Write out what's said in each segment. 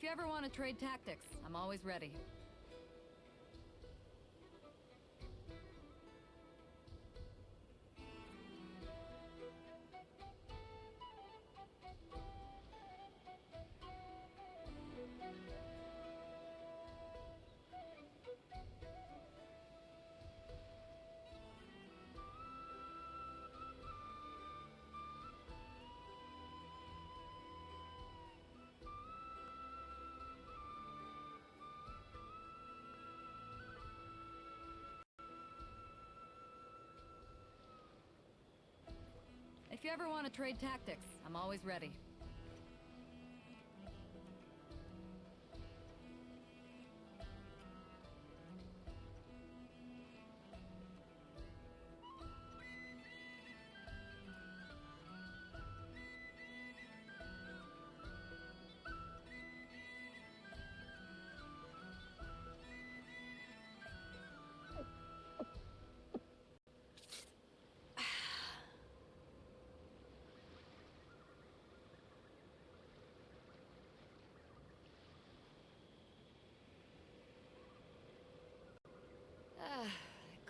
you ever want to trade tactics, I'm always ready. If you ever want to trade tactics, I'm always ready.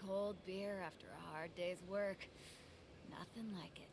Cold beer after a hard day's work. Nothing like it.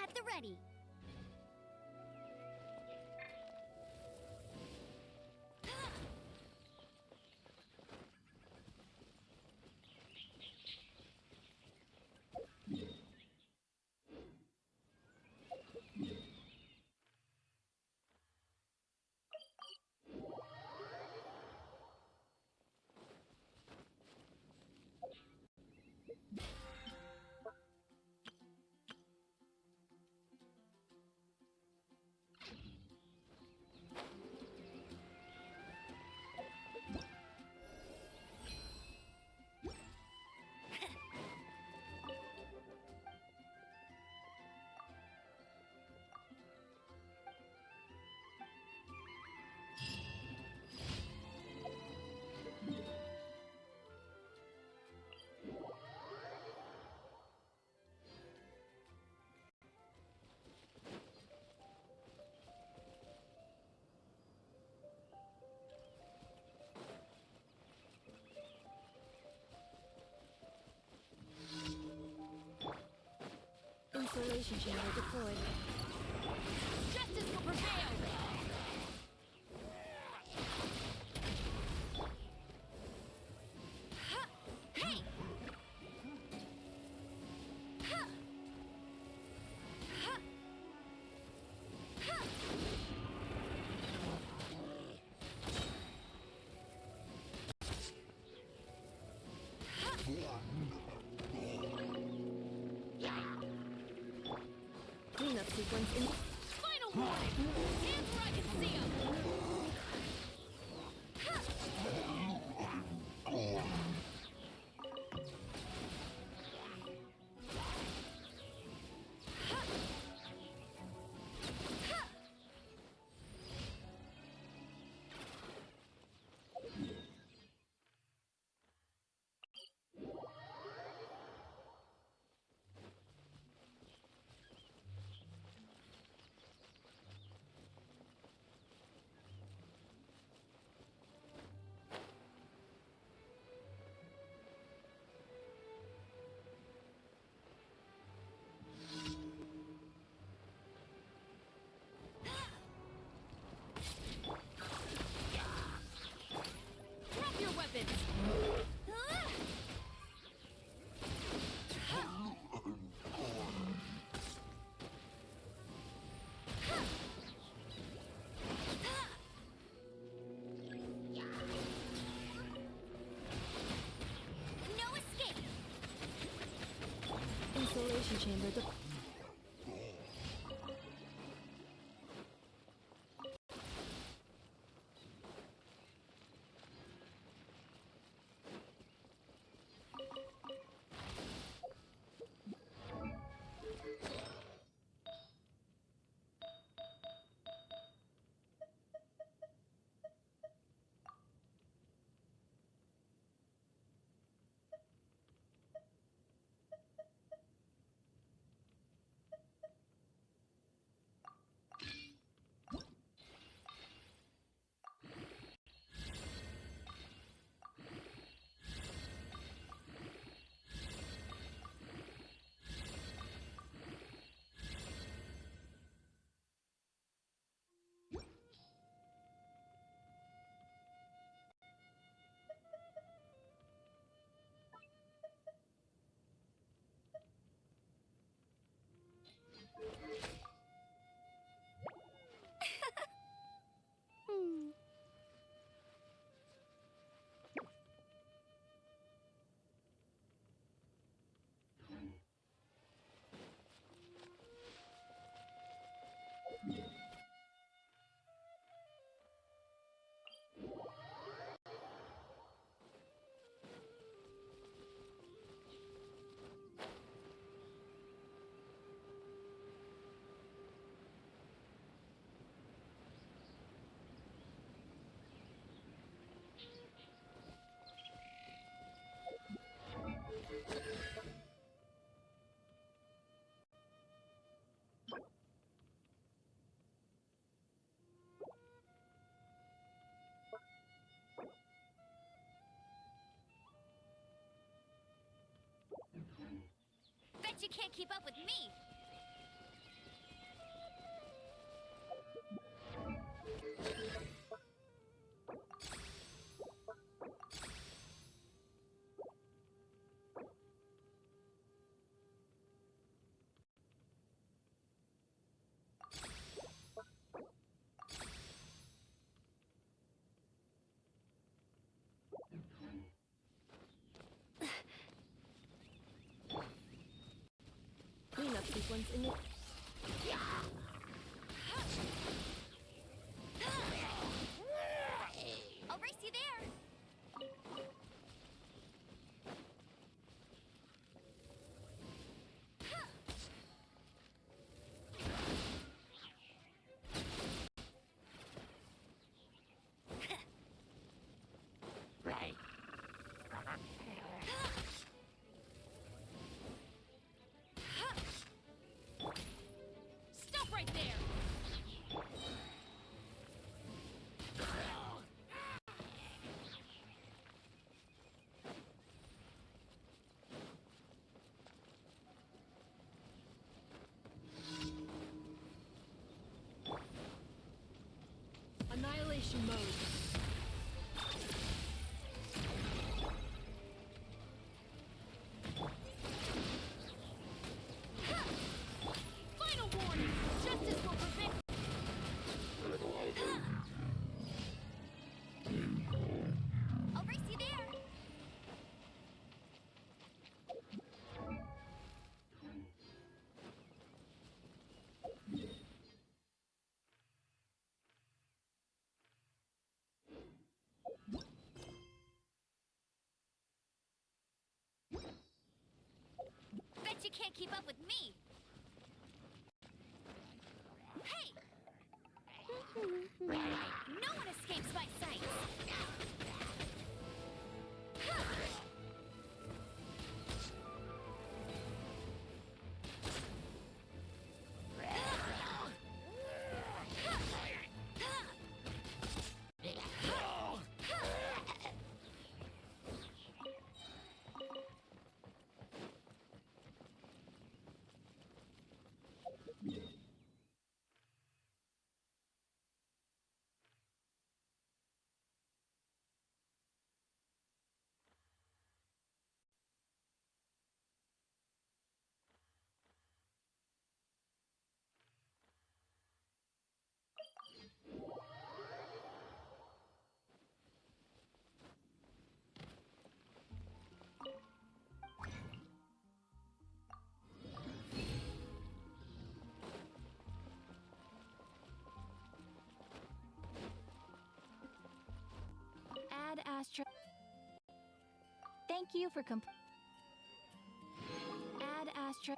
At the ready. Insulation chamber deployed. Justice will prevail! Hey! Cleanup sequence in. Final warning! Hands where I can see 'em! isolation chamber. Bet you can't keep up with me. Cleanup sequence in your... I'll race you there. Stop right there. Annihilation mode. Final warning. Justice will prevent. I'll race you there. Bet you can't keep up with me. Hey! No one escapes my sight. Astro. Thank you for add Astro.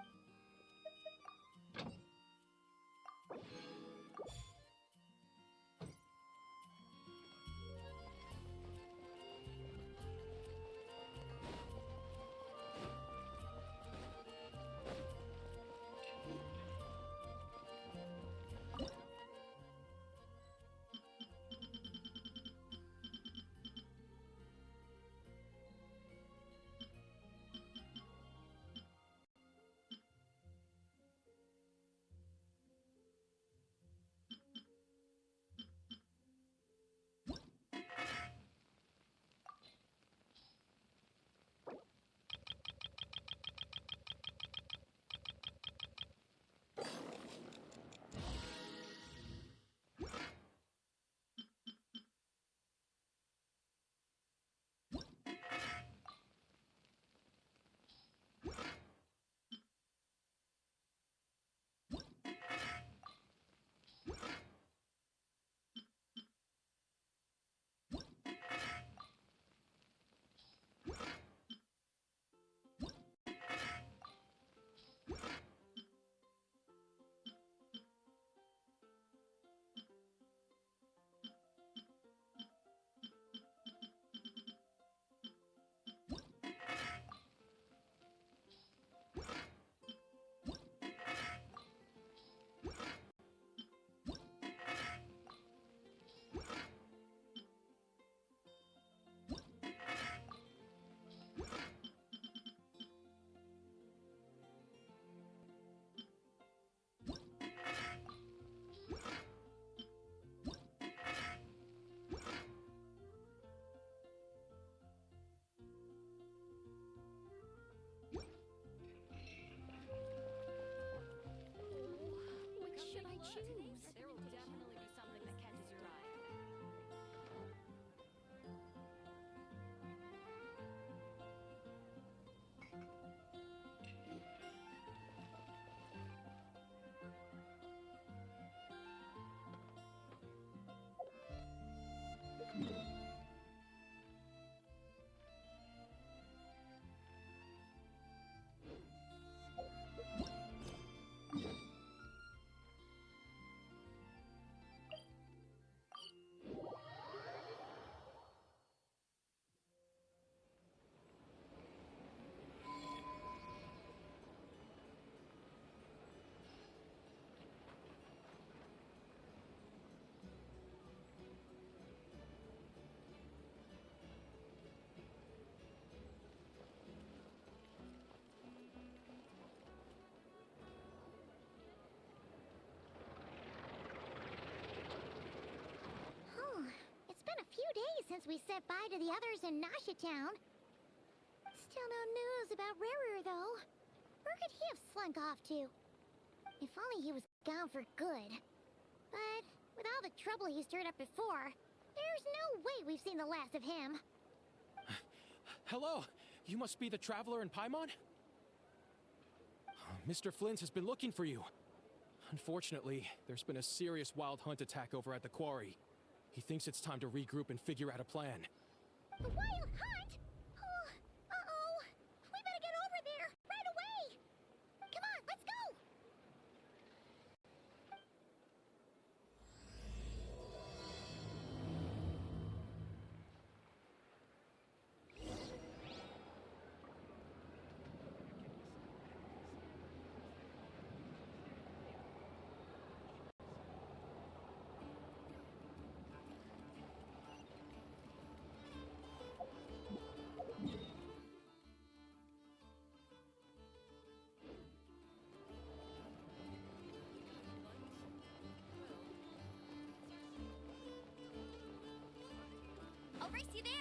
Which should I choose? There will definitely be something that catches your eye. It's been a few days since we said bye to the others in Nasha Town. Still no news about Rarer, though. Where could he have slunk off to? If only he was gone for good. But with all the trouble he stirred up before, there's no way we've seen the last of him. Hello! You must be the traveler in Paimon? Mr. Flynn has been looking for you. Unfortunately, there's been a serious wild hunt attack over at the quarry. He thinks it's time to regroup and figure out a plan. The wild hunt? Oh, uh-oh. We better get over there, right away! Come on, let's go! I'll race you there.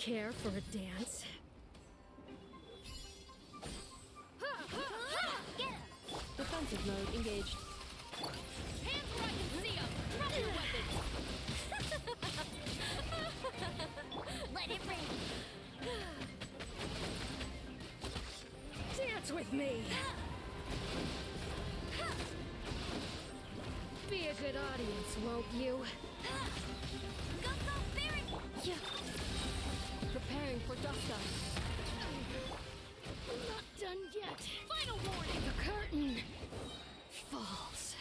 care for a dance. Defensive mode engaged. Hands where I can see 'em! Drop your weapons! Let it rain. Dance with me! Be a good audience, won't you? Go, go, Barry! Yeah. Preparing for dust up. Not done yet. Final warning! The curtain falls.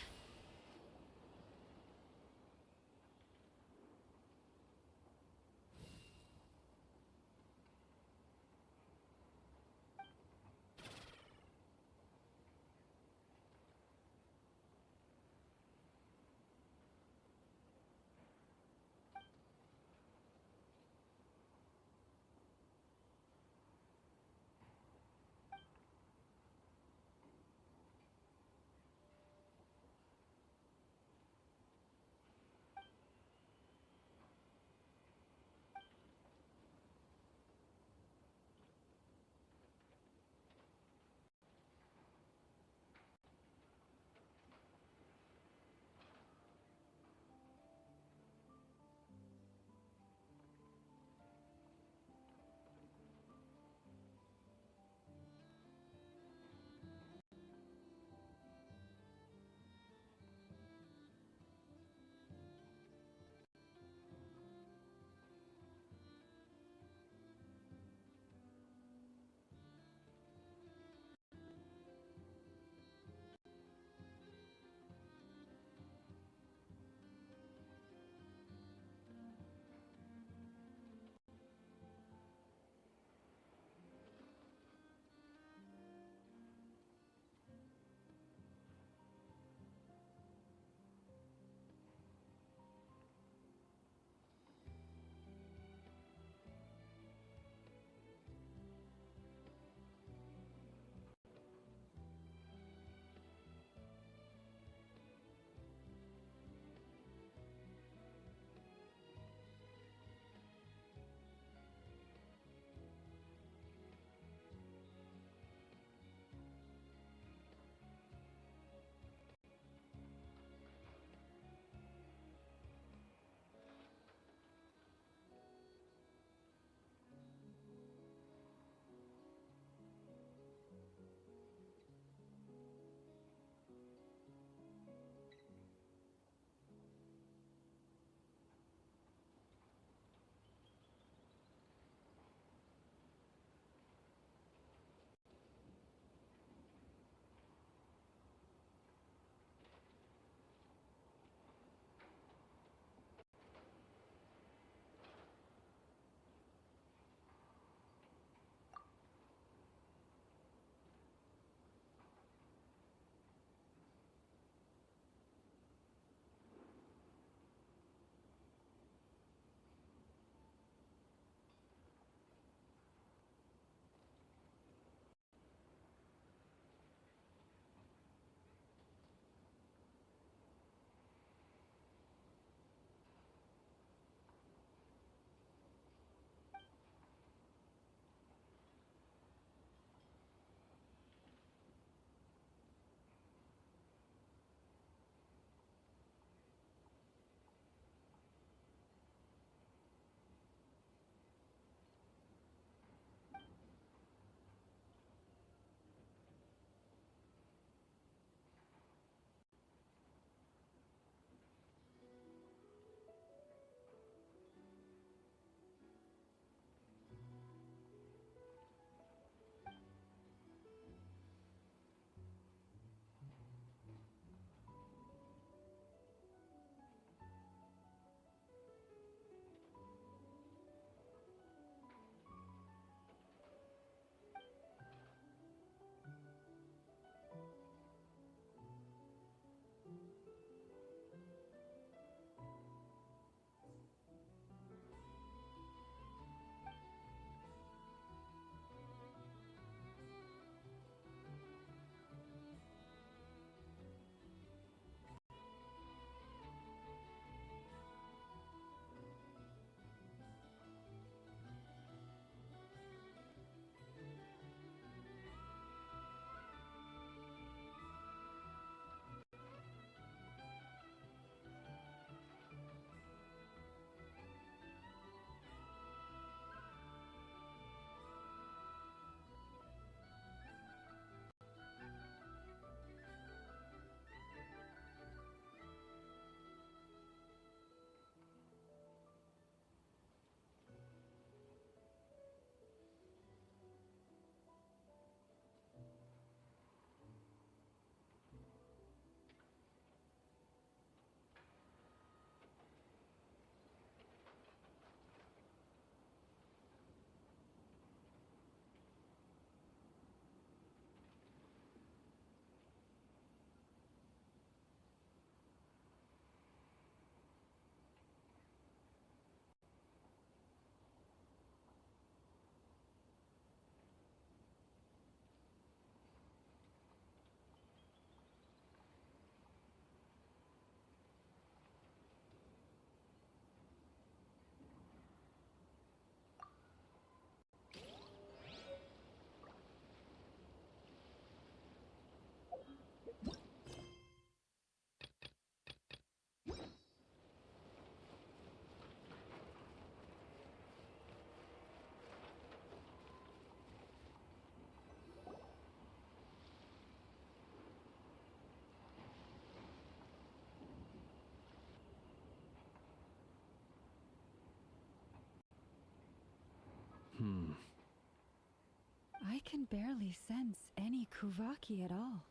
I can barely sense any Kuvaki at all.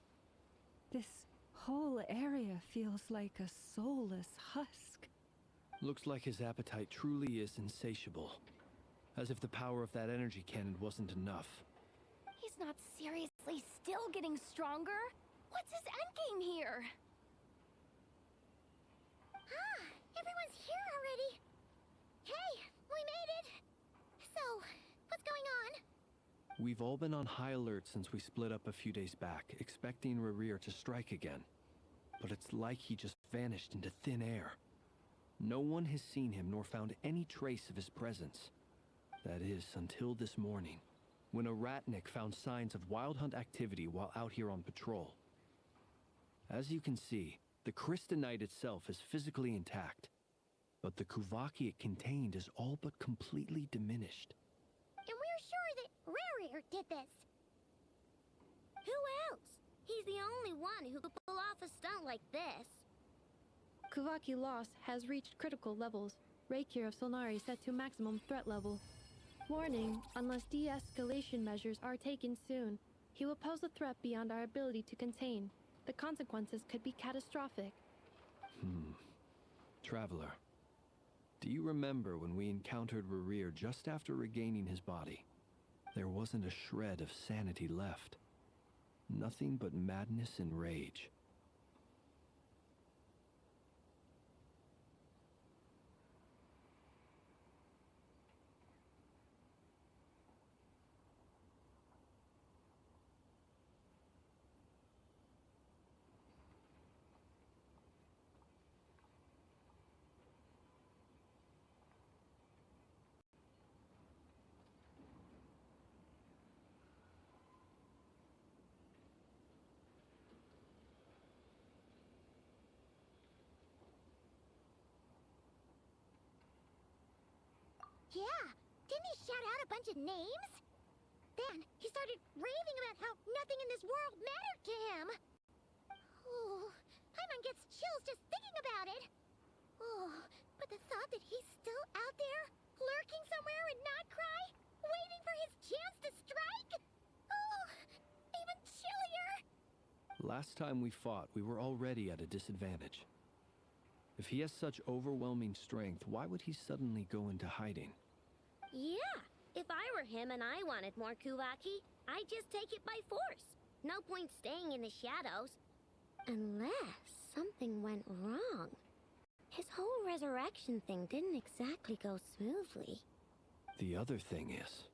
This whole area feels like a soulless husk. Looks like his appetite truly is insatiable. As if the power of that energy cannon wasn't enough. He's not seriously still getting stronger? What's his endgame here? Ah, everyone's here already. Hey, we made it. So, what's going on? We've all been on high alert since we split up a few days back, expecting Rerir to strike again. But it's like he just vanished into thin air. No one has seen him nor found any trace of his presence. That is, until this morning, when a ratnik found signs of wild hunt activity while out here on patrol. As you can see, the Crystonite itself is physically intact, but the Kuvaki it contained is all but completely diminished. And we're sure that Rerir did this. Who else? He's the only one who could pull off a stunt like this. Kuvaki loss has reached critical levels. Reikir of Solnari set to maximum threat level. Warning, unless de-escalation measures are taken soon, he will pose a threat beyond our ability to contain. The consequences could be catastrophic. Traveler, do you remember when we encountered Rerir just after regaining his body? There wasn't a shred of sanity left. Nothing but madness and rage. Yeah, didn't he shout out a bunch of names? Then he started raving about how nothing in this world mattered to him. Oh, Paimon gets chills just thinking about it. Oh, but the thought that he's still out there, lurking somewhere in Notcry, waiting for his chance to strike? Oh, even chillier. Last time we fought, we were already at a disadvantage. If he has such overwhelming strength, why would he suddenly go into hiding? Yeah, if I were him and I wanted more Kuvaki, I'd just take it by force. No point staying in the shadows. Unless something went wrong. His whole resurrection thing didn't exactly go smoothly. The other thing is,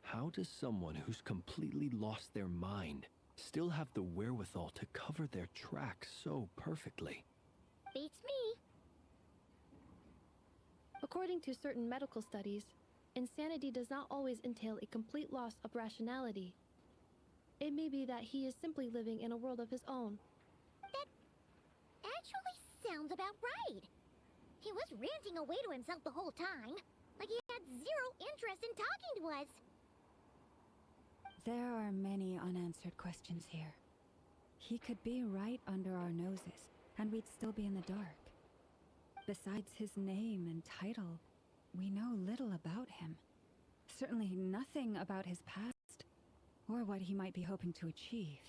how does someone who's completely lost their mind still have the wherewithal to cover their tracks so perfectly? Beats me. According to certain medical studies, insanity does not always entail a complete loss of rationality. It may be that he is simply living in a world of his own. That actually sounds about right. He was ranting away to himself the whole time, like he had zero interest in talking to us. There are many unanswered questions here. He could be right under our noses, and we'd still be in the dark. Besides his name and title, we know little about him. Certainly nothing about his past, or what he might be hoping to achieve.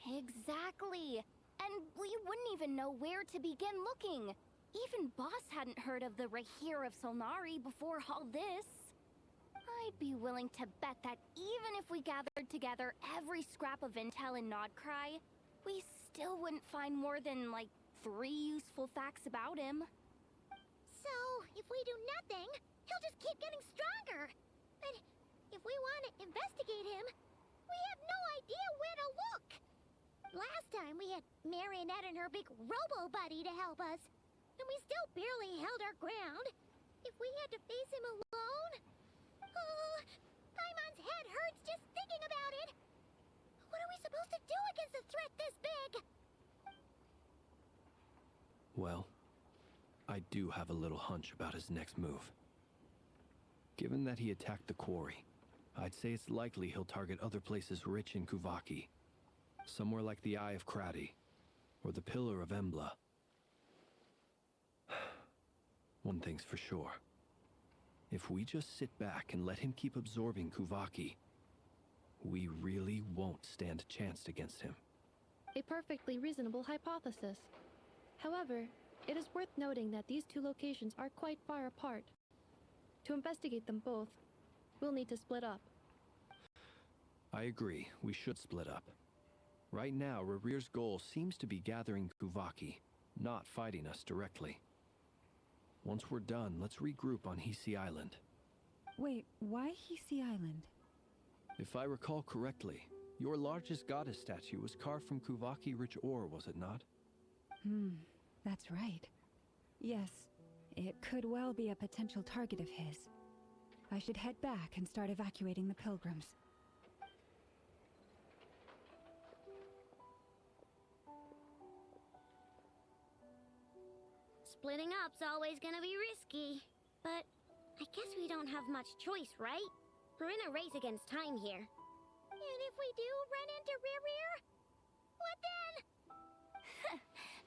Exactly. And we wouldn't even know where to begin looking. Even Boss hadn't heard of the Reikir of Solnari before all this. I'd be willing to bet that even if we gathered together every scrap of intel in Nodcry, we still wouldn't find more than, like, 3 useful facts about him. So, if we do nothing, he'll just keep getting stronger. But if we want to investigate him, we have no idea where to look. Last time we had Marionette and her big robo-buddy to help us, and we still barely held our ground. If we had to face him alone... Oh, Paimon's head hurts just thinking about it. What are we supposed to do against a threat this big? Well, I do have a little hunch about his next move. Given that he attacked the quarry, I'd say it's likely he'll target other places rich in Kuvaki. Somewhere like the Eye of Krati, or the Pillar of Embla. One thing's for sure. If we just sit back and let him keep absorbing Kuvaki, we really won't stand a chance against him. A perfectly reasonable hypothesis. However, it is worth noting that these two locations are quite far apart. To investigate them both, we'll need to split up. I agree, we should split up. Right now, Rarir's goal seems to be gathering Kuvaki, not fighting us directly. Once we're done, let's regroup on Hisi Island. Wait, why Hisi Island? If I recall correctly, your largest goddess statue was carved from Kuvaki-rich ore, was it not? That's right. Yes, it could well be a potential target of his. I should head back and start evacuating the pilgrims. Splitting up's always gonna be risky. But I guess we don't have much choice, right? We're in a race against time here. And if we do run into Rear, what then?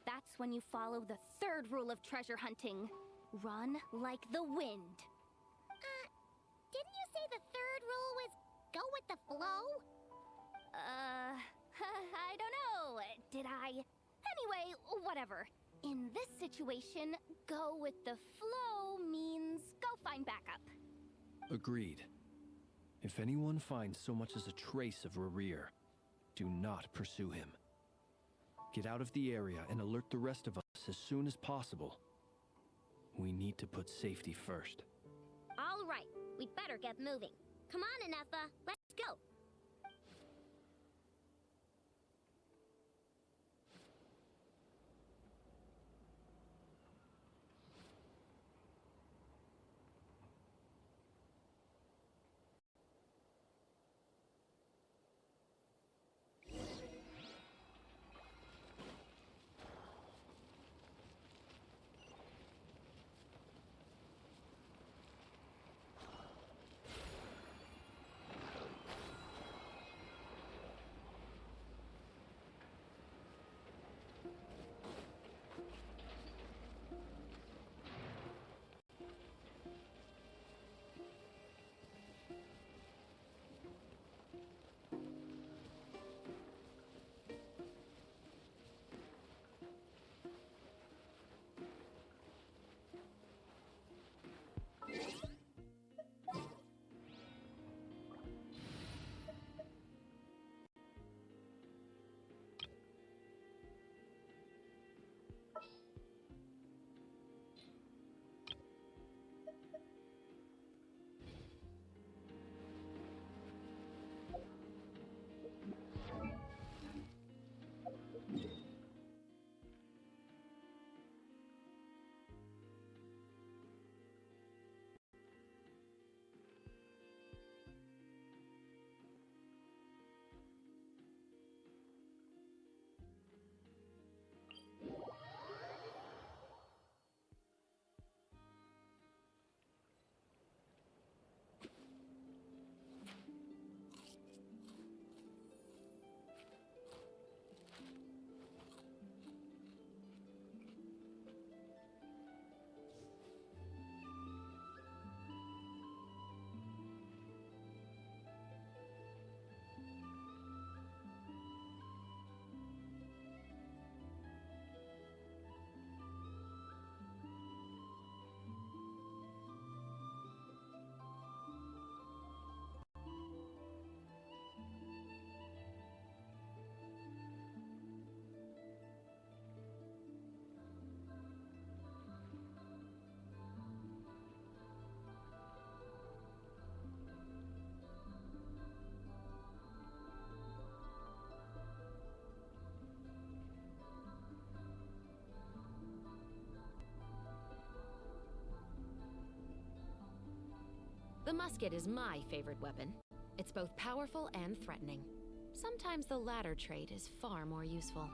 That's when you follow the third rule of treasure hunting. Run like the wind. Didn't you say the third rule was go with the flow? I don't know. Did I? Anyway, whatever. In this situation, go with the flow means go find backup. Agreed. If anyone finds so much as a trace of Rarir, do not pursue him. Get out of the area and alert the rest of us as soon as possible. We need to put safety first. All right, we'd better get moving. Come on, Ineffa, let's go. The musket is my favorite weapon. It's both powerful and threatening. Sometimes the latter trait is far more useful.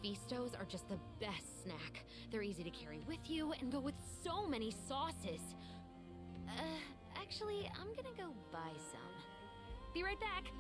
Feastos are just the best snack. They're easy to carry with you and go with so many sauces. Actually, I'm gonna go buy some. Be right back.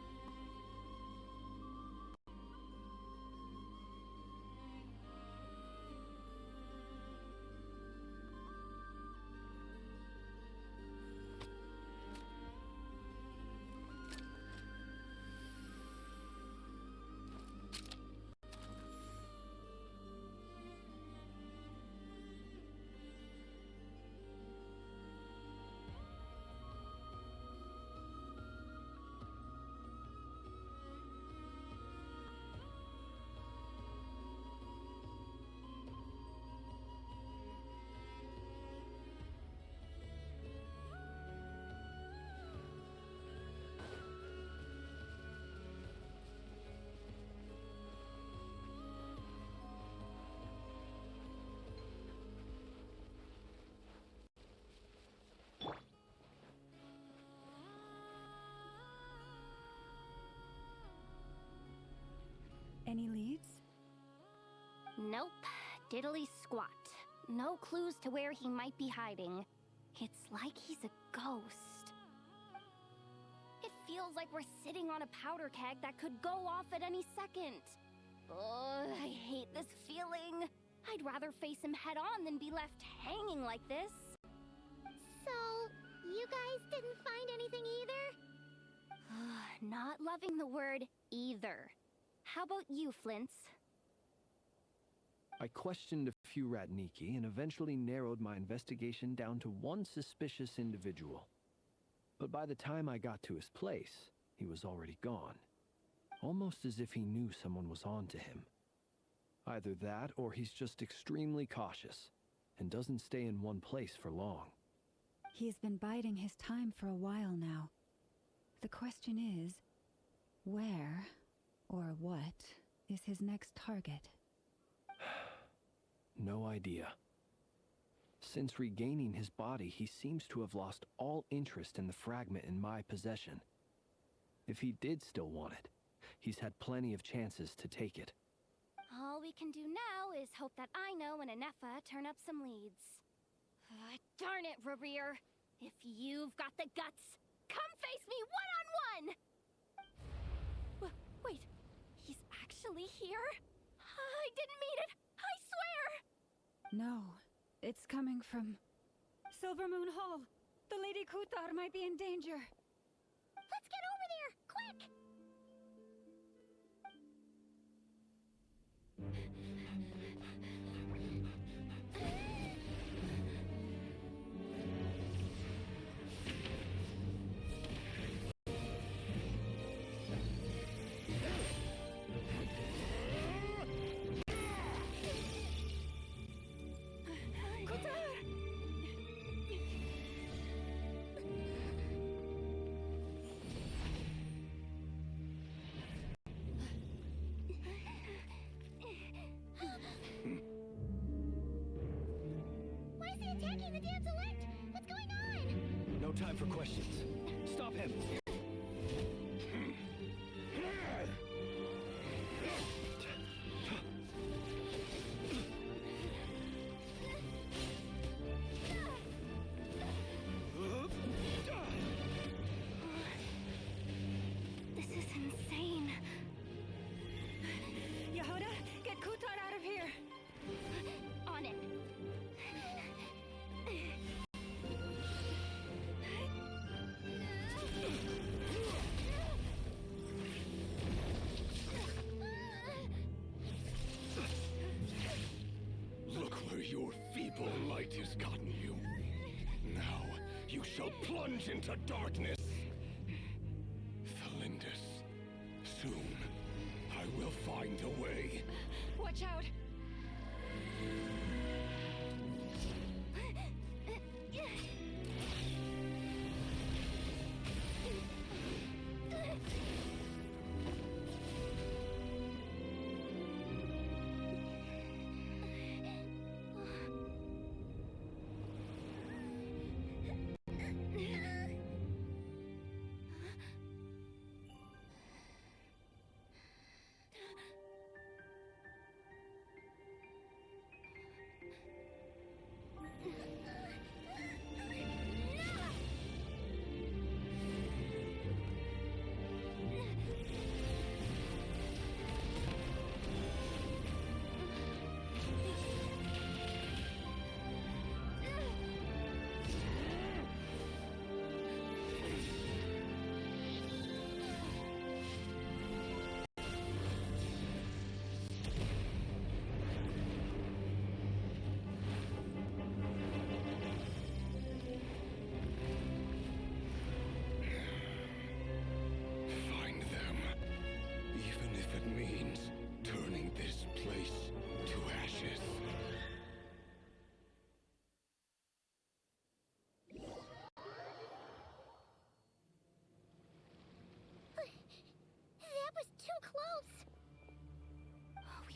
Any leads? Nope. Diddly squat. No clues to where he might be hiding. It's like he's a ghost. It feels like we're sitting on a powder keg that could go off at any second. Ugh, I hate this feeling. I'd rather face him head on than be left hanging like this. So, you guys didn't find anything either? Not loving the word either. How about you, Flint's? I questioned a few Ratniki and eventually narrowed my investigation down to one suspicious individual. But by the time I got to his place, he was already gone. Almost as if he knew someone was on to him. Either that, or he's just extremely cautious and doesn't stay in one place for long. He's been biding his time for a while now. The question is, where or what is his next target? No idea. Since regaining his body, he seems to have lost all interest in the fragment in my possession. If he did still want it, he's had plenty of chances to take it. All we can do now is hope that Ino and Anefa turn up some leads. Darn it, Rerir! If you've got the guts, come face me one-on-one! Wait, he's actually here? I didn't mean it! I swear! No, it's coming from Silvermoon Hall. The Lady Kutar might be in danger. Let's get over there, quick! Why is he attacking the dad's elect? What's going on? No time for questions. Stop him! This is insane. Yehuda, get Kutar out of here! On it. Look where your feeble light has gotten you. Now, you shall plunge into darkness. Felindus, soon, I will find a way. Watch out!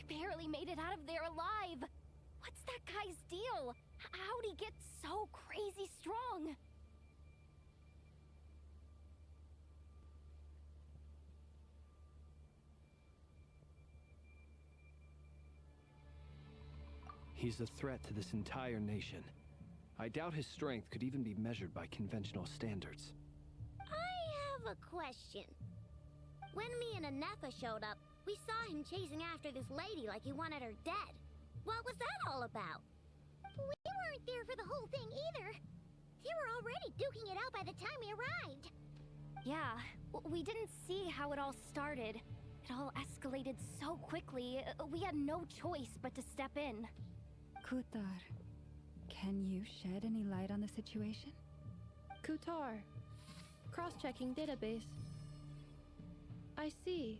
barely made it out of there alive. What's that guy's deal? How'd he get so crazy strong? He's a threat to this entire nation. I doubt his strength could even be measured by conventional standards. I have a question. When me and Anefa showed up, we saw him chasing after this lady like he wanted her dead. What was that all about? We weren't there for the whole thing either. They were already duking it out by the time we arrived. Yeah, we didn't see how it all started. It all escalated so quickly, we had no choice but to step in. Kutar, can you shed any light on the situation? Kutar. Cross-checking database. I see.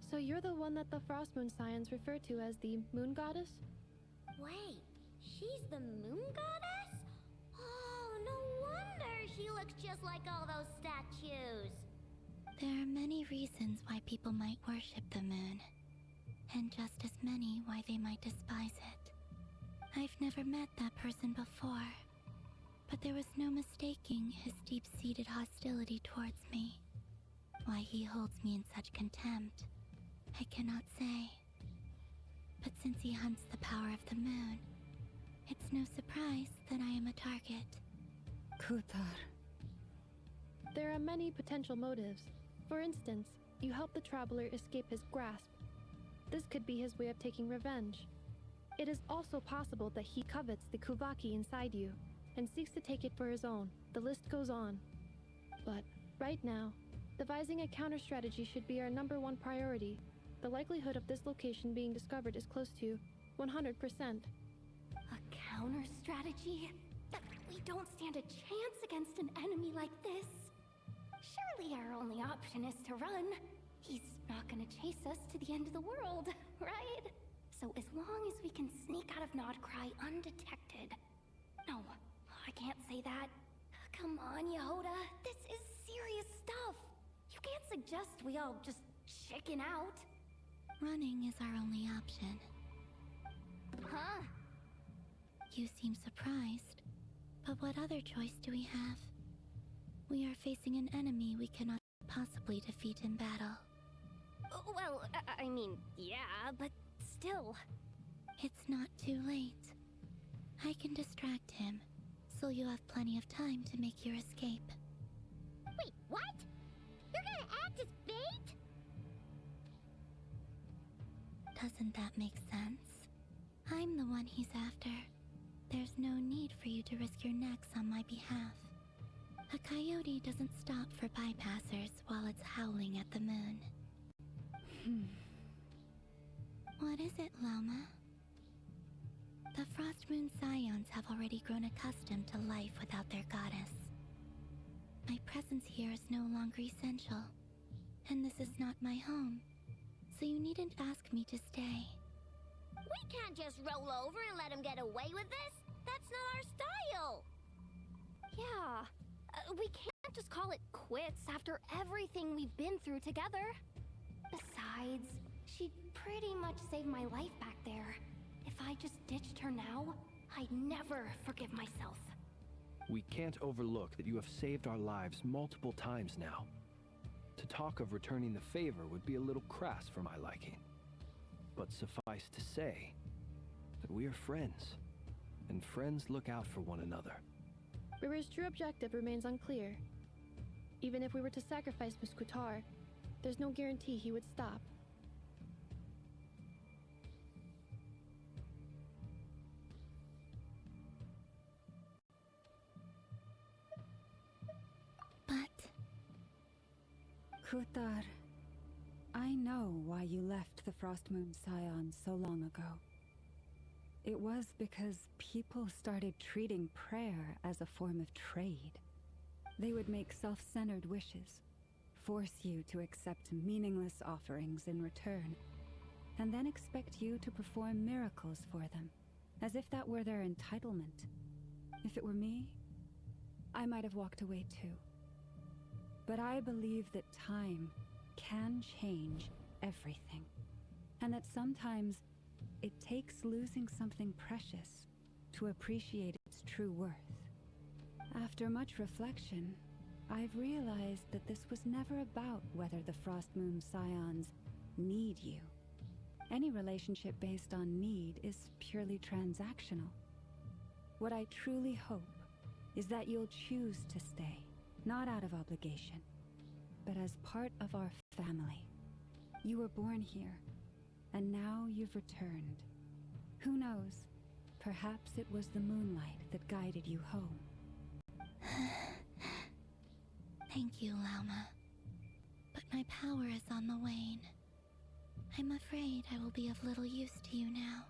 So you're the one that the Frost Moon Scions refer to as the Moon Goddess? Wait, she's the moon goddess? Oh, no wonder she looks just like all those statues. There are many reasons why people might worship the moon, and just as many why they might despise it. I've never met that person before, but there was no mistaking his deep-seated hostility towards me. Why he holds me in such contempt, I cannot say. But since he hunts the power of the moon, it's no surprise that I am a target. Kutar. There are many potential motives. For instance, you help the traveler escape his grasp. This could be his way of taking revenge. It is also possible that he covets the Kuvaki inside you, and seeks to take it for his own. The list goes on. But, right now, devising a counter-strategy should be our #1 priority. The likelihood of this location being discovered is close to 100%. A counter-strategy? We don't stand a chance against an enemy like this. Surely our only option is to run. He's not gonna chase us to the end of the world, right? So as long as we can sneak out of Nodcry undetected... No, I can't say that. Come on, Yehoda. This is serious stuff. You can't suggest we all just chicken out. Running is our only option. Huh? You seem surprised, but what other choice do we have? We are facing an enemy we cannot possibly defeat in battle. Well, I mean, yeah, but still. It's not too late. I can distract him, so you'll have plenty of time to make your escape. Wait, what? You're gonna act as bait? Doesn't that make sense? I'm the one he's after. There's no need for you to risk your necks on my behalf. A coyote doesn't stop for bypassers while it's howling at the moon. What is it, Loma? The Frost Moon Scions have already grown accustomed to life without their goddess. My presence here is no longer essential, and this is not my home, so you needn't ask me to stay. We can't just roll over and let him get away with this. That's not our style. Yeah. We can't just call it quits after everything we've been through together. Besides, she pretty much saved my life back there. If I just ditched her now, I'd never forgive myself. We can't overlook that you have saved our lives multiple times now. To talk of returning the favor would be a little crass for my liking. But suffice to say that we are friends, and friends look out for one another. River's true objective remains unclear. Even if we were to sacrifice Miss Kutar, there's no guarantee he would stop. But... Kutar, I know why you left the Frost Moon Scions so long ago. It was because people started treating prayer as a form of trade. They would make self-centered wishes, force you to accept meaningless offerings in return, and then expect you to perform miracles for them, as if that were their entitlement. If it were me, I might have walked away too. But I believe that time can change everything. and that sometimes it takes losing something precious to appreciate its true worth. After much reflection, I've realized that this was never about whether the Frost Moon Scions need you. Any relationship based on need is purely transactional. What I truly hope is that you'll choose to stay, not out of obligation, but as part of our family. You were born here, and now you've returned. Who knows? Perhaps it was the moonlight that guided you home. Thank you, Lauma. But my power is on the wane. I'm afraid I will be of little use to you now.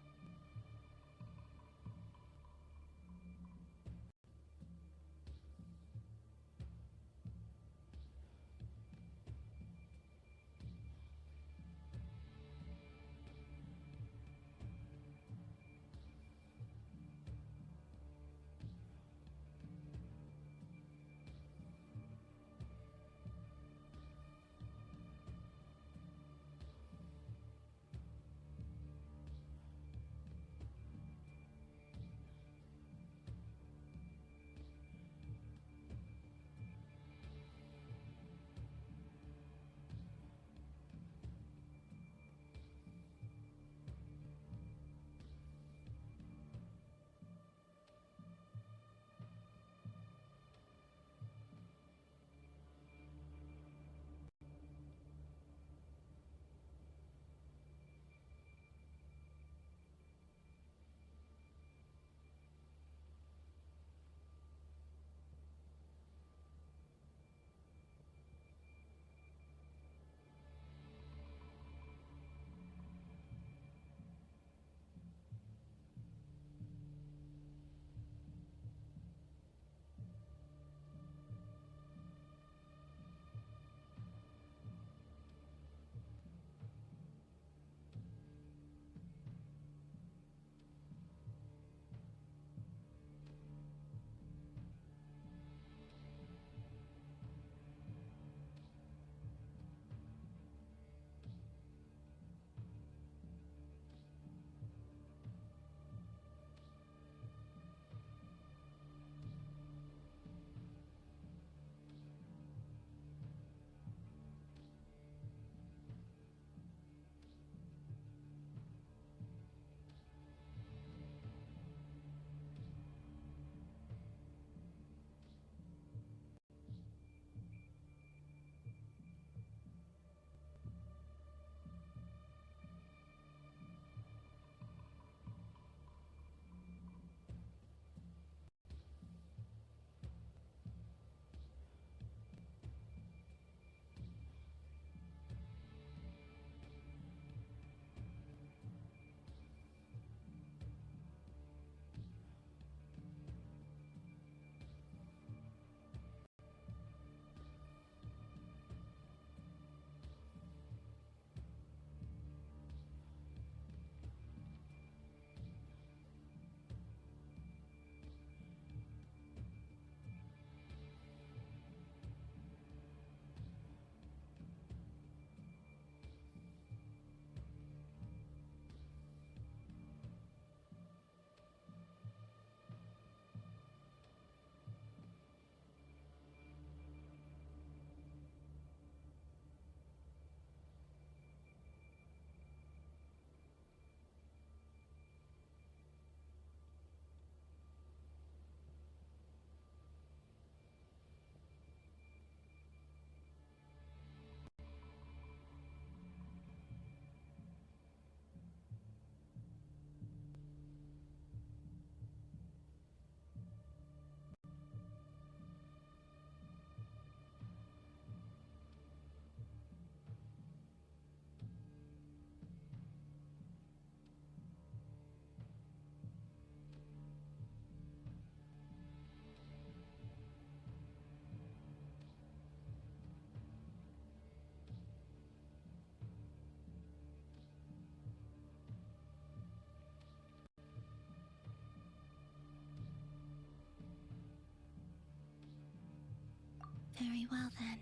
Very well then.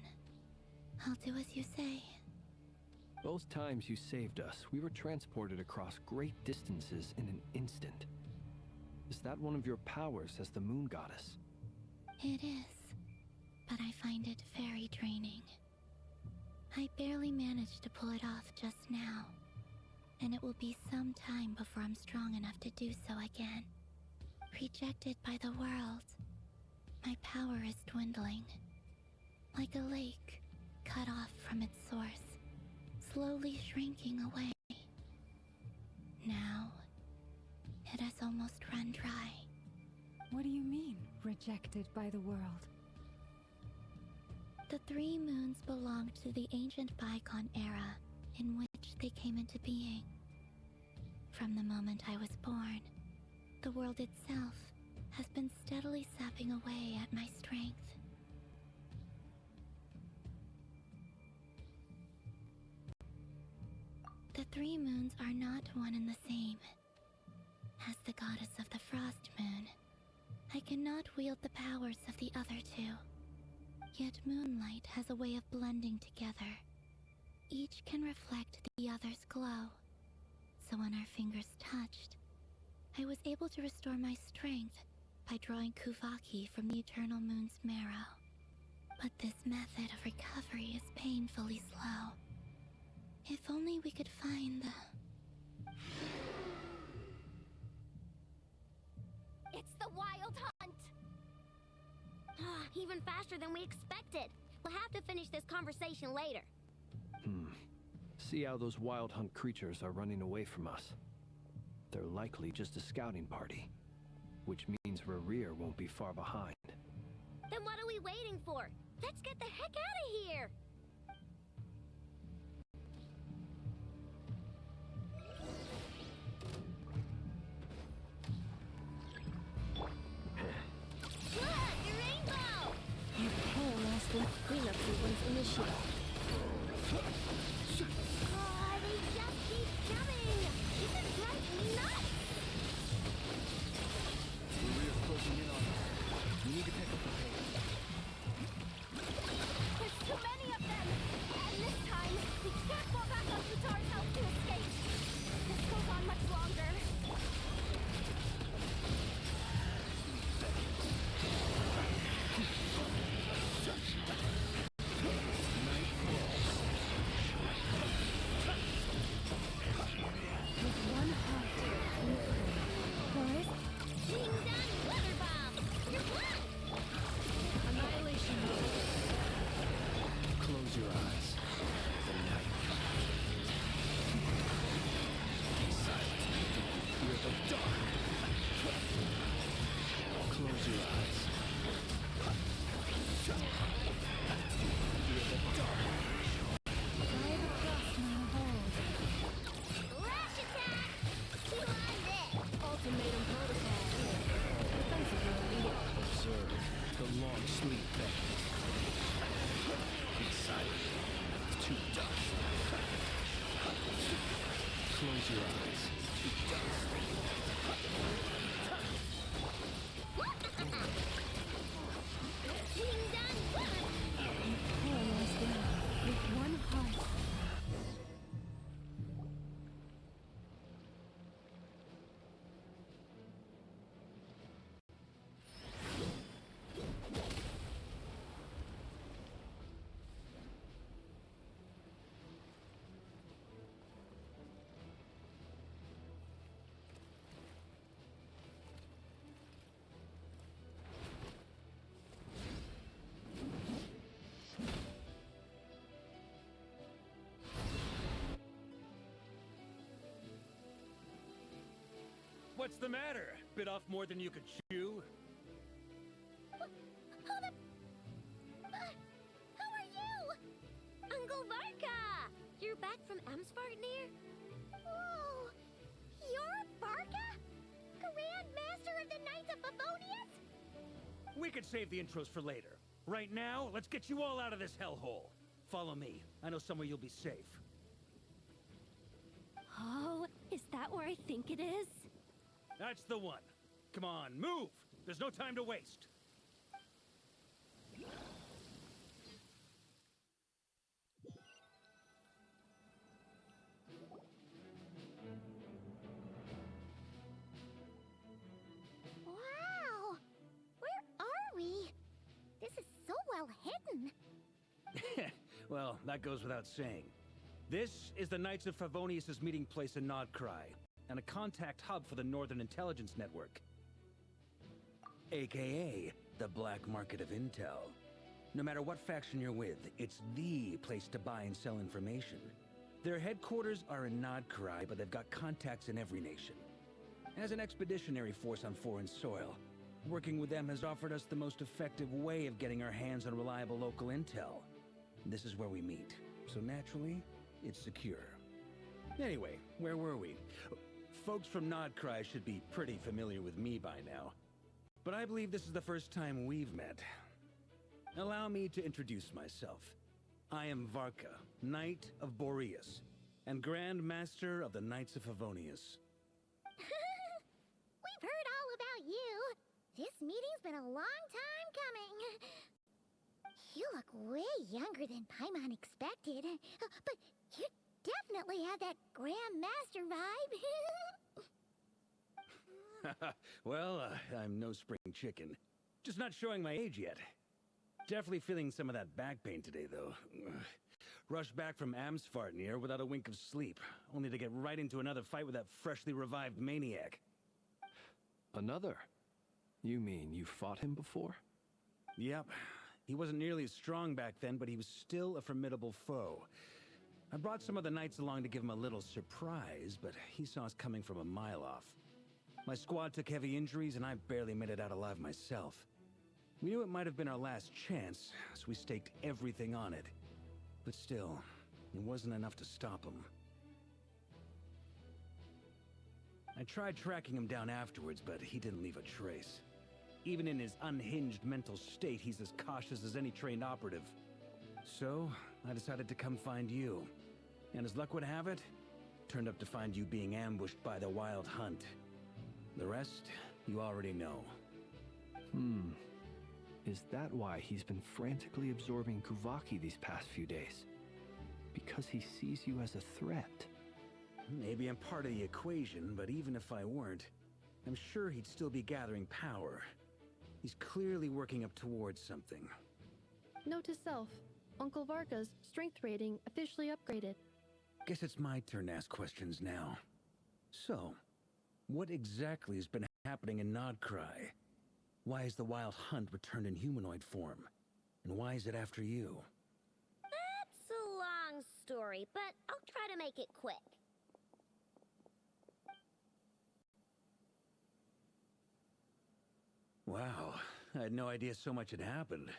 I'll do as you say. Both times you saved us, we were transported across great distances in an instant. Is that one of your powers as the Moon Goddess? It is, but I find it very draining. I barely managed to pull it off just now, and it will be some time before I'm strong enough to do so again. Rejected by the world, my power is dwindling. Like a lake, cut off from its source, slowly shrinking away. Now, it has almost run dry. What do you mean, rejected by the world? The three moons belonged to the ancient bygone era in which they came into being. From the moment I was born, the world itself has been steadily sapping away at my strength. The three moons are not one and the same. As the goddess of the Frost Moon, I cannot wield the powers of the other two. Yet moonlight has a way of blending together. Each can reflect the other's glow. So when our fingers touched, I was able to restore my strength by drawing Kuvaki from the Eternal Moon's marrow. But this method of recovery is painfully slow. If only we could find the... It's the Wild Hunt! Even faster than we expected. We'll have to finish this conversation later. See how those Wild Hunt creatures are running away from us. They're likely just a scouting party, which means Rerir won't be far behind. Then what are we waiting for? Let's get the heck out of here! Look, a rainbow! Your chaos left cleanup sequence initiated. Oh, they just keep coming! This is driving me nuts! Rerir's closing in on us. We need to pick up the pace. There's too many of them! And this time, we can't fall back on Futar's help to escape! This goes on much longer. With one heart, we pray. Boys, Ding dong, weather bomb! You're blocked! annihilation mode. Close your eyes. The night comes. Be silent. Fear the dark. Close your eyes. Fear the dark. Guide across my hold. Rush attack! You on this! Ultimatum protocol. Defensive mode. Observe the long sleep beckons. Be silent. To dust. Close your eyes. To dust. Ding dong, weather! Paralyzed them with one heart. What's the matter? Bit off more than you could chew? How are you? Uncle Varka! You're back from Amsvartnir? Whoa! You're Varka? Grand Master of the Knights of Favonius? We could save the intros for later. Right now, let's get you all out of this hellhole. Follow me. I know somewhere you'll be safe. Oh, is that where I think it is? That's the one. Come on, move! There's no time to waste. Well, that goes without saying. This is the Knights of Favonius' meeting place in Nodcry, and a contact hub for the Northern Intelligence Network. AKA, the black market of intel. No matter what faction you're with, it's the place to buy and sell information. Their headquarters are in Nodcry, but they've got contacts in every nation. As an expeditionary force on foreign soil, working with them has offered us the most effective way of getting our hands on reliable local intel. This is where we meet, so naturally, it's secure. Anyway, where were we? Folks from Nodcry should be pretty familiar with me by now. But I believe this is the first time we've met. Allow me to introduce myself. I am Varka, Knight of Boreas, and Grand Master of the Knights of Favonius. We've heard all about you. This meeting's been a long time coming. You look way younger than Paimon expected, but you definitely have that Grand Master vibe. Well, I'm no spring chicken. Just not showing my age yet. Definitely feeling some of that back pain today, though. Rushed back from Amsfartnir without a wink of sleep, only to get right into another fight with that freshly revived maniac. Another? You mean you fought him before? Yep. He wasn't nearly as strong back then, but he was still a formidable foe. I brought some of the knights along to give him a little surprise, but he saw us coming from a mile off. My squad took heavy injuries, and I barely made it out alive myself. We knew it might have been our last chance, so we staked everything on it. But still, it wasn't enough to stop him. I tried tracking him down afterwards, but he didn't leave a trace. Even in his unhinged mental state, he's as cautious as any trained operative. So, I decided to come find you. And as luck would have it, turned up to find you being ambushed by the Wild Hunt. The rest, you already know. Is that why he's been frantically absorbing Kuvaki these past few days? Because he sees you as a threat? Maybe I'm part of the equation, but even if I weren't, I'm sure he'd still be gathering power. He's clearly working up towards something. Note to self, Uncle Varka's strength rating officially upgraded. Guess it's my turn to ask questions now. So, what exactly has been happening in Nodcry? Why is the Wild Hunt returned in humanoid form? And why is it after you? That's a long story, but I'll try to make it quick. Wow, I had no idea so much had happened.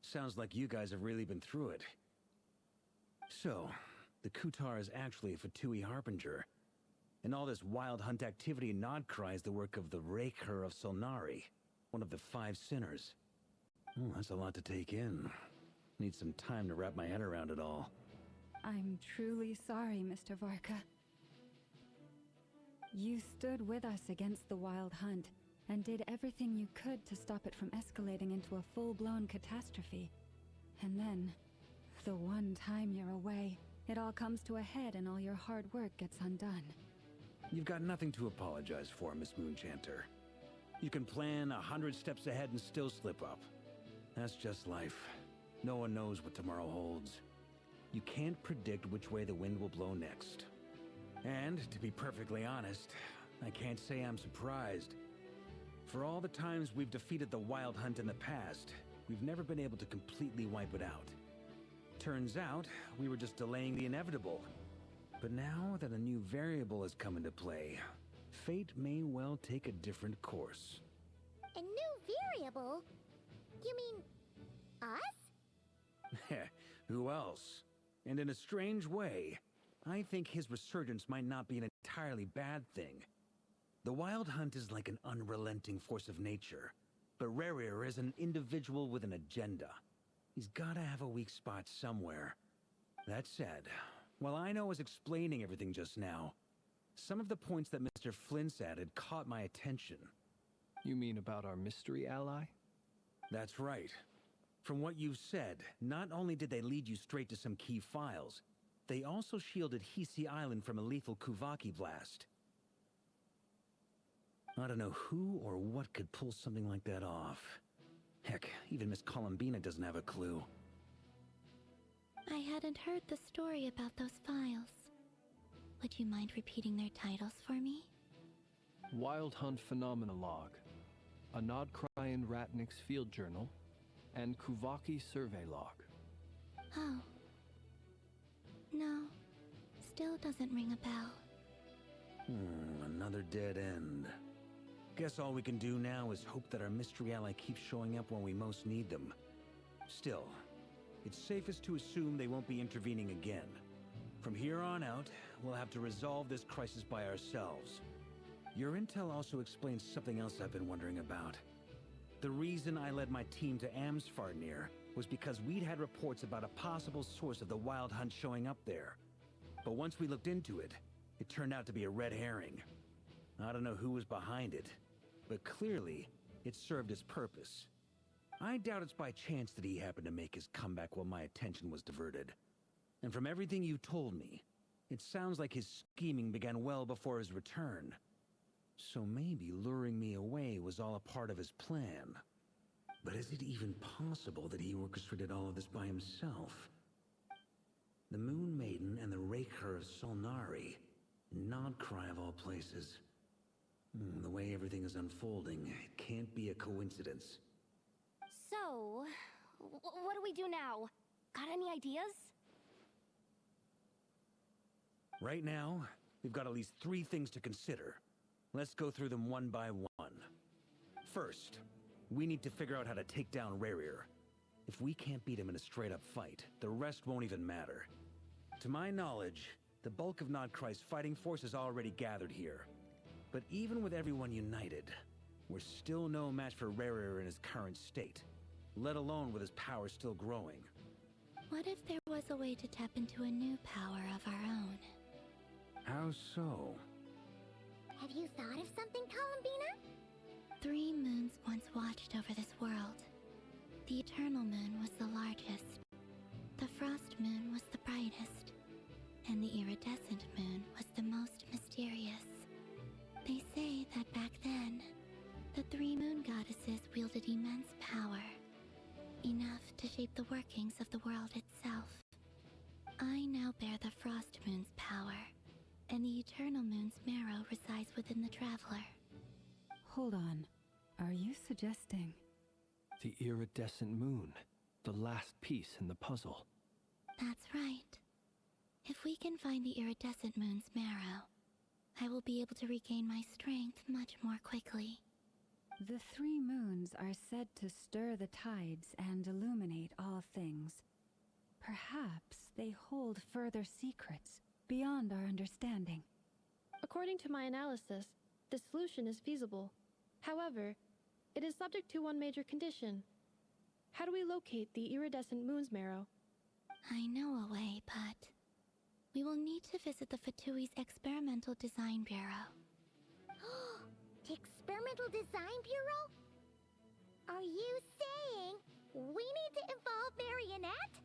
Sounds like you guys have really been through it. So, the Kutar is actually a Fatui Harbinger. And all this Wild Hunt activity in Nodcry is the work of the Raker of Solnari, one of the 5 sinners. That's a lot to take in. Need some time to wrap my head around it all. I'm truly sorry, Mr. Varka. You stood with us against the Wild Hunt, and did everything you could to stop it from escalating into a full-blown catastrophe. And then, the one time you're away, it all comes to a head and all your hard work gets undone. You've got nothing to apologize for, Miss Moonchanter. You can plan 100 steps ahead and still slip up. That's just life. No one knows what tomorrow holds. You can't predict which way the wind will blow next. And, to be perfectly honest, I can't say I'm surprised. For all the times we've defeated the Wild Hunt in the past, we've never been able to completely wipe it out. Turns out, we were just delaying the inevitable. But now that a new variable has come into play, fate may well take a different course. A new variable? You mean us? Who else? And in a strange way, I think his resurgence might not be an entirely bad thing. The Wild Hunt is like an unrelenting force of nature, but Rerir is an individual with an agenda. He's gotta have a weak spot somewhere. That said, while I know I was explaining everything just now, some of the points that Mr. Flint's added caught my attention. You mean about our mystery ally? That's right. From what you've said, not only did they lead you straight to some key files, they also shielded Hisi Island from a lethal Kuvaki blast. I don't know who or what could pull something like that off. Heck, even Miss Columbina doesn't have a clue. I hadn't heard the story about those files. Would you mind repeating their titles for me? Wild Hunt Phenomenologue, a Nodkryan Ratnik's Field Journal, and Kuvaki Survey Log. Oh. No. Still doesn't ring a bell. Another dead end. Guess all we can do now is hope that our mystery ally keeps showing up when we most need them. Still, it's safest to assume they won't be intervening again. From here on out, we'll have to resolve this crisis by ourselves. Your intel also explains something else I've been wondering about. The reason I led my team to Amsfarnir was because we'd had reports about a possible source of the Wild Hunt showing up there. But once we looked into it, it turned out to be a red herring. I don't know who was behind it, but clearly, it served its purpose. I doubt it's by chance that he happened to make his comeback while my attention was diverted. And from everything you told me, it sounds like his scheming began well before his return. So maybe luring me away was all a part of his plan. But is it even possible that he orchestrated all of this by himself? The Moon Maiden and the Raker of Solnari. Nodcry of all places. The way everything is unfolding, it can't be a coincidence. So, what do we do now? Got any ideas? Right now, we've got at least 3 things to consider. Let's go through them one by one. First, we need to figure out how to take down Rerir. If we can't beat him in a straight-up fight, the rest won't even matter. To my knowledge, the bulk of Nodcry's fighting force is already gathered here. But even with everyone united, we're still no match for Rerir in his current state, let alone with his power still growing. What if there was a way to tap into a new power of our own? How so? Have you thought of something, Columbina? 3 moons once watched over this world. The Eternal Moon was the largest. The Frost Moon was the brightest. And the Iridescent Moon was the most mysterious. They say that back then, the 3 moon goddesses wielded immense power. Enough to shape the workings of the world itself. I now bear the Frost Moon's power, and the Eternal Moon's marrow resides within the Traveler. Hold on. Are you suggesting... The Iridescent Moon, the last piece in the puzzle. That's right. If we can find the Iridescent Moon's marrow, I will be able to regain my strength much more quickly. The 3 moons are said to stir the tides and illuminate all things. Perhaps they hold further secrets beyond our understanding. According to my analysis, the solution is feasible. However, it is subject to one major condition. How do we locate the Iridescent Moon's marrow? I know a way, but... we will need to visit the Fatui's Experimental Design Bureau. The Experimental Design Bureau? Are you saying we need to involve Marionette?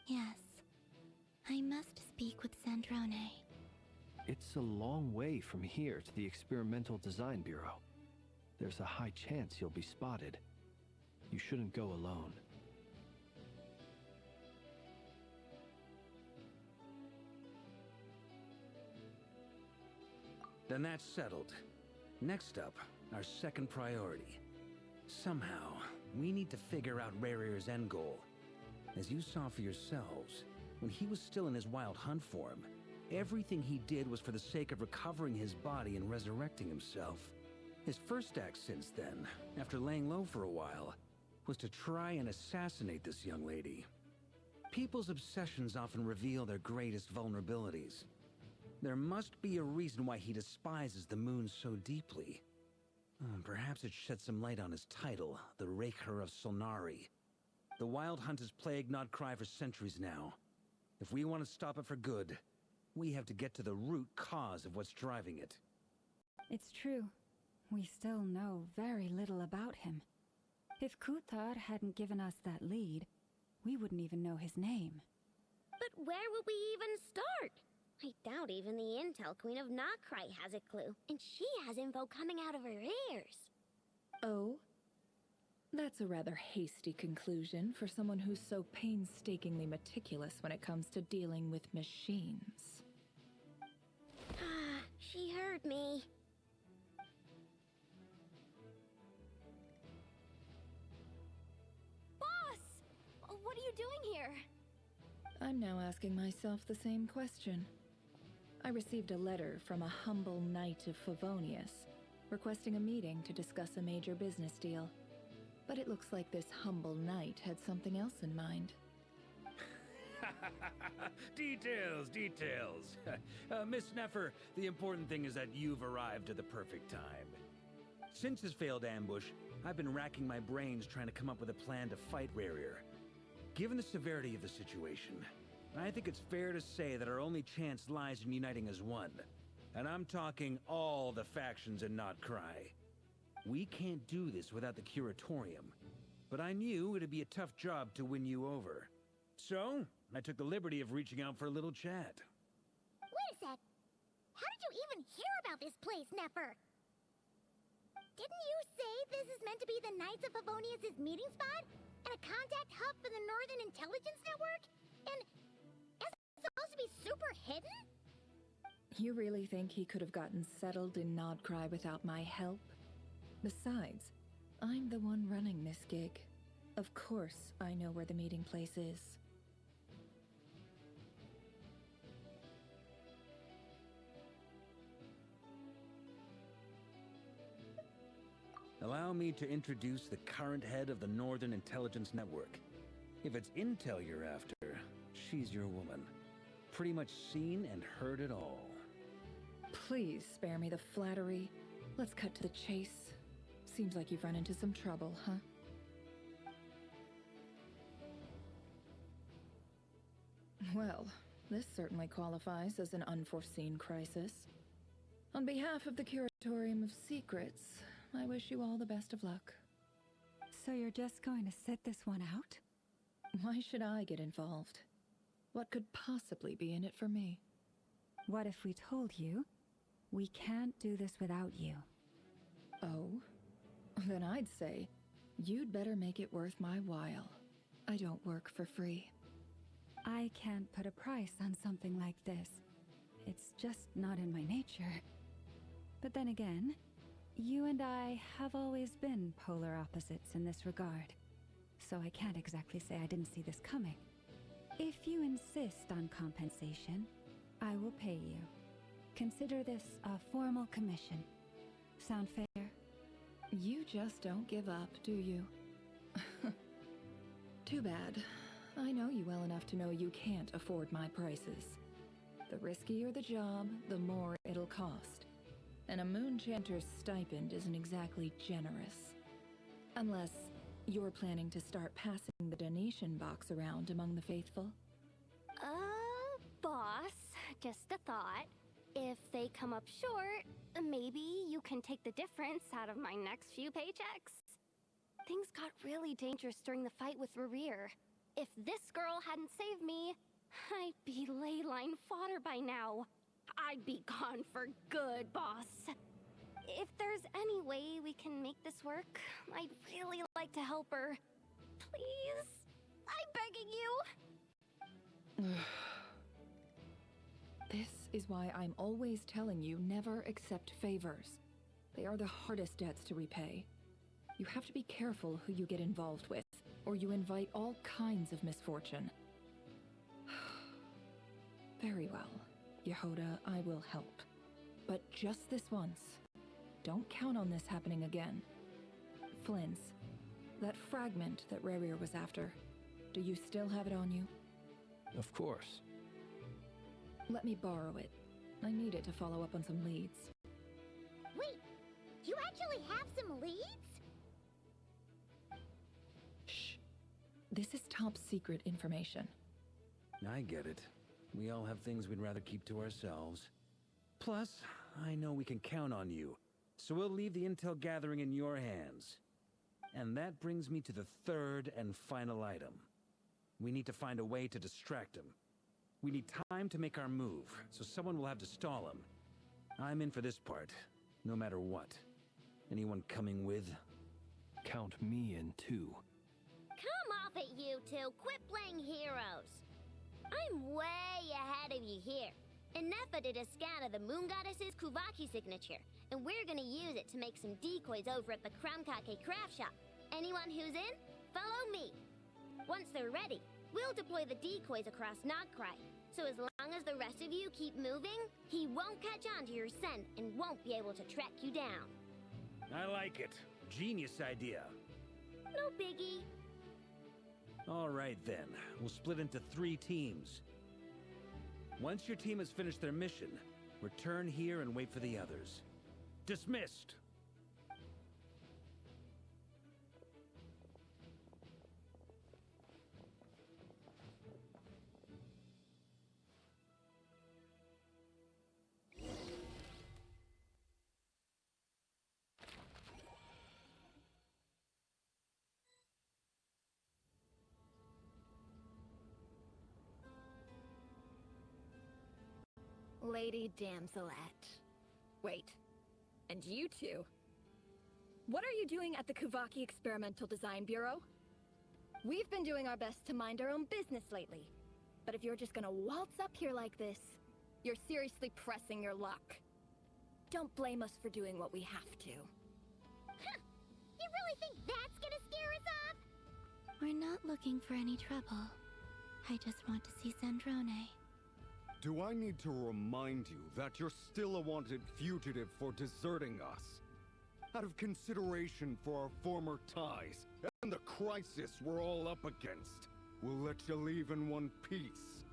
Yes. I must speak with Sandrone. It's a long way from here to the Experimental Design Bureau. There's a high chance you'll be spotted. You shouldn't go alone. Then that's settled. Next up, our second priority. Somehow, we need to figure out Rerir's end goal. As you saw for yourselves, when he was still in his Wild Hunt form, everything he did was for the sake of recovering his body and resurrecting himself. His first act since then, after laying low for a while, was to try and assassinate this young lady. People's obsessions often reveal their greatest vulnerabilities. There must be a reason why he despises the moon so deeply. Perhaps it sheds some light on his title, the Raker of Solnari. The Wild Hunt has plagued Nodcry for centuries now. If we want to stop it for good, we have to get to the root cause of what's driving it. It's true. We still know very little about him. If Kuthar hadn't given us that lead, we wouldn't even know his name. But where would we even start? I doubt even the Intel Queen of Nodcry has a clue, and she has info coming out of her ears. Oh? That's a rather hasty conclusion for someone who's so painstakingly meticulous when it comes to dealing with machines. She heard me. Boss! What are you doing here? I'm now asking myself the same question. I received a letter from a humble knight of Favonius, requesting a meeting to discuss a major business deal. But it looks like this humble knight had something else in mind. Details, details. Miss Sneffer, the important thing is that you've arrived at the perfect time. Since his failed ambush, I've been racking my brains trying to come up with a plan to fight Rarier. Given the severity of the situation, I think it's fair to say that our only chance lies in uniting as one. And I'm talking all the factions in Notcry. We can't do this without the Curatorium, but I knew it'd be a tough job to win you over. So, I took the liberty of reaching out for a little chat. Wait a sec. How did you even hear about this place, Nefer? Didn't you say this is meant to be the Knights of Favonius' meeting spot? And a contact hub for the Northern Intelligence Network? And is it supposed to be super hidden? You really think he could have gotten settled in Nodcry without my help? Besides, I'm the one running this gig. Of course I know where the meeting place is. Allow me to introduce the current head of the Northern Intelligence Network. If it's intel you're after, she's your woman. Pretty much seen and heard it all. Please spare me the flattery. Let's cut to the chase. Seems like you've run into some trouble, huh? Well, this certainly qualifies as an unforeseen crisis. On behalf of the Curatorium of Secrets, I wish you all the best of luck. So you're just going to sit this one out? Why should I get involved? What could possibly be in it for me? What if we told you we can't do this without you? Oh? Then I'd say, you'd better make it worth my while. I don't work for free. I can't put a price on something like this. It's just not in my nature. But then again, you and I have always been polar opposites in this regard. So I can't exactly say I didn't see this coming. If you insist on compensation, I will pay you. Consider this a formal commission. Sound fair? You just don't give up, do you? Too bad. I know you well enough to know you can't afford my prices. The riskier the job, the more it'll cost. And a Moonchanter's stipend isn't exactly generous. Unless you're planning to start passing the donation box around among the faithful. Boss, just a thought. If they come up short, maybe you can take the difference out of my next few paychecks. Things got really dangerous during the fight with Rarier. If this girl hadn't saved me, I'd be ley line fodder by now. I'd be gone for good, boss. If there's any way we can make this work, I'd really like to help her. Please? I'm begging you. This is why I'm always telling you never accept favors. They are the hardest debts to repay. You have to be careful who you get involved with, or you invite all kinds of misfortune. Very well, Yehoda, I will help. But just this once. Don't count on this happening again. Flins, that fragment that Rarier was after, do you still have it on you? Of course. Let me borrow it. I need it to follow up on some leads. Wait, you actually have some leads? Shh. This is top secret information. I get it. We all have things we'd rather keep to ourselves. Plus, I know we can count on you, so we'll leave the intel gathering in your hands. And that brings me to the third and final item. We need to find a way to distract him. We need time to make our move, so someone will have to stall him. I'm in for this part, no matter what. Anyone coming with? Count me in too. Come off it, you two. Quit playing heroes. I'm way ahead of you here. Nefa did a scan of the Moon Goddess's Kuvaki signature, and we're gonna use it to make some decoys over at the Kramkake craft shop. Anyone who's in, follow me. Once they're ready, we'll deploy the decoys across Nogcry. So as long as the rest of you keep moving, he won't catch on to your scent and won't be able to track you down. I like it. Genius idea. No biggie. All right then, we'll split into 3 teams. Once your team has finished their mission, return here and wait for the others. Dismissed! Lady Damselette. Wait, and you two? What are you doing at the Kuvaki Experimental Design Bureau? We've been doing our best to mind our own business lately. But if you're just gonna waltz up here like this, you're seriously pressing your luck. Don't blame us for doing what we have to. Huh. You really think that's gonna scare us off? We're not looking for any trouble. I just want to see Zandrone. Do I need to remind you that you're still a wanted fugitive for deserting us? Out of consideration for our former ties and the crisis we're all up against, we'll let you leave in one piece.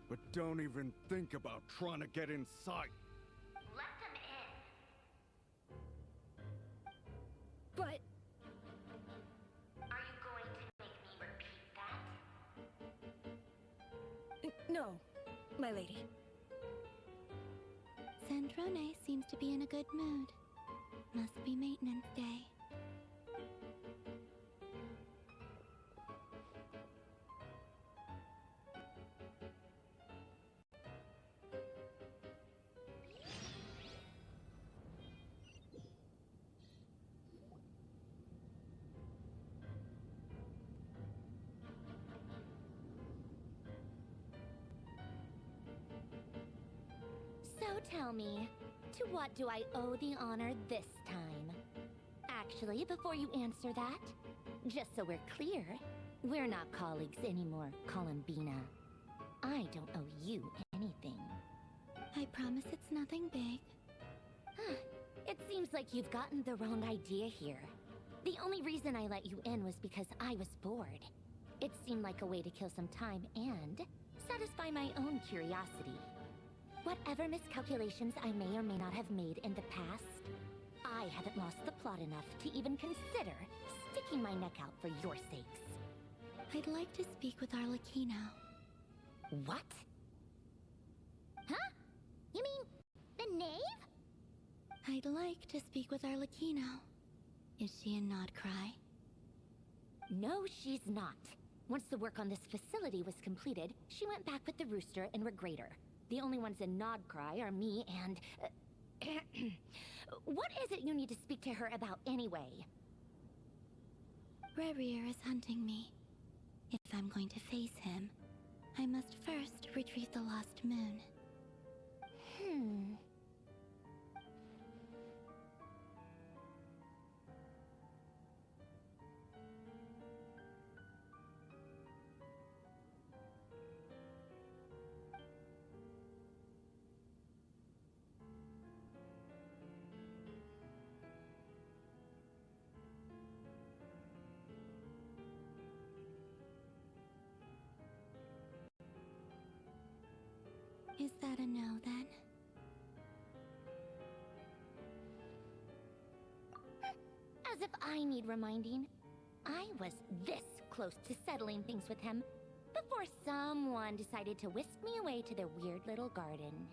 But don't even think about trying to get inside. Let them in. But... Are you going to make me repeat that? no, my lady. Zandrone seems to be in a good mood. Must be maintenance day. So tell me, to what do I owe the honor this time? Actually, before you answer that, just so we're clear, we're not colleagues anymore, Columbina. I don't owe you anything. I promise it's nothing big. It seems like you've gotten the wrong idea here. The only reason I let you in was because I was bored. It seemed like a way to kill some time and satisfy my own curiosity. Whatever miscalculations I may or may not have made in the past, I haven't lost the plot enough to even consider sticking my neck out for your sakes. I'd like to speak with Arlecchino. What? Huh? You mean the knave? I'd like to speak with Arlecchino. Is she in Nodcry? No, she's not. Once the work on this facility was completed, she went back with the Rooster and Regrator. The only ones in Nodcry are me and... What is it you need to speak to her about anyway? Rerir is hunting me. If I'm going to face him, I must first retrieve the lost moon. Is that a no, then? As if I need reminding. I was this close to settling things with him before someone decided to whisk me away to their weird little garden.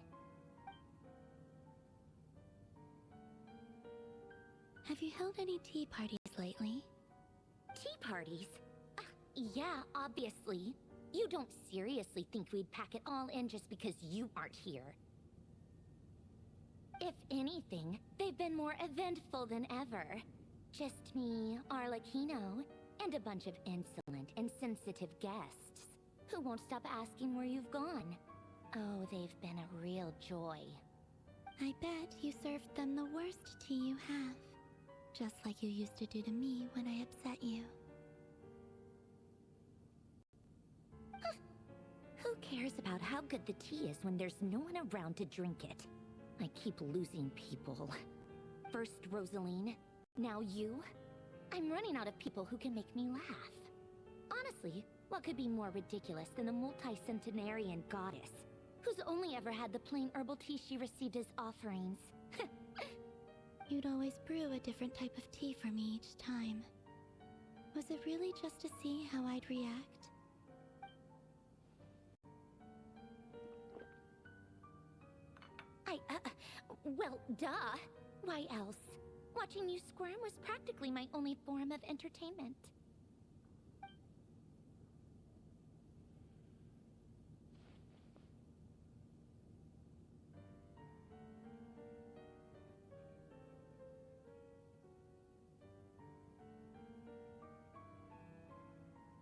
Have you held any tea parties lately? Tea parties? Yeah, obviously. You don't seriously think we'd pack it all in just because you aren't here. If anything, they've been more eventful than ever. Just me, Arlecchino, and a bunch of insolent and sensitive guests who won't stop asking where you've gone. Oh, they've been a real joy. I bet you served them the worst tea you have. Just like you used to do to me when I upset you. Who cares about how good the tea is when there's no one around to drink it? I keep losing people. First Rosaline, now you? I'm running out of people who can make me laugh. Honestly, what could be more ridiculous than the multi-centenarian goddess, who's only ever had the plain herbal tea she received as offerings? You'd always brew a different type of tea for me each time. Was it really just to see how I'd react? Well, duh. Why else? Watching you squirm was practically my only form of entertainment.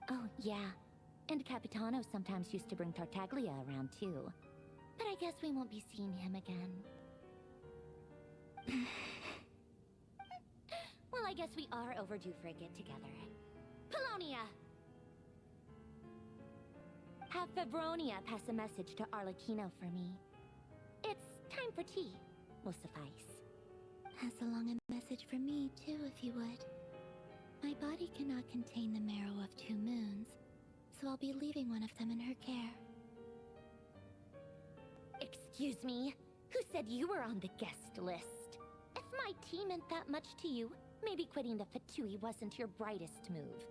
Oh, yeah. And Capitano sometimes used to bring Tartaglia around, too. But I guess we won't be seeing him again. Well, I guess we are overdue for a get-together. Polonia! Have Febronia pass a message to Arlecchino for me. It's time for tea. Will suffice. Pass along a message for me, too, if you would. My body cannot contain the marrow of 2 moons, so I'll be leaving one of them in her care. Excuse me? Who said you were on the guest list? If my tea meant that much to you, maybe quitting the Fatui wasn't your brightest move.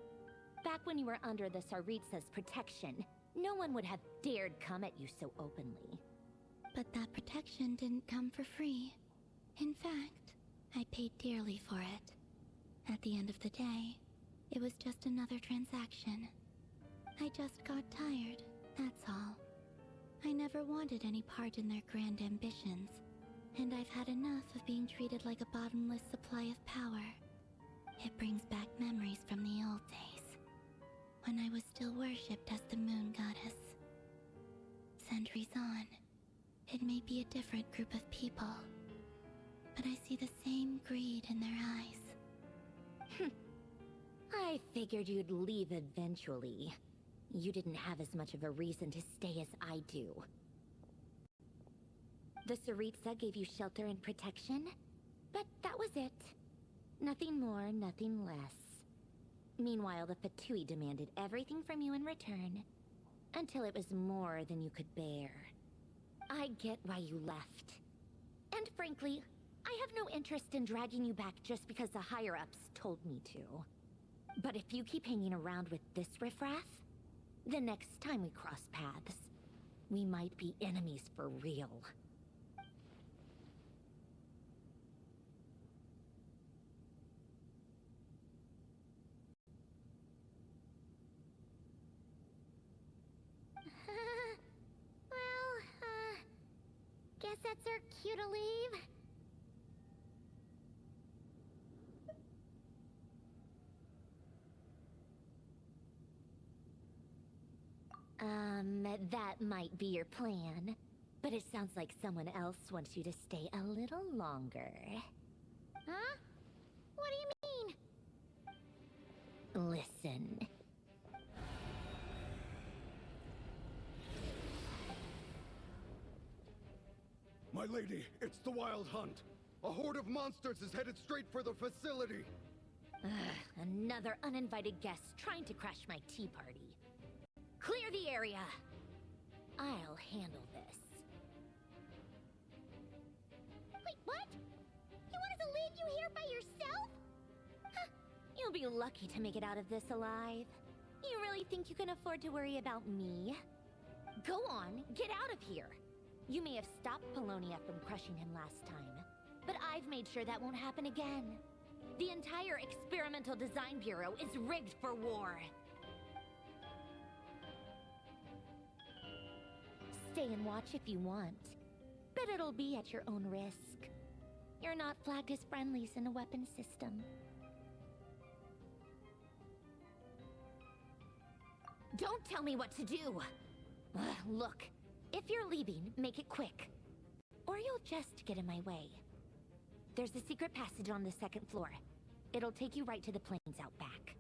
Back when you were under the Tsaritsa's protection, no one would have dared come at you so openly. But that protection didn't come for free. In fact, I paid dearly for it. At the end of the day, it was just another transaction. I just got tired, that's all. I never wanted any part in their grand ambitions, and I've had enough of being treated like a bottomless supply of power. It brings back memories from the old days, when I was still worshipped as the moon goddess. Centuries on, it may be a different group of people, but I see the same greed in their eyes. I figured you'd leave eventually. You didn't have as much of a reason to stay as I do. The Tsaritsa gave you shelter and protection, but that was it. Nothing more, nothing less. Meanwhile, the Fatui demanded everything from you in return, until it was more than you could bear. I get why you left. And frankly, I have no interest in dragging you back just because the higher-ups told me to. But if you keep hanging around with this riffraff, the next time we cross paths, we might be enemies for real. Guess that's our cue to leave. That might be your plan, but it sounds like someone else wants you to stay a little longer. Huh? What do you mean? Listen. My lady, it's the Wild Hunt. A horde of monsters is headed straight for the facility. Another uninvited guest trying to crash my tea party. Clear the area! I'll handle this. Wait, what? You want us to leave you here by yourself? Huh, you'll be lucky to make it out of this alive. You really think you can afford to worry about me? Go on, get out of here! You may have stopped Polonia from crushing him last time, but I've made sure that won't happen again. The entire Experimental Design Bureau is rigged for war. Stay and watch if you want, but it'll be at your own risk. You're not flagged as friendlies in the weapon system. Don't tell me what to do! Look, if you're leaving, make it quick. Or you'll just get in my way. There's a secret passage on the second floor. It'll take you right to the plains out back.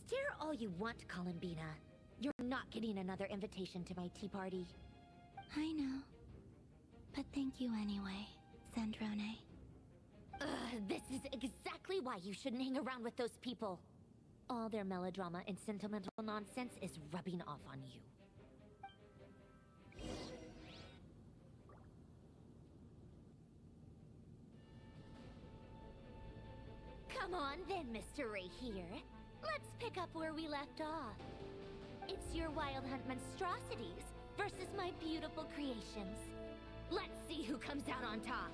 Stare all you want, Columbina. You're not getting another invitation to my tea party. I know. But thank you anyway, Sandrone. This is exactly why you shouldn't hang around with those people. All their melodrama and sentimental nonsense is rubbing off on you. Come on then, Mr. Ray here. Let's pick up where we left off. It's your Wild Hunt monstrosities versus my beautiful creations. Let's see who comes out on top.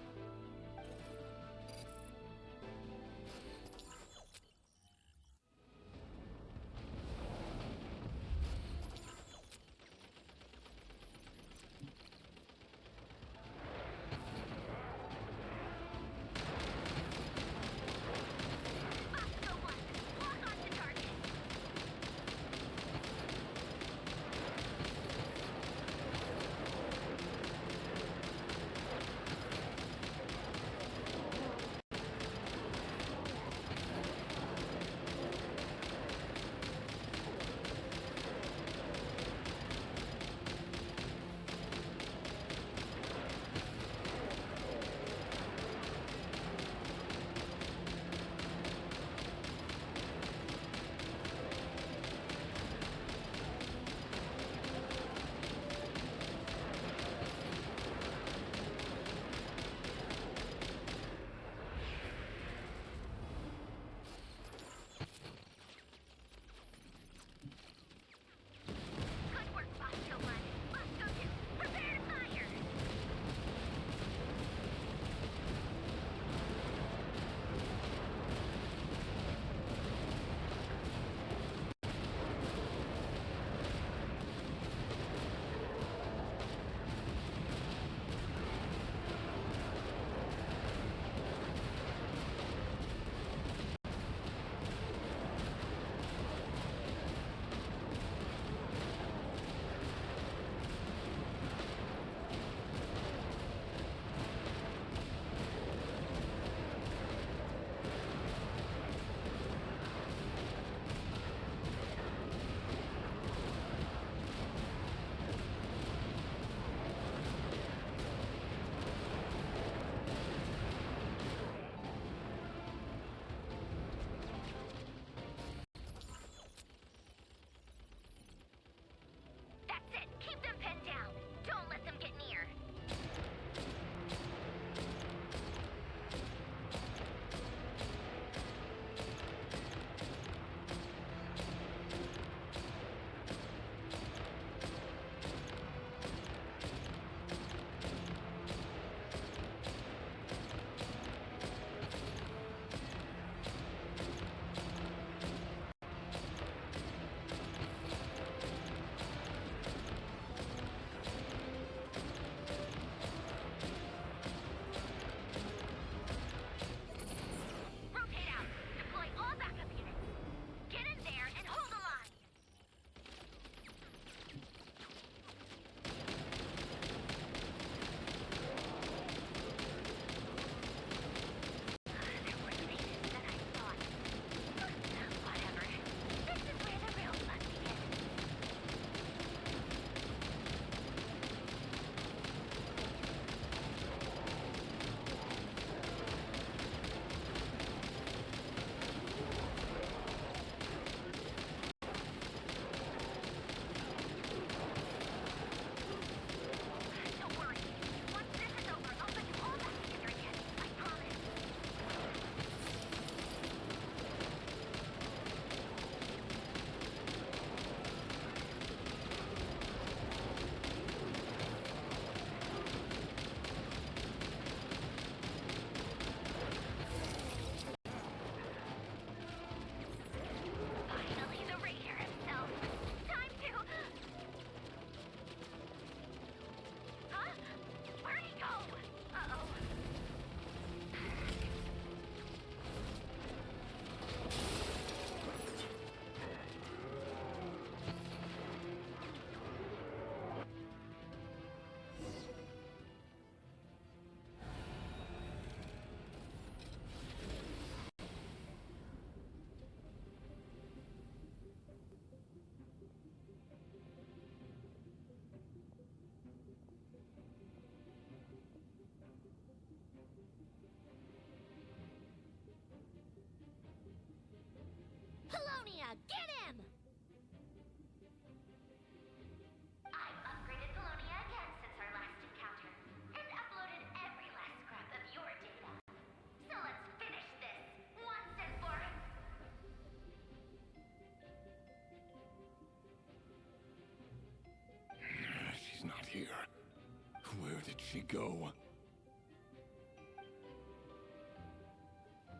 she go?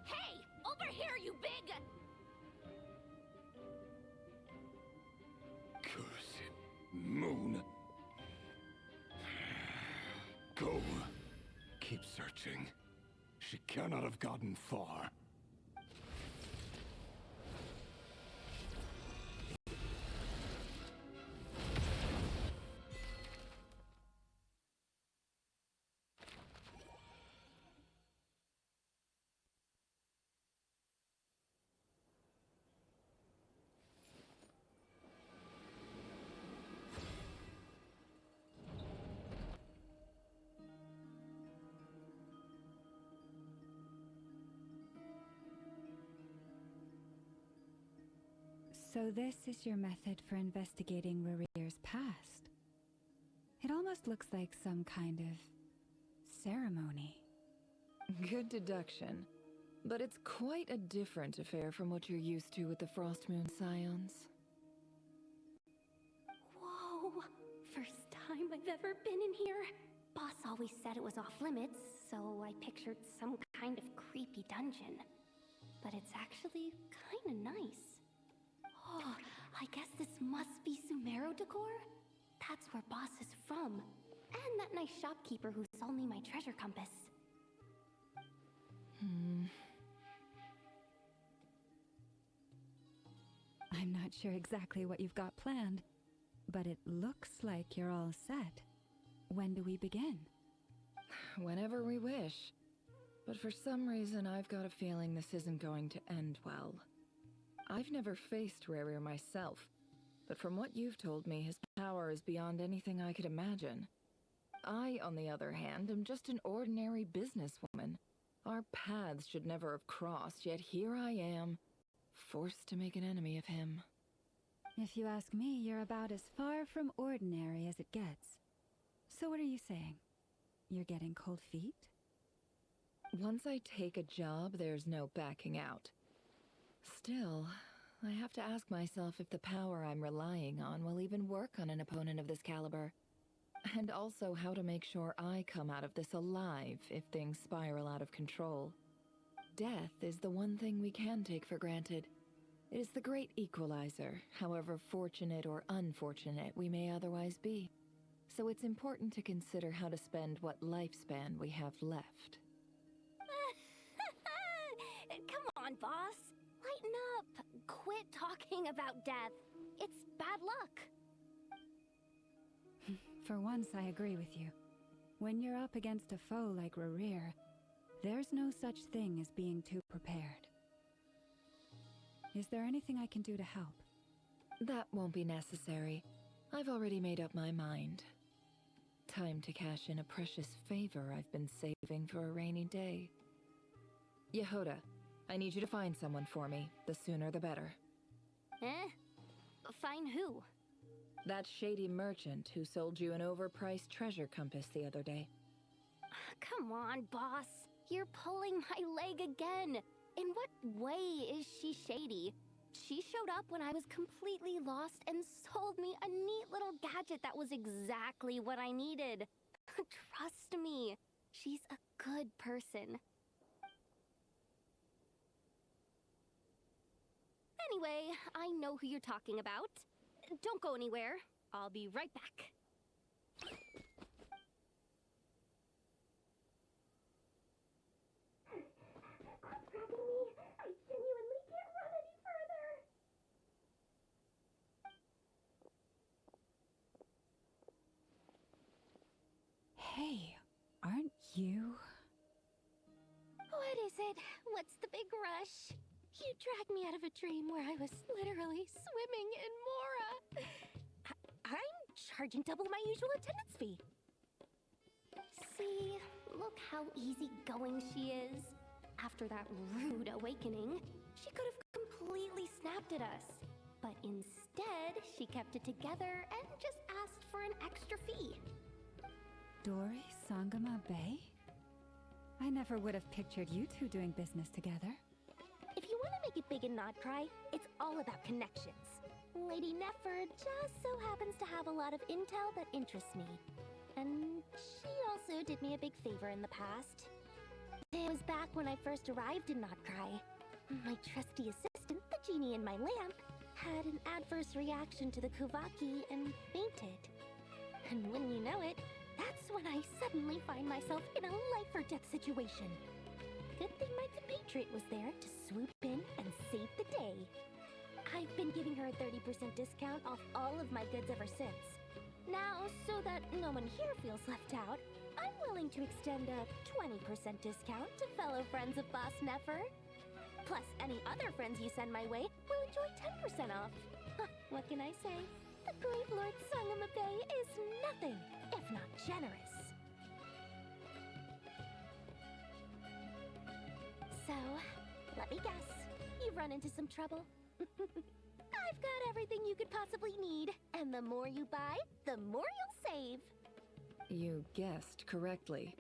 Hey! Over here, you big... Cursed moon. Go. Keep searching. She cannot have gotten far. So this is your method for investigating Rarir's past. It almost looks like some kind of ceremony. Good deduction. But it's quite a different affair from what you're used to with the Frostmoon Scions. Whoa! First time I've ever been in here. Boss always said it was off limits, so I pictured some kind of creepy dungeon. But it's actually kinda nice. Oh, I guess this must be Sumero decor? That's where Boss is from. And that nice shopkeeper who sold me my treasure compass. I'm not sure exactly what you've got planned, but it looks like you're all set. When do we begin? Whenever we wish. But for some reason, I've got a feeling this isn't going to end well. I've never faced Rarir myself, but from what you've told me, his power is beyond anything I could imagine. I, on the other hand, am just an ordinary businesswoman. Our paths should never have crossed, yet here I am, forced to make an enemy of him. If you ask me, you're about as far from ordinary as it gets. So what are you saying? You're getting cold feet? Once I take a job, there's no backing out. Still, I have to ask myself if the power I'm relying on will even work on an opponent of this caliber. And also how to make sure I come out of this alive if things spiral out of control. Death is the one thing we can take for granted. It is the great equalizer, however fortunate or unfortunate we may otherwise be. So it's important to consider how to spend what lifespan we have left. Come on, boss. Lighten up. Quit talking about death. It's bad luck. For once, I agree with you. When you're up against a foe like Rarir, there's no such thing as being too prepared. Is there anything I can do to help? That won't be necessary. I've already made up my mind. Time to cash in a precious favor I've been saving for a rainy day. Yehoda, I need you to find someone for me. The sooner the better. Eh? Find who? That shady merchant who sold you an overpriced treasure compass the other day. Come on, boss. You're pulling my leg again. In what way is she shady? She showed up when I was completely lost and sold me a neat little gadget that was exactly what I needed. Trust me, she's a good person. Anyway, I know who you're talking about. Don't go anywhere. I'll be right back. I genuinely can't run any further. Hey, aren't you? What is it? What's the big rush? You dragged me out of a dream where I was literally swimming in Mora. I'm charging double my usual attendance fee. See, look how easygoing she is. After that rude awakening, she could have completely snapped at us. But instead, she kept it together and just asked for an extra fee. Dori Sangama Bay? I never would have pictured you two doing business together. If you want to make it big and not cry, it's all about connections. Lady Nefer just so happens to have a lot of intel that interests me. And she also did me a big favor in the past. It was back when I first arrived in Notcry. My trusty assistant, the genie in my lamp, had an adverse reaction to the Kuvaki and fainted. And when you know it, that's when I suddenly find myself in a life-or-death situation. Good thing my compatriot was there to swoop in and save the day. I've been giving her a 30% discount off all of my goods ever since. Now, so that no one here feels left out, I'm willing to extend a 20% discount to fellow friends of Boss Nefer. Plus, any other friends you send my way will enjoy 10% off. Huh, what can I say? The great Lord Sangamabe is nothing if not generous. So, let me guess. You've run into some trouble? I've got everything you could possibly need, and the more you buy, the more you'll save. You guessed correctly.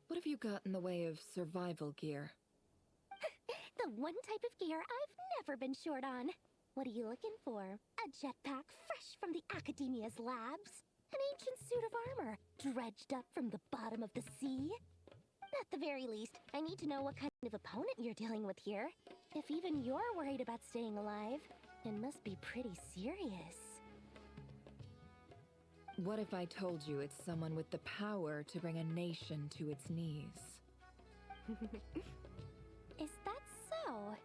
What have you got in the way of survival gear? The one type of gear I've never been short on. What are you looking for? A jetpack fresh from the Academia's labs? An ancient suit of armor dredged up from the bottom of the sea? At the very least, I need to know what kind of opponent you're dealing with here. If even you're worried about staying alive, it must be pretty serious. What if I told you it's someone with the power to bring a nation to its knees? Is that so?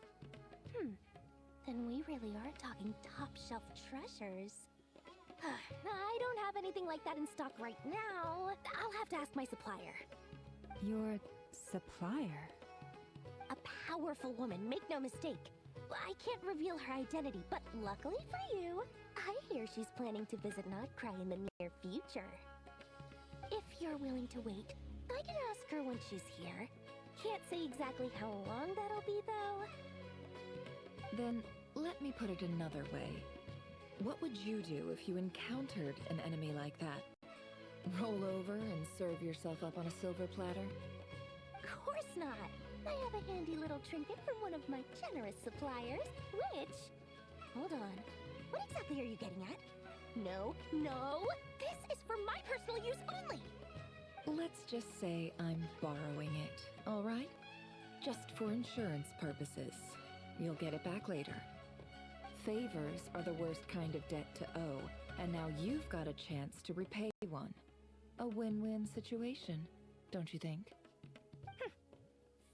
Then we really are talking top-shelf treasures. I don't have anything like that in stock right now. I'll have to ask my supplier. Your supplier? A powerful woman, make no mistake. I can't reveal her identity, but luckily for you, I hear she's planning to visit Notcry in the near future. If you're willing to wait, I can ask her when she's here. Can't say exactly how long that'll be, though. Then, let me put it another way. What would you do if you encountered an enemy like that? Roll over and serve yourself up on a silver platter? Of course not. I have a handy little trinket from one of my generous suppliers, which... Hold on. What exactly are you getting at? No, no! This is for my personal use only! Let's just say I'm borrowing it, all right? Just for insurance purposes. You'll get it back later. Favors are the worst kind of debt to owe, and now you've got a chance to repay one. A win-win situation, don't you think?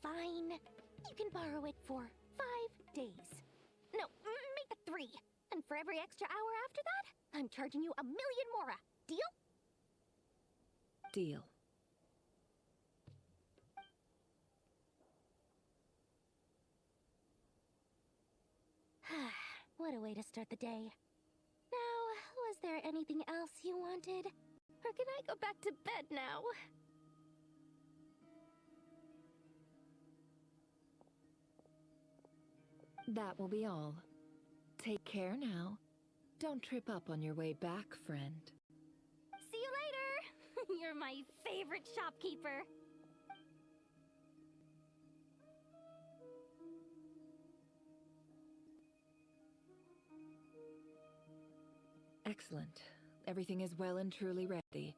Fine. You can borrow it for 5 days. No, make it 3. And for every extra hour after that, I'm charging you 1,000,000 mora. Deal? Deal. What a way to start the day. Now, was there anything else you wanted? Or can I go back to bed now? That will be all. Take care now. Don't trip up on your way back, friend. See you later! You're my favorite shopkeeper. Excellent. Everything is well and truly ready.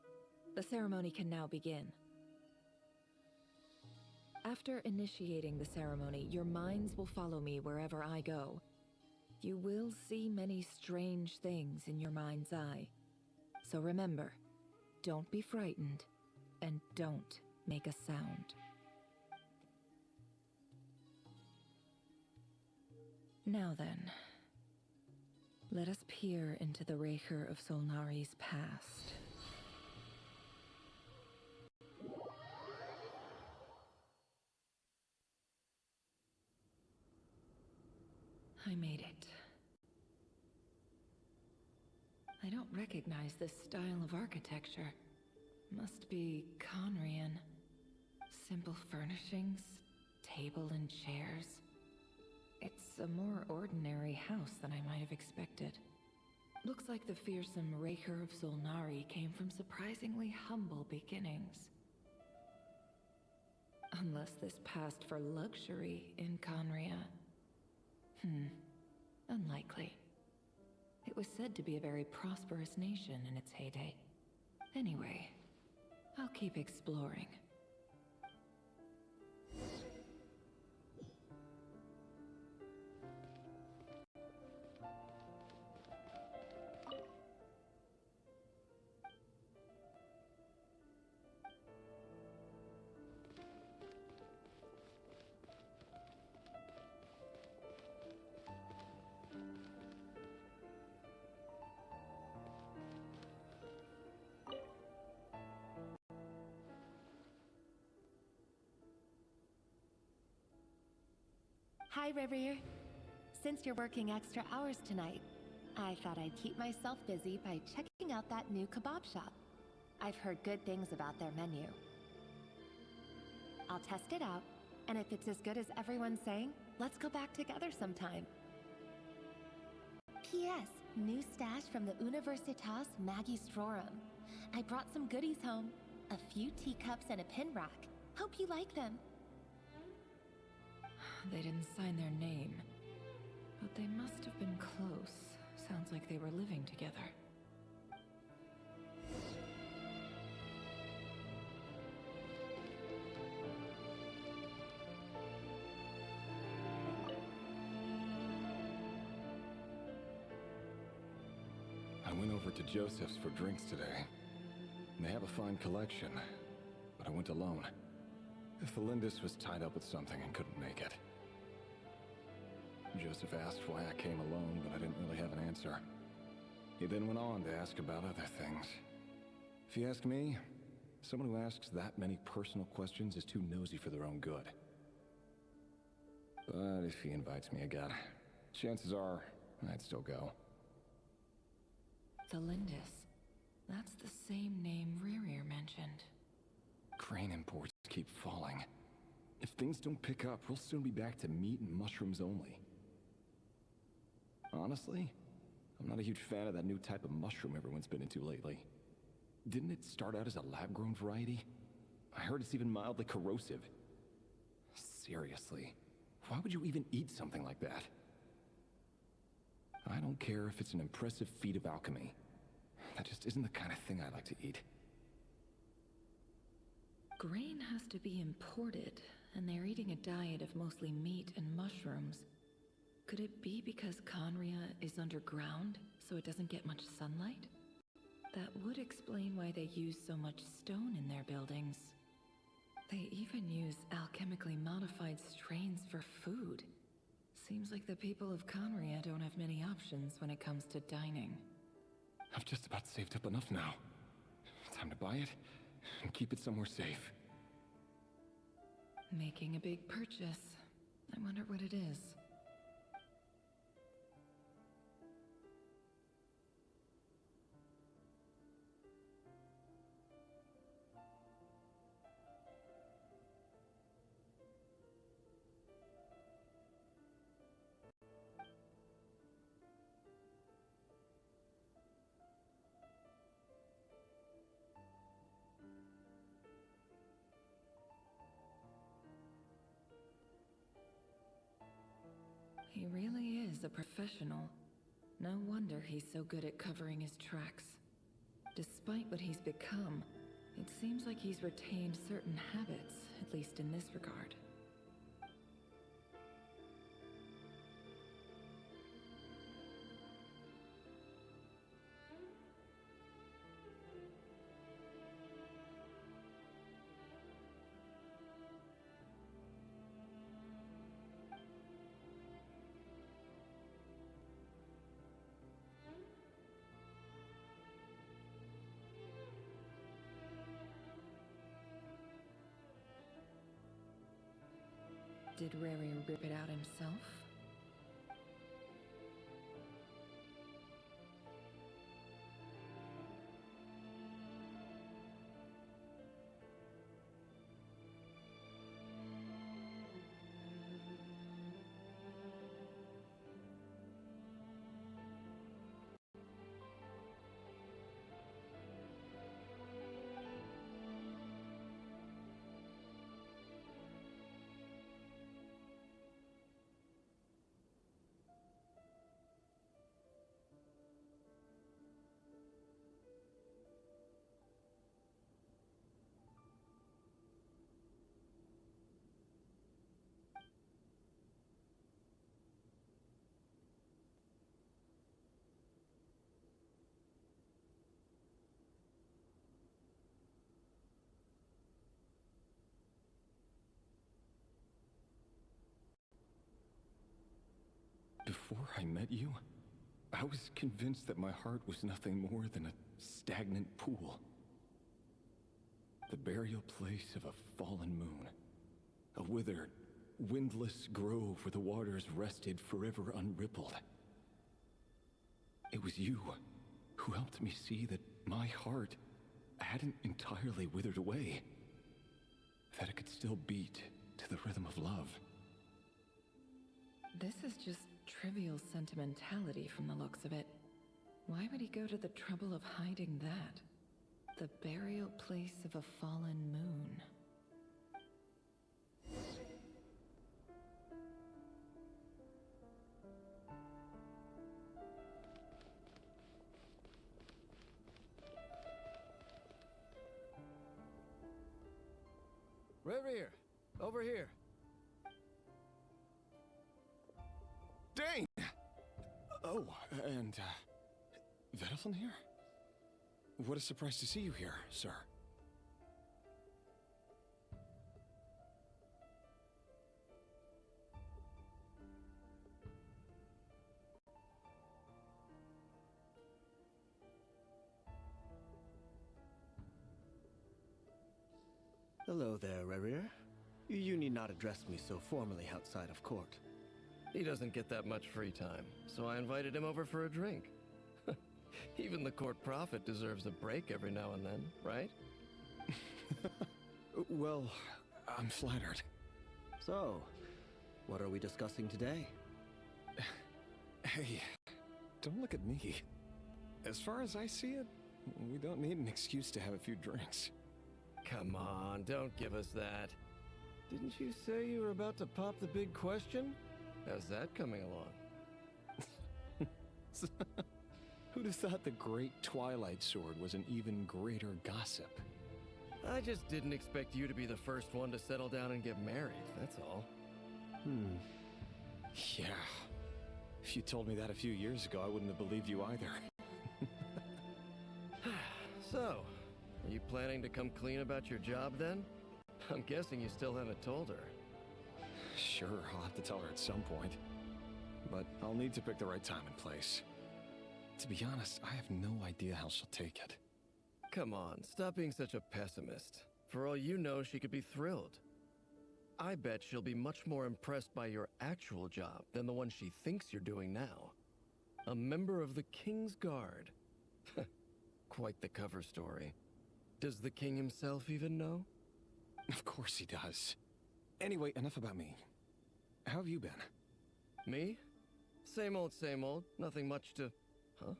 The ceremony can now begin. After initiating the ceremony, your minds will follow me wherever I go. You will see many strange things in your mind's eye. So remember, don't be frightened, and don't make a sound. Now then, let us peer into the Raker of Solnari's past. I made it. I don't recognize this style of architecture. Must be Conrian. Simple furnishings, table and chairs. It's a more ordinary house than I might have expected. Looks like the fearsome Raker of Solnari came from surprisingly humble beginnings. Unless this passed for luxury in Conria. Unlikely. It was said to be a very prosperous nation in its heyday. Anyway, I'll keep exploring. Hi, River. Since you're working extra hours tonight, I thought I'd keep myself busy by checking out that new kebab shop. I've heard good things about their menu. I'll test it out, and if it's as good as everyone's saying, let's go back together sometime. P.S. New stash from the Universitas Magistrorum. I brought some goodies home. A few teacups and a pin rack. Hope you like them. They didn't sign their name, but they must have been close. Sounds like they were living together. I went over to Joseph's for drinks today. They have a fine collection, but I went alone. Felindis was tied up with something and couldn't make it. Joseph asked why I came alone, but I didn't really have an answer. He then went on to ask about other things. If you ask me, someone who asks that many personal questions is too nosy for their own good. But if he invites me again, chances are I'd still go. Felindis. That's the same name Rerir mentioned. Crane imports keep falling. If things don't pick up, we'll soon be back to meat and mushrooms only. Honestly, I'm not a huge fan of that new type of mushroom everyone's been into lately. Didn't it start out as a lab-grown variety? I heard it's even mildly corrosive. Seriously, why would you even eat something like that? I don't care if it's an impressive feat of alchemy. That just isn't the kind of thing I like to eat. Grain has to be imported, and they're eating a diet of mostly meat and mushrooms. Could it be because Conria is underground, so it doesn't get much sunlight? That would explain why they use so much stone in their buildings. They even use alchemically modified strains for food. Seems like the people of Conria don't have many options when it comes to dining. I've just about saved up enough now. Time to buy it and keep it somewhere safe. Making a big purchase. I wonder what it is. He really is a professional. No wonder he's so good at covering his tracks. Despite what he's become, it seems like he's retained certain habits, at least in this regard. Did Rary rip it out himself? Before I met you, I was convinced that my heart was nothing more than a stagnant pool. The burial place of a fallen moon. A withered, windless grove where the waters rested forever unrippled. It was you who helped me see that my heart hadn't entirely withered away. That it could still beat to the rhythm of love. This is just trivial sentimentality from the looks of it. Why would he go to the trouble of hiding that? The burial place of a fallen moon. Reverie, over here. Dane! Oh, and, Vedalfin here? What a surprise to see you here, sir. Hello there, Rerir. You need not address me so formally outside of court. He doesn't get that much free time, so I invited him over for a drink. Even the court prophet deserves a break every now and then, right? Well, I'm flattered. So, what are we discussing today? Hey, don't look at me. As far as I see it, we don't need an excuse to have a few drinks. Come on, don't give us that. Didn't you say you were about to pop the big question? How's that coming along? Who'd have thought the great Twilight Sword was an even greater gossip? I just didn't expect you to be the first one to settle down and get married, that's all. Yeah. If you told me that a few years ago, I wouldn't have believed you either. So, are you planning to come clean about your job then? I'm guessing you still haven't told her. Sure, I'll have to tell her at some point. But I'll need to pick the right time and place. To be honest, I have no idea how she'll take it. Come on, stop being such a pessimist. For all you know, she could be thrilled. I bet she'll be much more impressed by your actual job than the one she thinks you're doing now. A member of the King's Guard. Quite the cover story. Does the king himself even know? Of course he does. Anyway, enough about me. How have you been? Me? Same old, same old. Nothing much to... Huh?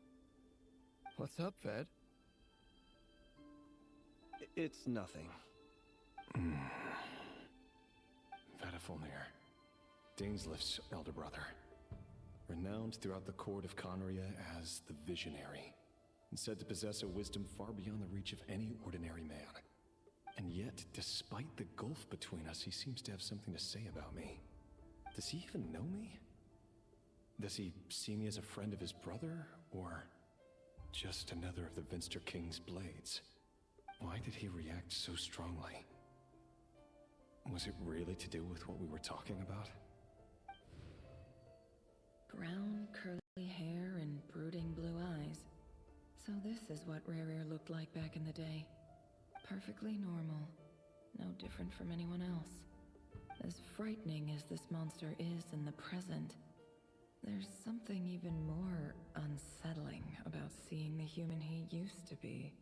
What's up, Ved? It's nothing. Vedalfin, Dainslift's elder brother. Renowned throughout the court of Conria as the Visionary, and said to possess a wisdom far beyond the reach of any ordinary man. And yet, despite the gulf between us, he seems to have something to say about me. Does he even know me? Does he see me as a friend of his brother, or just another of the Vinster King's blades? Why did he react so strongly? Was it really to do with what we were talking about? Brown, curly hair and brooding blue eyes. So this is what Rerir looked like back in the day. Perfectly normal. No different from anyone else. As frightening as this monster is in the present, there's something even more unsettling about seeing the human he used to be.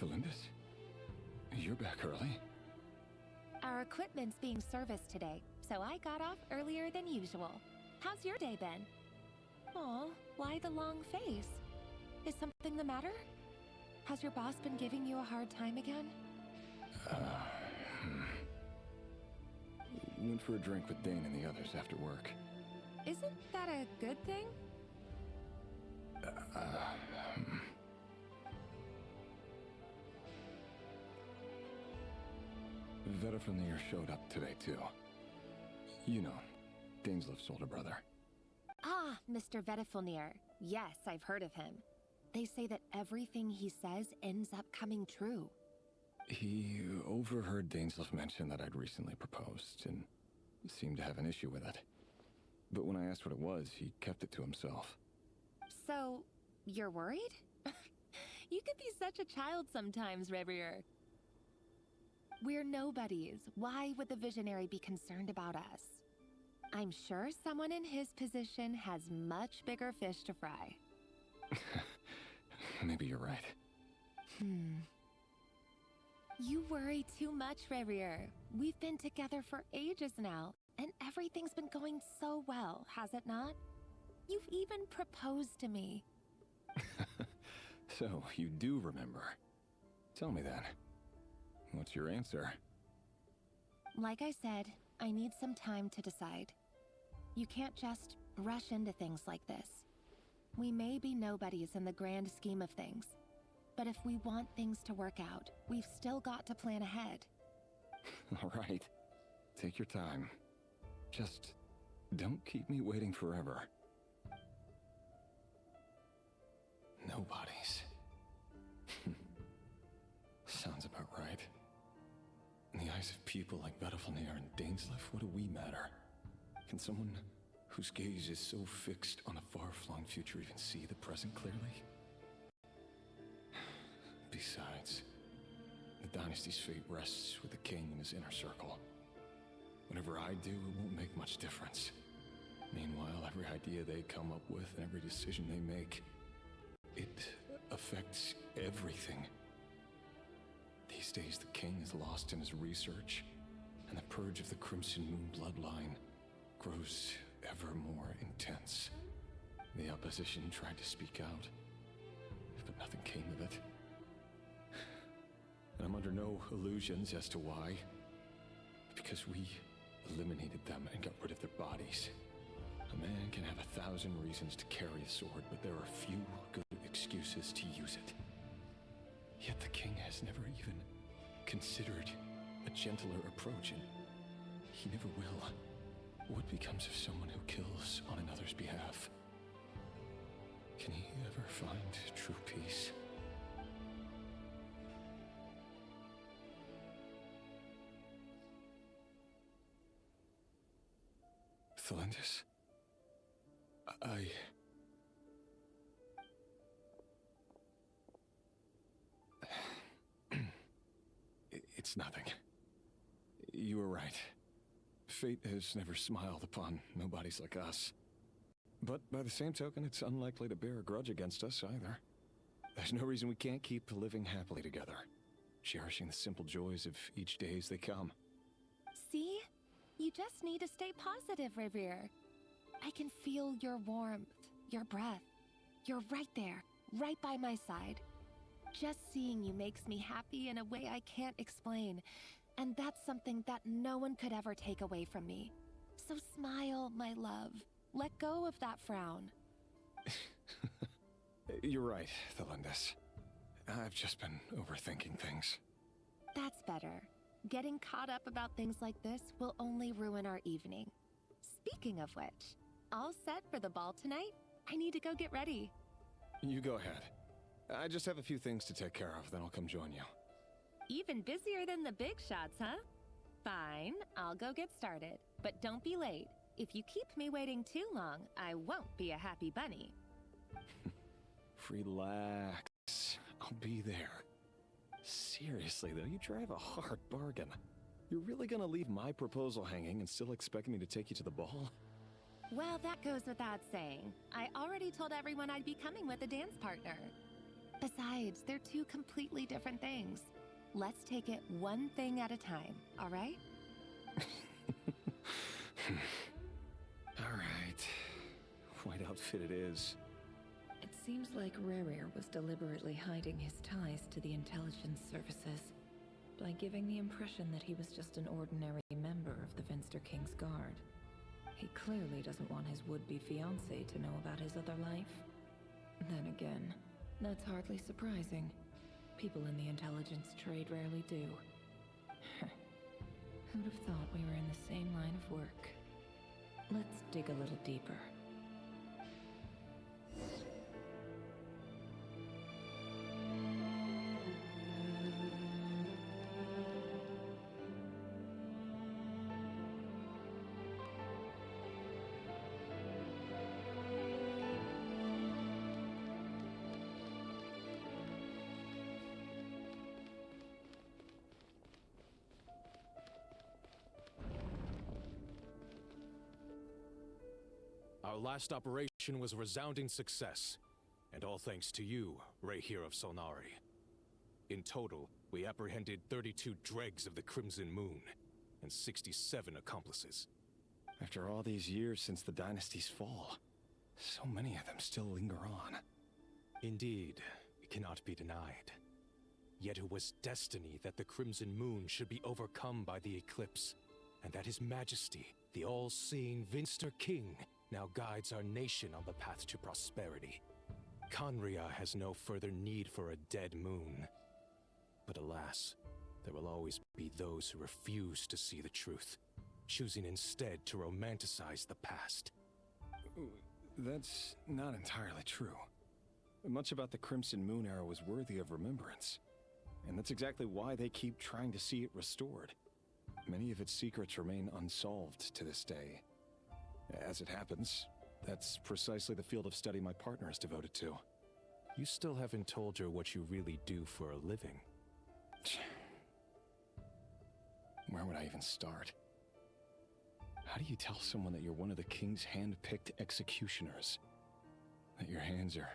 Felindus? You're back early? Our equipment's being serviced today, so I got off earlier than usual. How's your day been? Aw, why the long face? Is something the matter? Has your boss been giving you a hard time again? Went for a drink with Dane and the others after work. Isn't that a good thing? Vedifnir showed up today, too. You know, Dainslef's older brother. Ah, Mr. Vedifnir. Yes, I've heard of him. They say that everything he says ends up coming true. He overheard Dainslef mention that I'd recently proposed, and seemed to have an issue with it. But when I asked what it was, he kept it to himself. So, you're worried? You could be such a child sometimes, Revier. We're nobodies. Why would the Visionary be concerned about us? I'm sure someone in his position has much bigger fish to fry. Maybe you're right. You worry too much, Revier. We've been together for ages now, and everything's been going so well, has it not? You've even proposed to me. So, you do remember. Tell me then. What's your answer? Like I said, I need some time to decide. You can't just rush into things like this. We may be nobodies in the grand scheme of things, but if we want things to work out, we've still got to plan ahead. All right. Take your time. Just don't keep me waiting forever. Nobodies. Sounds about right. In the eyes of people like Vedifnir and Dainslef, what do we matter? Can someone whose gaze is so fixed on a far-flung future even see the present clearly? Besides, the dynasty's fate rests with the king and his inner circle. Whatever I do, it won't make much difference. Meanwhile, every idea they come up with and every decision they make, it affects everything. These days, the king is lost in his research, and the purge of the Crimson Moon bloodline grows ever more intense. The opposition tried to speak out, but nothing came of it. And I'm under no illusions as to why. Because we eliminated them and got rid of their bodies. A man can have 1,000 reasons to carry a sword, but there are few good excuses to use it. Yet the king has never even considered a gentler approach, and he never will. What becomes of someone who kills on another's behalf? Can he ever find true peace? Thelindis? It's nothing. You were right. Fate has never smiled upon nobodies like us. But by the same token, it's unlikely to bear a grudge against us either. There's no reason we can't keep living happily together, cherishing the simple joys of each day as they come. See? You just need to stay positive, Revier. I can feel your warmth, your breath. You're right there, right by my side. Just seeing you makes me happy in a way I can't explain. And that's something that no one could ever take away from me. So smile, my love. Let go of that frown. You're right, Thelindis. I've just been overthinking things. That's better. Getting caught up about things like this will only ruin our evening. Speaking of which, all set for the ball tonight? I need to go get ready. You go ahead. I just have a few things to take care of, then I'll come join you. Even busier than the big shots, huh? Fine, I'll go get started. But don't be late. If you keep me waiting too long, I won't be a happy bunny. Relax. I'll be there. Seriously, though, you drive a hard bargain. You're really gonna leave my proposal hanging and still expect me to take you to the ball? Well, that goes without saying. I already told everyone I'd be coming with a dance partner. Besides, they're two completely different things. Let's take it one thing at a time, all right? All right. White outfit it is. It seems like Rerir was deliberately hiding his ties to the intelligence services by giving the impression that he was just an ordinary member of the Finster King's Guard. He clearly doesn't want his would-be fiancée to know about his other life. Then again, that's hardly surprising. People in the intelligence trade rarely do. Who'd have thought we were in the same line of work? Let's dig a little deeper. Our last operation was a resounding success, and all thanks to you, Rehir of Solnari. In total, we apprehended 32 dregs of the Crimson Moon, and 67 accomplices. After all these years since the dynasty's fall, so many of them still linger on. Indeed, it cannot be denied. Yet it was destiny that the Crimson Moon should be overcome by the eclipse, and that His Majesty, the all-seeing Vinster King, now guides our nation on the path to prosperity. Conria has no further need for a dead moon. But alas, there will always be those who refuse to see the truth, choosing instead to romanticize the past. That's not entirely true. Much about the Crimson Moon era was worthy of remembrance, and that's exactly why they keep trying to see it restored. Many of its secrets remain unsolved to this day. As it happens, that's precisely the field of study my partner is devoted to. You still haven't told her what you really do for a living. Where would I even start? How do you tell someone that you're one of the king's hand-picked executioners? That your hands are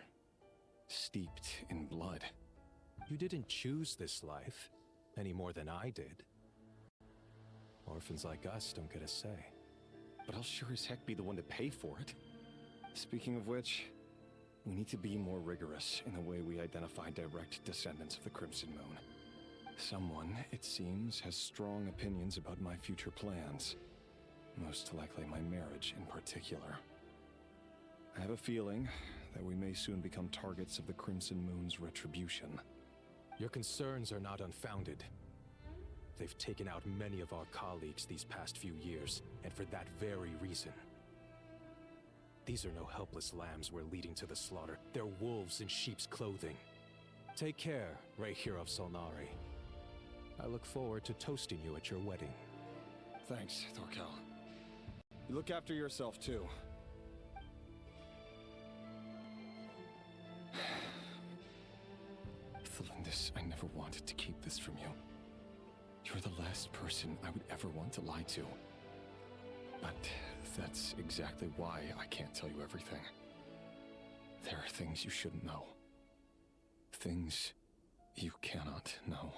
steeped in blood? You didn't choose this life, any more than I did. Orphans like us don't get a say. But I'll sure as heck be the one to pay for it. Speaking of which, we need to be more rigorous in the way we identify direct descendants of the Crimson Moon. Someone, it seems, has strong opinions about my future plans. Most likely my marriage in particular. I have a feeling that we may soon become targets of the Crimson Moon's retribution. Your concerns are not unfounded. They've taken out many of our colleagues these past few years, and for that very reason. These are no helpless lambs we're leading to the slaughter. They're wolves in sheep's clothing. Take care, Rehir of Solnari. I look forward to toasting you at your wedding. Thanks, Thorkel. You look after yourself, too. Thelindis, I never wanted to keep this from you. You're the last person I would ever want to lie to. But that's exactly why I can't tell you everything. There are things you shouldn't know. Things you cannot know.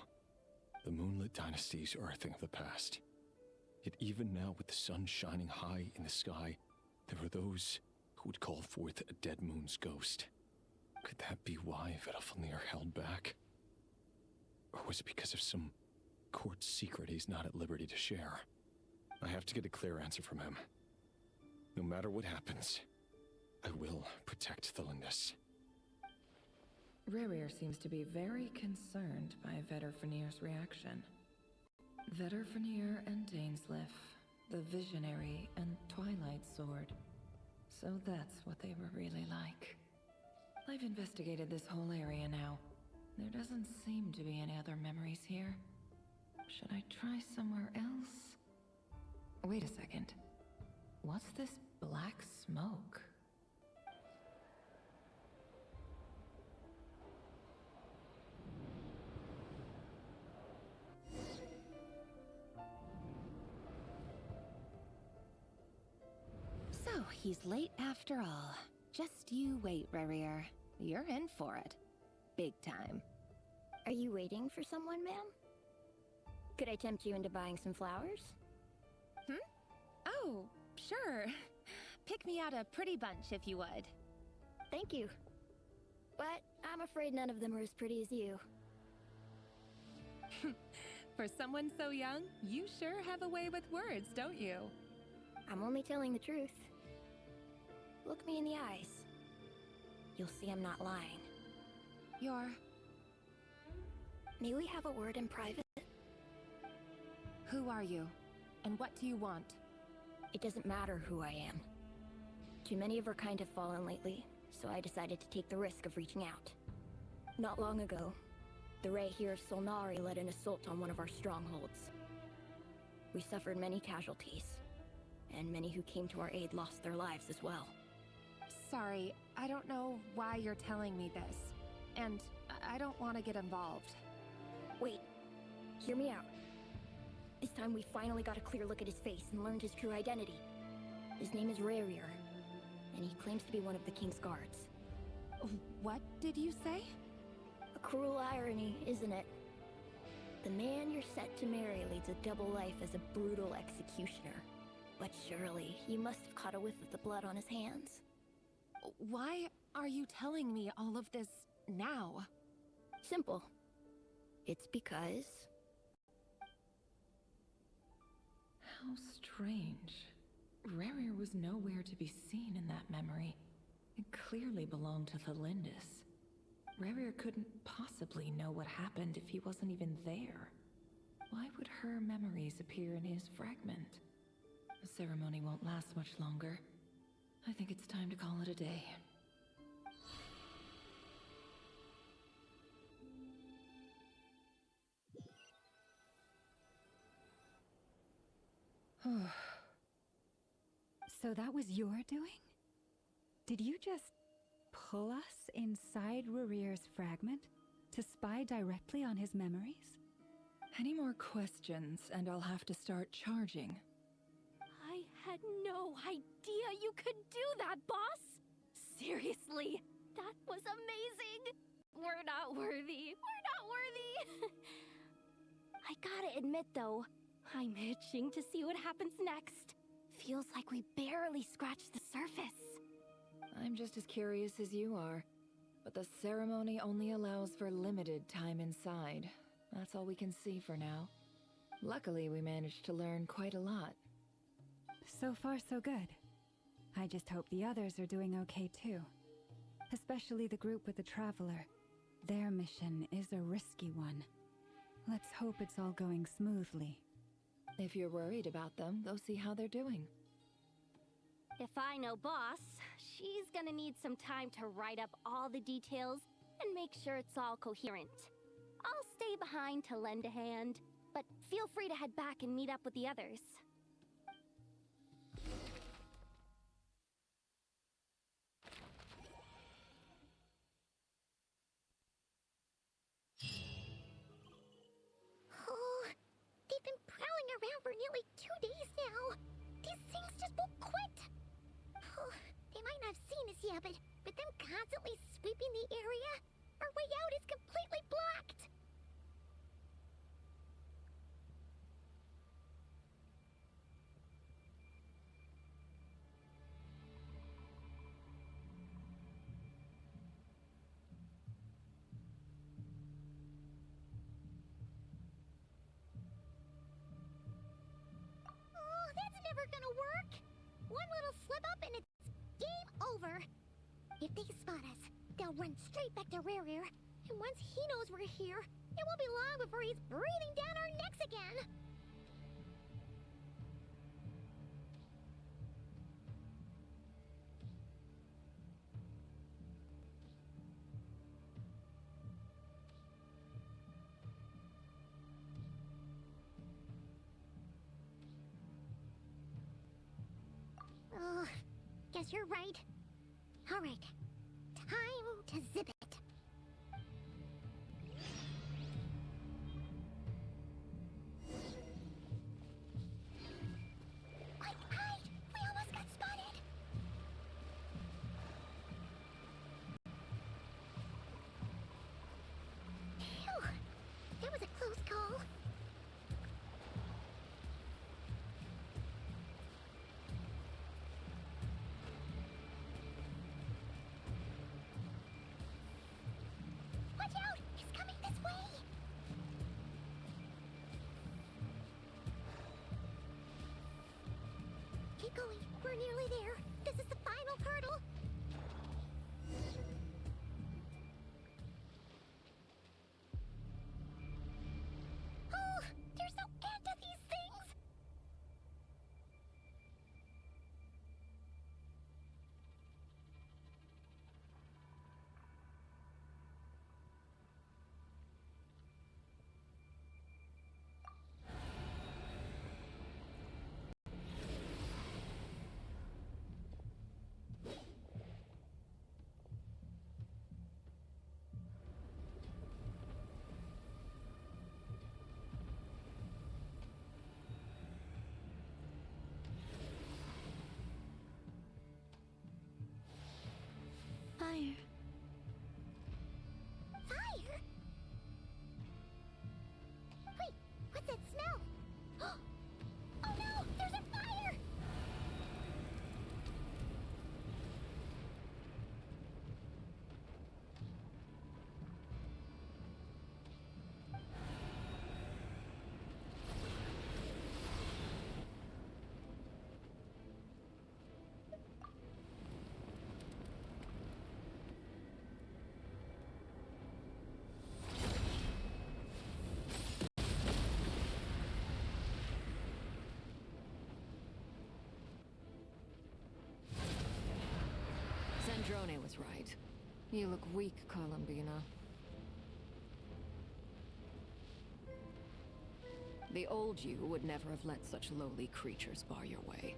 The moonlit dynasties are a thing of the past. Yet even now, with the sun shining high in the sky, there are those who would call forth a dead moon's ghost. Could that be why Vedalfnir held back? Or was it because of some court secret he's not at liberty to share? I have to get a clear answer from him. No matter what happens, I will protect Thelindis. Rerir seems to be very concerned by Vedalfnir's reaction. Vedalfnir and Dainsleif, the Visionary and Twilight Sword. So that's what they were really like. I've investigated this whole area now. There doesn't seem to be any other memories here. Should I try somewhere else? Wait a second. What's this black smoke? So, he's late after all. Just you wait, Rerir. You're in for it. Big time. Are you waiting for someone, ma'am? Could I tempt you into buying some flowers? Oh, sure. Pick me out a pretty bunch if you would. Thank you. But I'm afraid none of them are as pretty as you. For someone so young, you sure have a way with words, don't you? I'm only telling the truth. Look me in the eyes. You'll see I'm not lying. May we have a word in private? Who are you? And what do you want? It doesn't matter who I am. Too many of her kind have fallen lately, so I decided to take the risk of reaching out. Not long ago, the Ray here of Solnari led an assault on one of our strongholds. We suffered many casualties, and many who came to our aid lost their lives as well. Sorry, I don't know why you're telling me this. And I don't want to get involved. Wait, hear me out. This time we finally got a clear look at his face and learned his true identity. His name is Rarier, and he claims to be one of the King's guards. What did you say? A cruel irony, isn't it? The man you're set to marry leads a double life as a brutal executioner. But surely, you must have caught a whiff of the blood on his hands. Why are you telling me all of this now? Simple. It's because... How strange. Rarier was nowhere to be seen in that memory. It clearly belonged to the Lindis. Rarier couldn't possibly know what happened if he wasn't even there. Why would her memories appear in his fragment? The ceremony won't last much longer. I think it's time to call it a day. So that was your doing? Did you just pull us inside Rarier's fragment to spy directly on his memories? Any more questions, and I'll have to start charging. I had no idea you could do that, boss! Seriously, that was amazing! We're not worthy. We're not worthy! I gotta admit, though, I'm itching to see what happens next. Feels like we barely scratched the surface. I'm just as curious as you are, but the ceremony only allows for limited time inside. That's all we can see for now. Luckily, we managed to learn quite a lot. So far, so good. I just hope the others are doing okay too. Especially the group with the Traveler. Their mission is a risky one. Let's hope it's all going smoothly. If you're worried about them, go see how they're doing. If I know boss, she's gonna need some time to write up all the details and make sure it's all coherent. I'll stay behind to lend a hand, but feel free to head back and meet up with the others. Oh, they've been prowling around for nearly 2 days now. These things just won't quit. Oh, they might not have seen us yet, but with them constantly sweeping the area, our way out is completely blocked. Oh, that's never gonna work. One little slip up and it's game over. If they spot us, they'll run straight back to Rarier. And once he knows we're here, it won't be long before he's breathing down our necks again. Oh, guess you're right. All right, time to zip it. Quick, hide! We almost got spotted. Phew, that was a close call. Keep going. We're nearly there. This is the final hurdle. Oh, they're so into these things. Fire. Fire? Wait, what's that smell? Oh no, there's a fire! Sandrone was right. You look weak, Columbina. The old you would never have let such lowly creatures bar your way.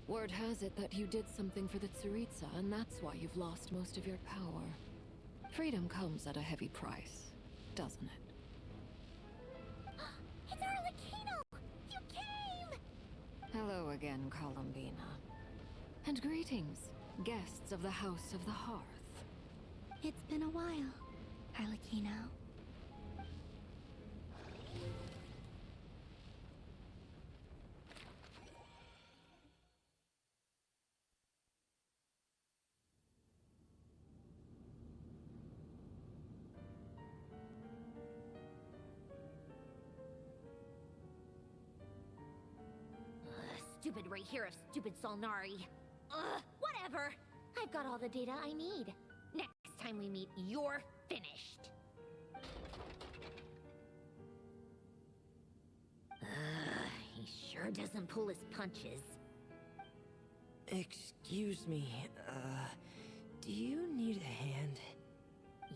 Word has it that you did something for the Tsaritsa, and that's why you've lost most of your power. Freedom comes at a heavy price, doesn't it? It's Arlecchino! You came! Hello again, Columbina. And greetings, guests of the House of the Hearth. It's been a while, Arlecchino. Stupid right here of stupid Solnari. Ugh, whatever. I've got all the data I need. Next time we meet, you're finished. He sure doesn't pull his punches. Excuse me, do you need a hand?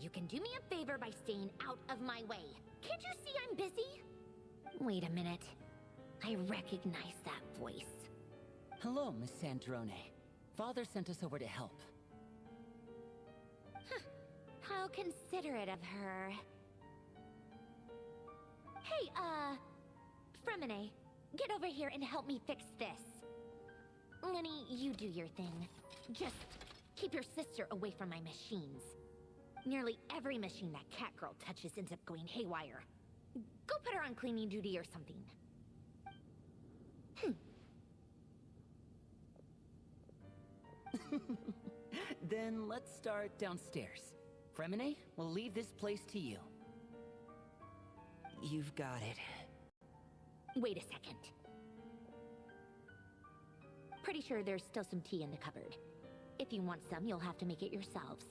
You can do me a favor by staying out of my way. Can't you see I'm busy? Wait a minute. I recognize that voice. Hello, Miss Sandrone. Father sent us over to help. Huh. How considerate of her. Hey, Fremine, get over here and help me fix this. Lenny, you do your thing. Just keep your sister away from my machines. Nearly every machine that Catgirl touches ends up going haywire. Go put her on cleaning duty or something. Then let's start downstairs. Fremine, we'll leave this place to you. You've got it. Wait a second. Pretty sure there's still some tea in the cupboard. If you want some, you'll have to make it yourselves.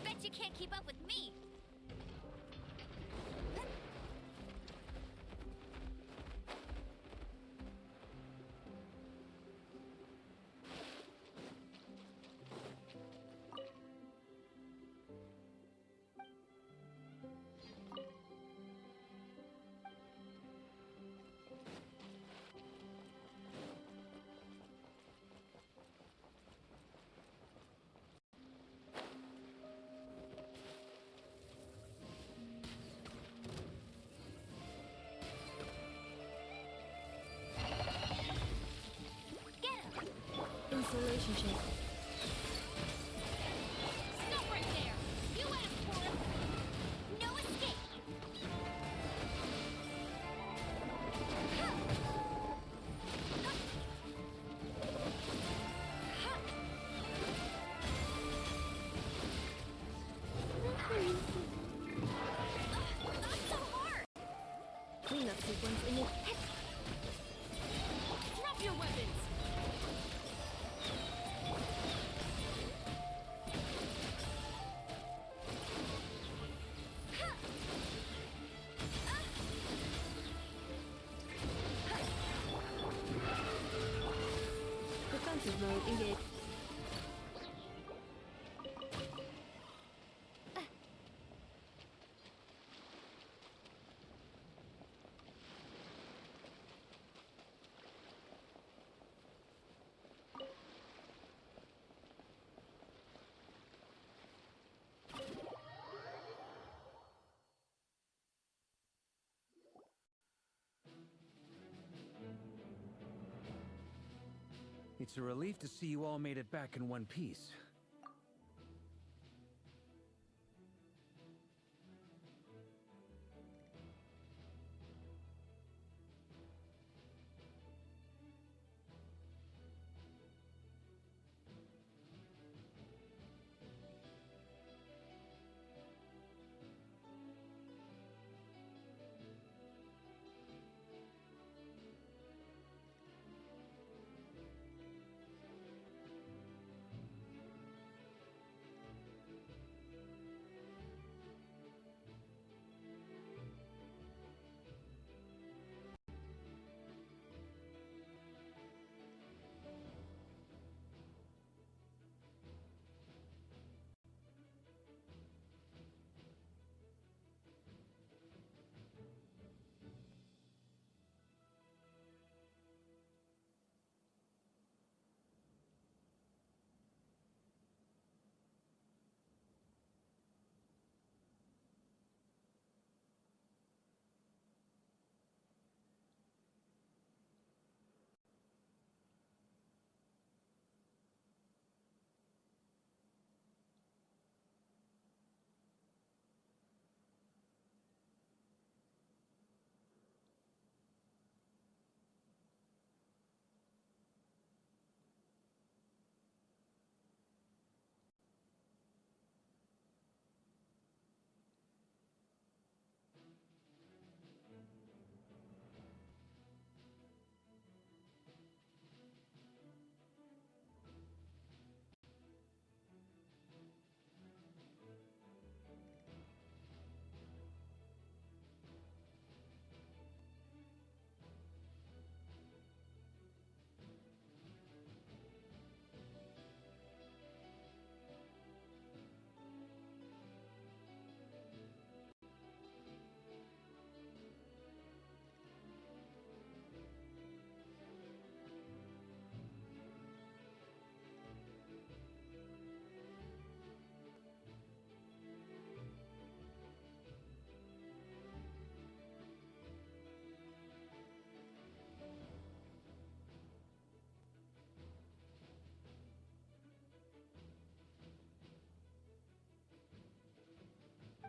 Bet you can't keep up with me! relationship. Stop right there! You asked for it! No escape! Not so hard! Cleanup sequence in it. Drop your weapons! Defensive mode engaged. It's a relief to see you all made it back in one piece.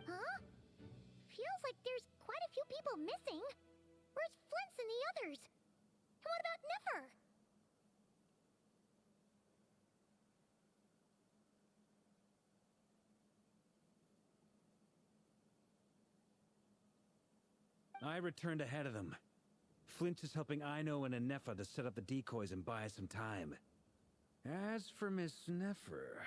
Huh? Feels like there's quite a few people missing. Where's Flint's and the others? And what about Nefer? I returned ahead of them. Flint is helping Ino and Anefa to set up the decoys and buy us some time. As for Miss Nefer...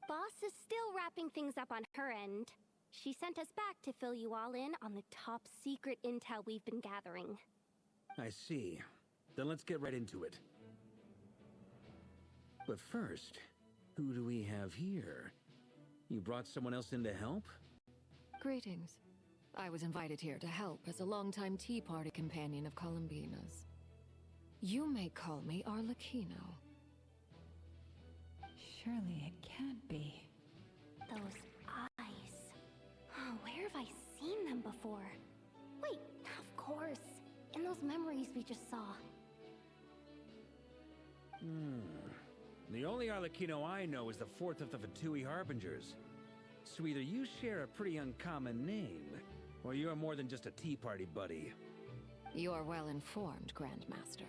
Boss is still wrapping things up on her end. She sent us back to fill you all in on the top secret intel we've been gathering. I see. Then let's get right into it. But first, who do we have here? You brought someone else in to help? Greetings. I was invited here to help as a longtime Tea Party companion of Columbina's. You may call me Arlecchino. Surely it can't be. Those eyes. Oh, where have I seen them before. Wait, of course. In those memories we just saw. The only Arlecchino I know is the fourth of the Fatui Harbingers. So either you share a pretty uncommon name, or you're more than just a tea party buddy. You are well informed, Grandmaster.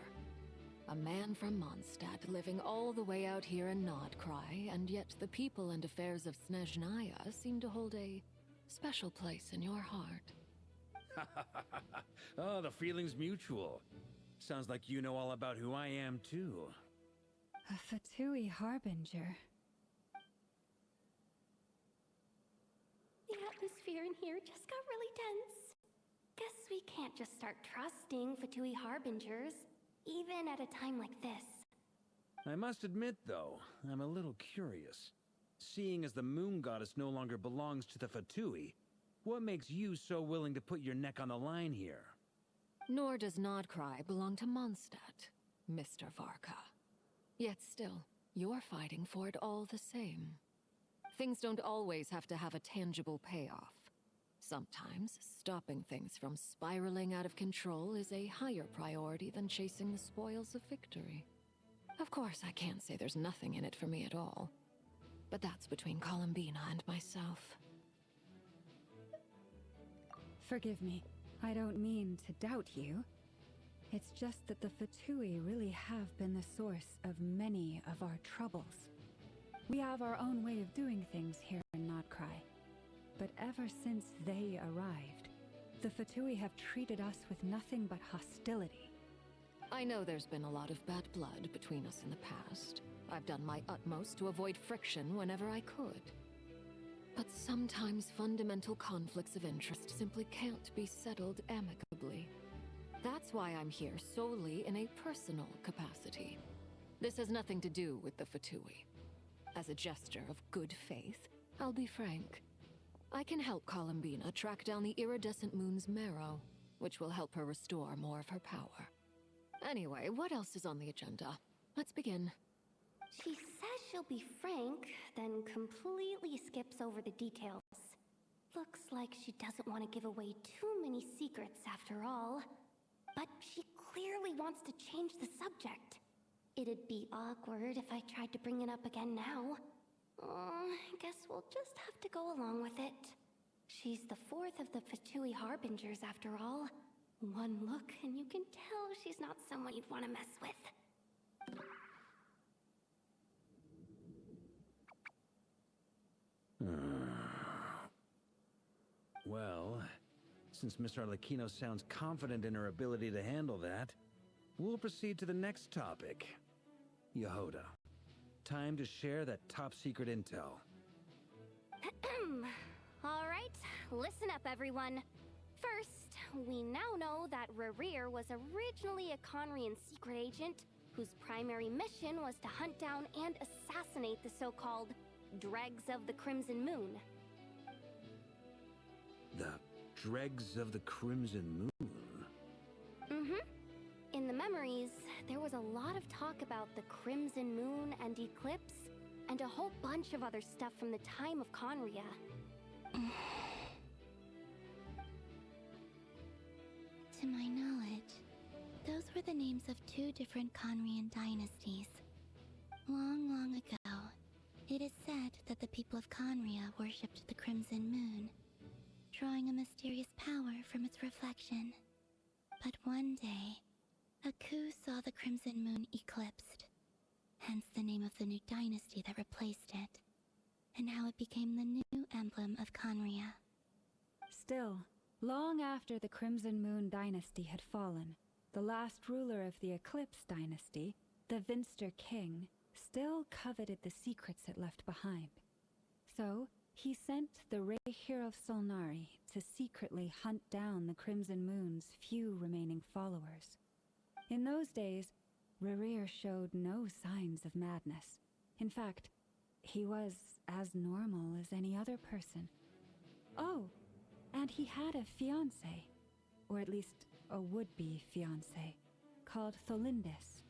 A man from Mondstadt living all the way out here in Nodcry, and yet the people and affairs of Snezhnaya seem to hold a special place in your heart. Oh, the feeling's mutual. Sounds like you know all about who I am, too. A Fatui Harbinger. The atmosphere in here just got really tense. Guess we can't just start trusting Fatui Harbingers, even at a time like this. I must admit, though, I'm a little curious. Seeing as the moon goddess no longer belongs to the Fatui, what makes you so willing to put your neck on the line here? Nor does Nodcry belong to Mondstadt, Mr. Varka. Yet still, you're fighting for it all the same. Things don't always have to have a tangible payoff. Sometimes, stopping things from spiraling out of control is a higher priority than chasing the spoils of victory. Of course, I can't say there's nothing in it for me at all. But that's between Columbina and myself. Forgive me. I don't mean to doubt you. It's just that the Fatui really have been the source of many of our troubles. We have our own way of doing things here in Nodcry. But ever since they arrived, the Fatui have treated us with nothing but hostility. I know there's been a lot of bad blood between us in the past. I've done my utmost to avoid friction whenever I could. But sometimes fundamental conflicts of interest simply can't be settled amicably. That's why I'm here solely in a personal capacity. This has nothing to do with the Fatui. As a gesture of good faith, I'll be frank. I can help Columbina track down the iridescent moon's marrow, which will help her restore more of her power. Anyway, what else is on the agenda? Let's begin. She says she'll be frank, then completely skips over the details. Looks like she doesn't want to give away too many secrets after all. But she clearly wants to change the subject. It'd be awkward if I tried to bring it up again now. I guess we'll just have to go along with it. She's the fourth of the Fatui Harbingers after all. One look and you can tell she's not someone you'd want to mess with. Well, since Miss Arlecchino sounds confident in her ability to handle that, we'll proceed to the next topic. Yehoda, time to share that top-secret intel. Alright, listen up everyone. First, we now know that Rerir was originally a Conrian secret agent whose primary mission was to hunt down and assassinate the so-called Dregs of the Crimson Moon. The Dregs of the Crimson Moon? In the memories, there was a lot of talk about the Crimson Moon and Eclipse, and a whole bunch of other stuff from the time of Conria. To my knowledge, those were the names of two different Conrian dynasties. Long, long ago, it is said that the people of Conria worshipped the Crimson Moon, drawing a mysterious power from its reflection. But one day, a coup saw the Crimson Moon eclipsed, hence the name of the new dynasty that replaced it, and how it became the new emblem of Conria. Still, long after the Crimson Moon dynasty had fallen, the last ruler of the Eclipse dynasty, the Vinster King, still coveted the secrets it left behind. So, he sent the Rehir of Solnari to secretly hunt down the Crimson Moon's few remaining followers. In those days, Rerir showed no signs of madness. In fact, he was as normal as any other person. Oh, and he had a fiancé, or at least a would-be fiancé, called Tholindis.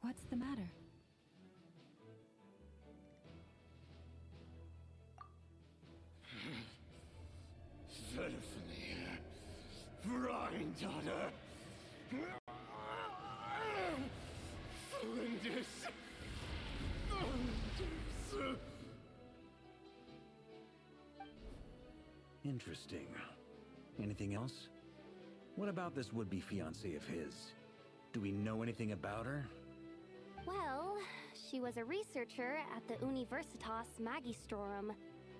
What's the matter? Pitifully. Brine daughter. Flinders. Flinders. Interesting. Anything else? What about this would-be fiancée of his? Do we know anything about her? Well, she was a researcher at the Universitas Magistrorum,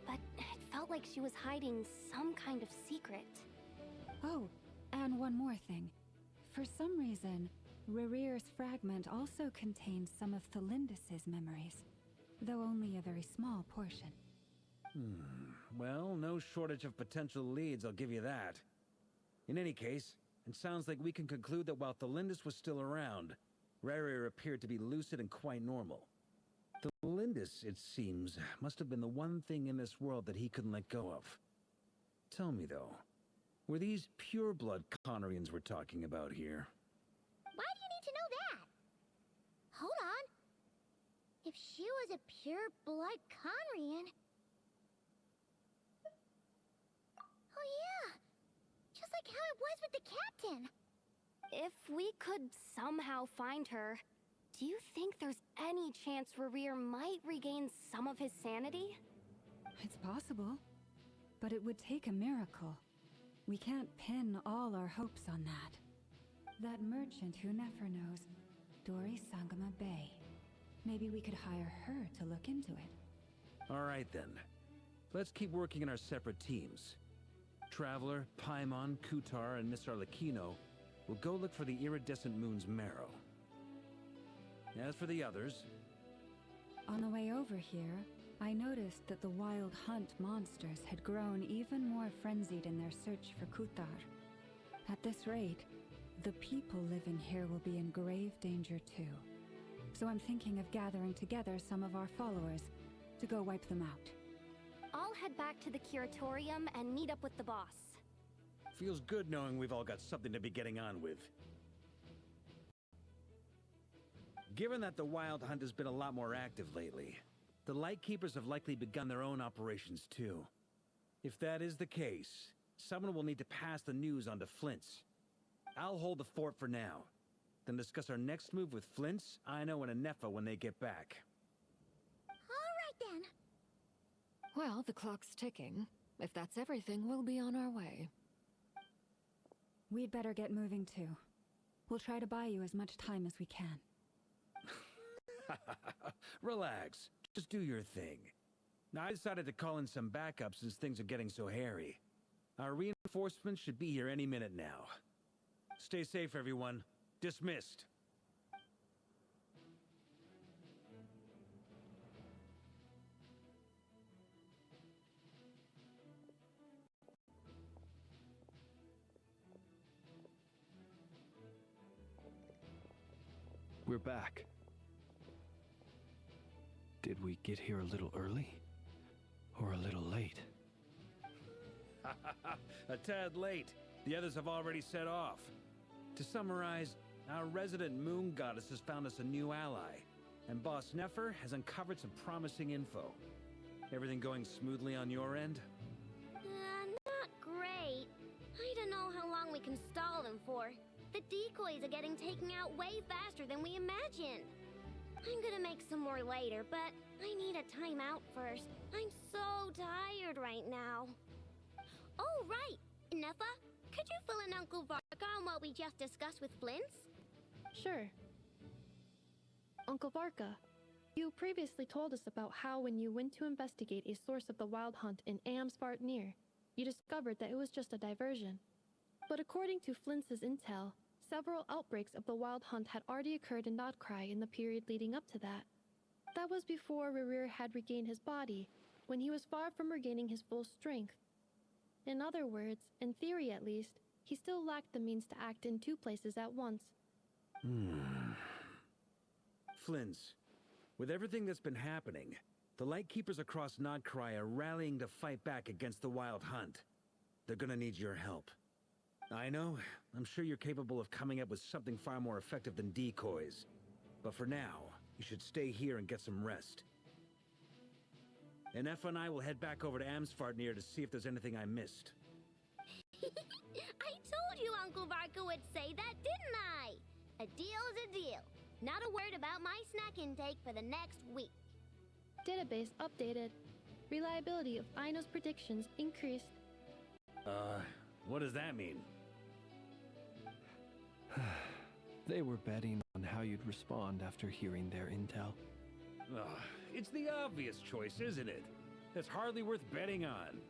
but it felt like she was hiding some kind of secret. Oh, and one more thing. For some reason, Rerear's fragment also contains some of Thelindis' memories, though only a very small portion. Well, no shortage of potential leads, I'll give you that. In any case, it sounds like we can conclude that while Thelindis was still around, Rerear appeared to be lucid and quite normal. Thelindis, it seems, must have been the one thing in this world that he couldn't let go of. Tell me, though, were these pure-blood Conorians we're talking about here? Why do you need to know that? Hold on. If she was a pure-blood Conrian... Oh yeah! Just like how it was with the captain! If we could somehow find her, do you think there's any chance Rerear might regain some of his sanity? It's possible, but it would take a miracle. We can't pin all our hopes on that. That merchant who Nefer knows, Dori Sangama Bay. Maybe we could hire her to look into it. All right, then. Let's keep working in our separate teams. Traveler, Paimon, Kutar, and Miss Arlecchino will go look for the iridescent moon's marrow. As for the others... On the way over here, I noticed that the Wild Hunt monsters had grown even more frenzied in their search for Kutar. At this rate, the people living here will be in grave danger too. So I'm thinking of gathering together some of our followers to go wipe them out. I'll head back to the curatorium and meet up with the boss. Feels good knowing we've all got something to be getting on with. Given that the Wild Hunt has been a lot more active lately, the Lightkeepers have likely begun their own operations too. If that is the case, someone will need to pass the news on to Flint's. I'll hold the fort for now, then discuss our next move with Flint's, Aino, and Anefa when they get back. All right then. Well, the clock's ticking. If that's everything, we'll be on our way. We'd better get moving too. We'll try to buy you as much time as we can. Relax. Just do your thing. Now, I decided to call in some backup since things are getting so hairy. Our reinforcements should be here any minute now. Stay safe, everyone. Dismissed. We're back. Did we get here a little early? Or a little late? A tad late. The others have already set off. To summarize, our resident moon goddess has found us a new ally, and Boss Nefer has uncovered some promising info. Everything going smoothly on your end? Not great. I don't know how long we can stall them for. The decoys are getting taken out way faster than we imagined. I'm gonna make some more later, but I need a timeout first. I'm so tired right now. Oh, right! Nefa, could you fill in Uncle Varka on what we just discussed with Flint's? Sure. Uncle Varka, you previously told us about how when you went to investigate a source of the Wild Hunt in Amsvartnir, you discovered that it was just a diversion. But according to Flint's intel, several outbreaks of the Wild Hunt had already occurred in Nodcry in the period leading up to that. That was before Rerear had regained his body, when he was far from regaining his full strength. In other words, in theory at least, he still lacked the means to act in two places at once. Flint's, with everything that's been happening, the Lightkeepers across Nodcry are rallying to fight back against the Wild Hunt. They're gonna need your help. I know, I'm sure you're capable of coming up with something far more effective than decoys. But for now, you should stay here and get some rest. And Nefa and I will head back over to Amsvartnir to see if there's anything I missed. I told you Uncle Varka would say that, didn't I? A deal is a deal. Not a word about my snack intake for the next week. Database updated. Reliability of Aino's predictions increased. What does that mean? They were betting on how you'd respond after hearing their intel. It's the obvious choice, isn't it? That's hardly worth betting on.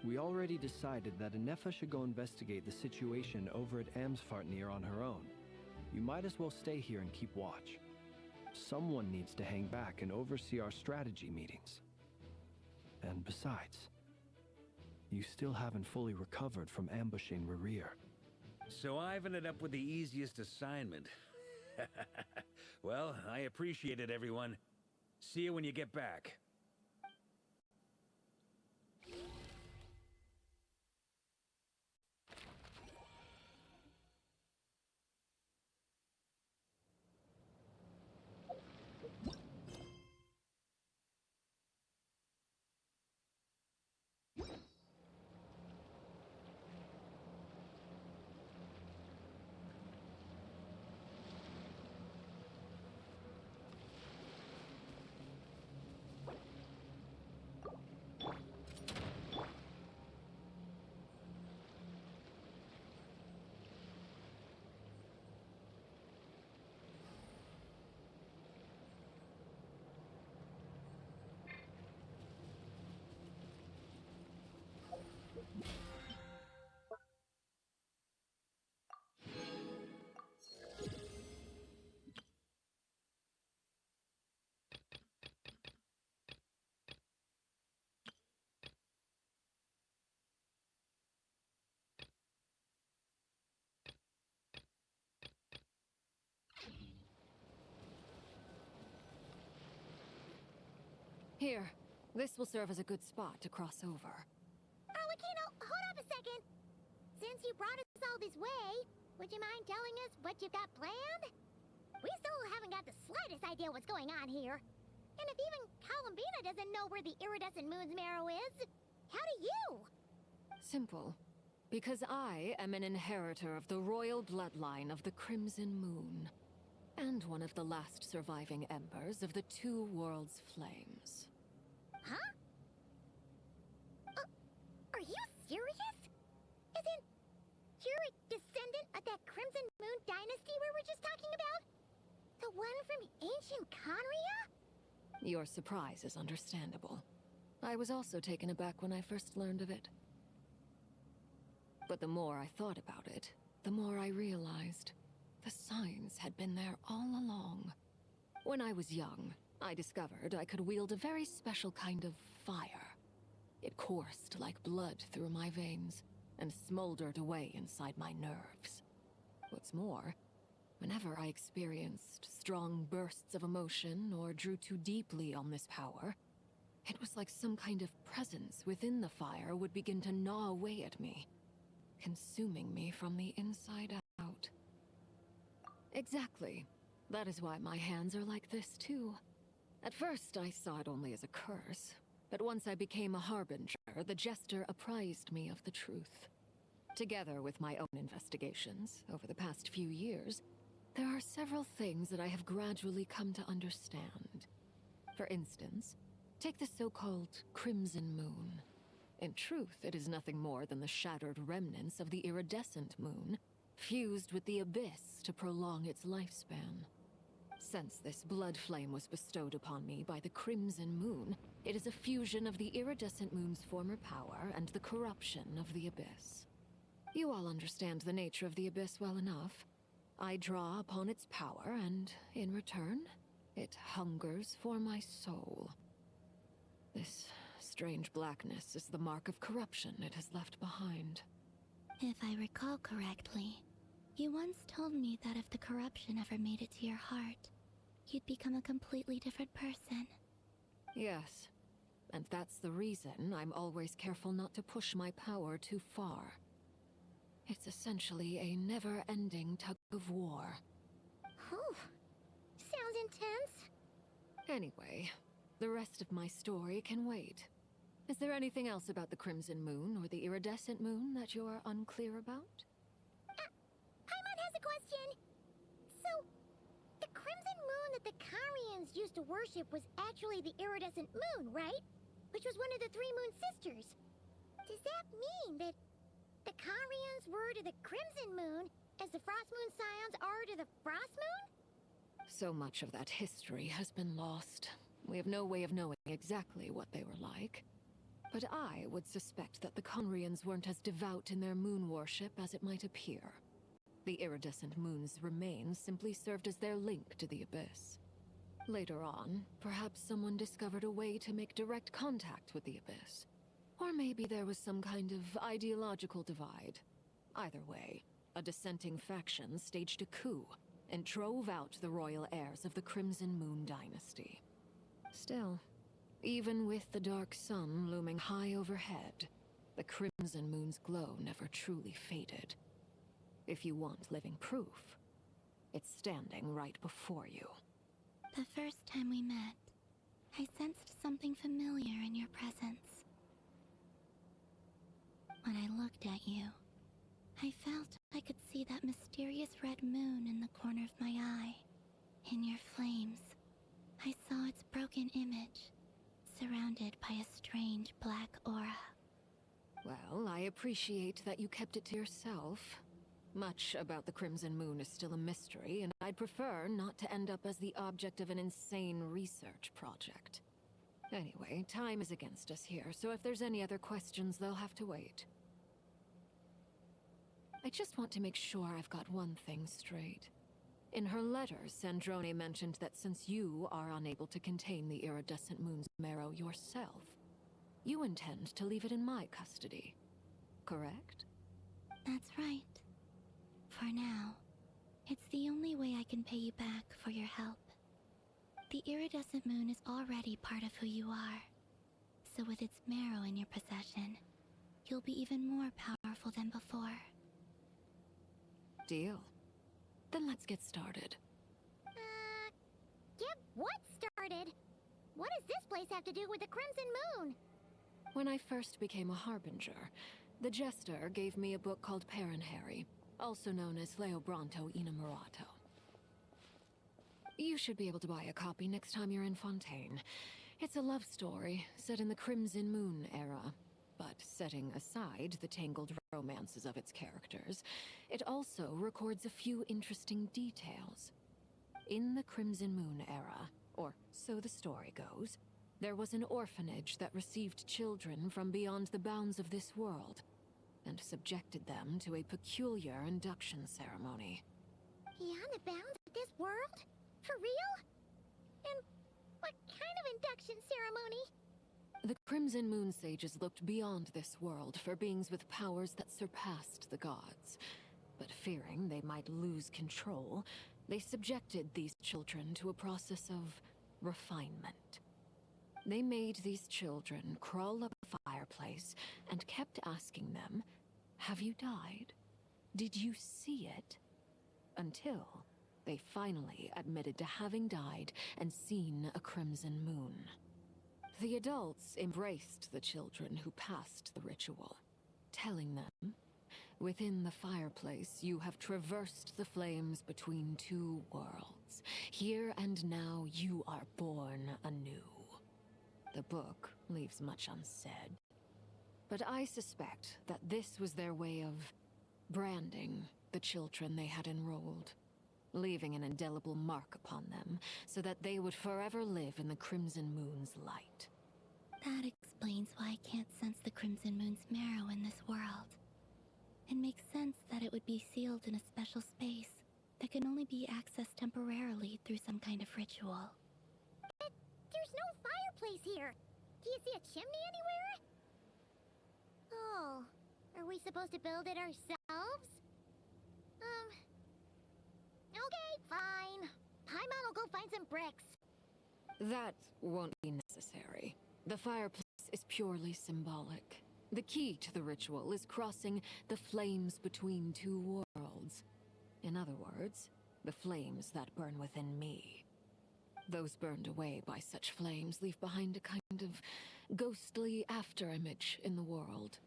We already decided that Anefa should go investigate the situation over at Amsfartnir on her own. You might as well stay here and keep watch. Someone needs to hang back and oversee our strategy meetings. And besides, you still haven't fully recovered from ambushing Rerir. So I've ended up with the easiest assignment. Well, I appreciate it, everyone. See you when you get back. Here, this will serve as a good spot to cross over. Arlecchino, hold up a second. Since you brought us all this way, would you mind telling us what you've got planned? We still haven't got the slightest idea what's going on here. And if even Columbina doesn't know where the iridescent moon's marrow is, how do you? Simple. Because I am an inheritor of the royal bloodline of the Crimson Moon, and one of the last surviving embers of the Two Worlds' flames. Huh? Are you serious? Isn't you're a descendant of that Crimson Moon dynasty we were just talking about? The one from ancient Conria? Your surprise is understandable. I was also taken aback when I first learned of it. But the more I thought about it, the more I realized the signs had been there all along. When I was young, I discovered I could wield a very special kind of fire. It coursed like blood through my veins and smoldered away inside my nerves. What's more, whenever I experienced strong bursts of emotion or drew too deeply on this power, it was like some kind of presence within the fire would begin to gnaw away at me, consuming me from the inside out. Exactly. That is why my hands are like this, too. At first, I saw it only as a curse, but once I became a harbinger, the Jester apprised me of the truth. Together with my own investigations, over the past few years, there are several things that I have gradually come to understand. For instance, take the so-called Crimson Moon. In truth, it is nothing more than the shattered remnants of the iridescent moon, fused with the abyss to prolong its lifespan. Since this blood flame was bestowed upon me by the Crimson Moon, it is a fusion of the iridescent moon's former power and the corruption of the abyss. You all understand the nature of the abyss well enough. I draw upon its power, and in return, it hungers for my soul. This strange blackness is the mark of corruption it has left behind. If I recall correctly, you once told me that if the corruption ever made it to your heart, you'd become a completely different person. Yes, and that's the reason I'm always careful not to push my power too far. It's essentially a never-ending tug-of-war. Whew. Sounds intense. Anyway, the rest of my story can wait. Is there anything else about the Crimson Moon or the Iridescent Moon that you're unclear about? Paimon has a question. So, the crimson moon that the Karians used to worship was actually the iridescent moon, right? Which was one of the three moon sisters. Does that mean that the Karians were to the crimson moon as the frost moon scions are to the frost moon? So much of that history has been lost. We have no way of knowing exactly what they were like. But I would suspect that the Conrians weren't as devout in their moon worship as it might appear. The iridescent moon's remains simply served as their link to the Abyss. Later on, perhaps someone discovered a way to make direct contact with the Abyss. Or maybe there was some kind of ideological divide. Either way, a dissenting faction staged a coup and drove out the royal heirs of the Crimson Moon dynasty. Still, even with the dark sun looming high overhead, the Crimson Moon's glow never truly faded. If you want living proof, it's standing right before you. The first time we met, I sensed something familiar in your presence. When I looked at you, I felt I could see that mysterious red moon in the corner of my eye. In your flames, I saw its broken image, surrounded by a strange black aura. Well, I appreciate that you kept it to yourself. Much about the Crimson Moon is still a mystery, and I'd prefer not to end up as the object of an insane research project. Anyway, time is against us here, so if there's any other questions, they'll have to wait. I just want to make sure I've got one thing straight. In her letters, Sandrone mentioned that since you are unable to contain the iridescent moon's marrow yourself, you intend to leave it in my custody. Correct? That's right. For now, it's the only way I can pay you back for your help. The iridescent moon is already part of who you are. So with its marrow in your possession, you'll be even more powerful than before. Deal. Then let's get started. Get what started? What does this place have to do with the Crimson Moon? When I first became a Harbinger, the Jester gave me a book called Paranhari, also known as Leobranto Inamorato. You should be able to buy a copy next time you're in Fontaine. It's a love story set in the Crimson Moon era, but setting aside the tangled romances of its characters, it also records a few interesting details. In the Crimson Moon era, or so the story goes, there was an orphanage that received children from beyond the bounds of this world, and subjected them to a peculiar induction ceremony. Beyond the bounds of this world? For real? And what kind of induction ceremony? The Crimson Moon sages looked beyond this world for beings with powers that surpassed the gods. But fearing they might lose control, they subjected these children to a process of refinement. They made these children crawl up a fireplace and kept asking them, "Have you died? Did you see it?" Until they finally admitted to having died and seen a crimson moon. The adults embraced the children who passed the ritual, telling them, "Within the fireplace, you have traversed the flames between two worlds. Here and now, you are born anew." The book leaves much unsaid, but I suspect that this was their way of branding the children they had enrolled, leaving an indelible mark upon them so that they would forever live in the Crimson Moon's light. That explains why I can't sense the Crimson Moon's marrow in this world. It makes sense that it would be sealed in a special space that can only be accessed temporarily through some kind of ritual. But there's no fireplace here. Do you see a chimney anywhere? Oh, are we supposed to build it ourselves? Okay, fine. Paimon will go find some bricks. That won't be necessary. The fireplace is purely symbolic. The key to the ritual is crossing the flames between two worlds. In other words, the flames that burn within me. Those burned away by such flames leave behind a kind kind of ghostly afterimage in the world.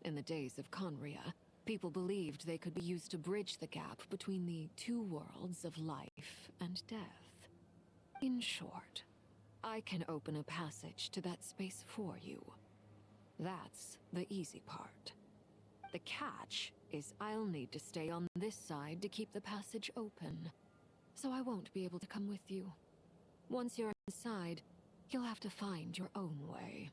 In the days of Conria, people believed they could be used to bridge the gap between the two worlds of life and death. In short, I can open a passage to that space for you. That's the easy part. The catch is I'll need to stay on this side to keep the passage open, so I won't be able to come with you. Once you're inside, you'll have to find your own way.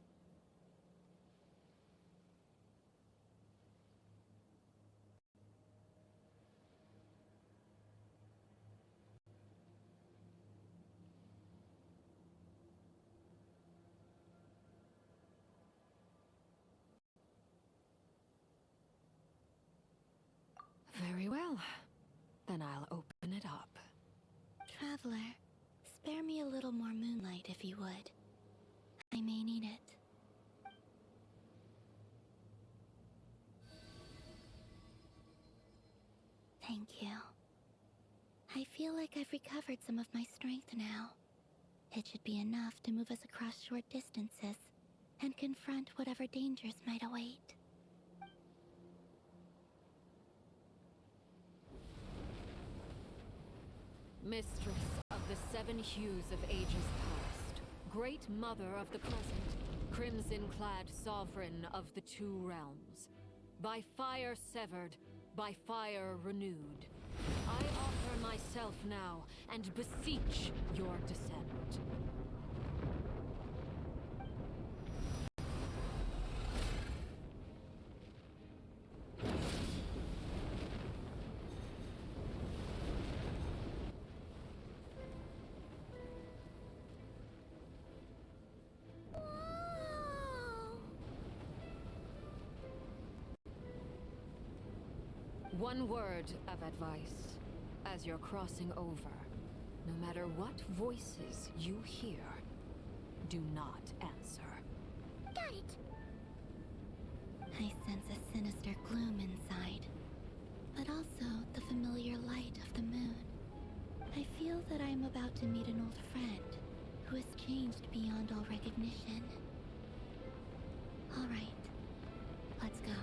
Very well. Then I'll open it up. Traveler, spare me a little more moonlight if you would. I may need it. Thank you. I feel like I've recovered some of my strength now. It should be enough to move us across short distances and confront whatever dangers might await. Mistress of the seven hues of ages past, great mother of the present, crimson-clad sovereign of the two realms, by fire severed, by fire renewed, I offer myself now and beseech your descent. One word of advice. As you're crossing over, no matter what voices you hear, do not answer. Got it! I sense a sinister gloom inside, but also the familiar light of the moon. I feel that I am about to meet an old friend who has changed beyond all recognition. All right, let's go.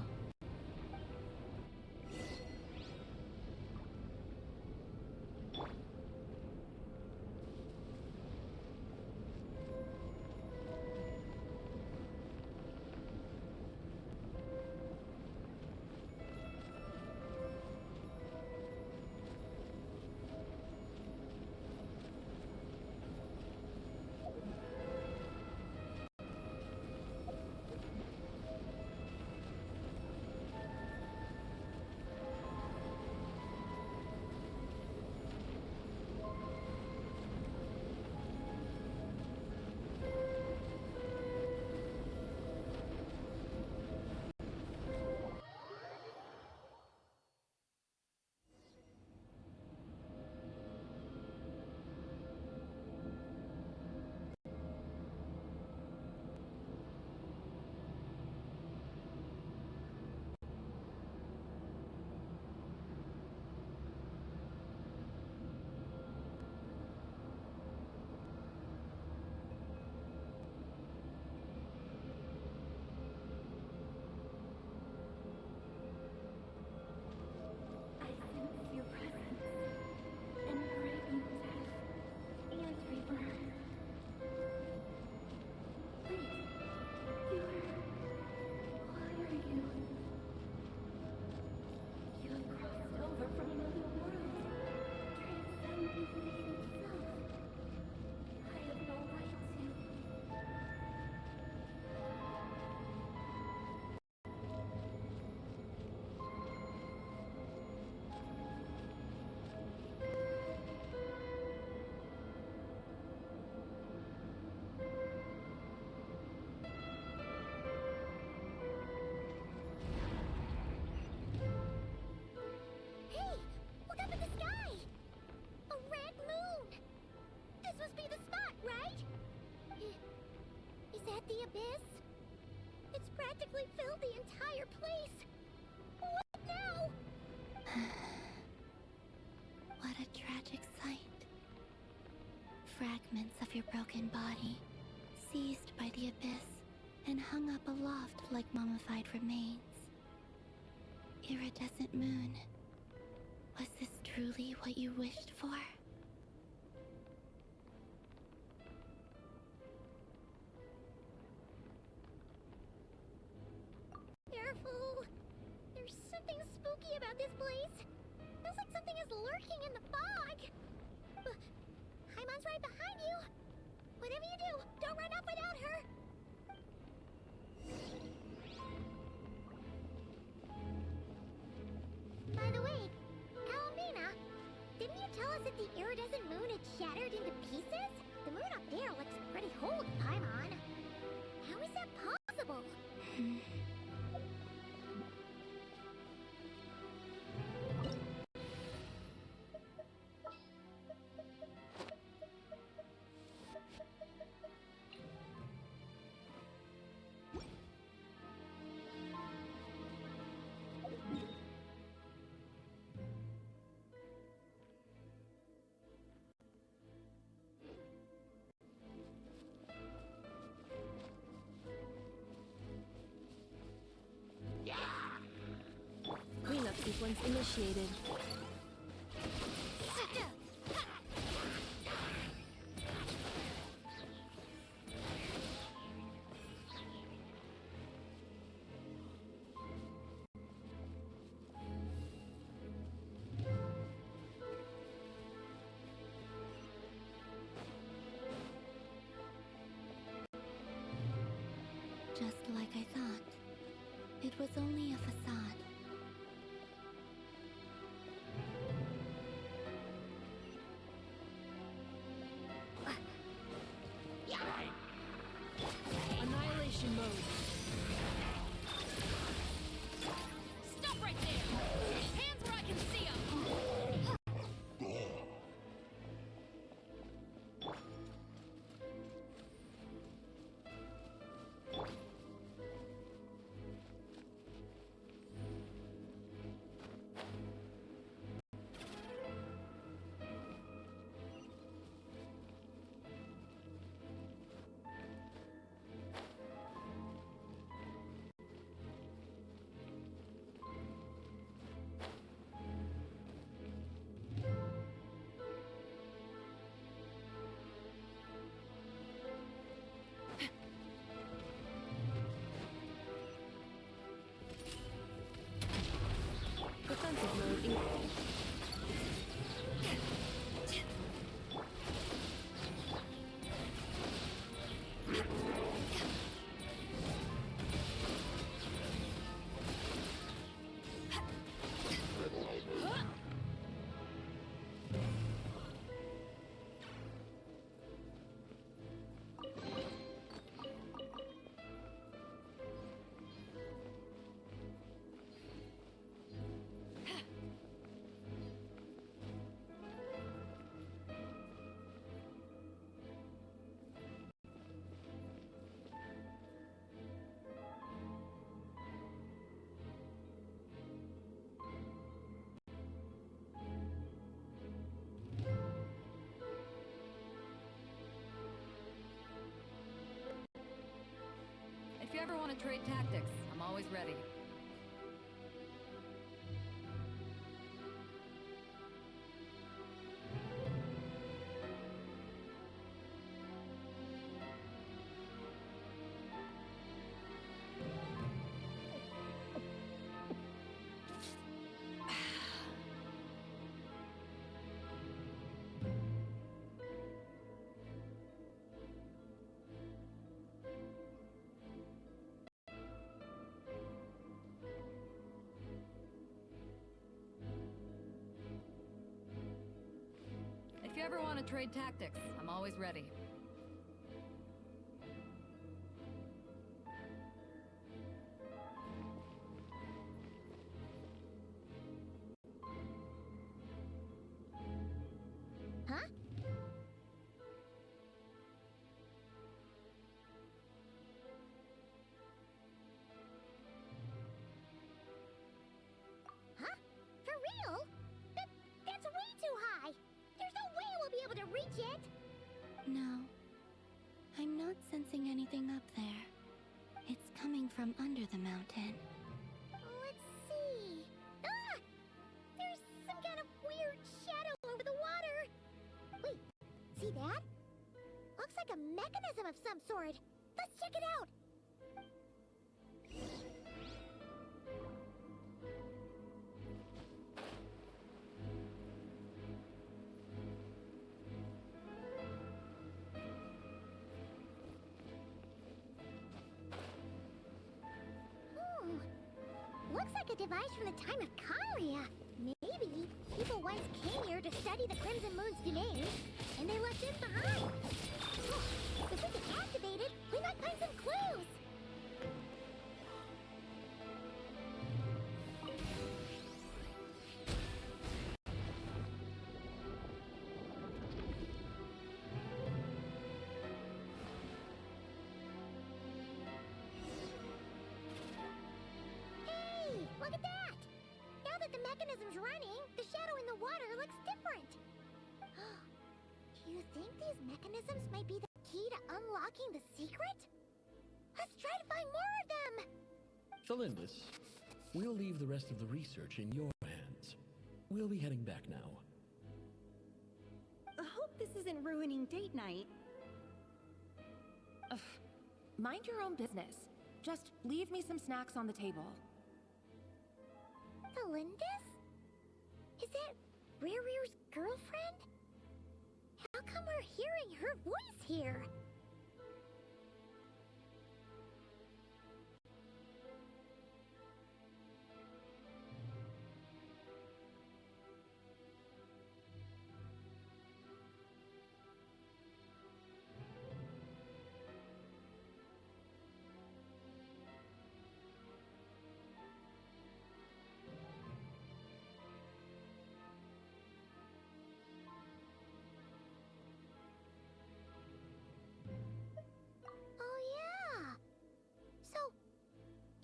The abyss? It's practically filled the entire place. What now? What a tragic sight. Fragments of your broken body, seized by the abyss and hung up aloft like mummified remains. Iridescent moon, was this truly what you wished for? Careful! There's something spooky about this place. Feels like something is lurking in the fog. Haimon's right behind you. Whatever you do, don't run off without her. By the way, Kalamina, didn't you tell us that the iridescent moon had shattered into pieces? The moon up there looks pretty holy, Paimon. How is that possible? Cleanup sequence initiated. Just like I thought. It was only a facade. Annihilation mode. Stop right there! Hands where I can see them! Defensive mode included. If you ever want to trade tactics, I'm always ready. If you ever want to trade tactics, I'm always ready. Huh? Huh? For real? That's way too high! There's no way we'll be able to reach it! No. I I'm not sensing anything up there. It's coming from under the mountain. Let's see. Ah! There's some kind of weird shadow over the water. Wait, see that? Looks like a mechanism of some sort. Let's check it out. Looks like a device from the time of Kyria. Maybe people once came here to study the Crimson Moon's domain, and they left it behind. Oh, if we can activate it, we might find some clues. Look at that! Now that the mechanism's running, the shadow in the water looks different. Do you think these mechanisms might be the key to unlocking the secret? Let's try to find more of them! Felindis, we'll leave the rest of the research in your hands. We'll be heading back now. I hope this isn't ruining date night. Ugh. Mind your own business. Just leave me some snacks on the table. Felindis? Is that Rerear's girlfriend? How come we're hearing her voice here?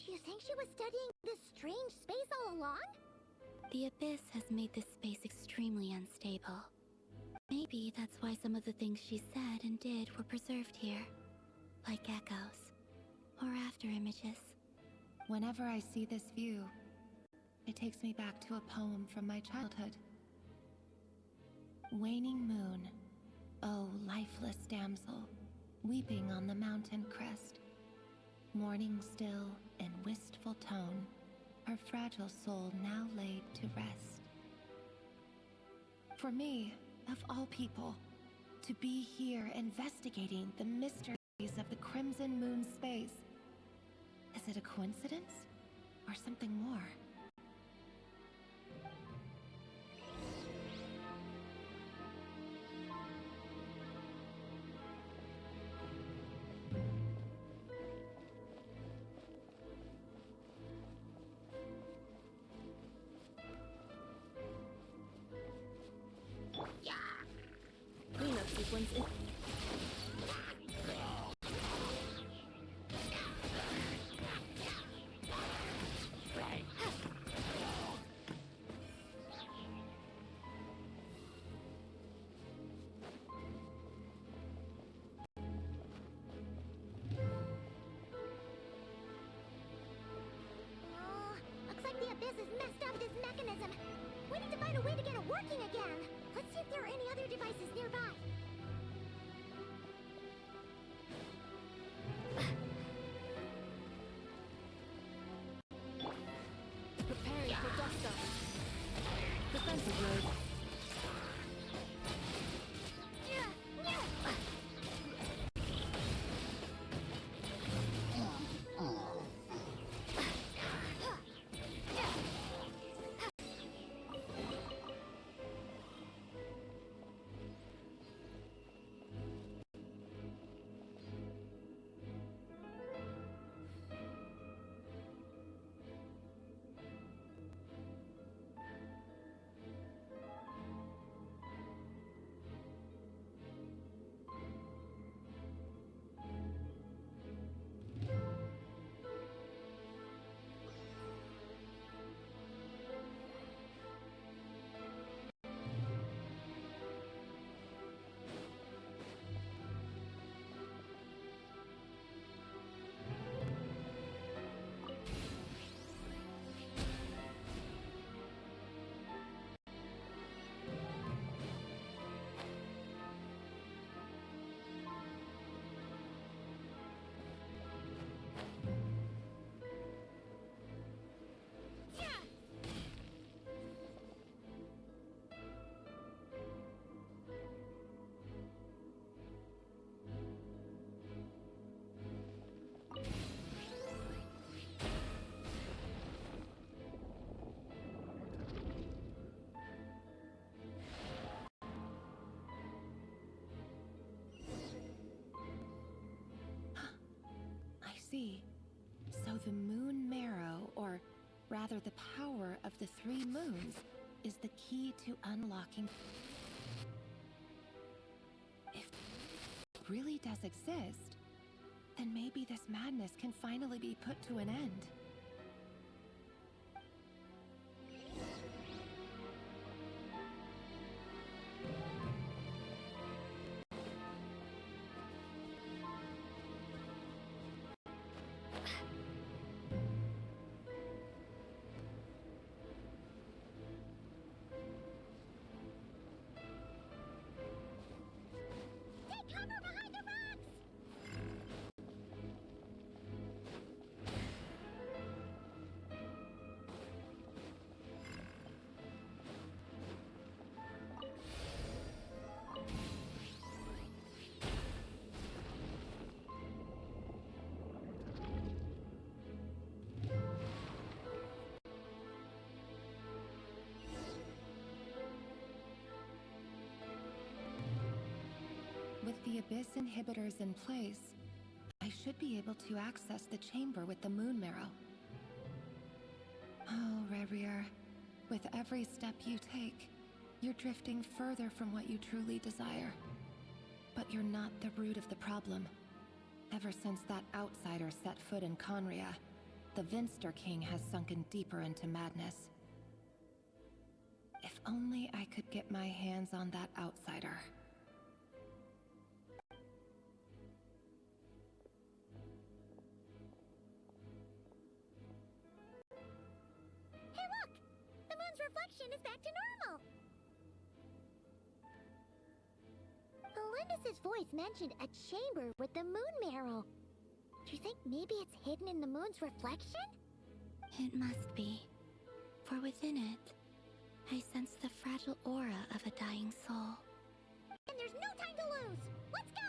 Do you think she was studying this strange space all along? The abyss has made this space extremely unstable. Maybe that's why some of the things she said and did were preserved here. Like echoes. Or after images. Whenever I see this view, it takes me back to a poem from my childhood. Waning moon, oh lifeless damsel, weeping on the mountain crest. Mourning still in wistful tone, her fragile soul now laid to rest. For me, of all people, to be here investigating the mysteries of the Crimson Moon space. Is it a coincidence? Or something more? Cleanup sequence in. Looks like the abyss has messed up this mechanism. We need to find a way to get it working again. Let's see if there are any other devices nearby. Preparing for dust up. Defensive mode. the power of the 3 moons is the key to unlocking. If it really does exist, then maybe this madness can finally be put to an end. Take cover behind the rocks! With the Abyss inhibitors in place, I should be able to access the chamber with the Moon Marrow. Oh, Rerir, with every step you take, you're drifting further from what you truly desire. But you're not the root of the problem. Ever since that outsider set foot in Conria, the Vinster King has sunken deeper into madness. If only I could get my hands on that outsider. Hey, look! The moon's reflection is back to normal! Alindis' voice mentioned a chamber with the Moon Marrow. Do you think maybe it's hidden in the moon's reflection? It must be. For within it, I sense the fragile aura of a dying soul. And there's no time to lose! Let's go!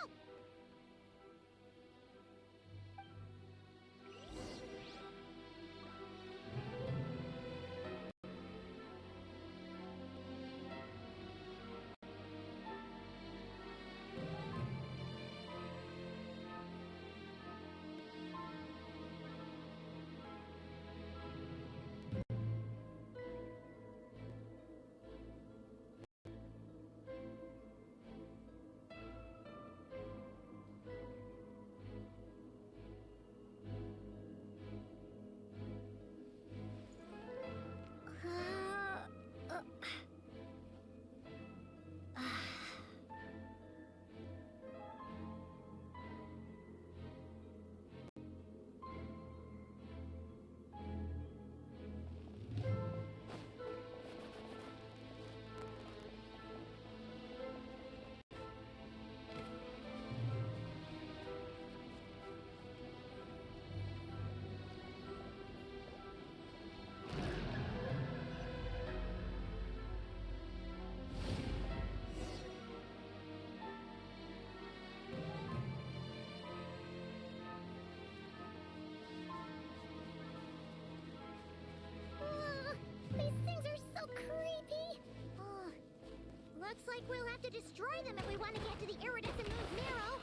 These things are so creepy! Looks like we'll have to destroy them if we want to get to the iridescent moon's marrow.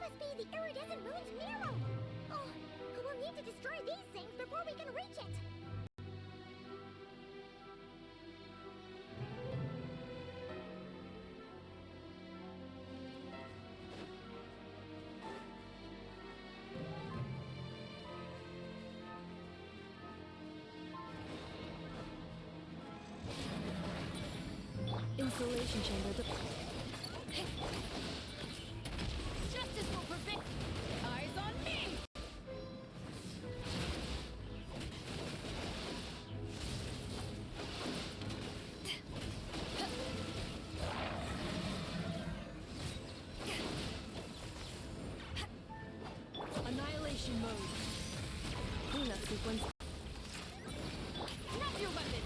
must be the iridescent moon's mirror! Oh, we'll need to destroy these things before we can reach it! Insulation chamber. Justice will prevent. Eyes on me! Annihilation mode. Cleanup sequence. Drop your weapons!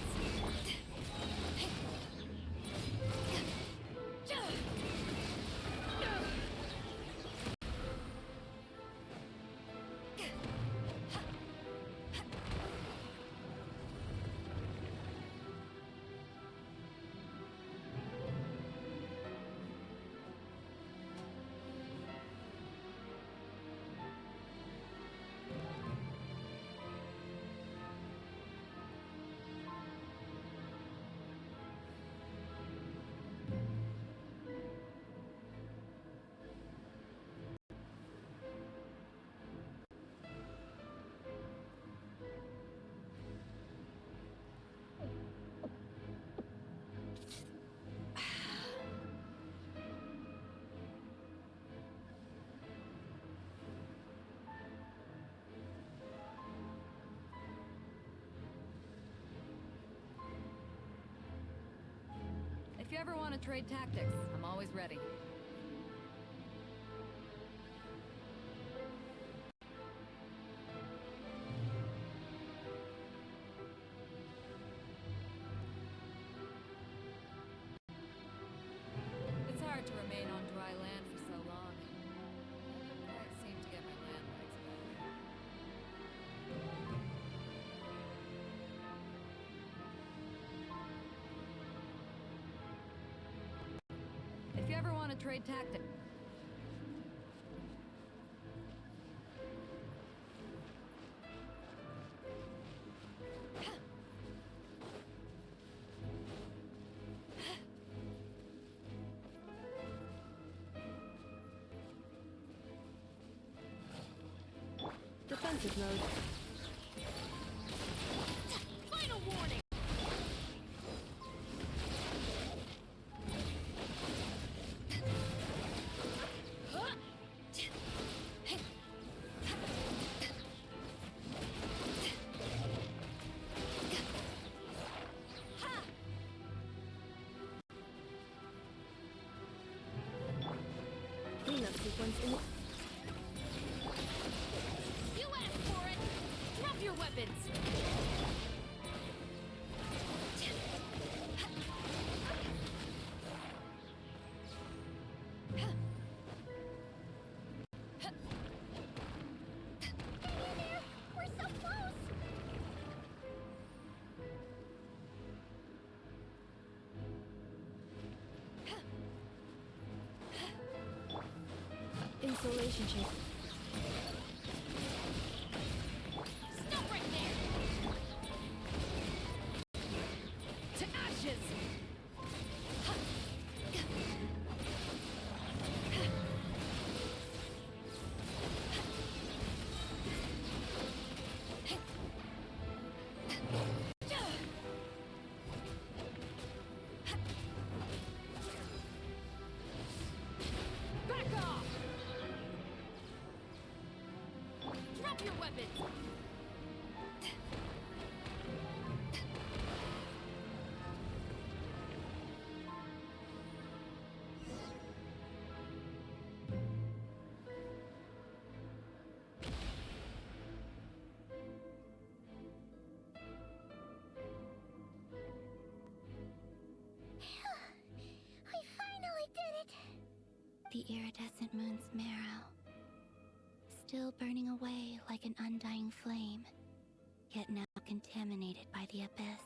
If you ever want to trade tactics, I'm always ready. It's hard to remain on dry land for so long. I quite seem to get my land rights back. If you ever want to trade tactics... Defensive mode. Final warning! Cleanup sequence in... You asked for it! Drop your weapons! We're so close! Insulation chamber. Stop right there! To ashes! Back off! Drop your weapons! We finally did it! The iridescent moon's marrow, still burning away like an undying flame, yet now contaminated by the abyss.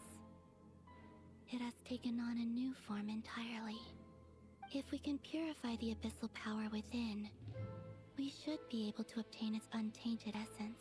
It has taken on a new form entirely. If we can purify the abyssal power within, we should be able to obtain its untainted essence.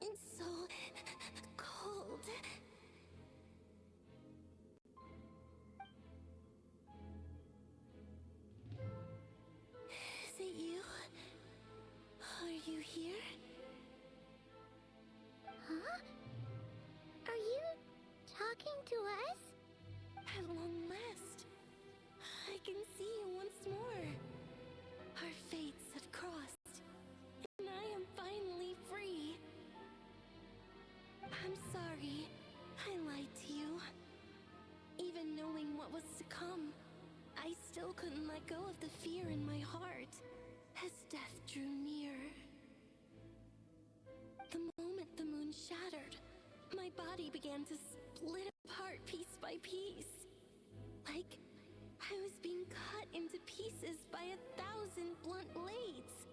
It's so cold. Is it you? Are you here? Huh? Are you talking to us? At long last, I can see you once more. Our fates have crossed, and I am finally free. I'm sorry, I lied to you. Even knowing what was to come, I still couldn't let go of the fear in my heart as death drew near. The moment the moon shattered, my body began to split apart piece by piece. Like I was being cut into pieces by 1,000 blunt blades.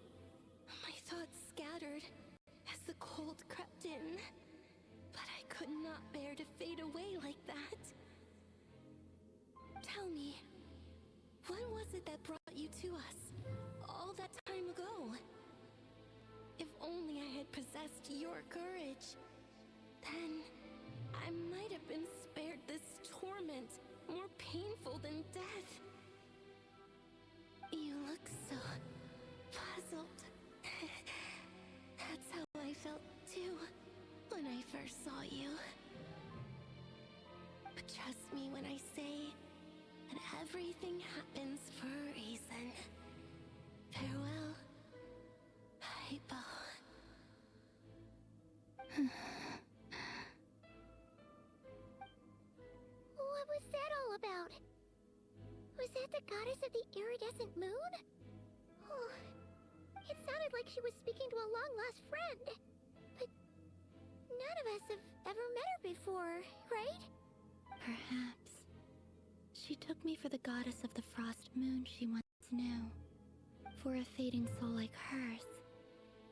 My thoughts scattered as the cold crept in. But I could not bear to fade away like that. Tell me, what was it that brought you to us all that time ago? If only I had possessed your courage, then I might have been spared this torment more painful than death. You look so puzzled. That's how I felt too when I first saw you. But trust me when I say that everything happens for a reason. Farewell, Hypo. What was that all about? Was that the goddess of the iridescent moon? Oh, it sounded like she was speaking to a long-lost friend. But none of us have ever met her before, right? Perhaps. She took me for the goddess of the frost moon she once knew. For a fading soul like hers,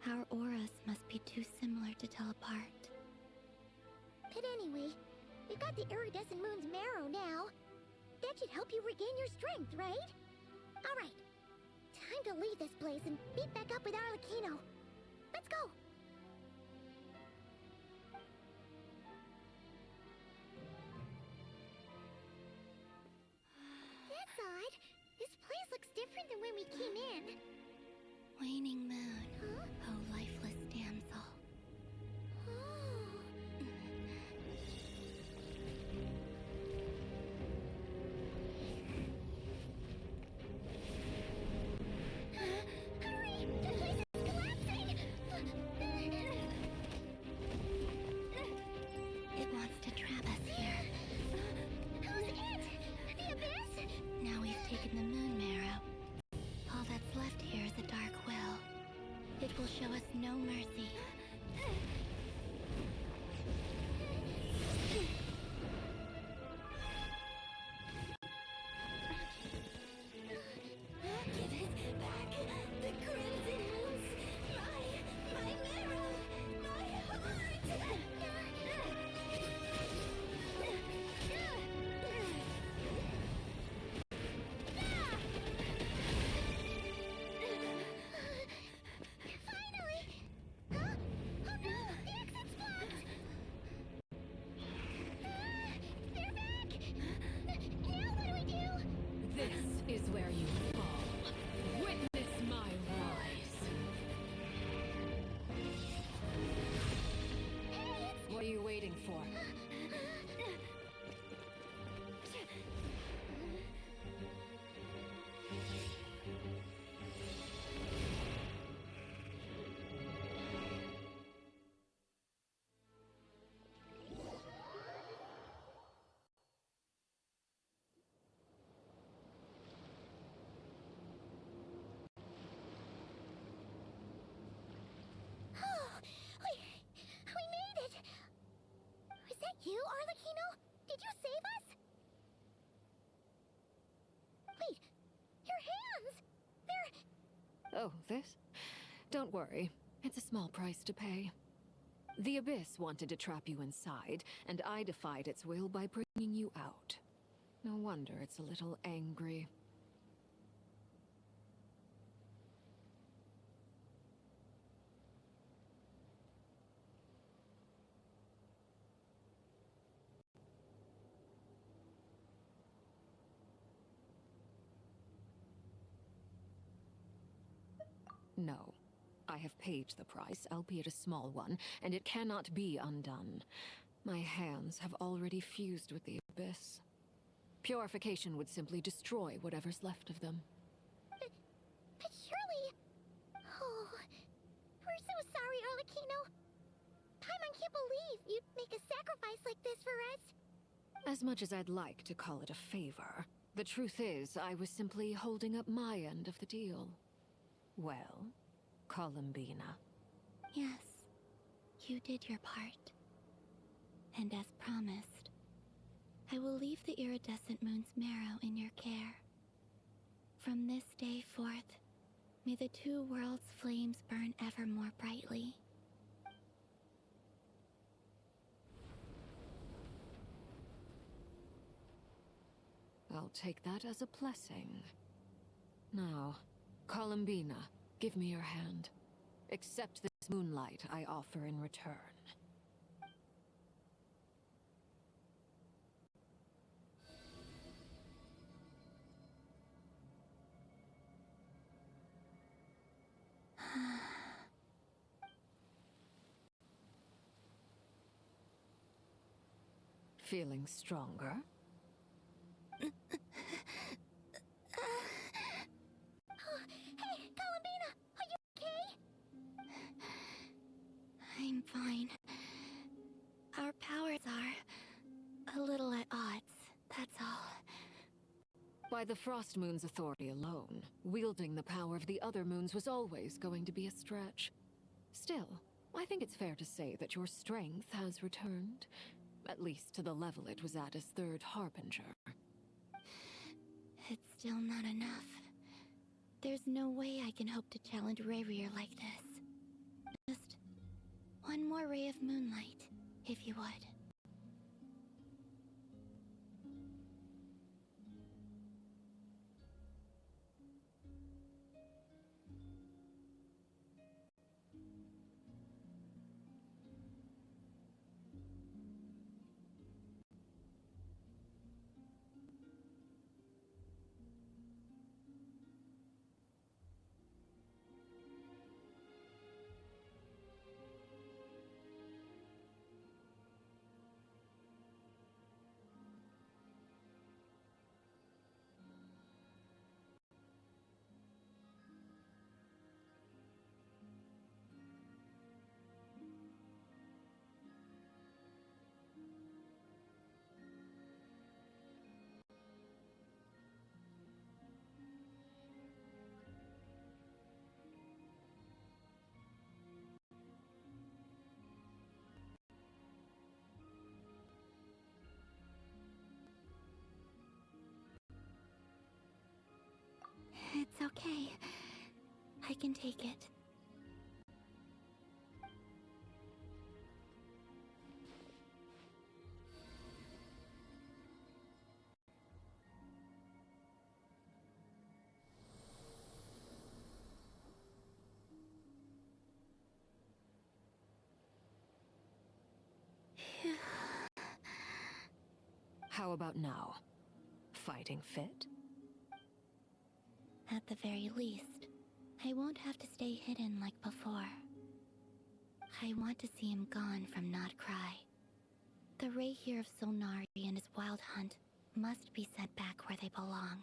our auras must be too similar to tell apart. But anyway, we've got the iridescent moon's marrow now. That should help you regain your strength, right? Alright, time to leave this place and meet back up with Arlecchino. Let's go! That's odd. This place looks different than when we came in. Waning moon, Huh? oh lifeless damsel. Hurry! The place is collapsing! It wants to trap us here. Who's it? The abyss? Now we've taken the moon marrow. All that's left here is a dark will. It will show us no mercy. Give it back! The crimson moons! My marrow! My heart! Finally! Huh? Oh no! The exit's blocked! They're back! Now what do we do? This is where you fall. Witness my rise. What are you waiting for? Oh, this? Don't worry. It's a small price to pay. The Abyss wanted to trap you inside, and I defied its will by bringing you out. No wonder it's a little angry. No. I have paid the price, albeit a small one, and it cannot be undone. My hands have already fused with the Abyss. Purification would simply destroy whatever's left of them. But surely... Oh, we're so sorry, Arlecchino. Paimon can't believe you'd make a sacrifice like this for us. As much as I'd like to call it a favor, the truth is I was simply holding up my end of the deal. Well, Columbina. Yes, you did your part. And as promised, I will leave the iridescent moon's marrow in your care. From this day forth, may the two worlds' flames burn ever more brightly. I'll take that as a blessing. Now, Columbina, give me your hand. Accept this moonlight I offer in return. Feeling stronger? Hey, Columbina, are you okay? I'm fine. Our powers are a little at odds, that's all. By the Frost Moon's authority alone, wielding the power of the other moons was always going to be a stretch. Still, I think it's fair to say that your strength has returned. At least to the level it was at as Third Harbinger. It's still not enough. There's no way I can hope to challenge Rayrir like this. Just one more ray of moonlight, if you would. It's okay. I can take it. How about now? Fighting fit? At the very least, I won't have to stay hidden like before. I want to see him gone from Not Cry. The Rayhir of Solnari and his wild hunt must be sent back where they belong.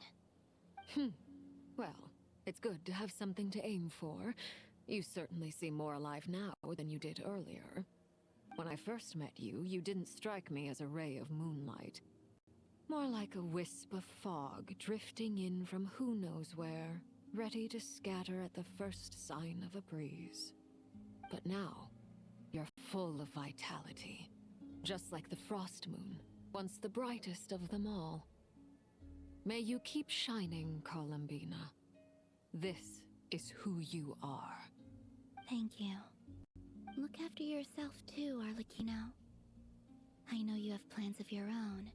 Well, it's good to have something to aim for. You certainly seem more alive now than you did earlier. When I first met you, you didn't strike me as a ray of moonlight. More like a wisp of fog drifting in from who knows where, ready to scatter at the first sign of a breeze. But now, you're full of vitality. Just like the Frost Moon, once the brightest of them all. May you keep shining, Columbina. This is who you are. Thank you. Look after yourself too, Arlecchino. I know you have plans of your own,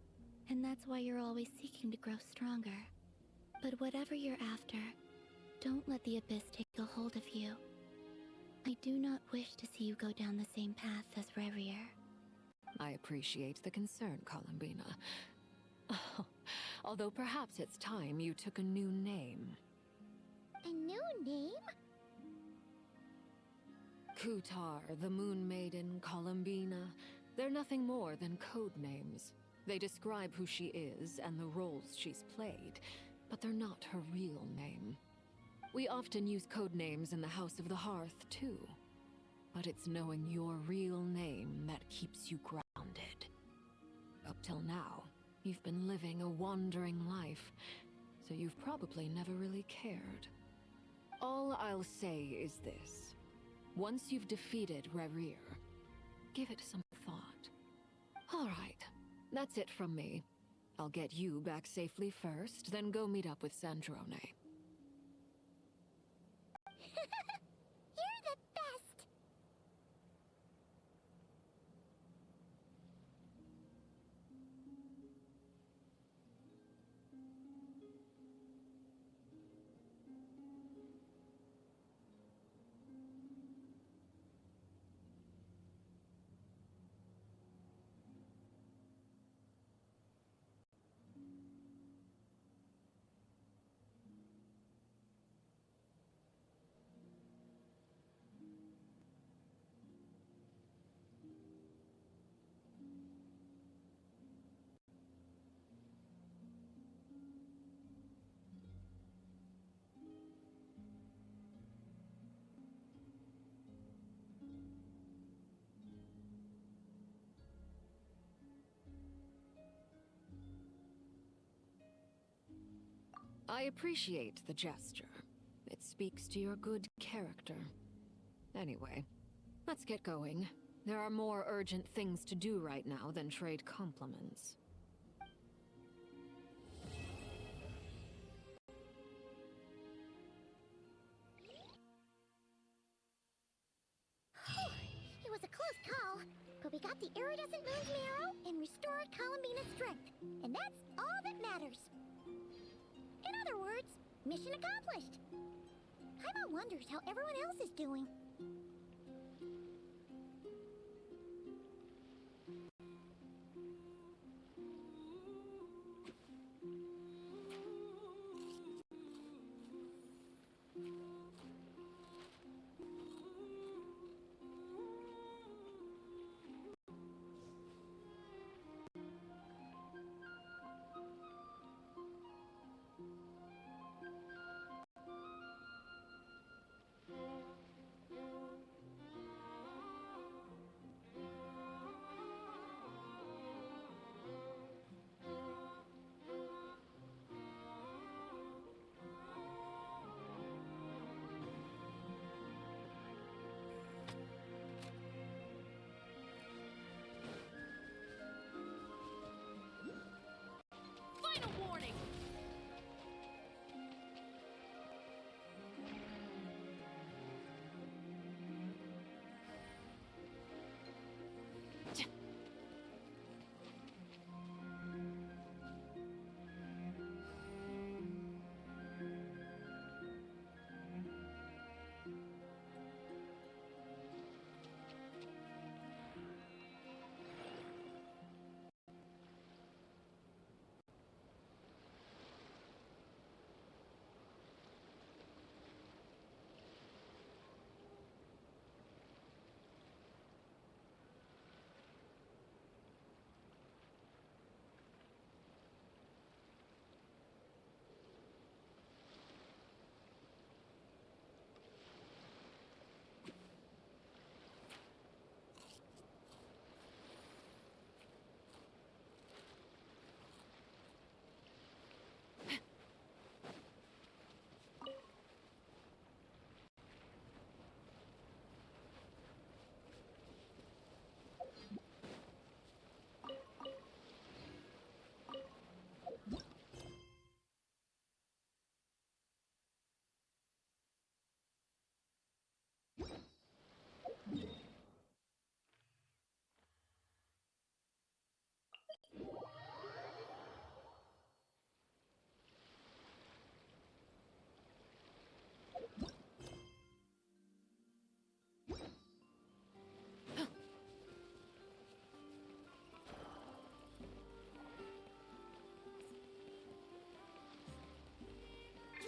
and that's why you're always seeking to grow stronger. But whatever you're after, don't let the Abyss take a hold of you. I do not wish to see you go down the same path as Revier. I appreciate the concern, Columbina. Although perhaps it's time you took a new name. A new name? Kutar, the Moon Maiden, Columbina, they're nothing more than code names. They describe who she is and the roles she's played, but they're not her real name. We often use code names in the House of the Hearth, too. But it's knowing your real name that keeps you grounded. Up till now, you've been living a wandering life, so you've probably never really cared. All I'll say is this. Once you've defeated Revier, give it some thought. All right, that's it from me. I'll get you back safely first, then go meet up with Sandrone. You're the best! I appreciate the gesture. It speaks to your good character. Anyway, let's get going. There are more urgent things to do right now than trade compliments. It was a close call, but we got the iridescent moon's marrow and restored Columbina's strength, and that's all that matters. In other words, mission accomplished. Paimon wonders how everyone else is doing.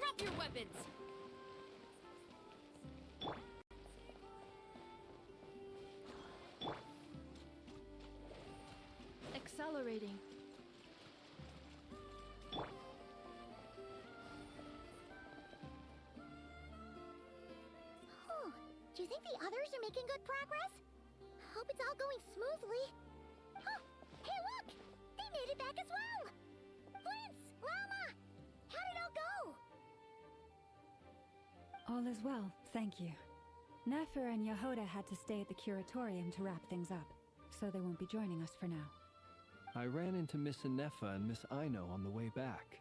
Drop your weapons! Accelerating. Oh, do you think the others are making good progress? Hope it's all going smoothly. Oh, hey look! They made it back as well! Flint's! Llama! How did it all go? All is well, thank you. Nefer and Yehoda had to stay at the curatorium to wrap things up, so they won't be joining us for now. I ran into Miss Anefa and Miss Aino on the way back.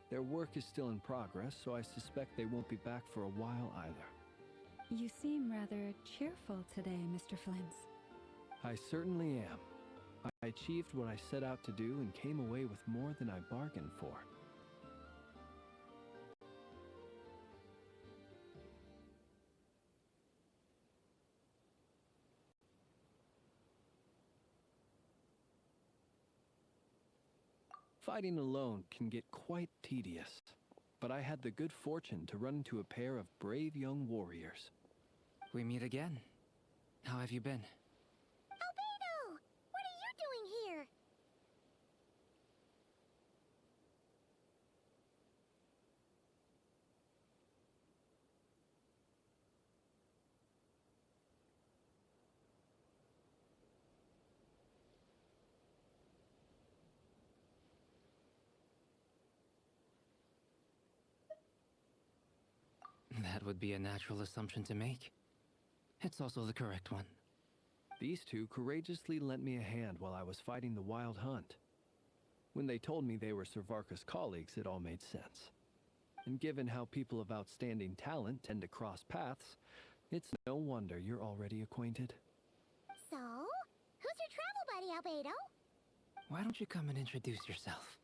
Their work is still in progress, so I suspect they won't be back for a while either. You seem rather cheerful today, Mr. Flint's. I certainly am. I achieved what I set out to do and came away with more than I bargained for. Fighting alone can get quite tedious, but I had the good fortune to run into a pair of brave young warriors. We meet again. How have you been? Albedo! What are you doing here? That would be a natural assumption to make. It's also the correct one. These two courageously lent me a hand while I was fighting the Wild Hunt. When they told me they were Servarka's colleagues, it all made sense. And given how people of outstanding talent tend to cross paths, it's no wonder you're already acquainted. So, who's your travel buddy, Albedo? Why don't you come and introduce yourself?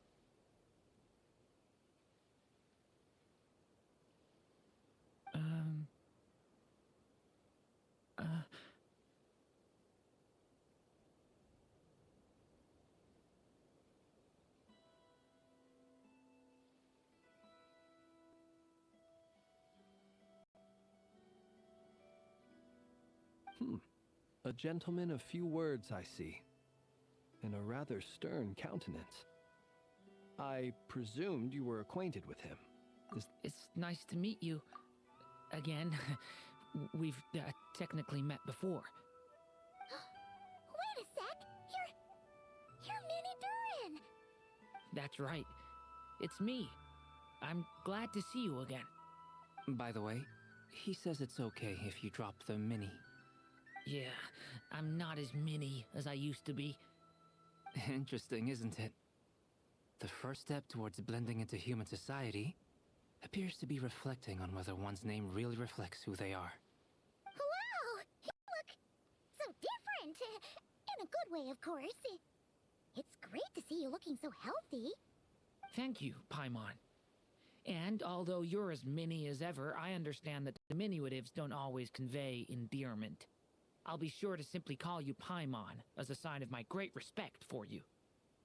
A gentleman of few words, I see, and a rather stern countenance. I presumed you were acquainted with him. It's nice to meet you. Again. We've technically met before. Wait a sec! You're Minnie Durin! That's right. It's me. I'm glad to see you again. By the way, he says it's okay if you drop the mini. Yeah, I'm not as mini as I used to be. Interesting, isn't it? The first step towards blending into human society appears to be reflecting on whether one's name really reflects who they are. Wow! You look so different! In a good way, of course. It's great to see you looking so healthy. Thank you, Paimon. And although you're as mini as ever, I understand that diminutives don't always convey endearment. I'll be sure to simply call you Paimon, as a sign of my great respect for you.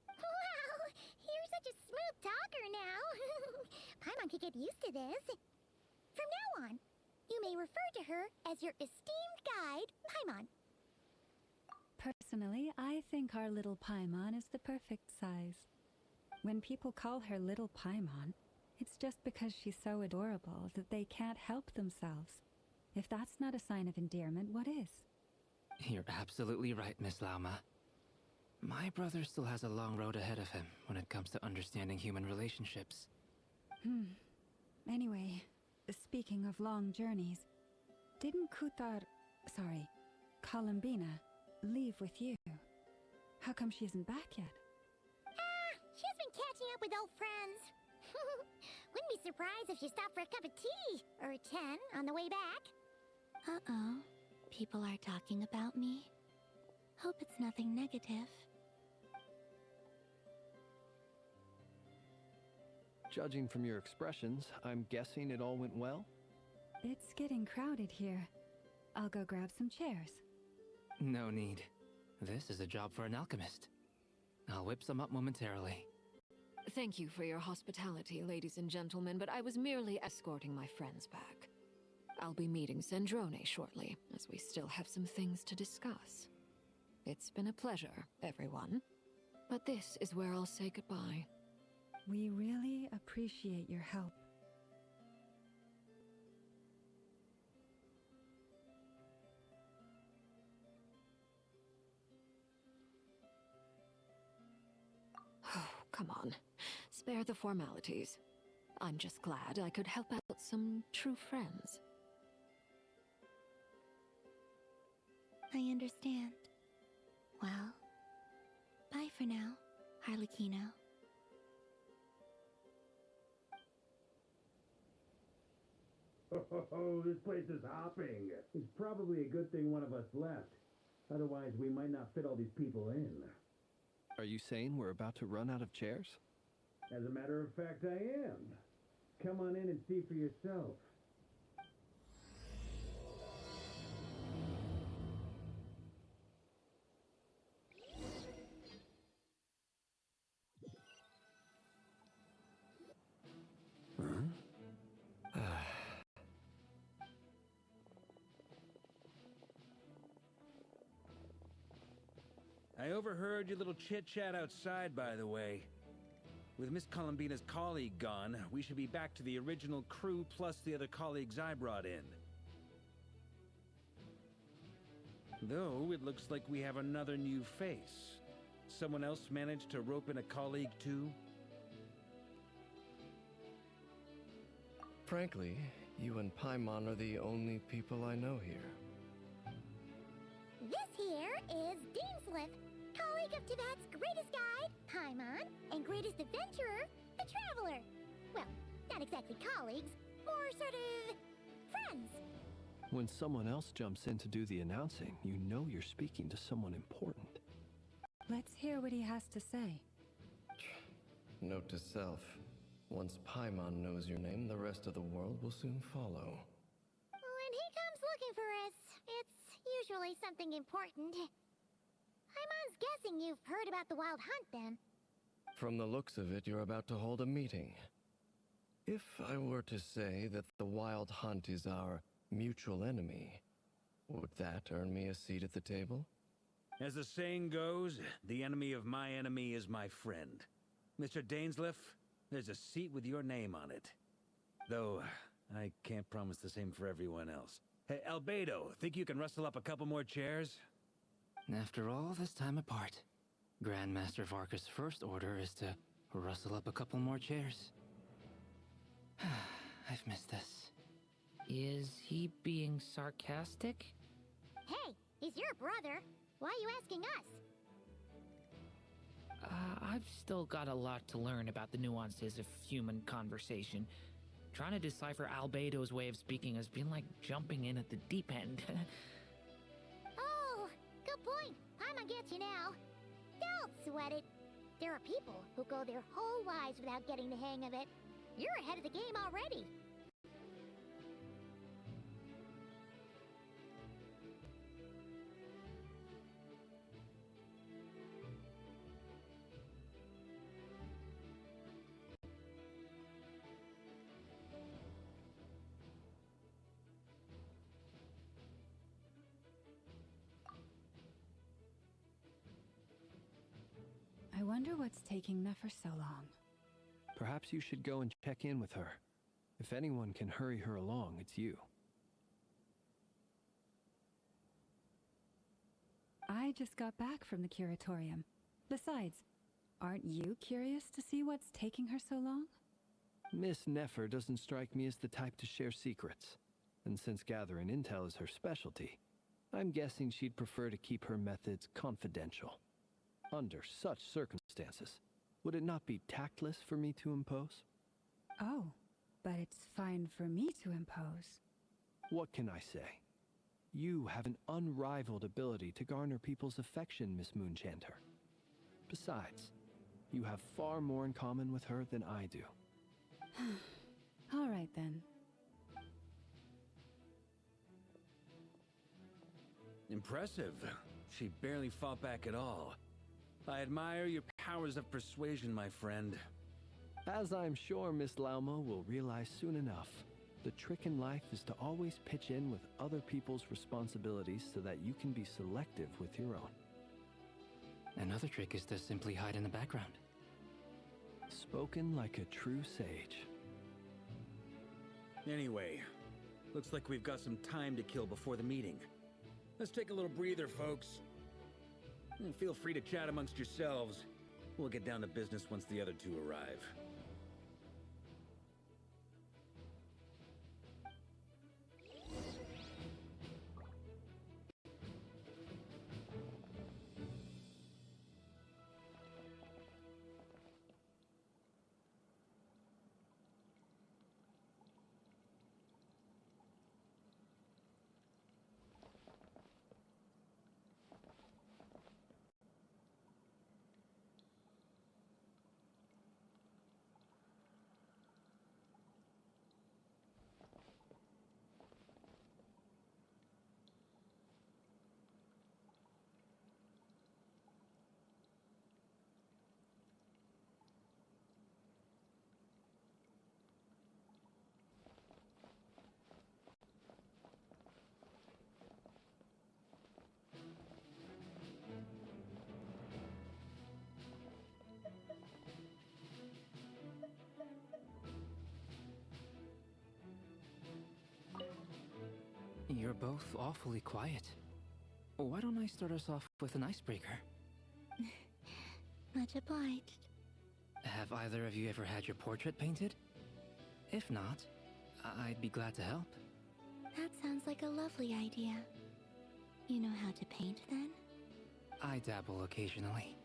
Wow! You're such a smooth talker now. Paimon could get used to this. From now on, you may refer to her as your esteemed guide, Paimon. Personally, I think our little Paimon is the perfect size. When people call her Little Paimon, it's just because she's so adorable that they can't help themselves. If that's not a sign of endearment, what is? You're absolutely right, Miss Lauma. My brother still has a long road ahead of him when it comes to understanding human relationships. Anyway, speaking of long journeys, didn't Columbina, leave with you? How come she isn't back yet? She's been catching up with old friends. Wouldn't be surprised if she stopped for a cup of tea or 10 on the way back. Uh-oh. People are talking about me. Hope it's nothing negative. Judging from your expressions, I'm guessing it all went well? It's getting crowded here. I'll go grab some chairs. No need. This is a job for an alchemist. I'll whip some up momentarily. Thank you for your hospitality, ladies and gentlemen, but I was merely escorting my friends back. I'll be meeting Sandrone shortly, as we still have some things to discuss. It's been a pleasure, everyone. But this is where I'll say goodbye. We really appreciate your help. Oh, come on. Spare the formalities. I'm just glad I could help out some true friends. I understand. Well, bye for now, Harlequino. Oh, this place is hopping. It's probably a good thing one of us left. Otherwise, we might not fit all these people in. Are you saying we're about to run out of chairs? As a matter of fact, I am. Come on in and see for yourself. I overheard your little chit-chat outside, by the way. With Miss Columbina's colleague gone, we should be back to the original crew plus the other colleagues I brought in. Though, it looks like we have another new face. Someone else managed to rope in a colleague too? Frankly, you and Paimon are the only people I know here. This here is Deansliff, colleague of Tibet's greatest guide, Paimon, and greatest adventurer, the Traveler. Well, not exactly colleagues, more sort of friends. When someone else jumps in to do the announcing, you know you're speaking to someone important. Let's hear what he has to say. Note to self, once Paimon knows your name, the rest of the world will soon follow. When he comes looking for us, it's usually something important. Paimon's guessing you've heard about the Wild Hunt, then. From the looks of it, you're about to hold a meeting. If I were to say that the Wild Hunt is our mutual enemy, would that earn me a seat at the table? As the saying goes, the enemy of my enemy is my friend. Mr. Dainsliff, there's a seat with your name on it. Though, I can't promise the same for everyone else. Hey, Albedo, think you can rustle up a couple more chairs? After all this time apart, Grandmaster Varka's first order is to rustle up a couple more chairs. I've missed this. Is he being sarcastic? Hey, he's your brother. Why are you asking us? I've still got a lot to learn about the nuances of human conversation. Trying to decipher Albedo's way of speaking has been like jumping in at the deep end. Oh, good point. Paimon gets you now. Don't sweat it. There are people who go their whole lives without getting the hang of it. You're ahead of the game already. I wonder what's taking Nefer so long. Perhaps you should go and check in with her. If anyone can hurry her along, it's you. I just got back from the curatorium. Besides, aren't you curious to see what's taking her so long? Miss Nefer doesn't strike me as the type to share secrets. And since gathering intel is her specialty, I'm guessing she'd prefer to keep her methods confidential. Under such circumstances, would it not be tactless for me to impose? Oh, but it's fine for me to impose. What can I say? You have an unrivaled ability to garner people's affection, Miss Moonchanter. Besides, you have far more in common with her than I do. All right, then. Impressive. She barely fought back at all. I admire your powers of persuasion, my friend. As I'm sure Miss Lauma will realize soon enough, the trick in life is to always pitch in with other people's responsibilities so that you can be selective with your own. Another trick is to simply hide in the background. Spoken like a true sage. Anyway, looks like we've got some time to kill before the meeting. Let's take a little breather, folks. And feel free to chat amongst yourselves. We'll get down to business once the other two arrive. You're both awfully quiet. Why don't I start us off with an icebreaker? Much obliged. Have either of you ever had your portrait painted? If not, I'd be glad to help. That sounds like a lovely idea. You know how to paint, then? I dabble occasionally.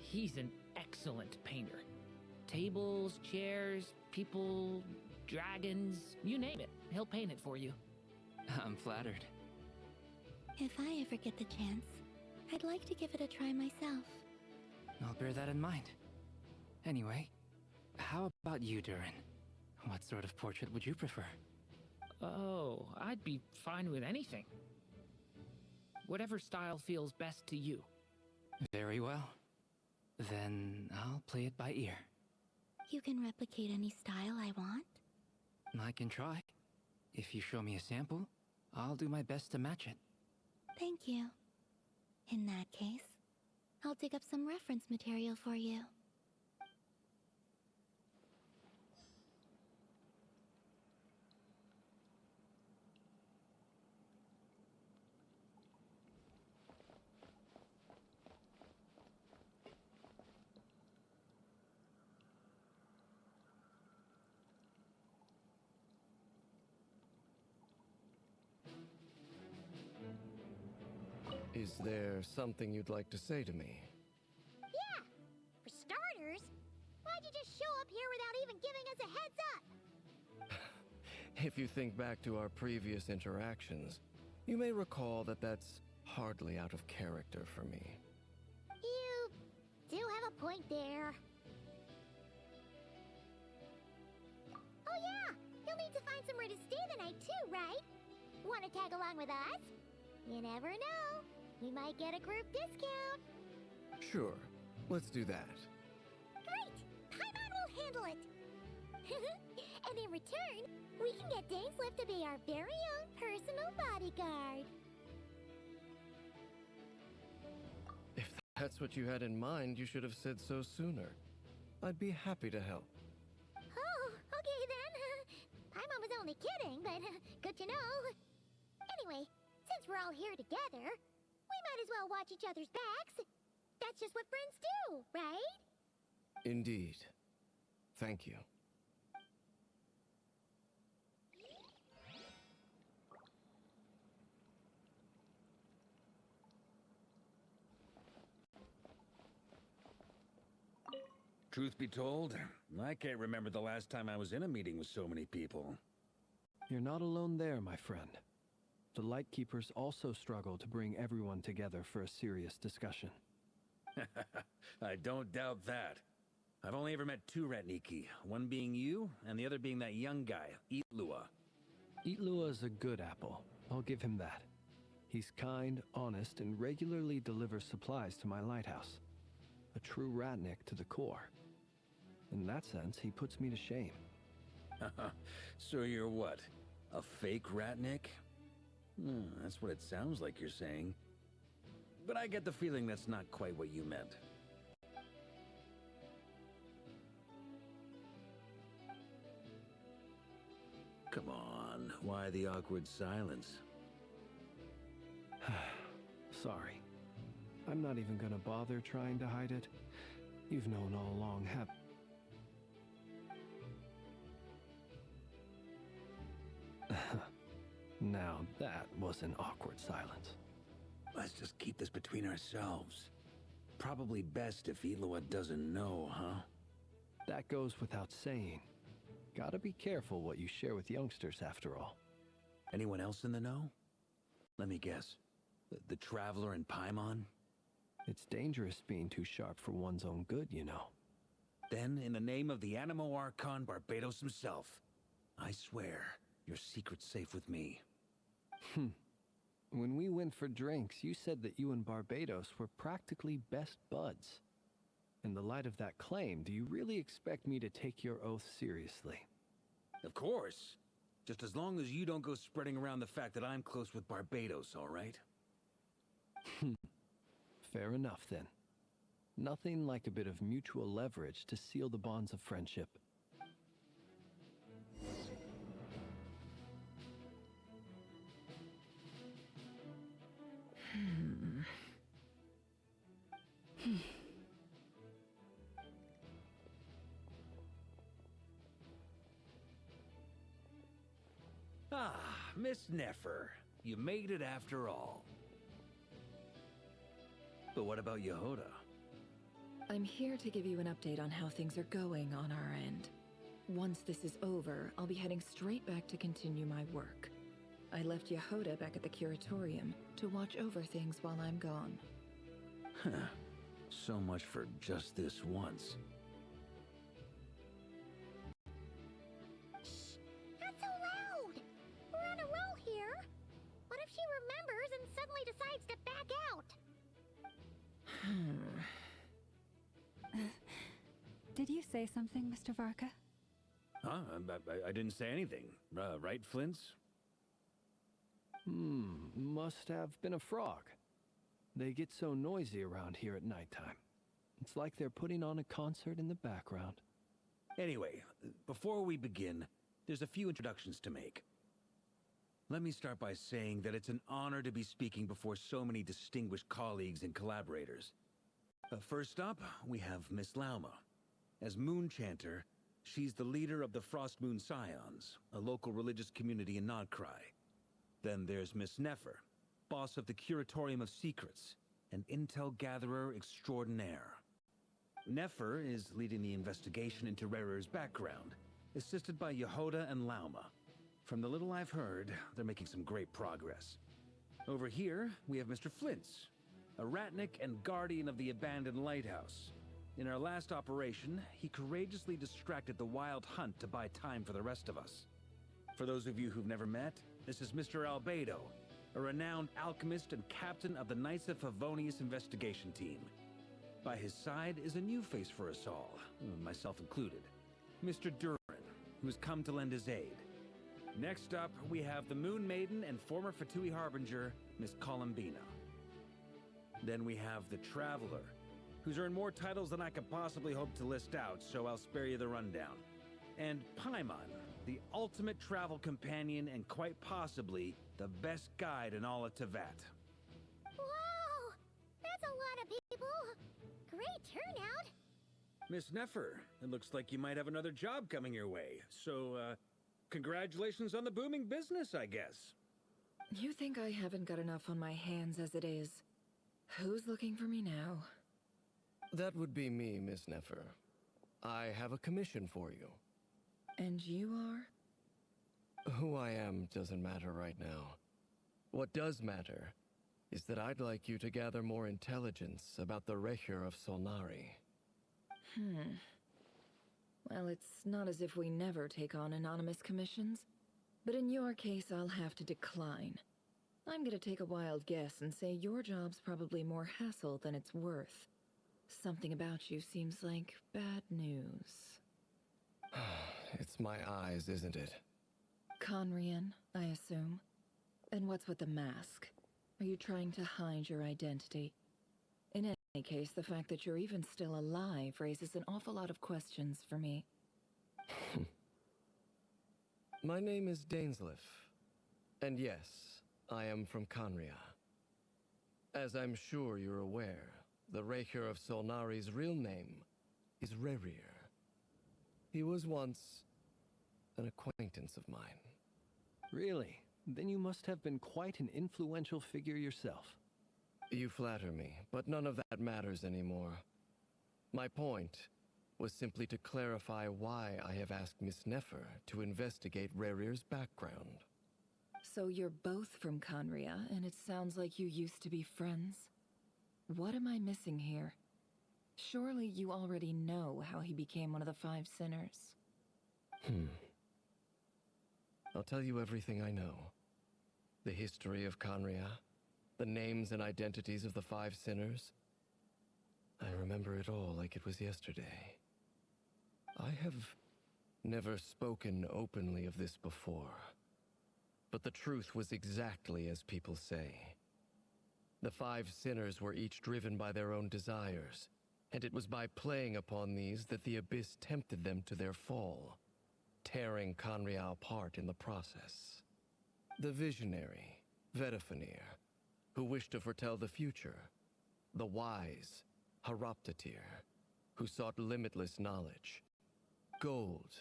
He's an excellent painter. Tables, chairs, people, dragons, you name it. He'll paint it for you. I'm flattered. If I ever get the chance, I'd like to give it a try myself. I'll bear that in mind. Anyway, how about you, Durin? What sort of portrait would you prefer? Oh, I'd be fine with anything. Whatever style feels best to you. Very well. Then I'll play it by ear. You can replicate any style I want? I can try. If you show me a sample, I'll do my best to match it. Thank you. In that case, I'll dig up some reference material for you. Is there something you'd like to say to me? Yeah! For starters, why'd you just show up here without even giving us a heads up? If you think back to our previous interactions, you may recall that that's hardly out of character for me. You do have a point there. Oh yeah! You'll need to find somewhere to stay the night too, right? Wanna tag along with us? You never know. We might get a group discount. Sure, let's do that. Great! Paimon will handle it. And in return, we can get Dainslift to be our very own personal bodyguard. If that's what you had in mind, you should have said so sooner. I'd be happy to help. Oh, okay then. Paimon was only kidding, but good to know. Anyway, since we're all here together, we might as well watch each other's backs. That's just what friends do, right? Indeed. Thank you. Truth be told, I can't remember the last time I was in a meeting with so many people. You're not alone there, my friend. The Lightkeepers also struggle to bring everyone together for a serious discussion. I don't doubt that. I've only ever met two Ratniki, one being you, and the other being that young guy, Itlua. Itlua's a good apple. I'll give him that. He's kind, honest, and regularly delivers supplies to my lighthouse. A true Ratnik to the core. In that sense, he puts me to shame. So you're what? A fake Ratnik? That's what it sounds like you're saying. But I get the feeling that's not quite what you meant. Come on, why the awkward silence? Sorry. I'm not even gonna bother trying to hide it. You've known all along, have... Now that was an awkward silence. Let's just keep this between ourselves. Probably best if Eloa doesn't know, huh? That goes without saying. Gotta be careful what you share with youngsters, after all. Anyone else in the know? Let me guess. The Traveler and Paimon? It's dangerous being too sharp for one's own good, you know. Then, in the name of the Animo Archon Barbados himself, I swear your secret's safe with me. When we went for drinks, you said that you and Barbados were practically best buds. In the light of that claim, do you really expect me to take your oath seriously? Of course. Just as long as you don't go spreading around the fact that I'm close with Barbados, all right? Fair enough, then. Nothing like a bit of mutual leverage to seal the bonds of friendship. Ah, Miss Nefer. You made it after all. But what about Yehoda? I'm here to give you an update on how things are going on our end. Once this is over, I'll be heading straight back to continue my work. I left Yehoda back at the Curatorium to watch over things while I'm gone. Huh. So much for just this once. Shh! Not so loud! We're on a roll here! What if she remembers and suddenly decides to back out? Did you say something, Mr. Varka? Huh? I didn't say anything. Right, Flints? Must have been a frog. They get so noisy around here at nighttime. It's like they're putting on a concert in the background. Anyway, before we begin, there's a few introductions to make. Let me start by saying that it's an honor to be speaking before so many distinguished colleagues and collaborators. First up, we have Miss Lauma. As Moon Chanter, she's the leader of the Frost Moon Scions, a local religious community in Nodcry. Then there's Miss Nefer, boss of the Curatorium of Secrets, an intel gatherer extraordinaire. Nefer is leading the investigation into Rerer's background, assisted by Yehoda and Lauma. From the little I've heard, they're making some great progress. Over here, we have Mr. Flints, a Ratnik and guardian of the abandoned lighthouse. In our last operation, he courageously distracted the Wild Hunt to buy time for the rest of us. For those of you who've never met, this is Mr. Albedo, a renowned alchemist and captain of the Knights of Favonius investigation team. By his side is a new face for us all, myself included, Mr. Durin, who's come to lend his aid. Next up, we have the Moon Maiden and former Fatui Harbinger, Miss Columbina. Then we have the Traveler, who's earned more titles than I could possibly hope to list out, so I'll spare you the rundown. And Paimon, the ultimate travel companion and quite possibly the best guide in all of Teyvat. Wow! That's a lot of people! Great turnout! Miss Nefer, it looks like you might have another job coming your way, so, congratulations on the booming business, I guess. You think I haven't got enough on my hands as it is? Who's looking for me now? That would be me, Miss Nefer. I have a commission for you. And you are? Who I am doesn't matter right now. What does matter is that I'd like you to gather more intelligence about the Recher of Solnari. Well, it's not as if we never take on anonymous commissions. But in your case, I'll have to decline. I'm gonna take a wild guess and say your job's probably more hassle than it's worth. Something about you seems like bad news. It's my eyes, isn't it? Conrian, I assume. And what's with the mask? Are you trying to hide your identity? In any case, the fact that you're even still alive raises an awful lot of questions for me. My name is Dainsleif. And yes, I am from Conria. As I'm sure you're aware, the Raker of Solnari's real name is Rerir. He was once an acquaintance of mine. Really? Then you must have been quite an influential figure yourself. You flatter me, but none of that matters anymore. My point was simply to clarify why I have asked Miss Nefer to investigate Rerir's background. So you're both from Conria, and it sounds like you used to be friends? What am I missing here? Surely you already know how he became one of the Five Sinners. I'll tell you everything I know. The history of Conria, the names and identities of the Five Sinners. I remember it all like it was yesterday. I have never spoken openly of this before, but the truth was exactly as people say. The Five Sinners were each driven by their own desires, and it was by playing upon these that the Abyss tempted them to their fall, tearing Conria apart in the process. The visionary, Vedifenir, who wished to foretell the future. The wise, Haroptatir, who sought limitless knowledge. Gold,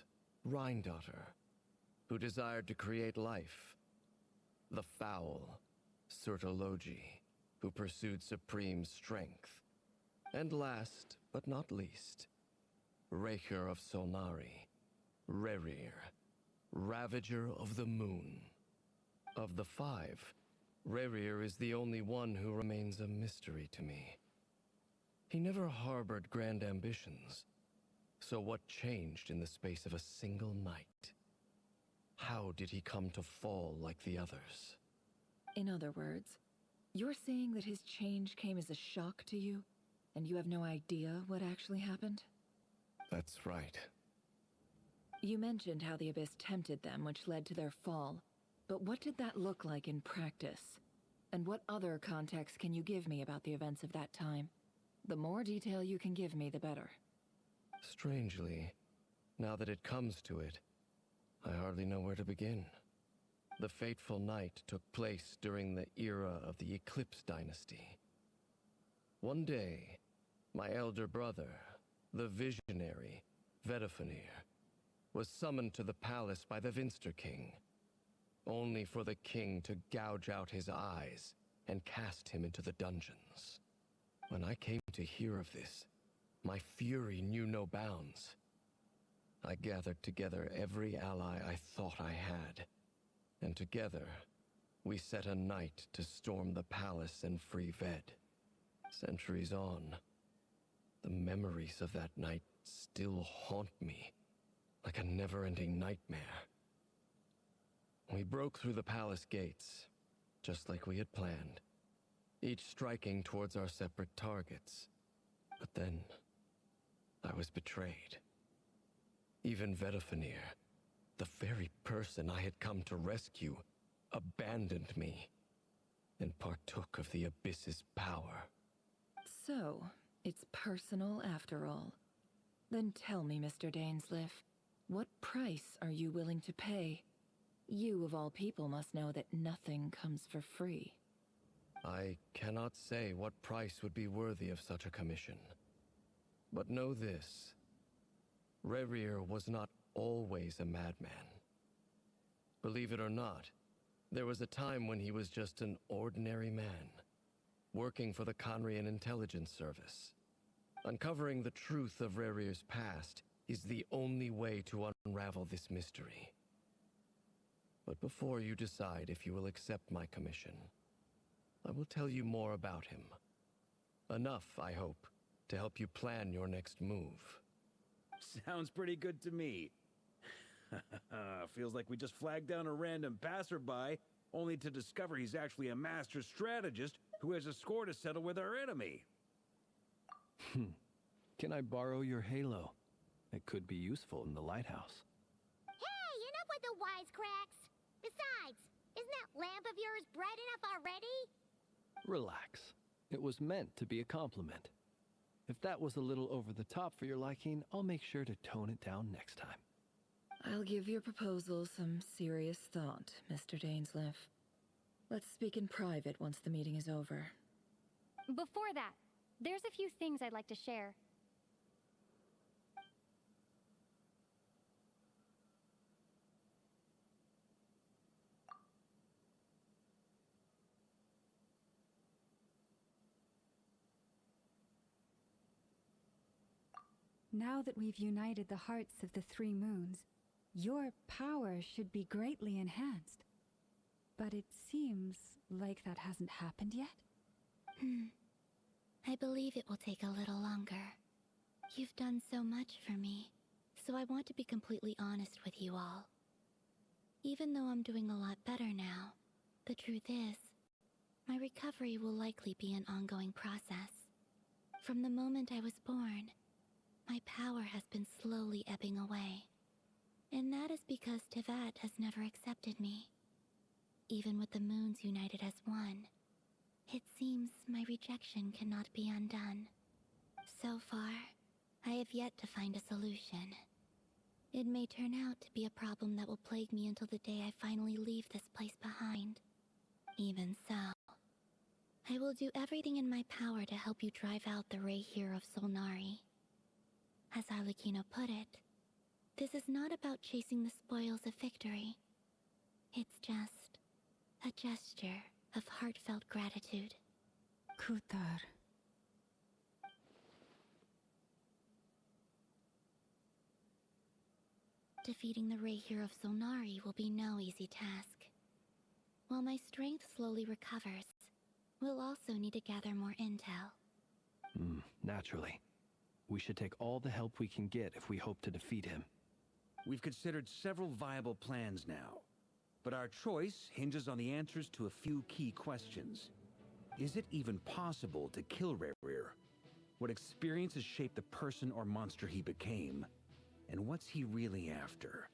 Rhindaughter, who desired to create life. The foul, Sertologi, who pursued supreme strength. And last, but not least, Raker of Solnari, Rerir, Ravager of the Moon. Of the five, Rerir is the only one who remains a mystery to me. He never harbored grand ambitions. So what changed in the space of a single night? How did he come to fall like the others? In other words, you're saying that his change came as a shock to you, and you have no idea what actually happened? That's right. You mentioned how the Abyss tempted them, which led to their fall. But what did that look like in practice? And what other context can you give me about the events of that time? The more detail you can give me, the better. Strangely, now that it comes to it, I hardly know where to begin. The fateful night took place during the era of the Eclipse Dynasty. One day, my elder brother, the visionary, Vedifenir, was summoned to the palace by the Vinster King, only for the king to gouge out his eyes and cast him into the dungeons. When I came to hear of this, my fury knew no bounds. I gathered together every ally I thought I had, and together we set a night to storm the palace and free Ved. Centuries on, the memories of that night still haunt me like a never-ending nightmare. We broke through the palace gates, just like we had planned, each striking towards our separate targets. But then, I was betrayed. Even Vedifenir, the very person I had come to rescue, abandoned me and partook of the Abyss's power. So, it's personal after all. Then tell me, Mr. Dainsleif, what price are you willing to pay? You, of all people, must know that nothing comes for free. I cannot say what price would be worthy of such a commission. But know this. Rerir was not always a madman. Believe it or not, there was a time when he was just an ordinary man, working for the Conrian Intelligence Service. Uncovering the truth of Rerir's past is the only way to unravel this mystery. But before you decide if you will accept my commission, I will tell you more about him. Enough, I hope, to help you plan your next move. Sounds pretty good to me. Feels like we just flagged down a random passerby, only to discover he's actually a master strategist who has a score to settle with our enemy. Can I borrow your halo? It could be useful in the lighthouse. Hey, enough with the wisecracks! Besides, isn't that lamp of yours bright enough already? Relax. It was meant to be a compliment. If that was a little over the top for your liking, I'll make sure to tone it down next time. I'll give your proposal some serious thought, Mr. Dainsleif. Let's speak in private once the meeting is over. Before that, there's a few things I'd like to share. Now that we've united the hearts of the three moons, your power should be greatly enhanced. But it seems like that hasn't happened yet? I believe it will take a little longer. You've done so much for me, so I want to be completely honest with you all. Even though I'm doing a lot better now, the truth is, my recovery will likely be an ongoing process. From the moment I was born, my power has been slowly ebbing away. And that is because Tevat has never accepted me. Even with the moons united as one, it seems my rejection cannot be undone. So far, I have yet to find a solution. It may turn out to be a problem that will plague me until the day I finally leave this place behind. Even so, I will do everything in my power to help you drive out the Ray here of Solnari. As Arlecchino put it, this is not about chasing the spoils of victory. It's just a gesture of heartfelt gratitude. Kutar. Defeating the Ray here of Solnari will be no easy task. While my strength slowly recovers, we'll also need to gather more intel. Naturally. We should take all the help we can get if we hope to defeat him. We've considered several viable plans now, but our choice hinges on the answers to a few key questions. Is it even possible to kill Rerir? What experiences shaped the person or monster he became? And what's he really after?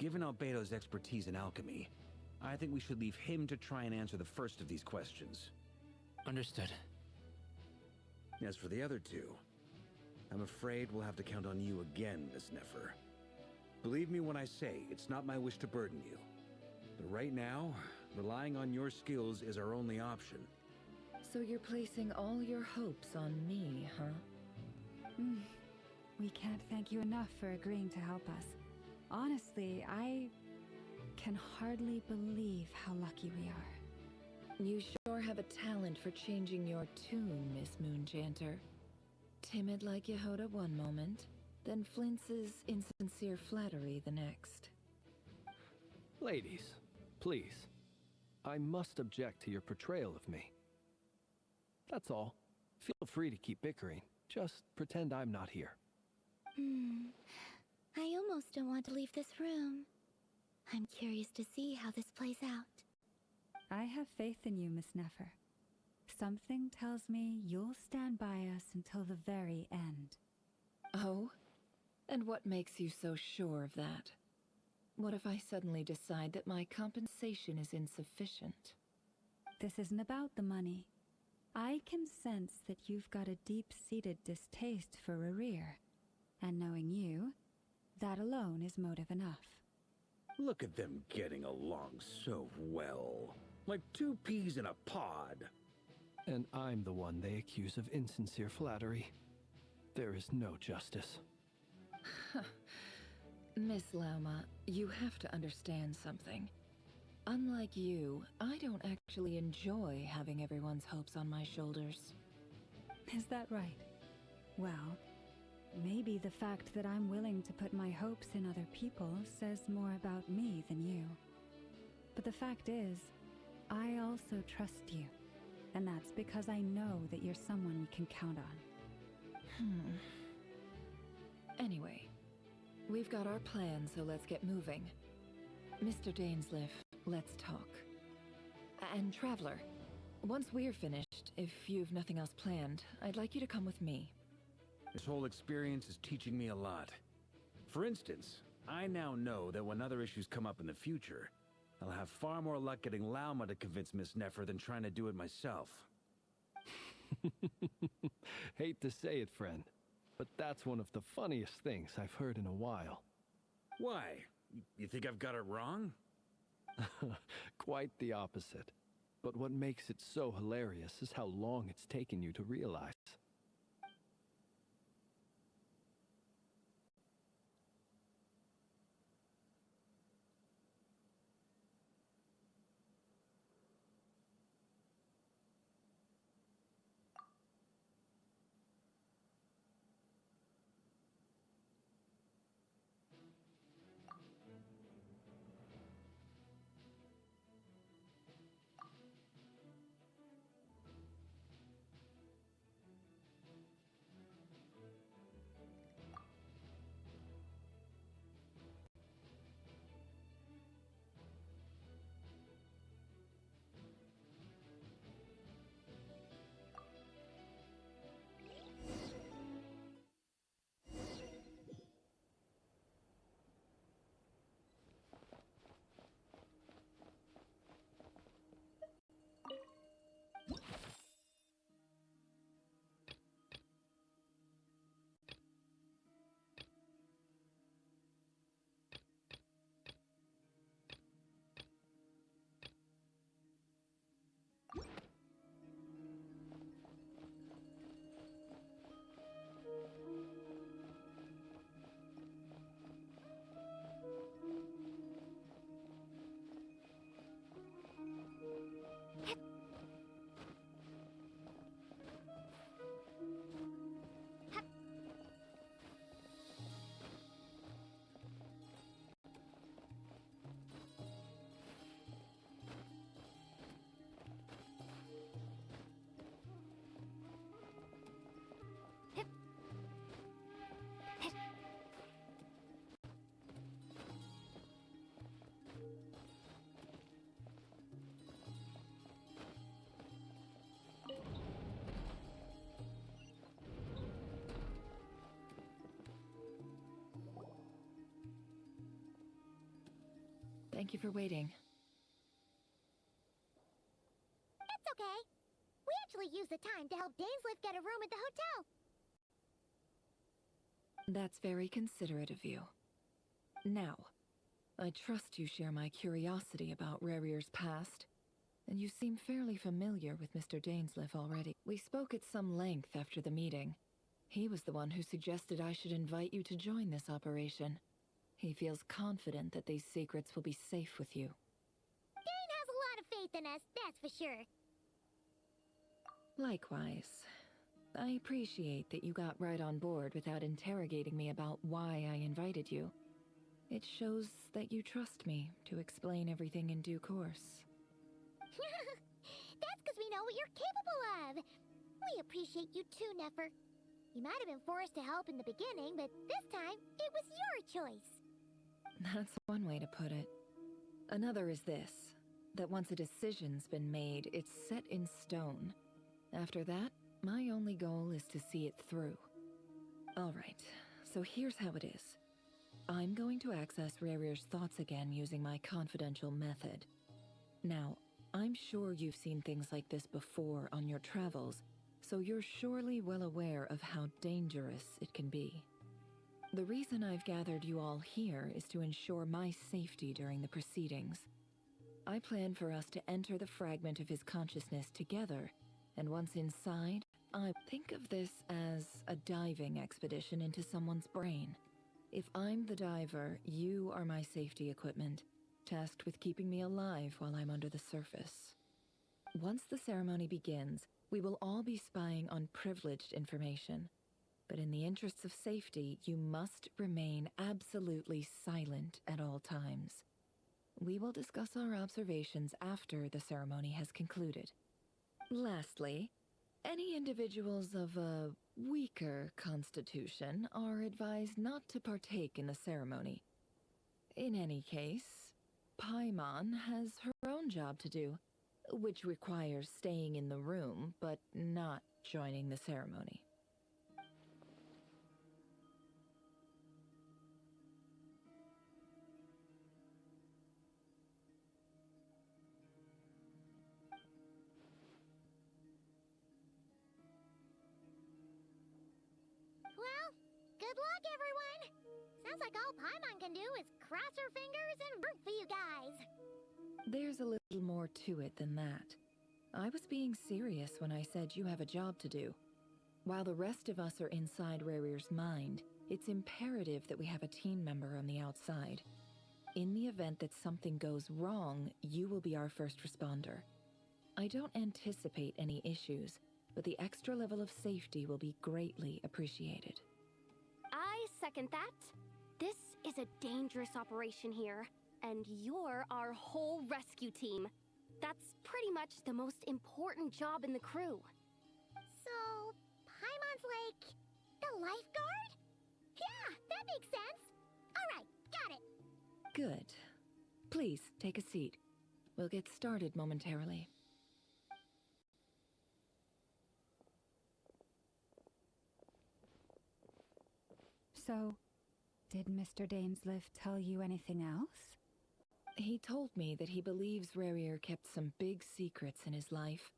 Given Albedo's expertise in alchemy, I think we should leave him to try and answer the first of these questions. Understood. As for the other two, I'm afraid we'll have to count on you again, Miss Nefer. Believe me when I say it's not my wish to burden you. But right now, relying on your skills is our only option. So you're placing all your hopes on me, huh? We can't thank you enough for agreeing to help us. Honestly, I can hardly believe how lucky we are. You sure have a talent for changing your tune, Miss Moonjanter. Timid like Yehoda one moment, then flinches insincere flattery the next. Ladies, please. I must object to your portrayal of me. That's all. Feel free to keep bickering. Just pretend I'm not here. I almost don't want to leave this room. I'm curious to see how this plays out. I have faith in you, Miss Nefer. Something tells me you'll stand by us until the very end. Oh? And what makes you so sure of that? What if I suddenly decide that my compensation is insufficient? This isn't about the money. I can sense that you've got a deep-seated distaste for Rerir. And knowing you, that alone is motive enough. Look at them getting along so well. Like two peas in a pod. And I'm the one they accuse of insincere flattery. There is no justice. Miss Lauma, you have to understand something. Unlike you, I don't actually enjoy having everyone's hopes on my shoulders. Is that right? Well, maybe the fact that I'm willing to put my hopes in other people says more about me than you. But the fact is, I also trust you. And that's because I know that you're someone we can count on. Anyway, we've got our plan, so let's get moving. Mr. Dainsleif, let's talk. And Traveler, once we're finished, if you've nothing else planned, I'd like you to come with me. This whole experience is teaching me a lot. For instance, I now know that when other issues come up in the future, I'll have far more luck getting Lauma to convince Miss Nefer than trying to do it myself. Hate to say it, friend, but that's one of the funniest things I've heard in a while. Why? You think I've got it wrong? Quite the opposite. But what makes it so hilarious is how long it's taken you to realize. Thank you for waiting. It's okay. We actually used the time to help Dainsliff get a room at the hotel. That's very considerate of you. Now, I trust you share my curiosity about Rerir's past, and you seem fairly familiar with Mr. Dainsliff already. We spoke at some length after the meeting. He was the one who suggested I should invite you to join this operation. He feels confident that these secrets will be safe with you. Dane has a lot of faith in us, that's for sure. Likewise. I appreciate that you got right on board without interrogating me about why I invited you. It shows that you trust me to explain everything in due course. That's because we know what you're capable of. We appreciate you too, Nefer. You might have been forced to help in the beginning, but this time, it was your choice. That's one way to put it. Another is this, that once a decision's been made, it's set in stone. After that, my only goal is to see it through. Alright, so here's how it is. I'm going to access Rerir's thoughts again using my confidential method. Now, I'm sure you've seen things like this before on your travels, so you're surely well aware of how dangerous it can be. The reason I've gathered you all here is to ensure my safety during the proceedings. I plan for us to enter the fragment of his consciousness together, and once inside, I think of this as a diving expedition into someone's brain. If I'm the diver, you are my safety equipment, tasked with keeping me alive while I'm under the surface. Once the ceremony begins, we will all be spying on privileged information. But in the interests of safety, you must remain absolutely silent at all times. We will discuss our observations after the ceremony has concluded. Lastly, any individuals of a weaker constitution are advised not to partake in the ceremony. In any case, Paimon has her own job to do, which requires staying in the room but not joining the ceremony. Good luck, everyone! Sounds like all Paimon can do is cross her fingers and root for you guys. There's a little more to it than that. I was being serious when I said you have a job to do. While the rest of us are inside Rarir's mind, it's imperative that we have a team member on the outside. In the event that something goes wrong, you will be our first responder. I don't anticipate any issues, but the extra level of safety will be greatly appreciated. I second that. This is a dangerous operation here, and you're our whole rescue team. That's pretty much the most important job in the crew. So, Paimon's like the lifeguard? Yeah, that makes sense. All right, got it. Good. Please, take a seat. We'll get started momentarily. So, did Mr. Dainsliff tell you anything else? He told me that he believes Rarir kept some big secrets in his life.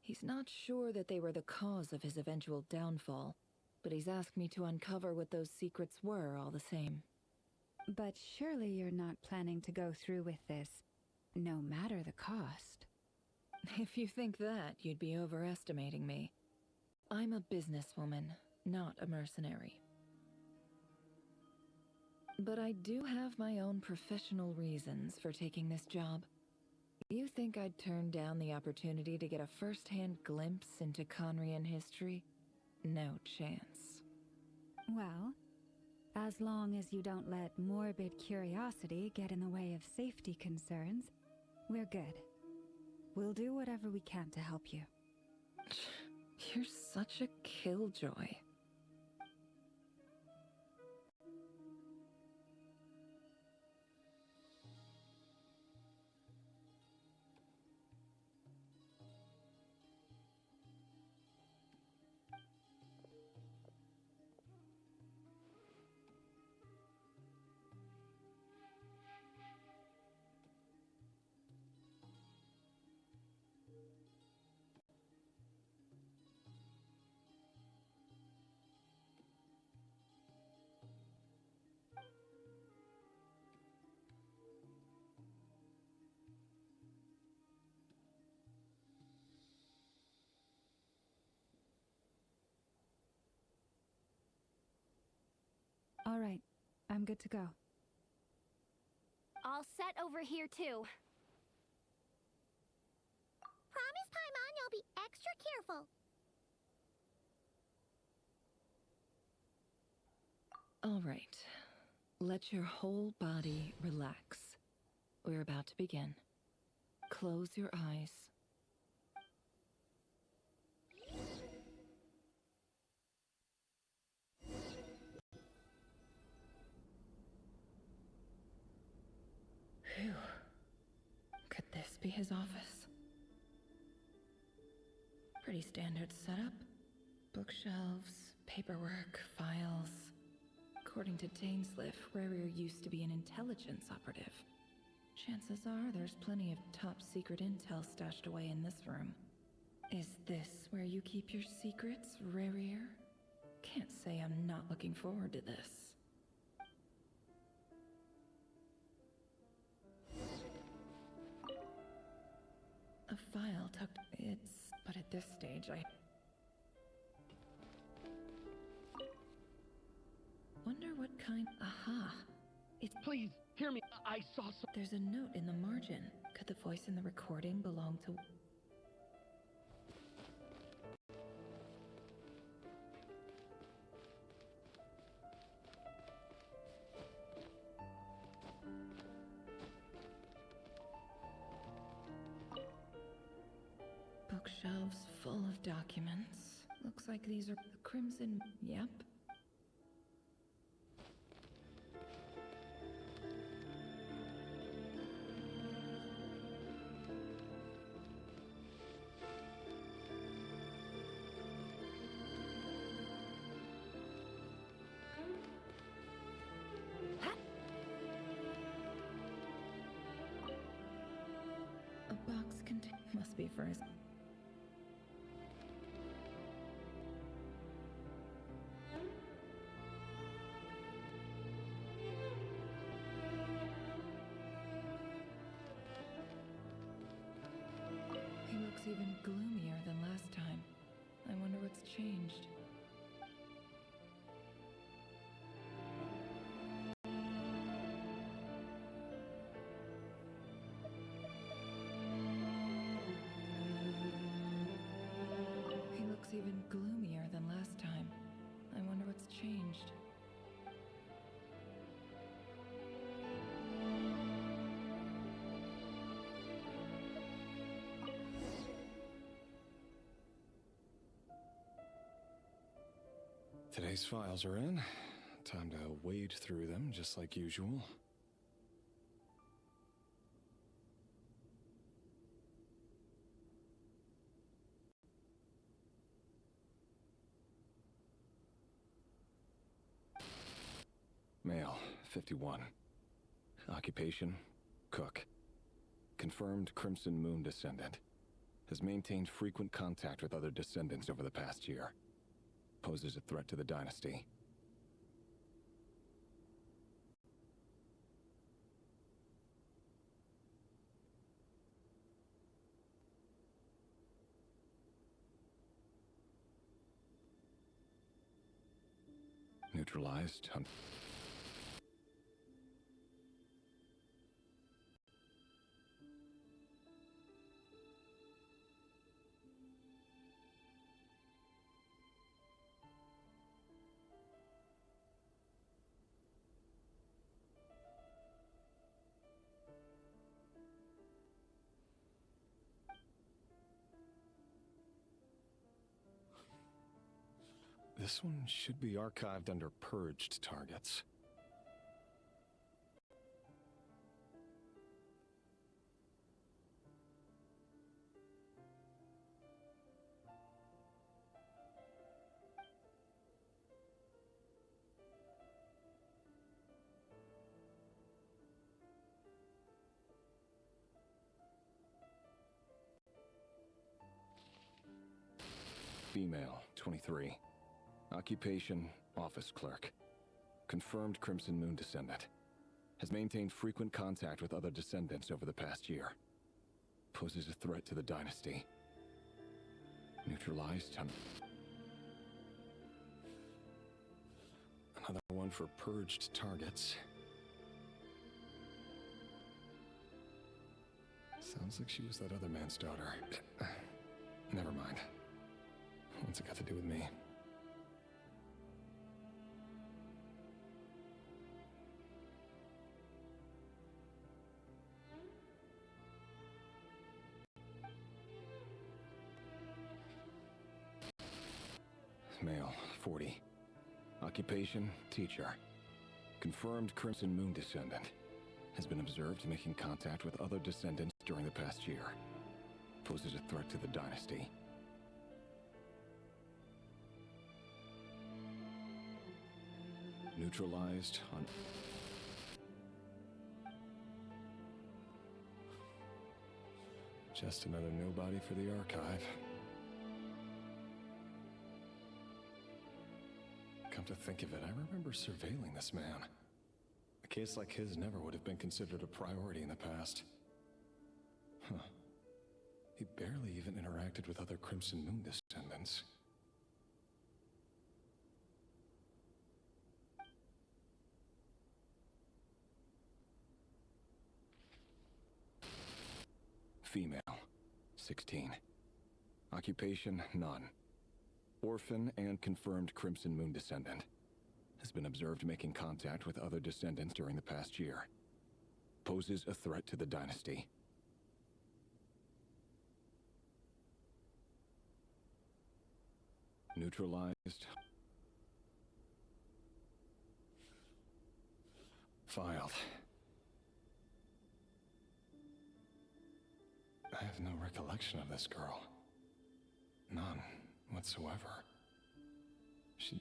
He's not sure that they were the cause of his eventual downfall, but he's asked me to uncover what those secrets were all the same. But surely you're not planning to go through with this, no matter the cost. If you think that, you'd be overestimating me. I'm a businesswoman, not a mercenary. But I do have my own professional reasons for taking this job. You think I'd turn down the opportunity to get a first-hand glimpse into Conrian history? No chance. Well, as long as you don't let morbid curiosity get in the way of safety concerns, we're good. We'll do whatever we can to help you. You're such a killjoy. All right, I'm good to go. All set over here, too. Promise, Paimon, you'll be extra careful. All right. Let your whole body relax. We're about to begin. Close your eyes. Phew. Could this be his office? Pretty standard setup. Bookshelves, paperwork, files. According to Dainsliff, Rarir used to be an intelligence operative. Chances are there's plenty of top-secret intel stashed away in this room. Is this where you keep your secrets, Rarir? Can't say I'm not looking forward to this. A file tucked... But at this stage, I... Wonder what kind... Aha! It's... Please, hear me. I saw some... There's a note in the margin. Could the voice in the recording belong to... Bookshelves full of documents. Looks like these are the Crimson... Yep. A box contain... Must be for his... even gloomier than last time. I wonder what's changed. He looks even gloomier than last time. I wonder what's changed. Today's files are in. Time to wade through them, just like usual. Male, 51. Occupation, cook. Confirmed Crimson Moon descendant. Has maintained frequent contact with other descendants over the past year. Poses a threat to the dynasty. Neutralized. This one should be archived under purged targets. Female, 23. Occupation, office clerk. Confirmed Crimson Moon descendant. Has maintained frequent contact with other descendants over the past year. Poses a threat to the dynasty. Neutralized. Another one for purged targets. Sounds like she was that other man's daughter. Never mind. What's it got to do with me? Male, 40. Occupation, teacher. Confirmed Crimson Moon descendant. Has been observed making contact with other descendants during the past year. Poses a threat to the dynasty. Neutralized on... Just another nobody for the archive. Come to think of it, I remember surveilling this man. A case like his never would have been considered a priority in the past. Huh. He barely even interacted with other Crimson Moon descendants. Female, 16. Occupation, none. Orphan and confirmed Crimson Moon descendant. Has been observed making contact with other descendants during the past year. Poses a threat to the dynasty. Neutralized. Filed. I have no recollection of this girl. None whatsoever. She...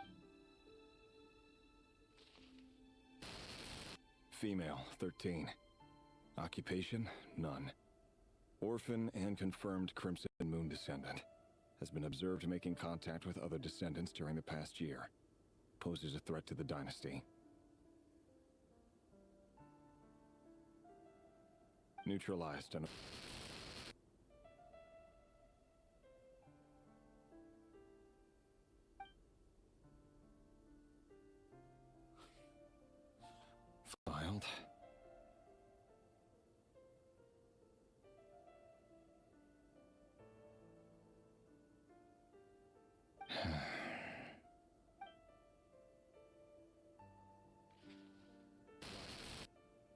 Female, 13. Occupation, none. Orphan and confirmed Crimson Moon descendant. Has been observed making contact with other descendants during the past year. Poses a threat to the dynasty. Neutralized on...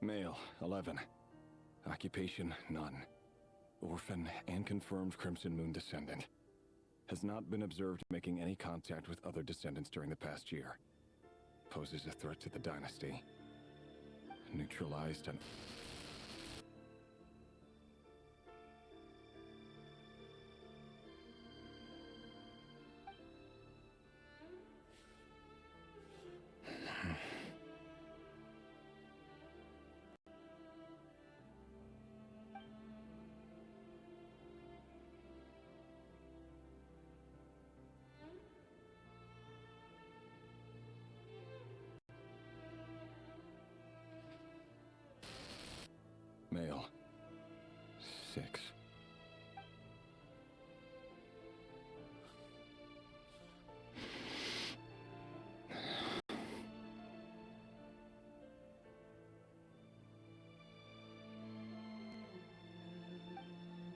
Male, 11. Occupation, none. Orphan and confirmed Crimson Moon descendant. Has not been observed making any contact with other descendants during the past year. Poses a threat to the dynasty. Neutralized and... Male. 6.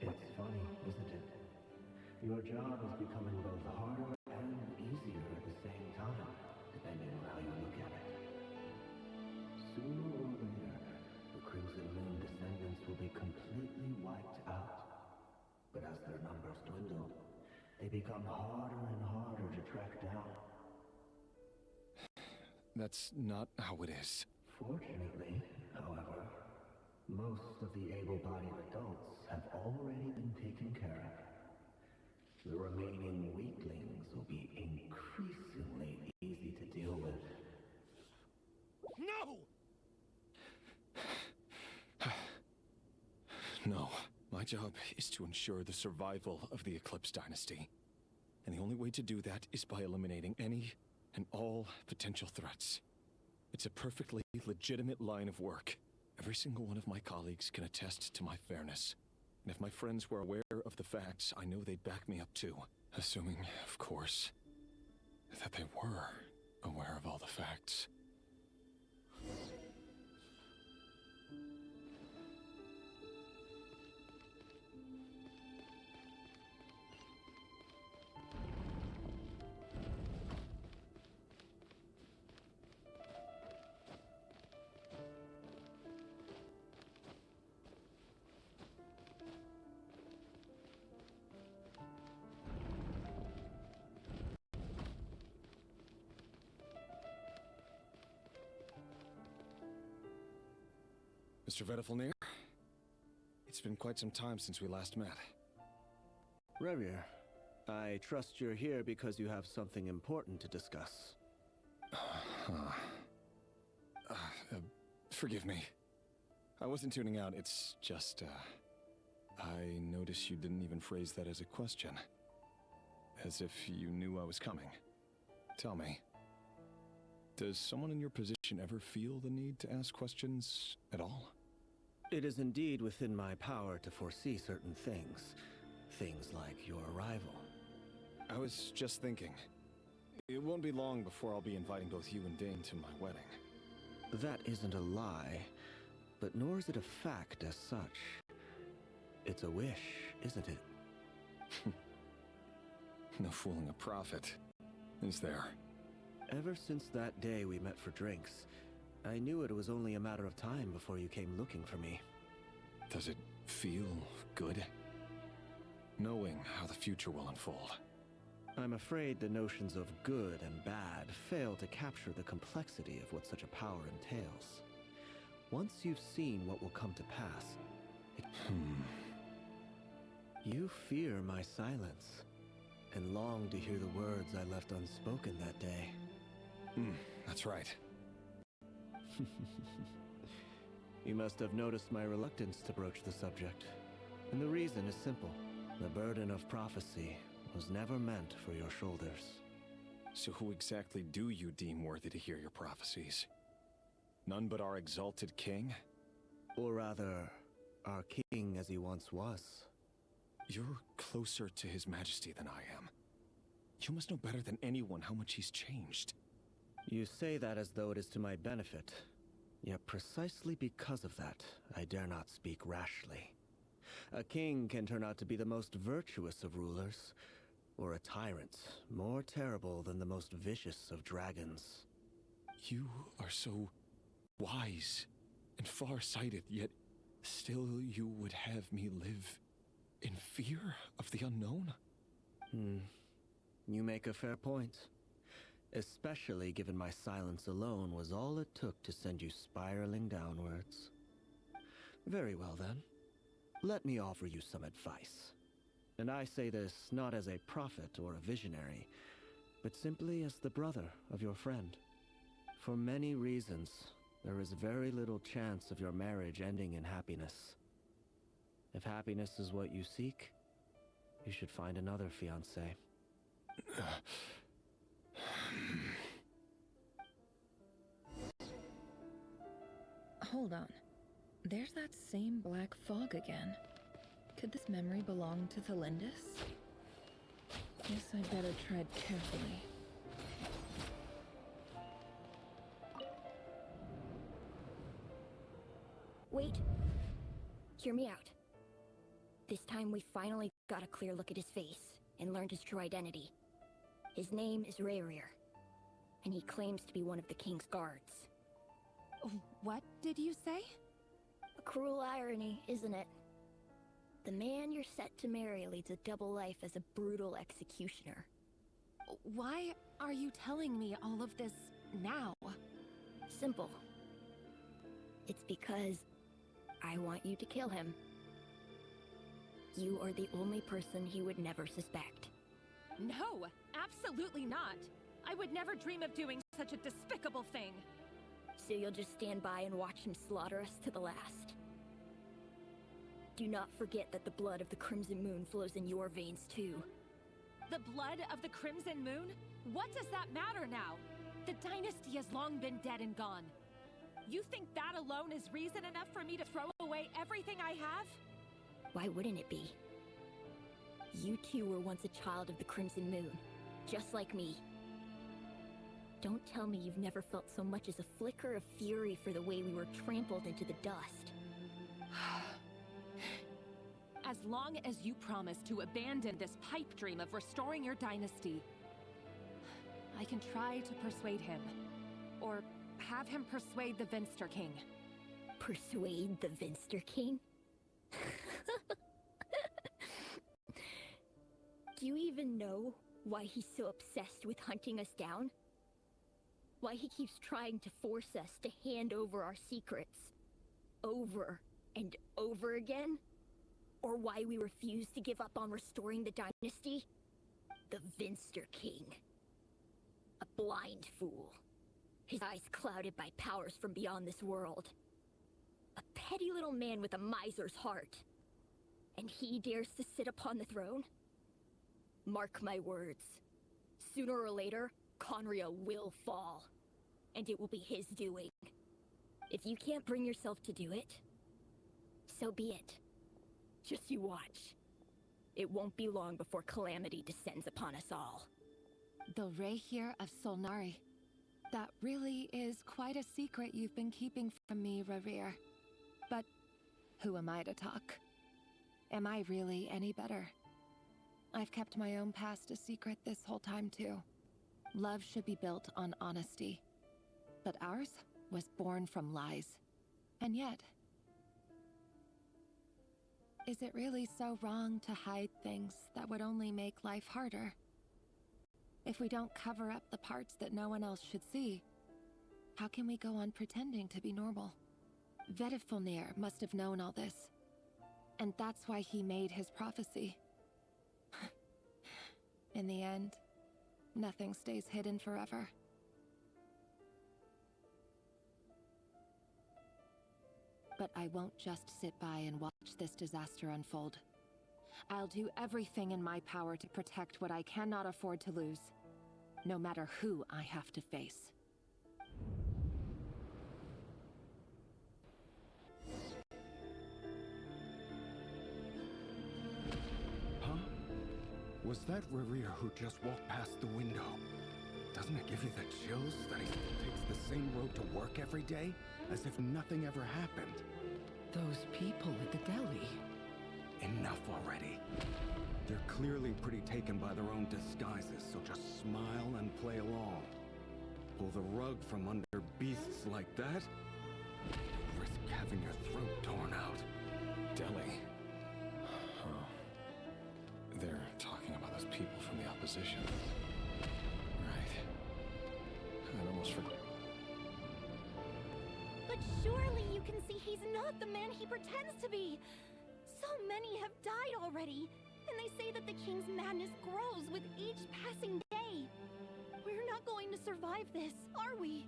It's funny, isn't it? Your job is becoming both harder and easier at the same time, depending on how you look at it. Sooner or later, the Crimson Moon descendants will be completely wiped out. But as their numbers dwindle, they become harder and harder to track down. That's not how it is. Fortunately, however, most of the able-bodied adults have already been taken care of. The remaining weaklings will be increasingly easy to deal with. No! No. My job is to ensure the survival of the Eclipse Dynasty. And the only way to do that is by eliminating any and all potential threats. It's a perfectly legitimate line of work. Every single one of my colleagues can attest to my fairness. And if my friends were aware of the facts, I know they'd back me up too. Assuming, of course, that they were aware of all the facts. Mr. Vedifalnir, it's been quite some time since we last met. Rerir, I trust you're here because you have something important to discuss. Forgive me. I wasn't tuning out, it's just, I noticed you didn't even phrase that as a question. As if you knew I was coming. Tell me, does someone in your position ever feel the need to ask questions at all? It is indeed within my power to foresee certain things. Things like your arrival. I was just thinking. It won't be long before I'll be inviting both you and Dane to my wedding. That isn't a lie, but nor is it a fact as such. It's a wish, isn't it? No fooling a prophet, is there? Ever since that day we met for drinks, I knew it was only a matter of time before you came looking for me. Does it feel good? Knowing how the future will unfold. I'm afraid the notions of good and bad fail to capture the complexity of what such a power entails. Once you've seen what will come to pass, you fear my silence, and long to hear the words I left unspoken that day. That's right. You must have noticed my reluctance to broach the subject. And the reason is simple. The burden of prophecy was never meant for your shoulders. So who exactly do you deem worthy to hear your prophecies? None but our exalted king? Or rather, our king as he once was. You're closer to his majesty than I am. You must know better than anyone how much he's changed. You say that as though it is to my benefit. Yet precisely because of that, I dare not speak rashly. A king can turn out to be the most virtuous of rulers, or a tyrant more terrible than the most vicious of dragons. You are so wise and far-sighted, yet still you would have me live in fear of the unknown? You make a fair point. Especially given my silence alone was all it took to send you spiraling downwards. Very well then. Let me offer you some advice. And I say this not as a prophet or a visionary, but simply as the brother of your friend. For many reasons, there is very little chance of your marriage ending in happiness. If happiness is what you seek, you should find another fiancé. Hold on. There's that same black fog again. Could this memory belong to Thelindis? Guess I'd better tread carefully. Wait. Hear me out. This time we finally got a clear look at his face and learned his true identity. His name is Rayrir, and he claims to be one of the king's guards. What did you say? A cruel irony, isn't it? The man you're set to marry leads a double life as a brutal executioner. Why are you telling me all of this now? Simple. It's because I want you to kill him. You are the only person he would never suspect. No, absolutely not. I would never dream of doing such a despicable thing. So you'll just stand by and watch him slaughter us to the last. Do not forget that the blood of the Crimson Moon flows in your veins too. The blood of the Crimson Moon? What does that matter now? The dynasty has long been dead and gone. You think that alone is reason enough for me to throw away everything I have? Why wouldn't it be? You two were once a child of the Crimson Moon, just like me. Don't tell me you've never felt so much as a flicker of fury for the way we were trampled into the dust. As long as you promise to abandon this pipe dream of restoring your dynasty, I can try to persuade him. Or have him persuade the Vinster King. Persuade the Vinster King? Do you even know why he's so obsessed with hunting us down? Why he keeps trying to force us to hand over our secrets over and over again? Or why we refuse to give up on restoring the dynasty? The Vinster King. A blind fool. His eyes clouded by powers from beyond this world. A petty little man with a miser's heart. And he dares to sit upon the throne? Mark my words. Sooner or later, Conria will fall. And it will be his doing. If you can't bring yourself to do it, so be it. Just you watch. It won't be long before calamity descends upon us all. The Rayhir of Solnari. That really is quite a secret you've been keeping from me, Rayhir. But who am I to talk? Am I really any better? I've kept my own past a secret this whole time too. Love should be built on honesty. But ours was born from lies. And yet, is it really so wrong to hide things that would only make life harder? If we don't cover up the parts that no one else should see, how can we go on pretending to be normal? Vedifulnir must have known all this. And that's why he made his prophecy. In the end, nothing stays hidden forever. But I won't just sit by and watch this disaster unfold. I'll do everything in my power to protect what I cannot afford to lose, no matter who I have to face. Huh? Was that Rayhir who just walked past the window? Doesn't it give you the chills that he takes the same road to work every day? As if nothing ever happened. Those people at the deli. Enough already. They're clearly pretty taken by their own disguises, so just smile and play along. Pull the rug from under beasts like that? Risk having your throat torn out. Delhi. Oh. They're talking about those people from the opposition. Right. I'd almost forgot. But surely you can see he's not the man he pretends to be. So many have died already, and they say that the king's madness grows with each passing day. We're not going to survive this, are we?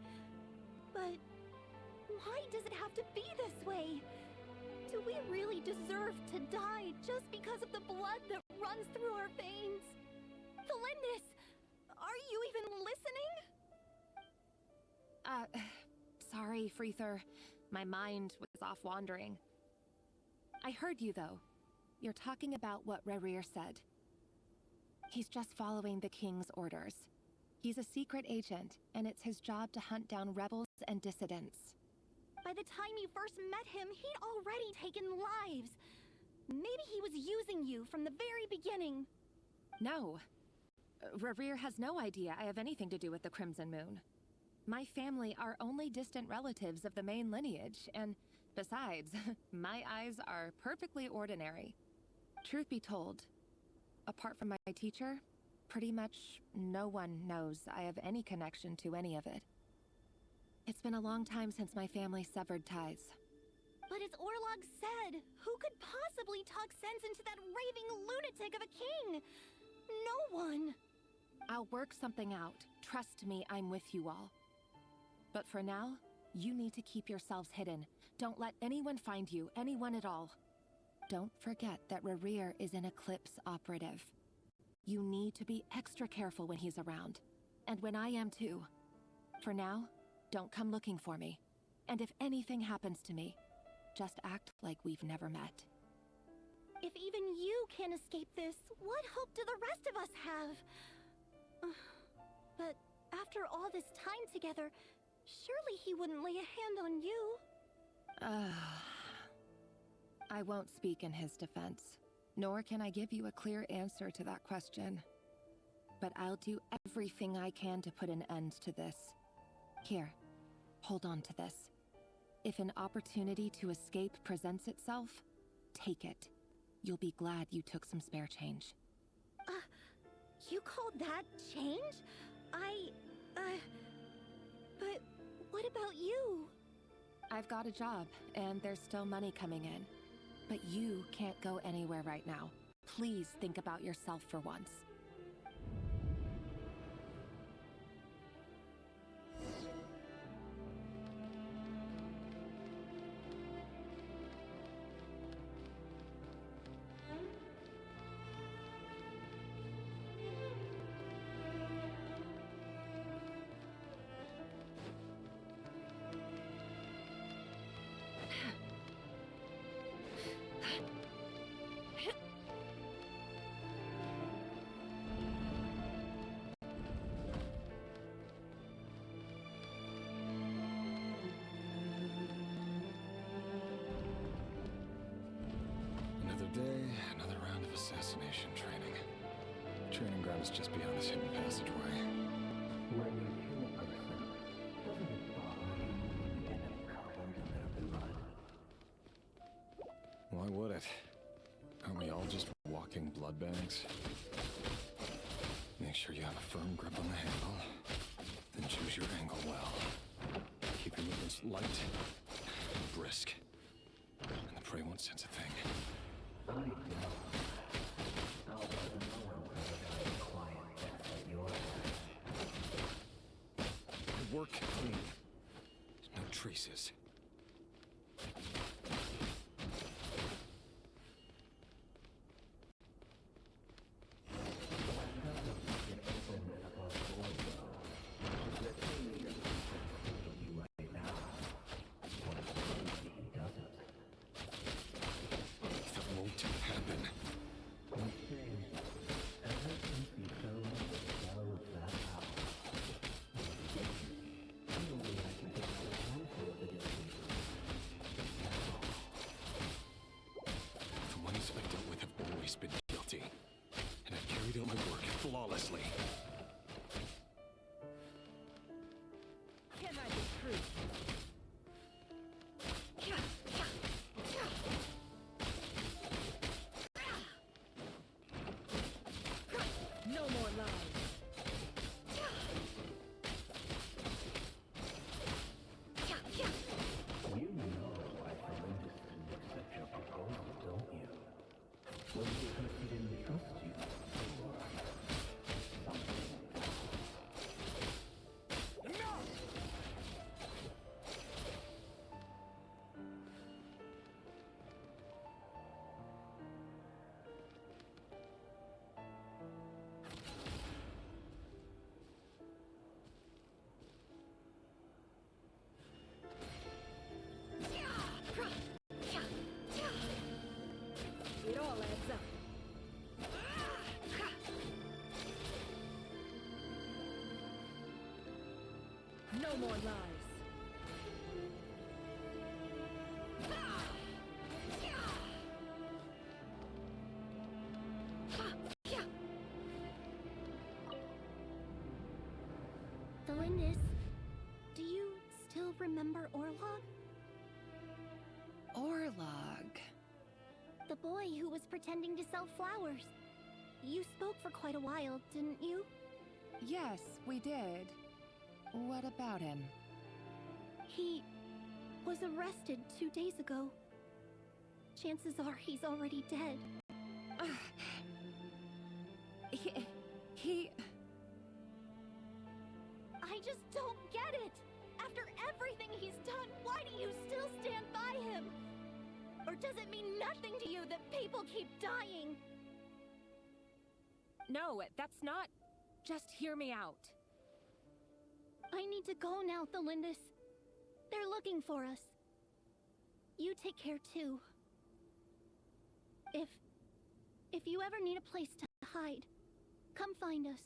But why does it have to be this way? Do we really deserve to die just because of the blood that runs through our veins? Felindis, are you even listening? Sorry, Freether. My mind was off wandering. I heard you, though. You're talking about what Rerir said. He's just following the king's orders. He's a secret agent, and it's his job to hunt down rebels and dissidents. By the time you first met him, he'd already taken lives. Maybe he was using you from the very beginning. No. Rerir has no idea I have anything to do with the Crimson Moon. My family are only distant relatives of the main lineage, and besides, my eyes are perfectly ordinary. Truth be told, apart from my teacher, pretty much no one knows I have any connection to any of it. It's been a long time since my family severed ties. But as Orlog said, who could possibly talk sense into that raving lunatic of a king? No one. I'll work something out. Trust me, I'm with you all. But for now, you need to keep yourselves hidden. Don't let anyone find you, anyone at all. Don't forget that Rerir is an Eclipse operative. You need to be extra careful when he's around. And when I am too. For now, don't come looking for me. And if anything happens to me, just act like we've never met. If even you can't escape this, what hope do the rest of us have? But after all this time together, surely he wouldn't lay a hand on you. I won't speak in his defense, nor can I give you a clear answer to that question. But I'll do everything I can to put an end to this. Here, hold on to this. If an opportunity to escape presents itself, take it. You'll be glad you took some spare change. You called that change? But what about you? I've got a job, and there's still money coming in. But you can't go anywhere right now. Please think about yourself for once. Day, another round of assassination training. Training ground is just beyond this hidden passageway. When you kill a person, doesn't it bother you when you end up covered in their blood? Why would it? Aren't we all just walking blood bags? Make sure you have a firm grip on the handle, then choose your angle well. Keep your movements light and brisk, and the prey won't sense a thing. I know. I'll let no one die a quiet death at your hands. The work clean. No traces. Been guilty, and I've carried out my work flawlessly. Can I be true? No more lies. Delindis, do you still remember Orlog? Orlog. The boy who was pretending to sell flowers. You spoke for quite a while, didn't you? Yes, we did. What about him? He was arrested 2 days ago. Chances are he's already dead. He... I just don't get it! After everything he's done, why do you still stand by him? Or does it mean nothing to you that people keep dying? No, that's not... Just hear me out. I need to go now, Thelindis. They're looking for us. You take care too. If you ever need a place to hide, come find us.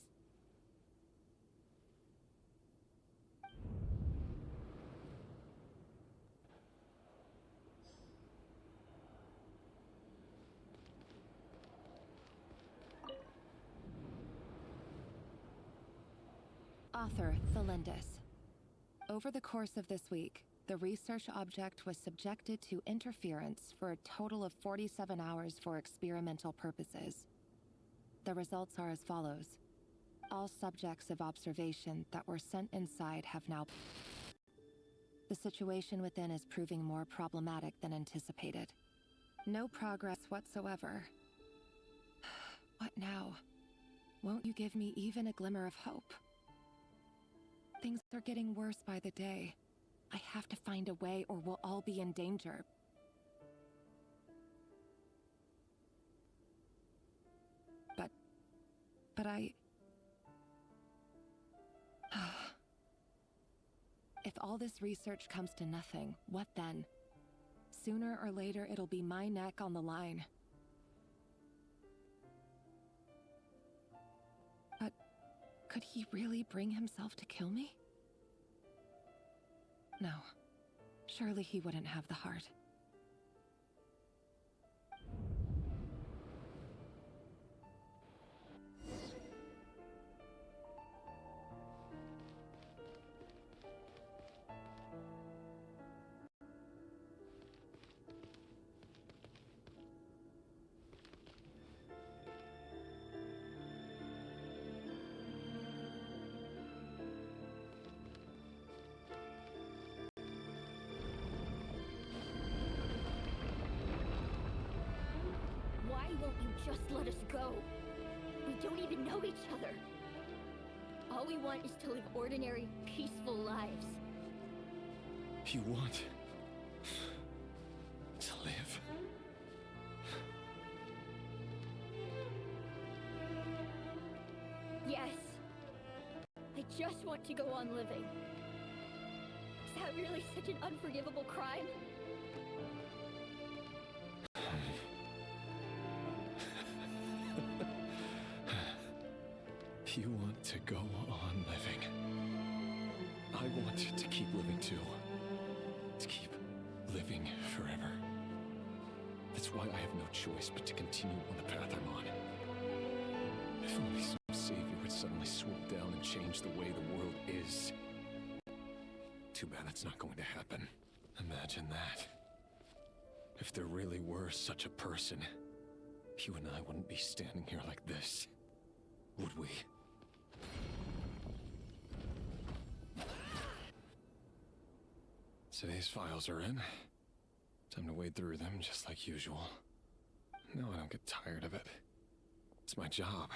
Author Thelindis. Over the course of this week, the research object was subjected to interference for a total of 47 hours for experimental purposes. The results are as follows. All subjects of observation that were sent inside have now... The situation within is proving more problematic than anticipated. No progress whatsoever. What now? Won't you give me even a glimmer of hope? Things are getting worse by the day. I have to find a way or we'll all be in danger. But I... If all this research comes to nothing, what then? Sooner or later, it'll be my neck on the line. But could he really bring himself to kill me? No. Surely he wouldn't have the heart. Why won't you just let us go? We don't even know each other. All we want is to live ordinary, peaceful lives. You want to live? Yes. I just want to go on living. Is that really such an unforgivable crime? You want to go on living. I want to keep living too. To keep living forever. That's why I have no choice but to continue on the path I'm on. If only some savior would suddenly swoop down and change the way the world is. Too bad it's not going to happen. Imagine that. If there really were such a person, you and I wouldn't be standing here like this, would we? Today's files are in. Time to wade through them just like usual. No, I don't get tired of it. It's my job.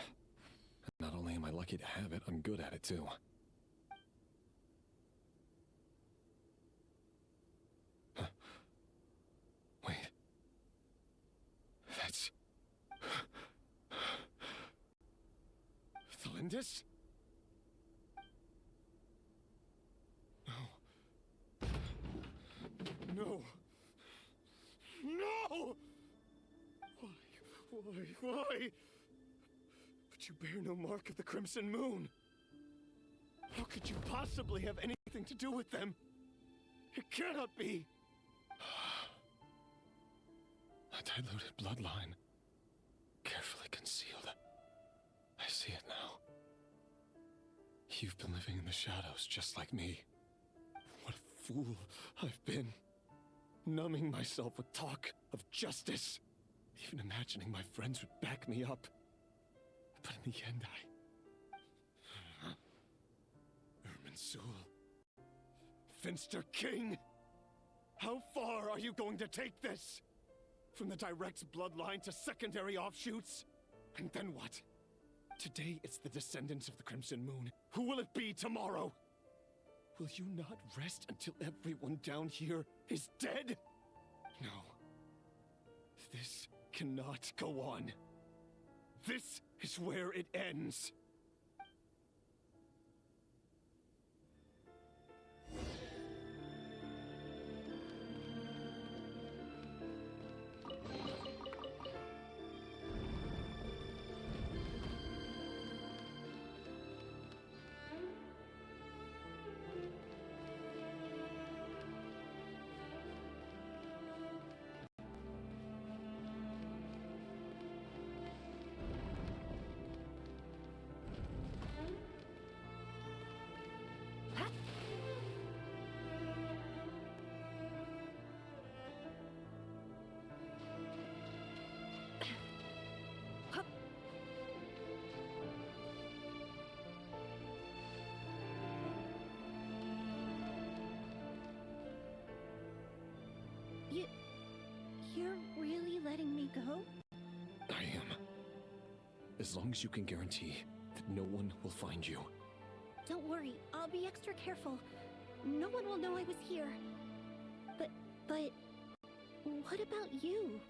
And not only am I lucky to have it, I'm good at it too. Huh. Wait. That's... Thelindis? No. No! Why? But you bear no mark of the Crimson Moon. How could you possibly have anything to do with them? It cannot be! A diluted bloodline. Carefully concealed. I see it now. You've been living in the shadows just like me. What a fool I've been. Numbing myself with talk of justice. Even imagining my friends would back me up. But in the end, Irminsul. Finster King! How far are you going to take this? From the direct bloodline to secondary offshoots? And then what? Today it's the descendants of the Crimson Moon. Who will it be tomorrow? Will you not rest until everyone down here is dead? No. This cannot go on. This is where it ends. You're really letting me go? I am. As long as you can guarantee that no one will find you. Don't worry, I'll be extra careful. No one will know I was here. But what about you?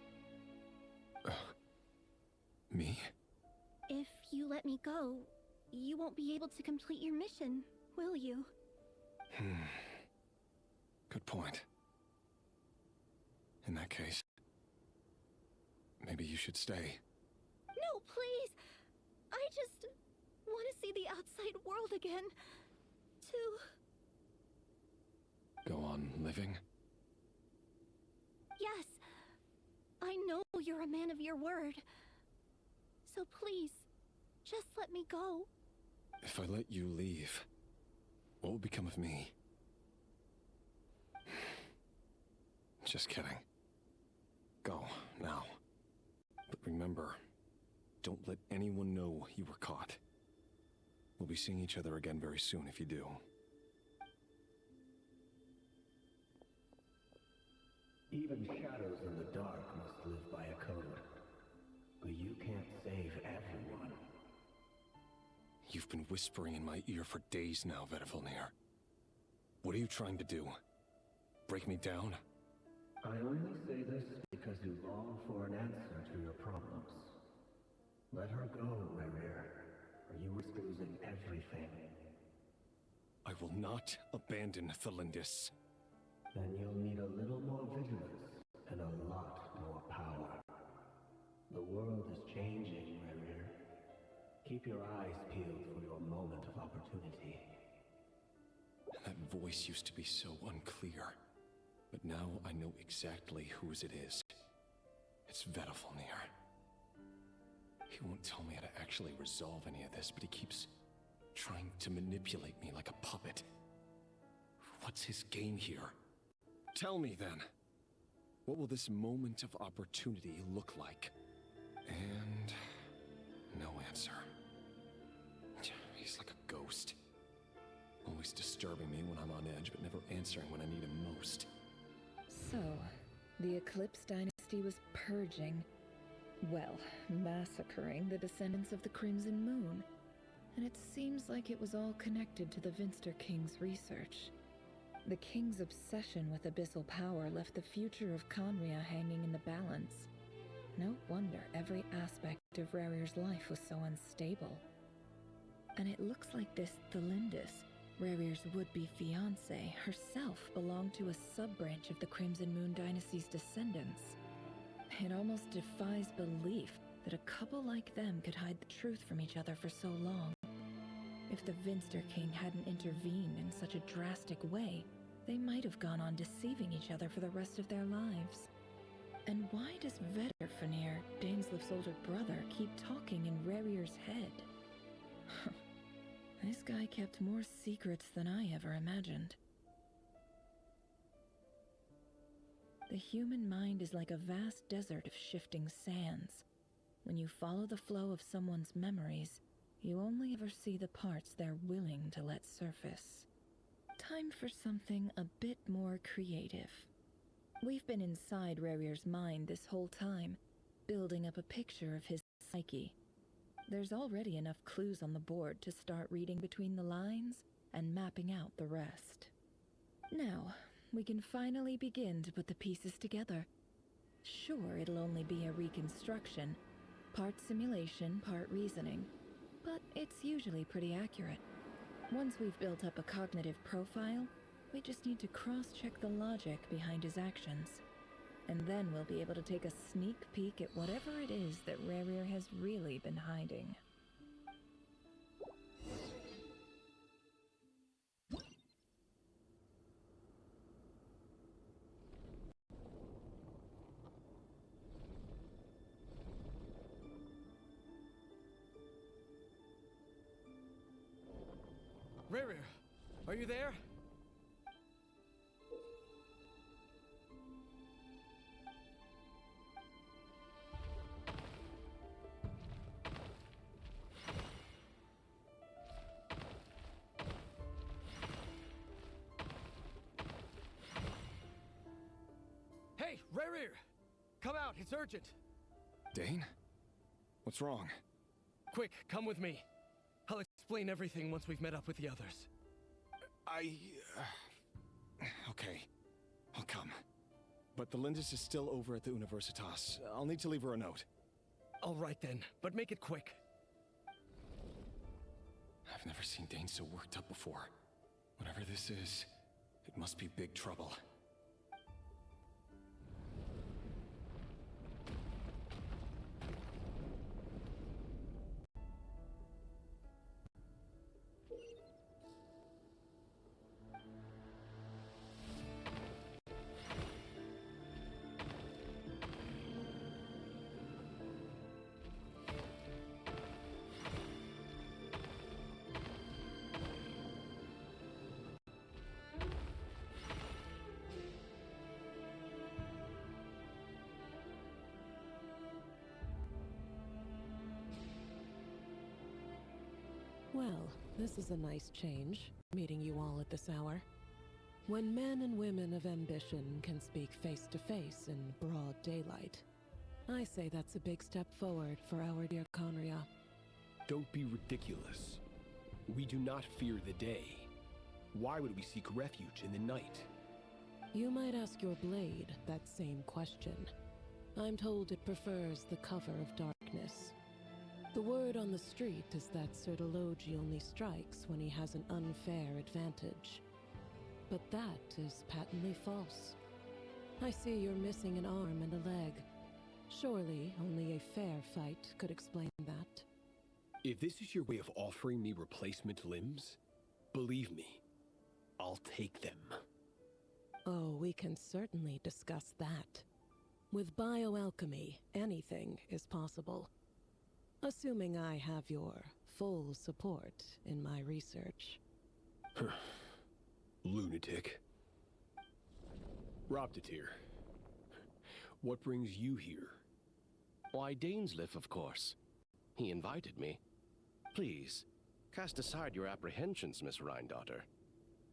Me? If you let me go, you won't be able to complete your mission, will you? Good point. In that case, maybe you should stay. No, please! I just want to see the outside world again. Go on living? Yes. I know you're a man of your word. So please, just let me go. If I let you leave, what will become of me? Just kidding. Go, now. But remember, don't let anyone know you were caught. We'll be seeing each other again very soon if you do. Even shadows in the dark must live by a code. But you can't save everyone. You've been whispering in my ear for days now, Vedifilnir. What are you trying to do? Break me down? I only say this because you long for an answer to your problems. Let her go, Rerir, or you risk losing everything. I will not abandon Thelindis. Then you'll need a little more vigilance and a lot more power. The world is changing, Rerir. Keep your eyes peeled for your moment of opportunity. And that voice used to be so unclear. But now I know exactly whose it is. It's Vedifilnir. He won't tell me how to actually resolve any of this, but he keeps trying to manipulate me like a puppet. What's his game here? Tell me then. What will this moment of opportunity look like? And no answer. He's like a ghost. Always disturbing me when I'm on edge, but never answering when I need him most. So, the Eclipse Dynasty was purging, well, massacring the descendants of the Crimson Moon. And it seems like it was all connected to the Vinster King's research. The King's obsession with abyssal power left the future of Conria hanging in the balance. No wonder every aspect of Rerir's life was so unstable. And it looks like this Thelindis, Rerir's would-be fiancée, herself belonged to a sub-branch of the Crimson Moon Dynasty's descendants. It almost defies belief that a couple like them could hide the truth from each other for so long. If the Vinster King hadn't intervened in such a drastic way, they might have gone on deceiving each other for the rest of their lives. And why does Vedderfanir, Daneslif's older brother, keep talking in Rerir's head? This guy kept more secrets than I ever imagined. The human mind is like a vast desert of shifting sands. When you follow the flow of someone's memories, you only ever see the parts they're willing to let surface. Time for something a bit more creative. We've been inside Rerir's mind this whole time, building up a picture of his psyche. There's already enough clues on the board to start reading between the lines and mapping out the rest. Now, we can finally begin to put the pieces together. Sure, it'll only be a reconstruction, part simulation, part reasoning, but it's usually pretty accurate. Once we've built up a cognitive profile, we just need to cross-check the logic behind his actions. And then we'll be able to take a sneak peek at whatever it is that Rerir has really been hiding. Rerir, are you there? Hey, Rerir! Come out, it's urgent! Dane? What's wrong? Quick, come with me. I'll explain everything once we've met up with the others. Okay. I'll come. But the Lindis is still over at the Universitas. I'll need to leave her a note. All right then, but make it quick. I've never seen Dane so worked up before. Whatever this is, it must be big trouble. Well, this is a nice change, meeting you all at this hour. When men and women of ambition can speak face to face in broad daylight, I say that's a big step forward for our dear Conria. Don't be ridiculous. We do not fear the day. Why would we seek refuge in the night? You might ask your blade that same question. I'm told it prefers the cover of darkness. The word on the street is that Sir Delogi only strikes when he has an unfair advantage. But that is patently false. I see you're missing an arm and a leg. Surely only a fair fight could explain that. If this is your way of offering me replacement limbs, believe me, I'll take them. Oh, we can certainly discuss that. With bioalchemy, anything is possible. Assuming I have your full support in my research. Lunatic. Robtatir, what brings you here? Why, Daneslif, of course. He invited me. Please, cast aside your apprehensions, Miss Rhindaughter.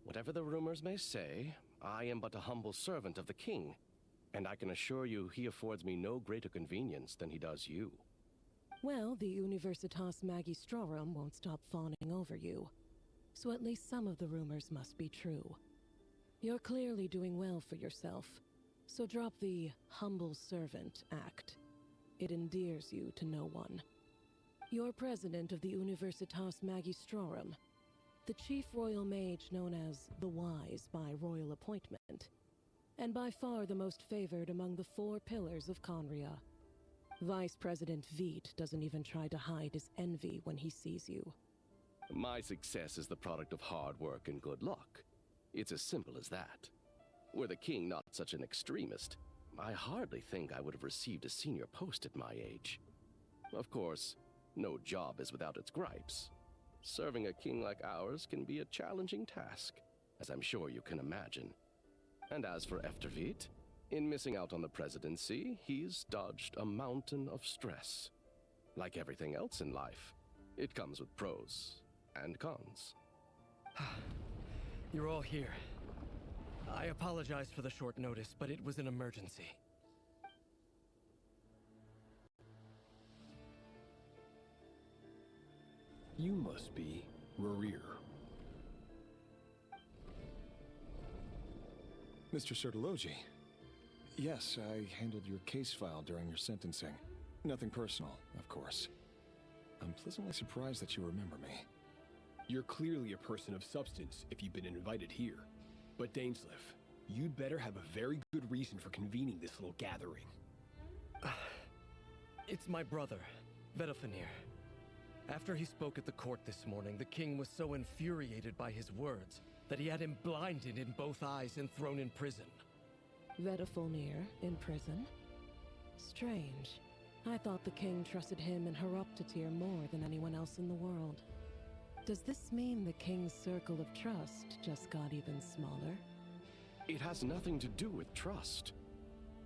Whatever the rumors may say, I am but a humble servant of the king, and I can assure you he affords me no greater convenience than he does you. Well, the Universitas Magistrorum won't stop fawning over you, so at least some of the rumors must be true. You're clearly doing well for yourself, so drop the humble servant act. It endears you to no one. You're president of the Universitas Magistrorum, the chief royal mage known as the Wise by royal appointment, and by far the most favored among the 4 pillars of Conria. Vice President Veet doesn't even try to hide his envy when he sees you. My success is the product of hard work and good luck. It's as simple as that. Were the king not such an extremist, I hardly think I would have received a senior post at my age. Of course, no job is without its gripes. Serving a king like ours can be a challenging task, as I'm sure you can imagine. And as for Eftervit, in missing out on the presidency, he's dodged a mountain of stress. Like everything else in life, it comes with pros and cons. You're all here. I apologize for the short notice, but it was an emergency. You must be Rerir. Mr. Sertologi. Yes, I handled your case file during your sentencing. Nothing personal, of course. I'm pleasantly surprised that you remember me. You're clearly a person of substance if you've been invited here. But Dainsleif, you'd better have a very good reason for convening this little gathering. It's my brother, Vedalfenir. After he spoke at the court this morning, the king was so infuriated by his words that he had him blinded in both eyes and thrown in prison. Vedalfenir in prison? Strange. I thought the king trusted him and Horoptatyr more than anyone else in the world. Does this mean the king's circle of trust just got even smaller? It has nothing to do with trust.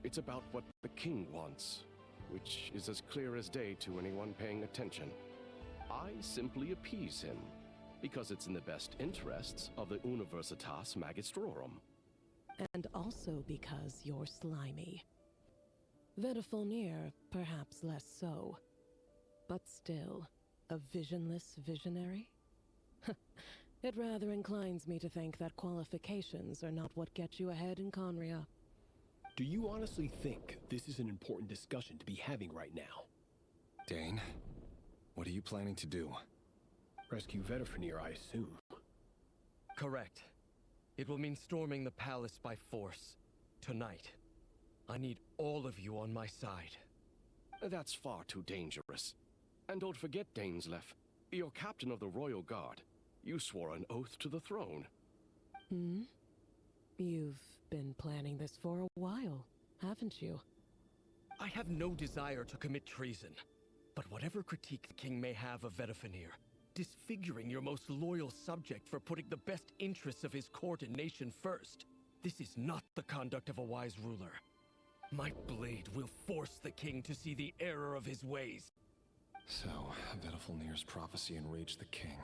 It's about what the king wants, which is as clear as day to anyone paying attention. I simply appease him, because it's in the best interests of the Universitas Magistrorum. And also because you're slimy. Vedalfenir, perhaps less so. But still, a visionless visionary? It rather inclines me to think that qualifications are not what get you ahead in Conria. Do you honestly think this is an important discussion to be having right now? Dane, what are you planning to do? Rescue Vedalfenir, I assume. Correct. It will mean storming the palace by force. Tonight. I need all of you on my side. That's far too dangerous. And don't forget, Dainsleif, you're captain of the Royal Guard. You swore an oath to the throne. Hmm? You've been planning this for a while, haven't you? I have no desire to commit treason. But whatever critique the king may have of Vedalfenir, disfiguring your most loyal subject for putting the best interests of his court and nation first, this is not the conduct of a wise ruler. My blade will force the king to see the error of his ways. So, Vedalfenir's prophecy enraged the king.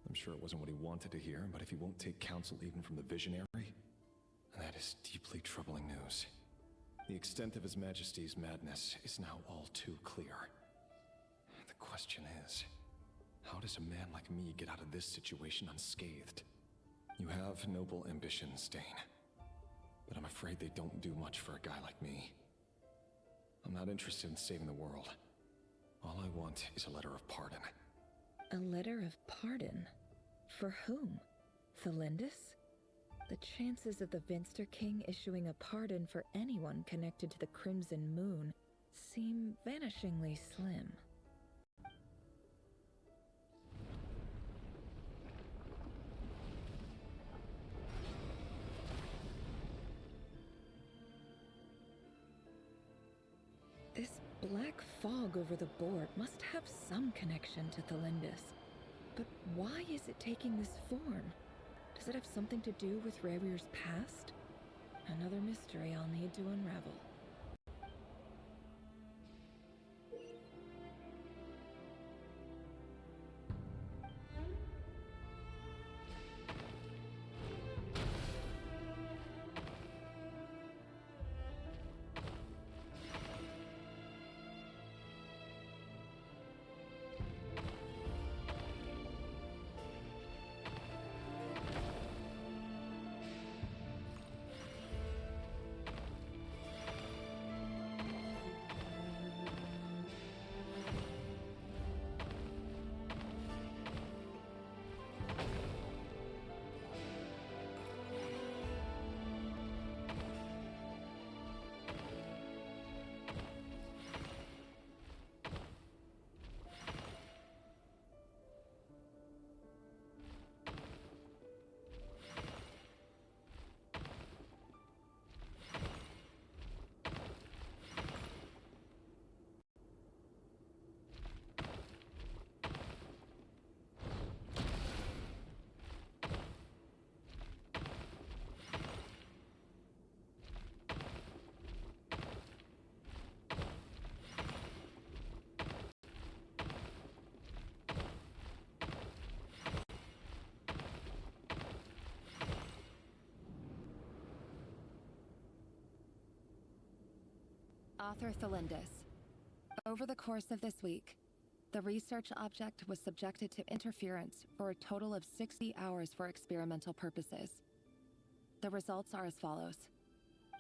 I'm sure it wasn't what he wanted to hear, but if he won't take counsel even from the visionary, that is deeply troubling news. The extent of His Majesty's madness is now all too clear. The question is, how does a man like me get out of this situation unscathed? You have noble ambitions, Dane, but I'm afraid they don't do much for a guy like me. I'm not interested in saving the world. All I want is a letter of pardon. A letter of pardon? For whom? Thelindis? The chances of the Vinster King issuing a pardon for anyone connected to the Crimson Moon seem vanishingly slim. This black fog over the board must have some connection to Thelindis. But why is it taking this form? Does it have something to do with Rerir's past? Another mystery I'll need to unravel. Author Thelindis. Over the course of this week, the research object was subjected to interference for a total of 60 hours for experimental purposes. The results are as follows.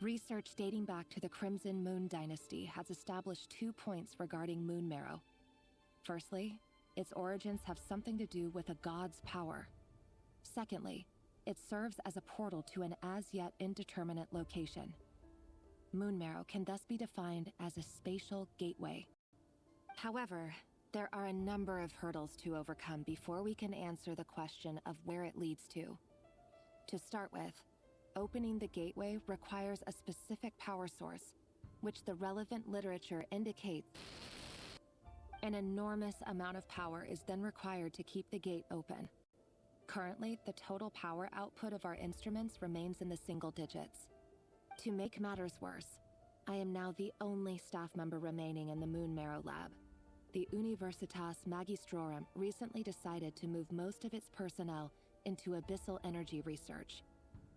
Research dating back to the Crimson Moon Dynasty has established 2 points regarding moon marrow. Firstly, its origins have something to do with a god's power. Secondly, it serves as a portal to an as-yet indeterminate location. Moon marrow can thus be defined as a spatial gateway. However, there are a number of hurdles to overcome before we can answer the question of where it leads to. To start with, opening the gateway requires a specific power source, which the relevant literature indicates. An enormous amount of power is then required to keep the gate open. Currently, the total power output of our instruments remains in the single digits. To make matters worse, I am now the only staff member remaining in the Moon Marrow lab. The Universitas Magistrorum recently decided to move most of its personnel into abyssal energy research,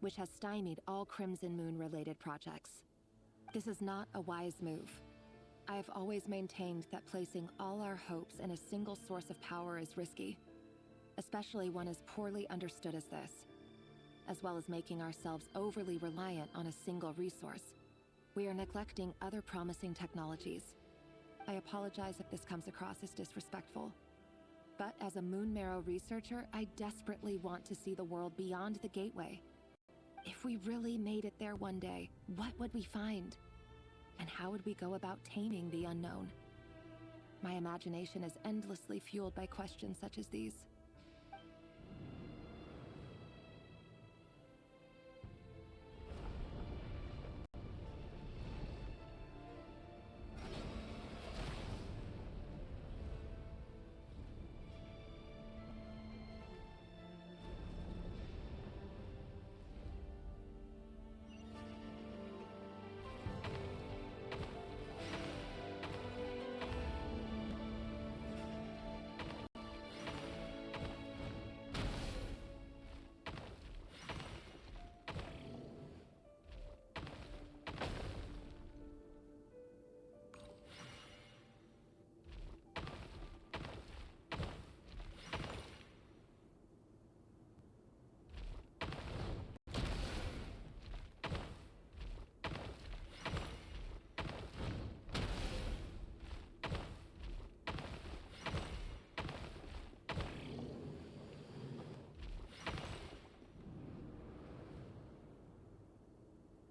which has stymied all Crimson Moon-related projects. This is not a wise move. I have always maintained that placing all our hopes in a single source of power is risky, especially one as poorly understood as this, as well as making ourselves overly reliant on a single resource. We are neglecting other promising technologies. I apologize if this comes across as disrespectful, but as a Moon Marrow researcher, I desperately want to see the world beyond the gateway. If we really made it there one day, what would we find? And how would we go about taming the unknown? My imagination is endlessly fueled by questions such as these.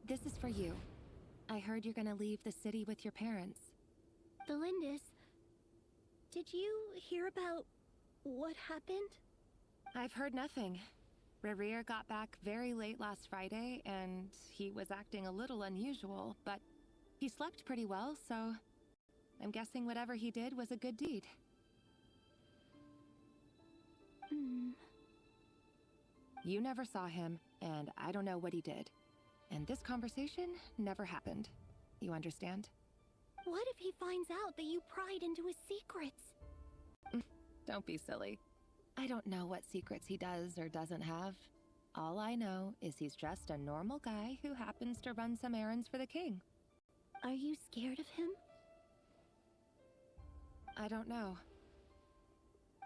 This is for you. I heard you're gonna leave the city with your parents. Thelindis, did you hear about what happened? I've heard nothing. Rerir got back very late last Friday, and he was acting a little unusual, but he slept pretty well, so I'm guessing whatever he did was a good deed. You never saw him, and I don't know what he did. And this conversation never happened. You understand? What if he finds out that you pried into his secrets? Don't be silly. I don't know what secrets he does or doesn't have. All I know is he's just a normal guy who happens to run some errands for the king. Are you scared of him? I don't know.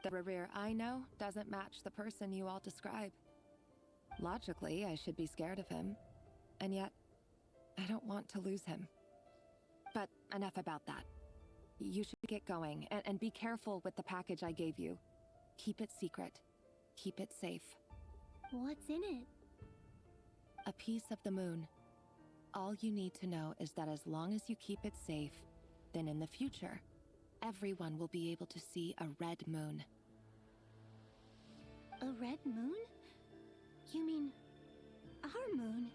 The Rerir I know doesn't match the person you all describe. Logically, I should be scared of him. And yet, I don't want to lose him. But enough about that. You should get going, and be careful with the package I gave you. Keep it secret. Keep it safe. What's in it? A piece of the moon. All you need to know is that as long as you keep it safe, then in the future, everyone will be able to see a red moon. A red moon? You mean our moon?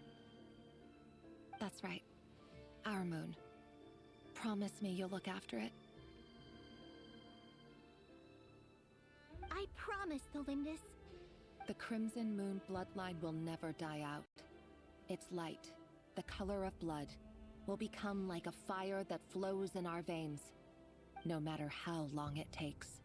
That's right. Our moon. Promise me you'll look after it. I promise, Thelindis. The Crimson Moon bloodline will never die out. Its light, the color of blood, will become like a fire that flows in our veins, no matter how long it takes.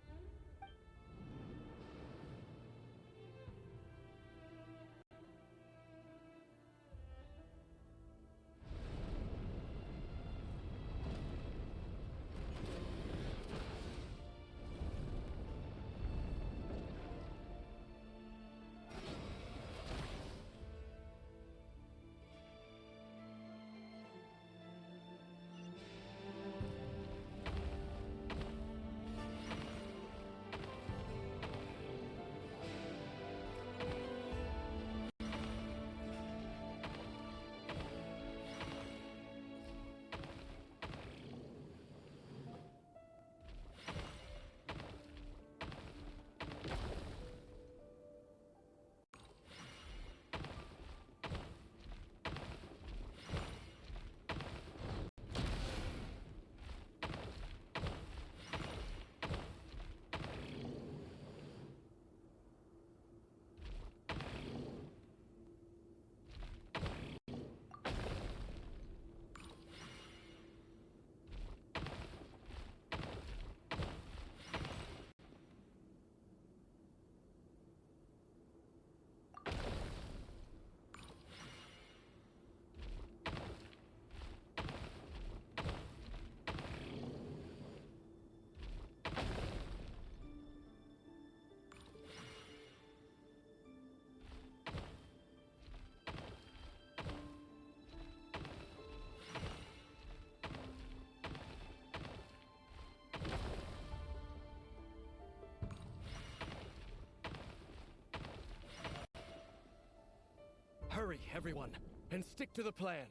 Hurry, everyone, and stick to the plan.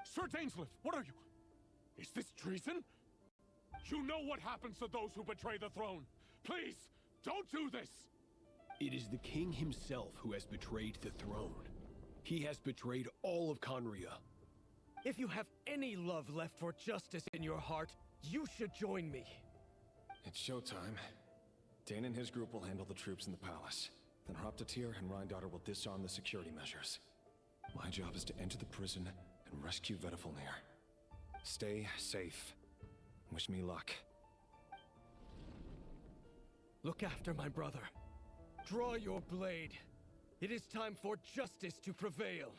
Sir Dainsleif, what are you? Is this treason? You know what happens to those who betray the throne. Please, don't do this! It is the king himself who has betrayed the throne. He has betrayed all of Conria. If you have any love left for justice in your heart, you should join me. It's showtime. Dane and his group will handle the troops in the palace. Then Hroptatyr and Rheindater will disarm the security measures. My job is to enter the prison and rescue Vedifalnir. Stay safe. Wish me luck. Look after my brother. Draw your blade. It is time for justice to prevail.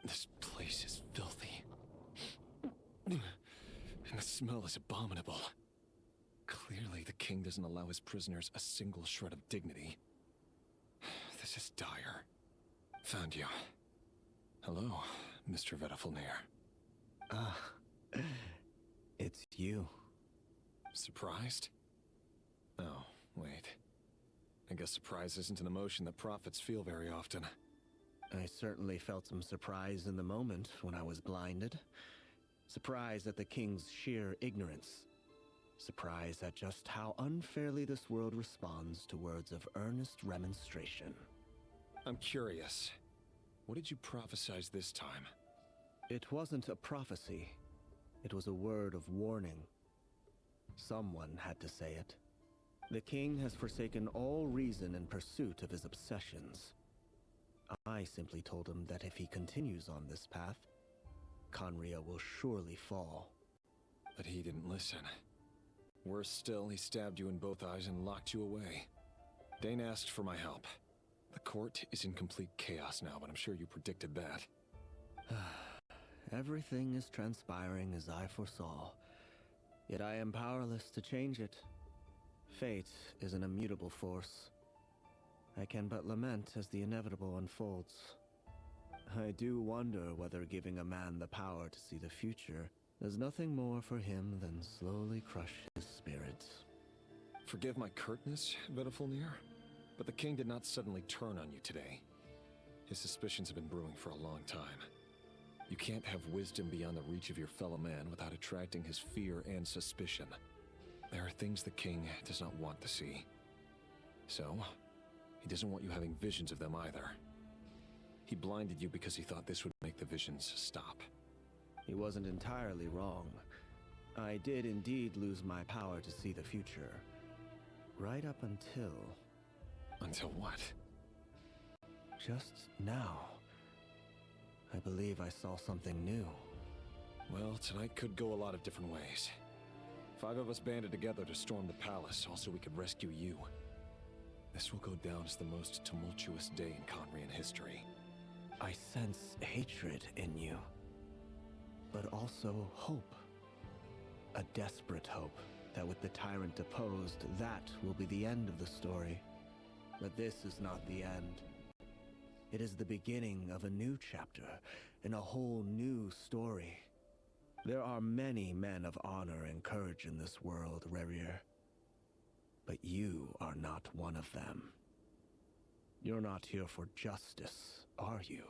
This place is filthy. And the smell is abominable. Clearly, the king doesn't allow his prisoners a single shred of dignity. This is dire. Found you. Hello, Mr. Vedifalnir. Ah, it's you. Surprised? Oh, wait. I guess surprise isn't an emotion that prophets feel very often. I certainly felt some surprise in the moment when I was blinded. Surprise at the king's sheer ignorance. Surprise at just how unfairly this world responds to words of earnest remonstration. I'm curious. What did you prophesize this time? It wasn't a prophecy. It was a word of warning. Someone had to say it. The king has forsaken all reason in pursuit of his obsessions. I simply told him that if he continues on this path, Conria will surely fall. But he didn't listen. Worse still, he stabbed you in both eyes and locked you away. Dane asked for my help. The court is in complete chaos now, but I'm sure you predicted that. Everything is transpiring as I foresaw, yet I am powerless to change it. Fate is an immutable force. I can but lament as the inevitable unfolds. I do wonder whether giving a man the power to see the future does nothing more for him than slowly crush his spirit. Forgive my curtness, Vedifalnir, but the king did not suddenly turn on you today. His suspicions have been brewing for a long time. You can't have wisdom beyond the reach of your fellow man without attracting his fear and suspicion. There are things the king does not want to see. So, he doesn't want you having visions of them either. He blinded you because he thought this would make the visions stop. He wasn't entirely wrong. I did indeed lose my power to see the future. Right up until... Until what? Just now. I believe I saw something new. Well, tonight could go a lot of different ways. 5 of us banded together to storm the palace, also we could rescue you. This will go down as the most tumultuous day in Conrian history. I sense hatred in you, but also hope. A desperate hope that with the tyrant deposed, that will be the end of the story. But this is not the end. It is the beginning of a new chapter in a whole new story. There are many men of honor and courage in this world, Rerir. But you are not one of them. You're not here for justice, are you?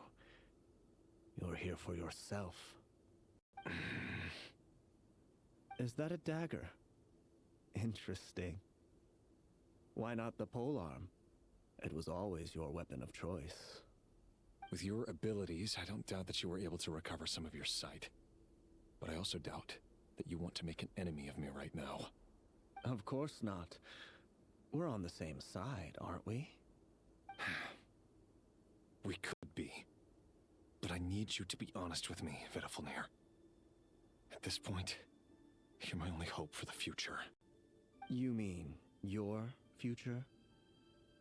You're here for yourself. Is that a dagger? Interesting. Why not the polearm? It was always your weapon of choice. With your abilities, I don't doubt that you were able to recover some of your sight. But I also doubt that you want to make an enemy of me right now. Of course not. We're on the same side, aren't we? We could be. But I need you to be honest with me, Vedafilnir. At this point, you're my only hope for the future. You mean your future?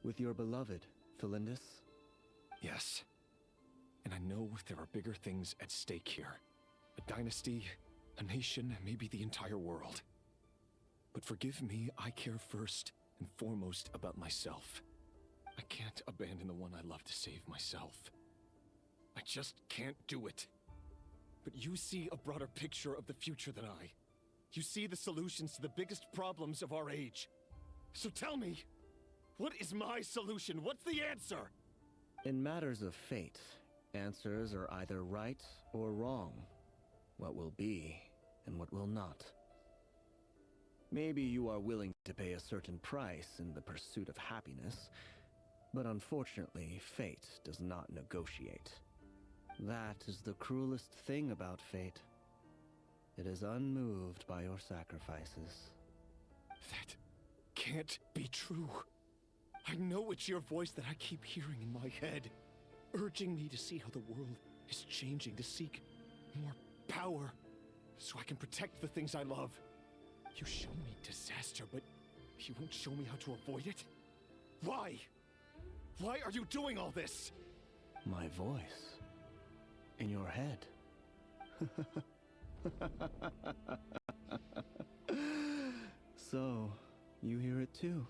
With your beloved, Felindis? Yes. And I know there are bigger things at stake here. A dynasty, a nation, maybe the entire world. But forgive me, I care first and foremost about myself. I can't abandon the one I love to save myself. I just can't do it. But you see a broader picture of the future than I. You see the solutions to the biggest problems of our age. So tell me, what is my solution? What's the answer? In matters of fate, answers are either right or wrong. What will be and what will not. Maybe you are willing to pay a certain price in the pursuit of happiness, but unfortunately, fate does not negotiate. That is the cruelest thing about fate. It is unmoved by your sacrifices. That can't be true. I know it's your voice that I keep hearing in my head, urging me to see how the world is changing, to seek more power, so I can protect the things I love. You show me disaster, but you won't show me how to avoid it? Why? Why are you doing all this? My voice. In your head. So, you hear it too.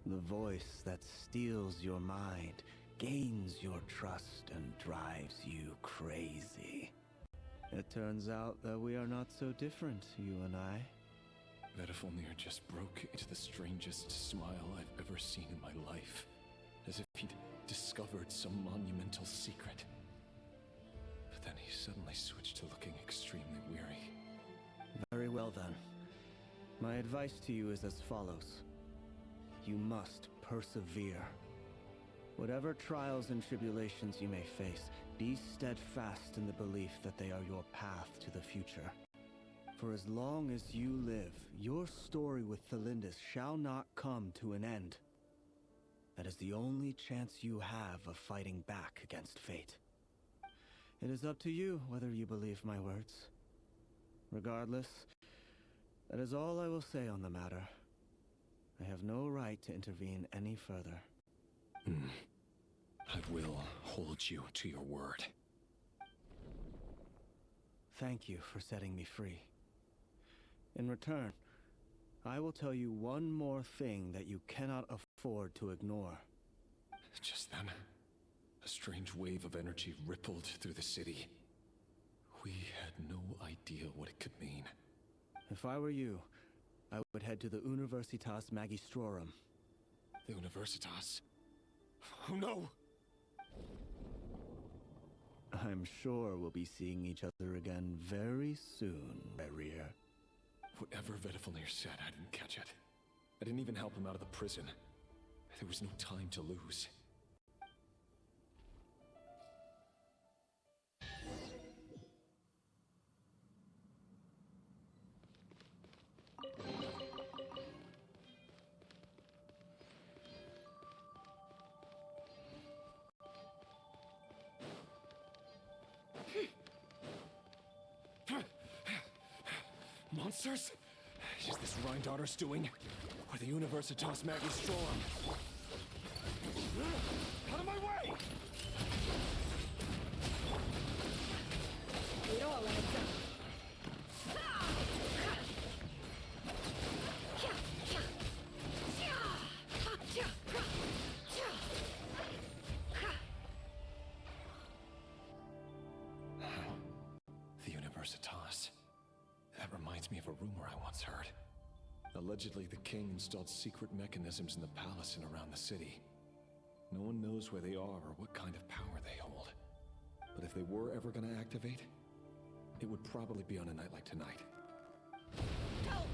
The voice that steals your mind, gains your trust, and drives you crazy. It turns out that we are not so different, you and I. Vedafilnir just broke into the strangest smile I've ever seen in my life. As if he'd discovered some monumental secret. But then he suddenly switched to looking extremely weary. Very well then. My advice to you is as follows. You must persevere. Whatever trials and tribulations you may face, be steadfast in the belief that they are your path to the future. For as long as you live, your story with Felindis shall not come to an end. That is the only chance you have of fighting back against fate. It is up to you whether you believe my words. Regardless, that is all I will say on the matter. I have no right to intervene any further. I will hold you to your word. Thank you for setting me free. In return, I will tell you one more thing that you cannot afford to ignore. Just then, a strange wave of energy rippled through the city. We had no idea what it could mean. If I were you, I would head to the Universitas Magistrorum. The Universitas? Oh no! I'm sure we'll be seeing each other again very soon, Rerir. Whatever Vedafilnir said, I didn't catch it. I didn't even help him out of the prison. There was no time to lose. Monsters? Is this Rhindaughter's doing? Or the Universitas Magistrorum? Out of my way! It all adds up. me of a rumor I once heard. Allegedly, the king installed secret mechanisms in the palace and around the city. No one knows where they are or what kind of power they hold. But if they were ever going to activate, it would probably be on a night like tonight. Help!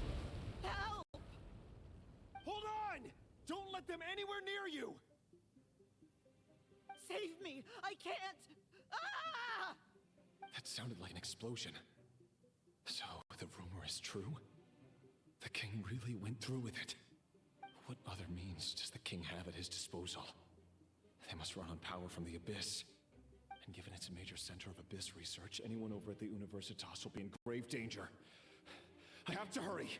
Help! Hold on! Don't let them anywhere near you! Save me! I can't! Ah! That sounded like an explosion. So, the rumor is true? The king really went through with it. What other means does the king have at his disposal? They must run on power from the Abyss. And given it's a major center of Abyss research, anyone over at the Universitas will be in grave danger. I have to hurry!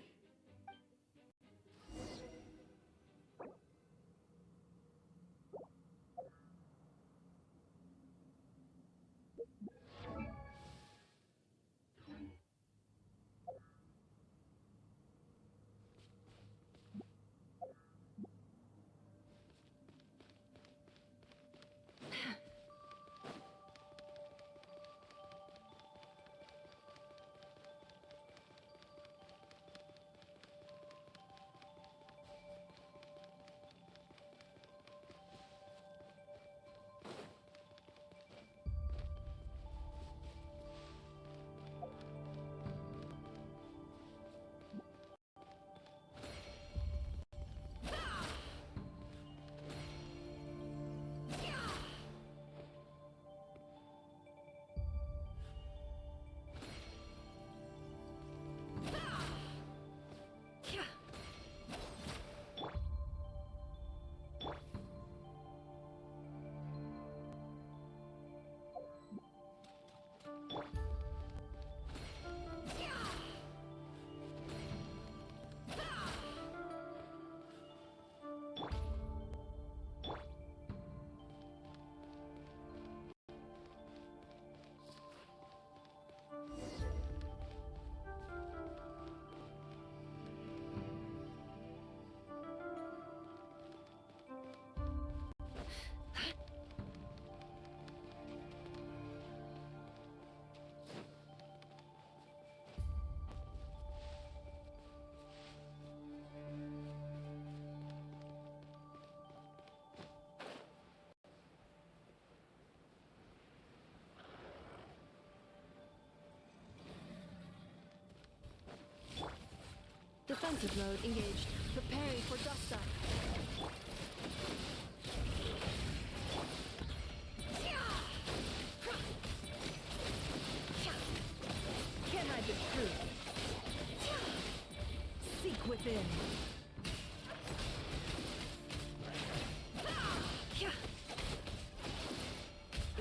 Defensive mode engaged. Preparing for dust up. Can't hide the truth. Seek within.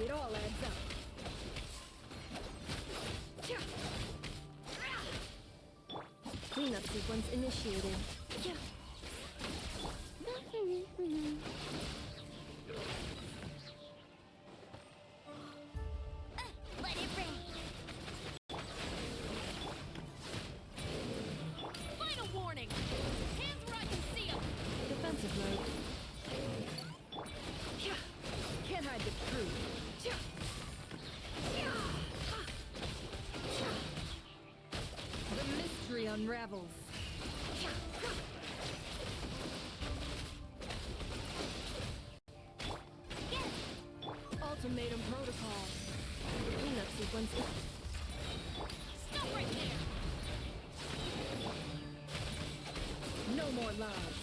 It all adds up. Cleanup sequence initiated. Let it rain! Final warning! Hands where I can see them! Defensive mode. Can't hide the truth. The mystery unravels. Ultimatum protocol. Cleanup sequence. Stop right there! No more lies.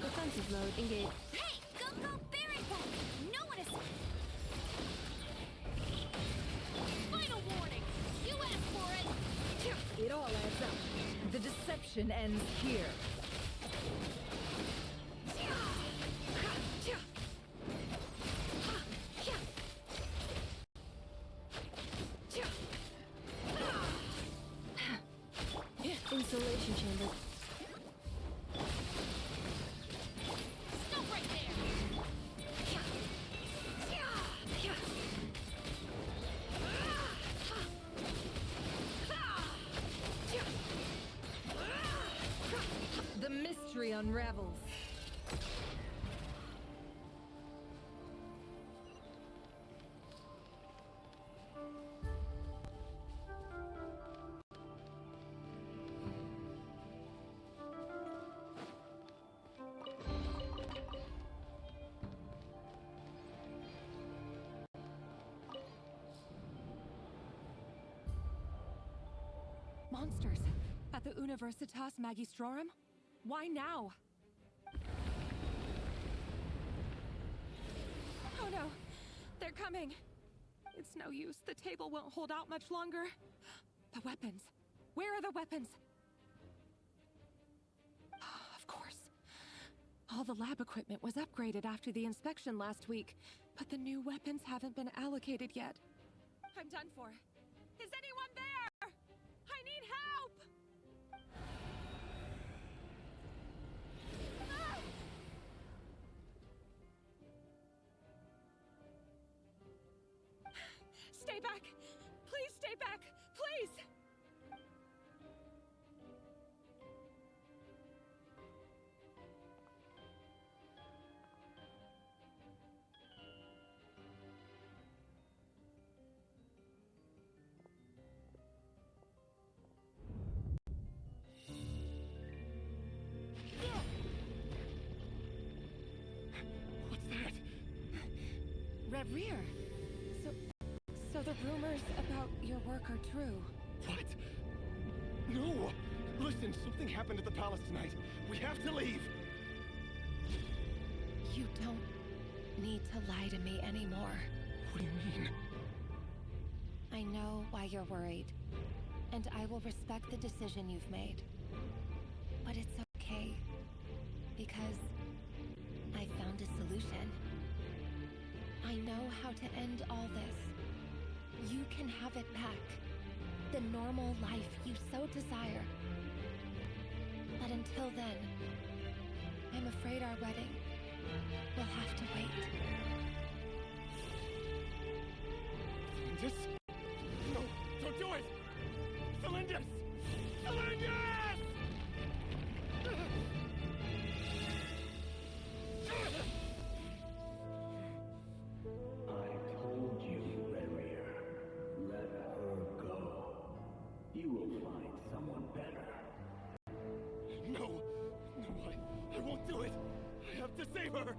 Defensive mode engaged. Hey! Go, very fast! No one is... Final warning! You asked for it! It all adds up. The deception ends here. Insulation chamber. Stop right there! The mystery unravels. Monsters! At the Universitas Magistrorum? Why now? Oh no! They're coming! It's no use. The table won't hold out much longer. The weapons. Where are the weapons? Of course. All the lab equipment was upgraded after the inspection last week, but the new weapons haven't been allocated yet. I'm done for. Is anyone there? I need help! Ah! Stay back! Please stay back! Please! What's that? Rear. So the rumors about your work are true. What? No! Listen, something happened at the palace tonight. We have to leave! You don't need to lie to me anymore. What do you mean? I know why you're worried, and I will respect the decision you've made. But it's okay, because I found a solution. I know how to end all this. You can have it back. The normal life you so desire. But until then, I'm afraid our wedding will have to wait. Cylindus? No, don't do it! Cylindus! Cylindus! I told you, Rerir. Let her go. You will find someone better. No! No, I won't do it! I have to save her!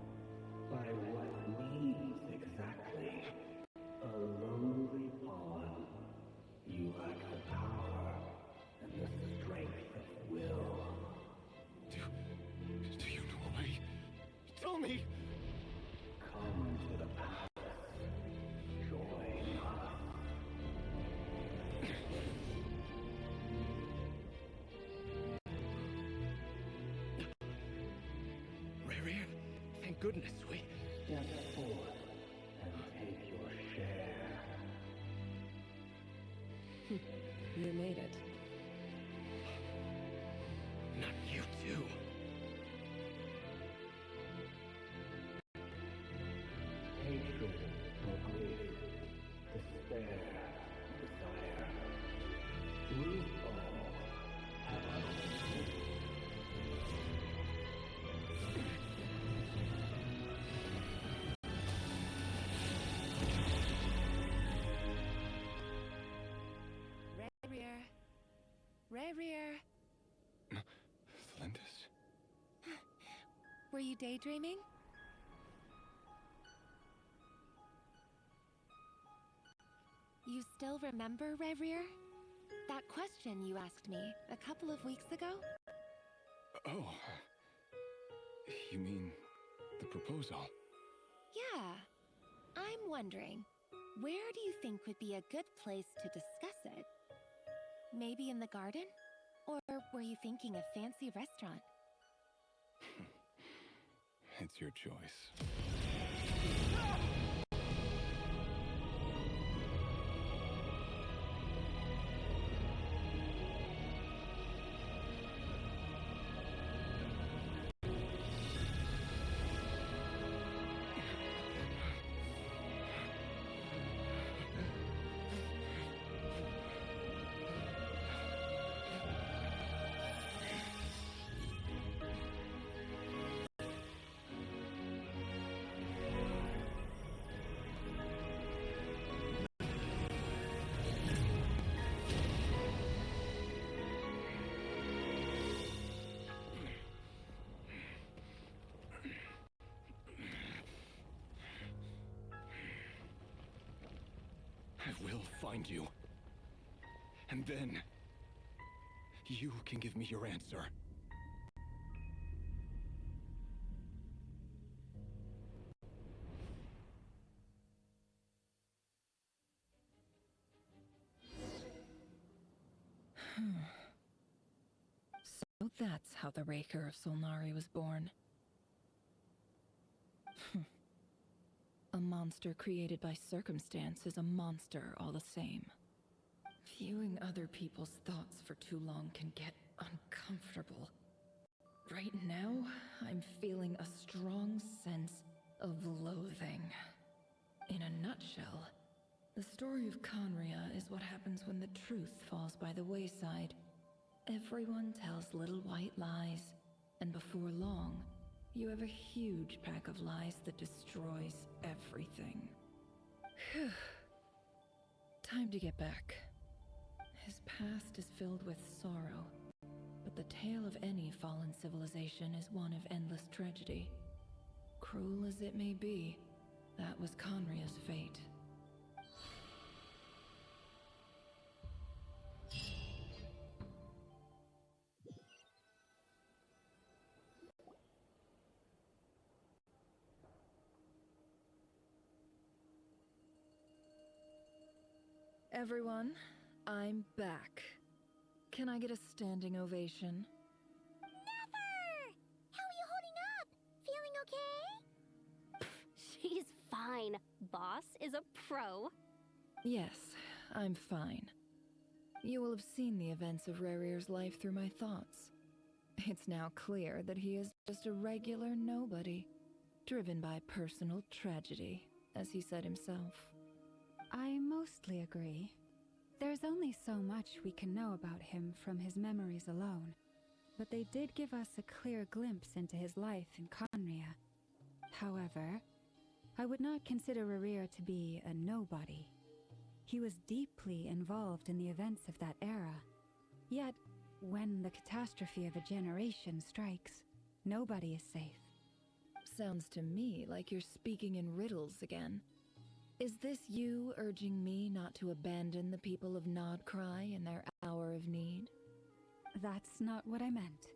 By what means exactly? A lowly pawn. You lack the power and the strength of will. Do you know a way? Tell me! Come to the palace. Join us. Rerir, thank goodness we... Step forth and take your share. You made it. Not you too. Hatred or grief, despair, desire. We all have our own. Rerir. Cylindus? Were you daydreaming? You still remember, Rerir? That question you asked me a couple of weeks ago? Oh. You mean the proposal? Yeah. I'm wondering, where do you think would be a good place to discuss it? Maybe in the garden? Or were you thinking a fancy restaurant? It's your choice. find you. And then, you can give me your answer. So that's how the Raker of Solnari was born. A monster created by circumstance is a monster all the same. Viewing other people's thoughts for too long can get uncomfortable. Right now, I'm feeling a strong sense of loathing. In a nutshell, the story of Conria is what happens when the truth falls by the wayside. Everyone tells little white lies, and before long, you have a huge pack of lies that destroys everything. Phew. Time to get back. His past is filled with sorrow, but the tale of any fallen civilization is one of endless tragedy. Cruel as it may be, that was Conria's fate. Everyone, I'm back. Can I get a standing ovation? Never! How are you holding up? Feeling okay? She's fine. Boss is a pro. Yes, I'm fine. You will have seen the events of Rerir's life through my thoughts. It's now clear that he is just a regular nobody, driven by personal tragedy, as he said himself. I mostly agree. There's only so much we can know about him from his memories alone, but they did give us a clear glimpse into his life in Conria. However, I would not consider Rerir to be a nobody. He was deeply involved in the events of that era. Yet, when the catastrophe of a generation strikes, nobody is safe. Sounds to me like you're speaking in riddles again. Is this you urging me not to abandon the people of Nodcry in their hour of need? That's not what I meant.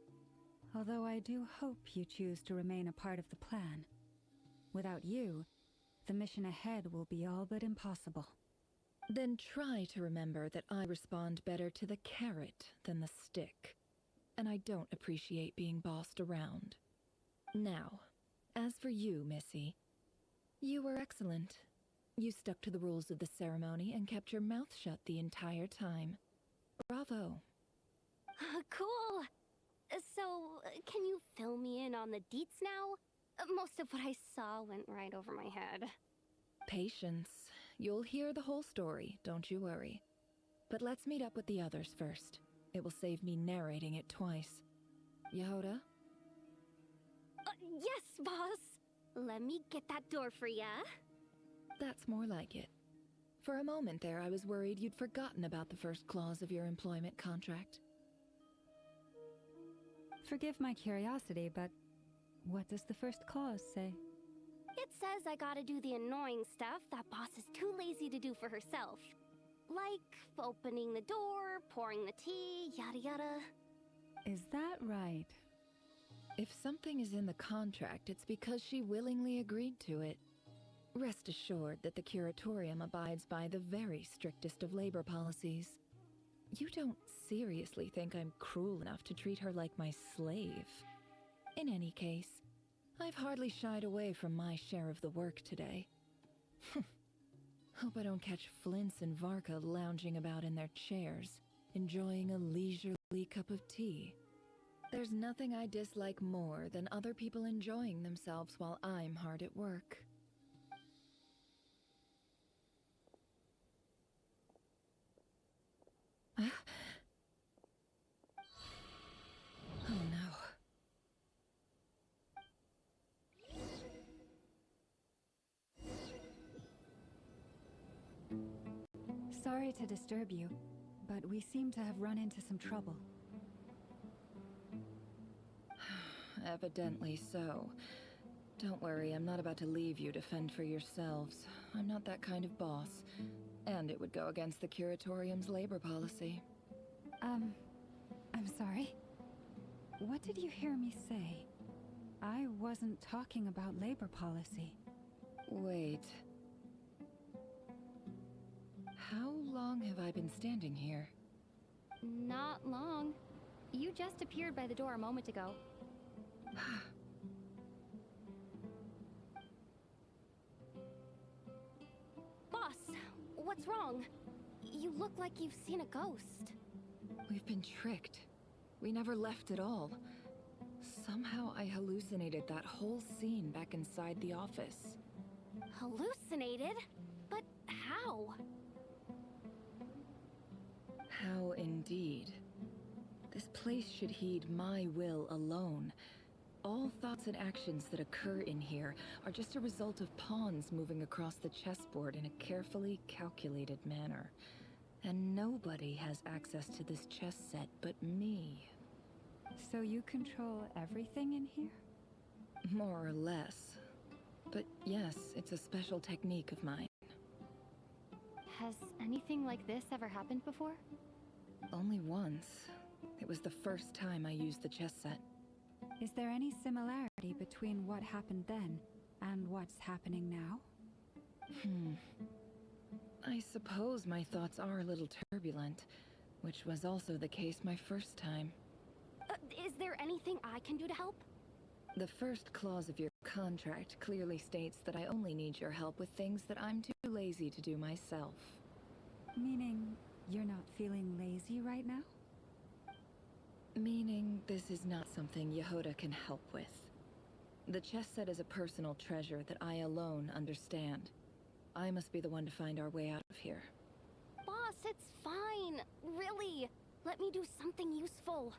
Although I do hope you choose to remain a part of the plan. Without you, the mission ahead will be all but impossible. Then try to remember that I respond better to the carrot than the stick. And I don't appreciate being bossed around. Now, as for you, Missy, you were excellent. You stuck to the rules of the ceremony and kept your mouth shut the entire time. Bravo. Cool. So, can you fill me in on the deets now? Most of what I saw went right over my head. Patience. You'll hear the whole story, don't you worry. But let's meet up with the others first. It will save me narrating it twice. Yehoda? Yes, boss. Let me get that door for ya. That's more like it. For a moment there, I was worried you'd forgotten about the first clause of your employment contract. Forgive my curiosity, but what does the first clause say? It says I gotta do the annoying stuff that boss is too lazy to do for herself. Like opening the door, pouring the tea, yada yada. Is that right? If something is in the contract, it's because she willingly agreed to it. Rest assured that the Curatorium abides by the very strictest of labor policies. You don't seriously think I'm cruel enough to treat her like my slave? In any case, I've hardly shied away from my share of the work today. Hope I don't catch Flintz and Varka lounging about in their chairs, enjoying a leisurely cup of tea. There's nothing I dislike more than other people enjoying themselves while I'm hard at work. Oh no. Sorry to disturb you, but we seem to have run into some trouble. Evidently so. Don't worry, I'm not about to leave you to fend for yourselves. I'm not that kind of boss. And it would go against the Curatorium's labor policy. I'm sorry. What did you hear me say? I wasn't talking about labor policy. Wait. How long have I been standing here? Not long. You just appeared by the door a moment ago. Boss, what's wrong? You look like you've seen a ghost. We've been tricked. We never left at all. Somehow I hallucinated that whole scene back inside the office. Hallucinated? But how? How indeed. This place should heed my will alone. All thoughts and actions that occur in here are just a result of pawns moving across the chessboard in a carefully calculated manner. And nobody has access to this chess set but me. So you control everything in here? More or less. But yes, it's a special technique of mine. Has anything like this ever happened before? Only once. It was the first time I used the chess set. Is there any similarity between what happened then and what's happening now? I suppose my thoughts are a little turbulent, which was also the case my first time. Is there anything I can do to help? The first clause of your contract clearly states that I only need your help with things that I'm too lazy to do myself. Meaning, you're not feeling lazy right now? Meaning, this is not something Yehoda can help with. The chess set is a personal treasure that I alone understand. I must be the one to find our way out of here. Boss, it's fine. Really. Let me do something useful.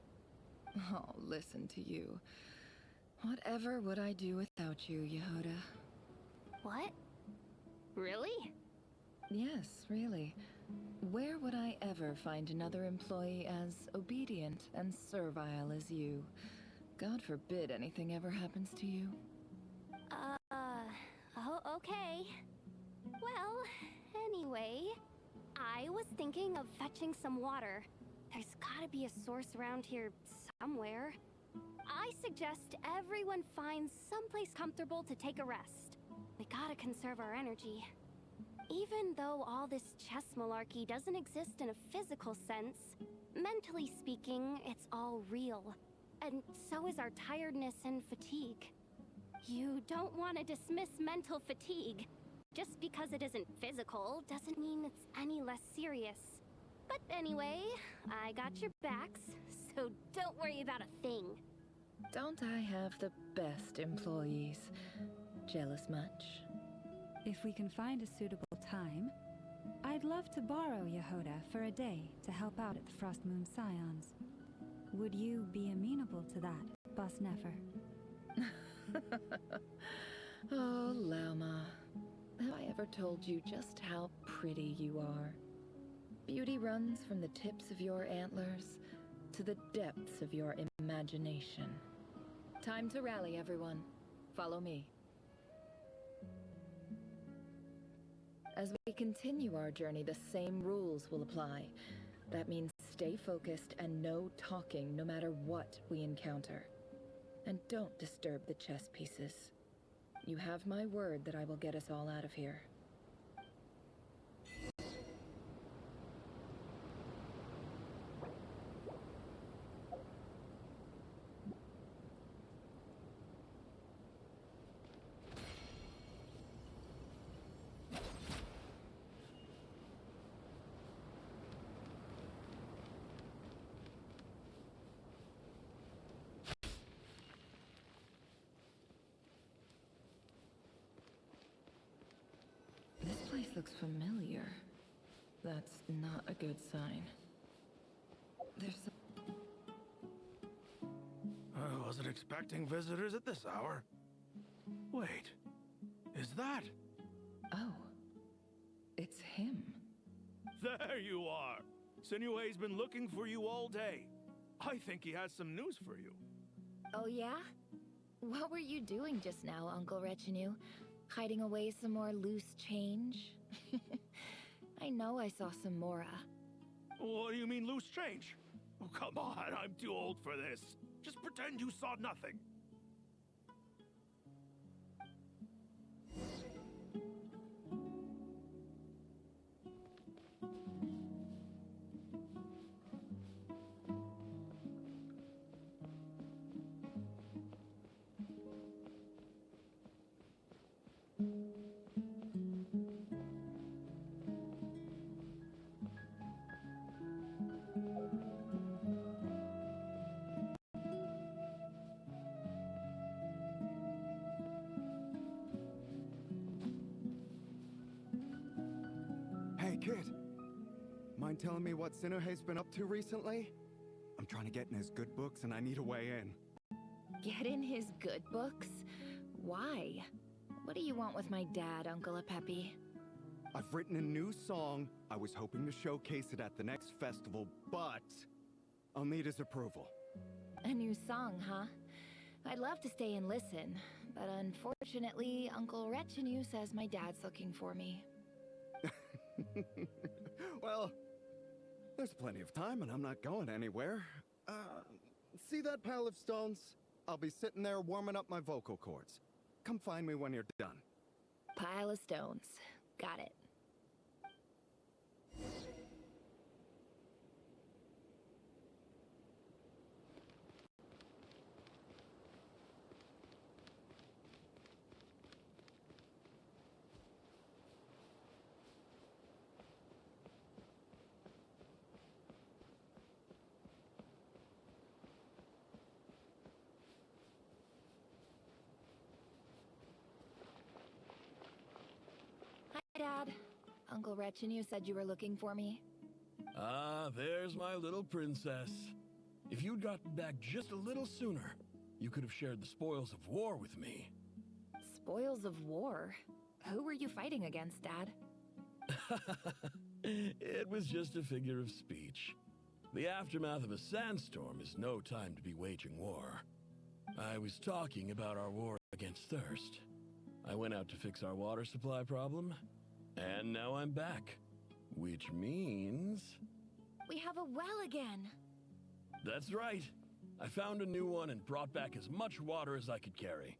Oh, listen to you. Whatever would I do without you, Yehoda? What? Really? Yes, really. Where would I ever find another employee as obedient and servile as you? God forbid anything ever happens to you. Oh, okay. Well, anyway, I was thinking of fetching some water. There's gotta be a source around here somewhere. I suggest everyone finds someplace comfortable to take a rest. We gotta conserve our energy. Even though all this chess malarkey doesn't exist in a physical sense, mentally speaking, it's all real. And so is our tiredness and fatigue. You don't want to dismiss mental fatigue. Just because it isn't physical doesn't mean it's any less serious. But anyway, I got your backs, so don't worry about a thing. Don't I have the best employees? Jealous much? If we can find a suitable time, I'd love to borrow Yehoda for a day to help out at the Frost Moon Scions. Would you be amenable to that, Boss Nefer? Oh, Lauma. Have I ever told you just how pretty you are? Beauty runs from the tips of your antlers to the depths of your imagination. Time to rally, everyone. Follow me. As we continue our journey, the same rules will apply. That means stay focused and no talking no matter what we encounter. And don't disturb the chess pieces. You have my word that I will get us all out of here. This place looks familiar. That's not a good sign. There's I wasn't expecting visitors at this hour. Wait, is that? Oh, it's him. There you are! Sinue's been looking for you all day. I think he has some news for you. Oh yeah? What were you doing just now, Uncle Retinue? Hiding away some more loose change? I know I saw some Mora. What do you mean loose change? Oh, come on, I'm too old for this. Just pretend you saw nothing. Hey, kid. Mind telling me what Sinohe's been up to recently? I'm trying to get in his good books and I need a way in. Get in his good books? Why? What do you want with my dad, Uncle Apepi? I've written a new song. I was hoping to showcase it at the next festival, but I'll need his approval. A new song, huh? I'd love to stay and listen, but unfortunately, Uncle Retinue says my dad's looking for me. Well, there's plenty of time and I'm not going anywhere. See that pile of stones? I'll be sitting there warming up my vocal cords. Come find me when you're done. Pile of stones. Got it. Dad, Uncle Retinue said you were looking for me. Ah, there's my little princess. If you'd gotten back just a little sooner, you could have shared the spoils of war with me. Spoils of war? Who were you fighting against, Dad? It was just a figure of speech. The aftermath of a sandstorm is no time to be waging war. I was talking about our war against thirst. I went out to fix our water supply problem, and now I'm back. Which means... we have a well again! That's right. I found a new one and brought back as much water as I could carry.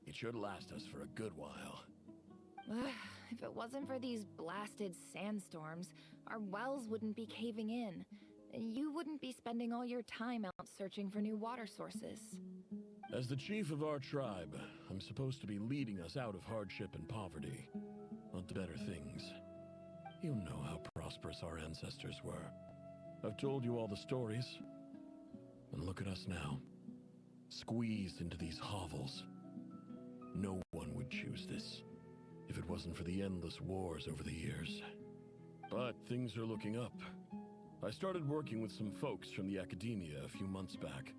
It should last us for a good while. If it wasn't for these blasted sandstorms, our wells wouldn't be caving in. You wouldn't be spending all your time out searching for new water sources. As the chief of our tribe, I'm supposed to be leading us out of hardship and poverty, onto better things. You know how prosperous our ancestors were. I've told you all the stories. And look at us now, squeezed into these hovels. No one would choose this, if it wasn't for the endless wars over the years. But things are looking up. I started working with some folks from the academia a few months back.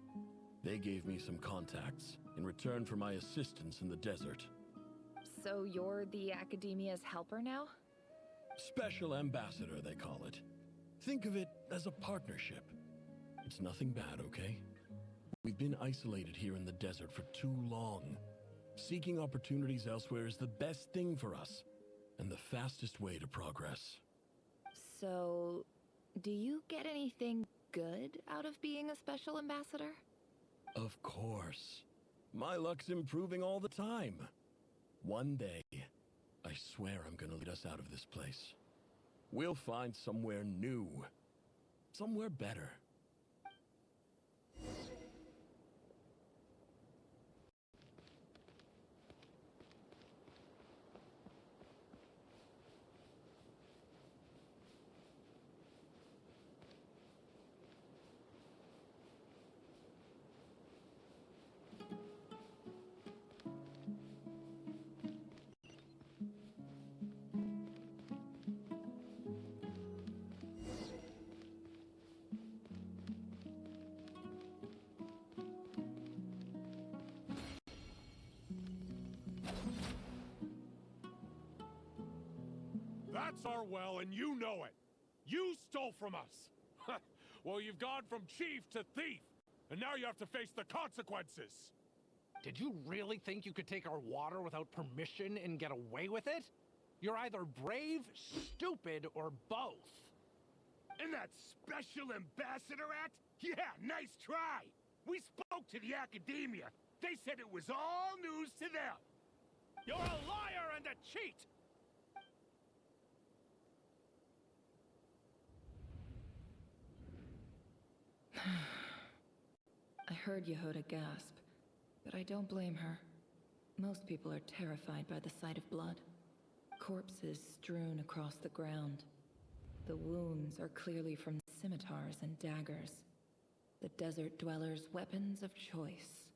They gave me some contacts in return for my assistance in the desert. So you're the academia's helper now? Special ambassador, they call it. Think of it as a partnership. It's nothing bad, okay? We've been isolated here in the desert for too long. Seeking opportunities elsewhere is the best thing for us, and the fastest way to progress. So, do you get anything good out of being a special ambassador? Of course. My luck's improving all the time. One day, I swear I'm gonna lead us out of this place. We'll find somewhere new. Somewhere better. That's our well, and you know it. You stole from us. Well, you've gone from chief to thief, and now you have to face the consequences. Did you really think you could take our water without permission and get away with it? You're either brave, stupid, or both. And that special ambassador act? Yeah, nice try. We spoke to the academia. They said it was all news to them. You're a liar and a cheat! I heard Yehuda gasp, but I don't blame her. Most people are terrified by the sight of blood. Corpses strewn across the ground. The wounds are clearly from scimitars and daggers. The desert dwellers' weapons of choice.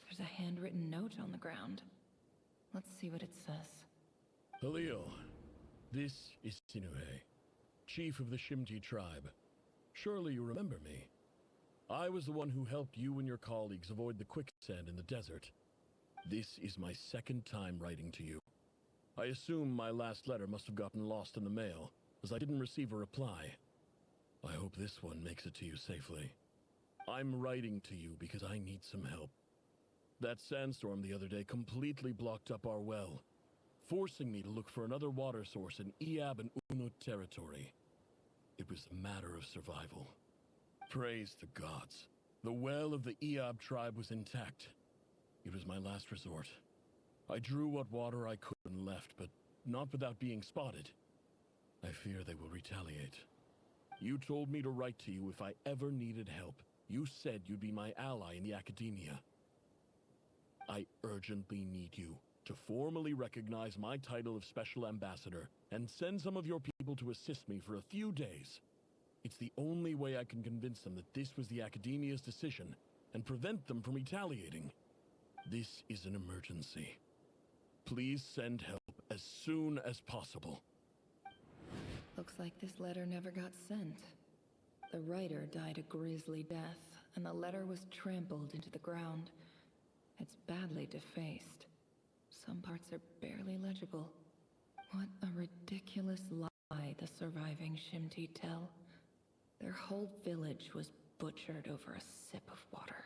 There's a handwritten note on the ground. Let's see what it says. Halil, this is Sinuhe, chief of the Shimti tribe. Surely you remember me. I was the one who helped you and your colleagues avoid the quicksand in the desert. This is my second time writing to you. I assume my last letter must have gotten lost in the mail, as I didn't receive a reply. I hope this one makes it to you safely. I'm writing to you because I need some help. That sandstorm the other day completely blocked up our well, forcing me to look for another water source in Iab and Unut territory. It was a matter of survival. Praise the gods. The well of the Iab tribe was intact. It was my last resort. I drew what water I could and left, but not without being spotted. I fear they will retaliate. You told me to write to you if I ever needed help. You said you'd be my ally in the academia. I urgently need you to formally recognize my title of Special Ambassador and send some of your people to assist me for a few days. It's the only way I can convince them that this was the academia's decision and prevent them from retaliating. This is an emergency. Please send help as soon as possible. Looks like this letter never got sent. The writer died a grisly death, and the letter was trampled into the ground. It's badly defaced. Some parts are barely legible. What a ridiculous lie the surviving Shimti tell. Their whole village was butchered over a sip of water.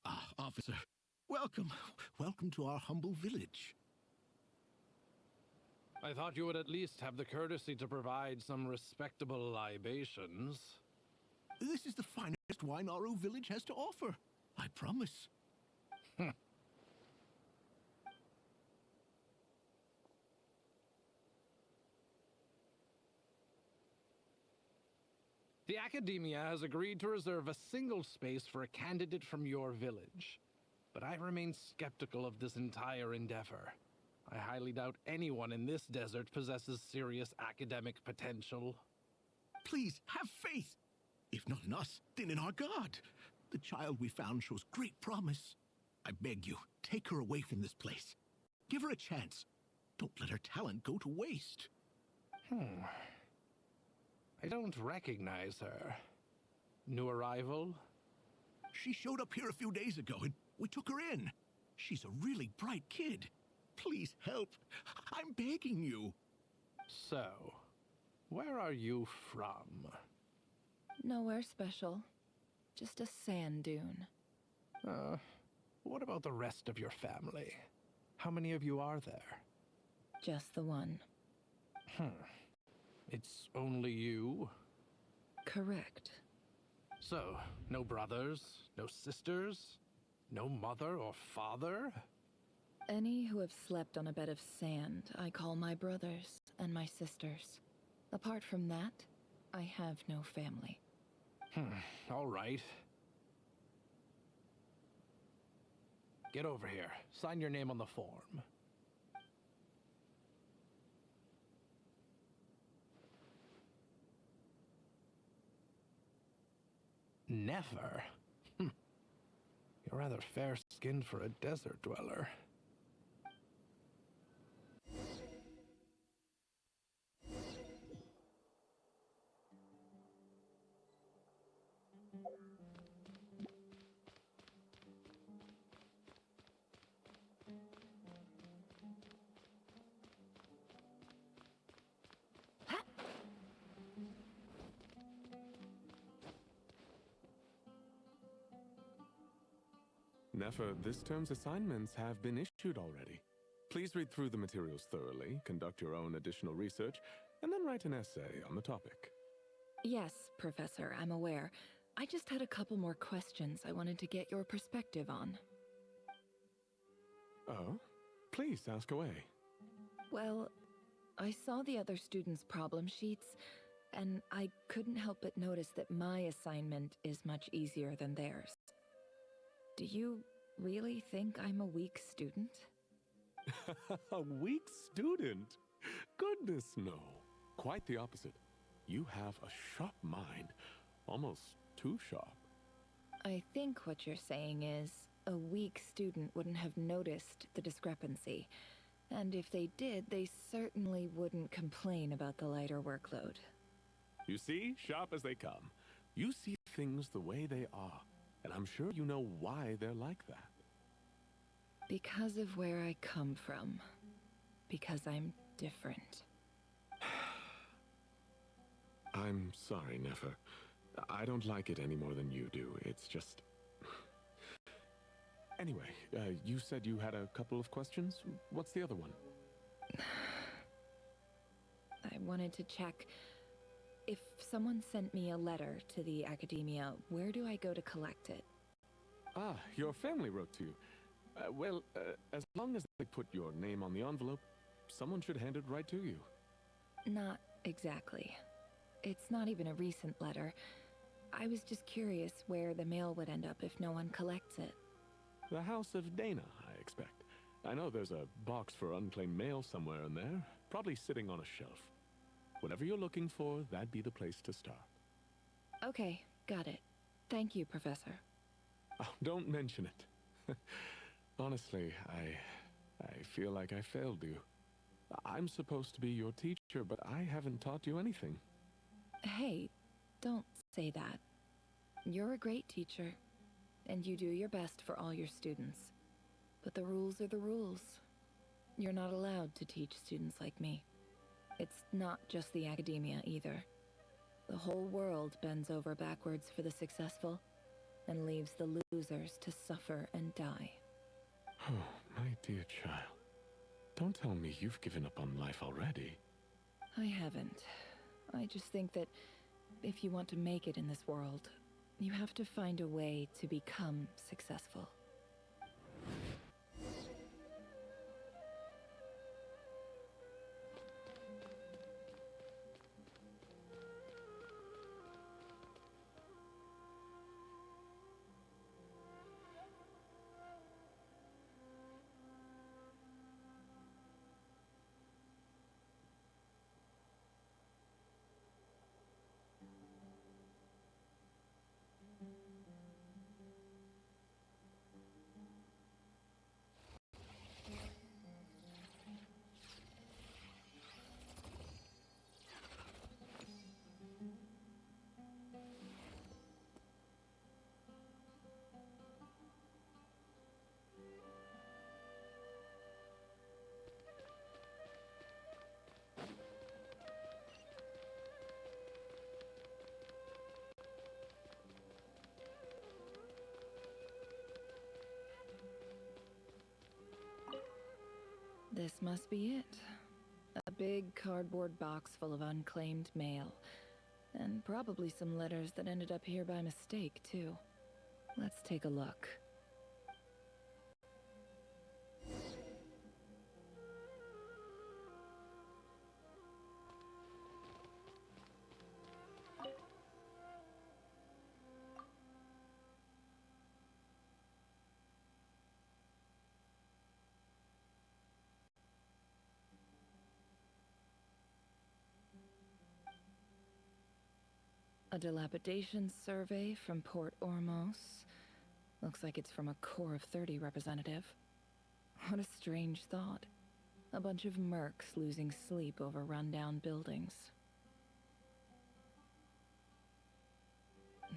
Ah, officer. Welcome. Welcome to our humble village. I thought you would at least have the courtesy to provide some respectable libations. This is the finest wine our village has to offer. I promise. The Academia has agreed to reserve a single space for a candidate from your village. But I remain skeptical of this entire endeavor. I highly doubt anyone in this desert possesses serious academic potential. Please, have faith. If not in us, then in our God. The child we found shows great promise. I beg you, take her away from this place. Give her a chance. Don't let her talent go to waste. I don't recognize her. New arrival? She showed up here a few days ago and we took her in. She's a really bright kid. Please help. I'm begging you. So, where are you from? Nowhere special. Just a sand dune. What about the rest of your family? How many of you are there? Just the one. It's only you? Correct. So, no brothers, no sisters, no mother or father? Any who have slept on a bed of sand, I call my brothers and my sisters. Apart from that, I have no family. All right. Get over here. Sign your name on the form. Never? You're rather fair-skinned for a desert dweller. Nefer, this term's assignments have been issued already. Please read through the materials thoroughly, conduct your own additional research, and then write an essay on the topic. Yes, Professor, I'm aware. I just had a couple more questions I wanted to get your perspective on. Oh? Please ask away. Well, I saw the other students' problem sheets, and I couldn't help but notice that my assignment is much easier than theirs. Do you really think I'm a weak student? A weak student? Goodness, no. Quite the opposite. You have a sharp mind. Almost too sharp. I think what you're saying is, a weak student wouldn't have noticed the discrepancy. And if they did, they certainly wouldn't complain about the lighter workload. You see, sharp as they come. You see things the way they are, and I'm sure you know why they're like that. Because of where I come from. Because I'm different. I'm sorry, Nefer. I don't like it any more than you do. It's just... Anyway, you said you had a couple of questions. What's the other one? I wanted to check... If someone sent me a letter to the academia, where do I go to collect it? Ah, your family wrote to you. Well, as long as they put your name on the envelope, someone should hand it right to you. Not exactly. It's not even a recent letter. I was just curious where the mail would end up if no one collects it. The House of Dana, I expect. I know there's a box for unclaimed mail somewhere in there, probably sitting on a shelf. Whatever you're looking for, that'd be the place to start. Okay, got it. Thank you, Professor. Oh, don't mention it. Honestly, I feel like I failed you. I'm supposed to be your teacher, but I haven't taught you anything. Hey, don't say that. You're a great teacher, and you do your best for all your students. But the rules are the rules. You're not allowed to teach students like me. It's not just the academia either. The whole world bends over backwards for the successful, and leaves the losers to suffer and die. Oh, my dear child. Don't tell me you've given up on life already. I haven't. I just think that if you want to make it in this world, you have to find a way to become successful. This must be it. A big cardboard box full of unclaimed mail. And probably some letters that ended up here by mistake, too. Let's take a look. A dilapidation survey from Port Ormos. Looks like it's from a Core of 30 representative. What a strange thought. A bunch of mercs losing sleep over rundown buildings.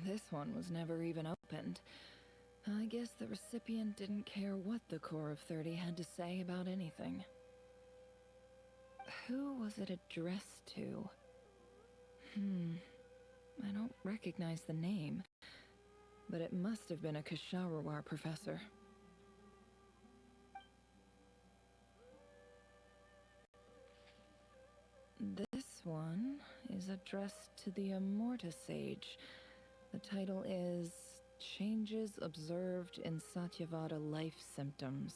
This one was never even opened. I guess the recipient didn't care what the Core of 30 had to say about anything. Who was it addressed to? I don't recognize the name, but it must have been a Kasharawar professor. one is addressed to the Immorta Sage. The title is Changes Observed in Satyavada Life Symptoms.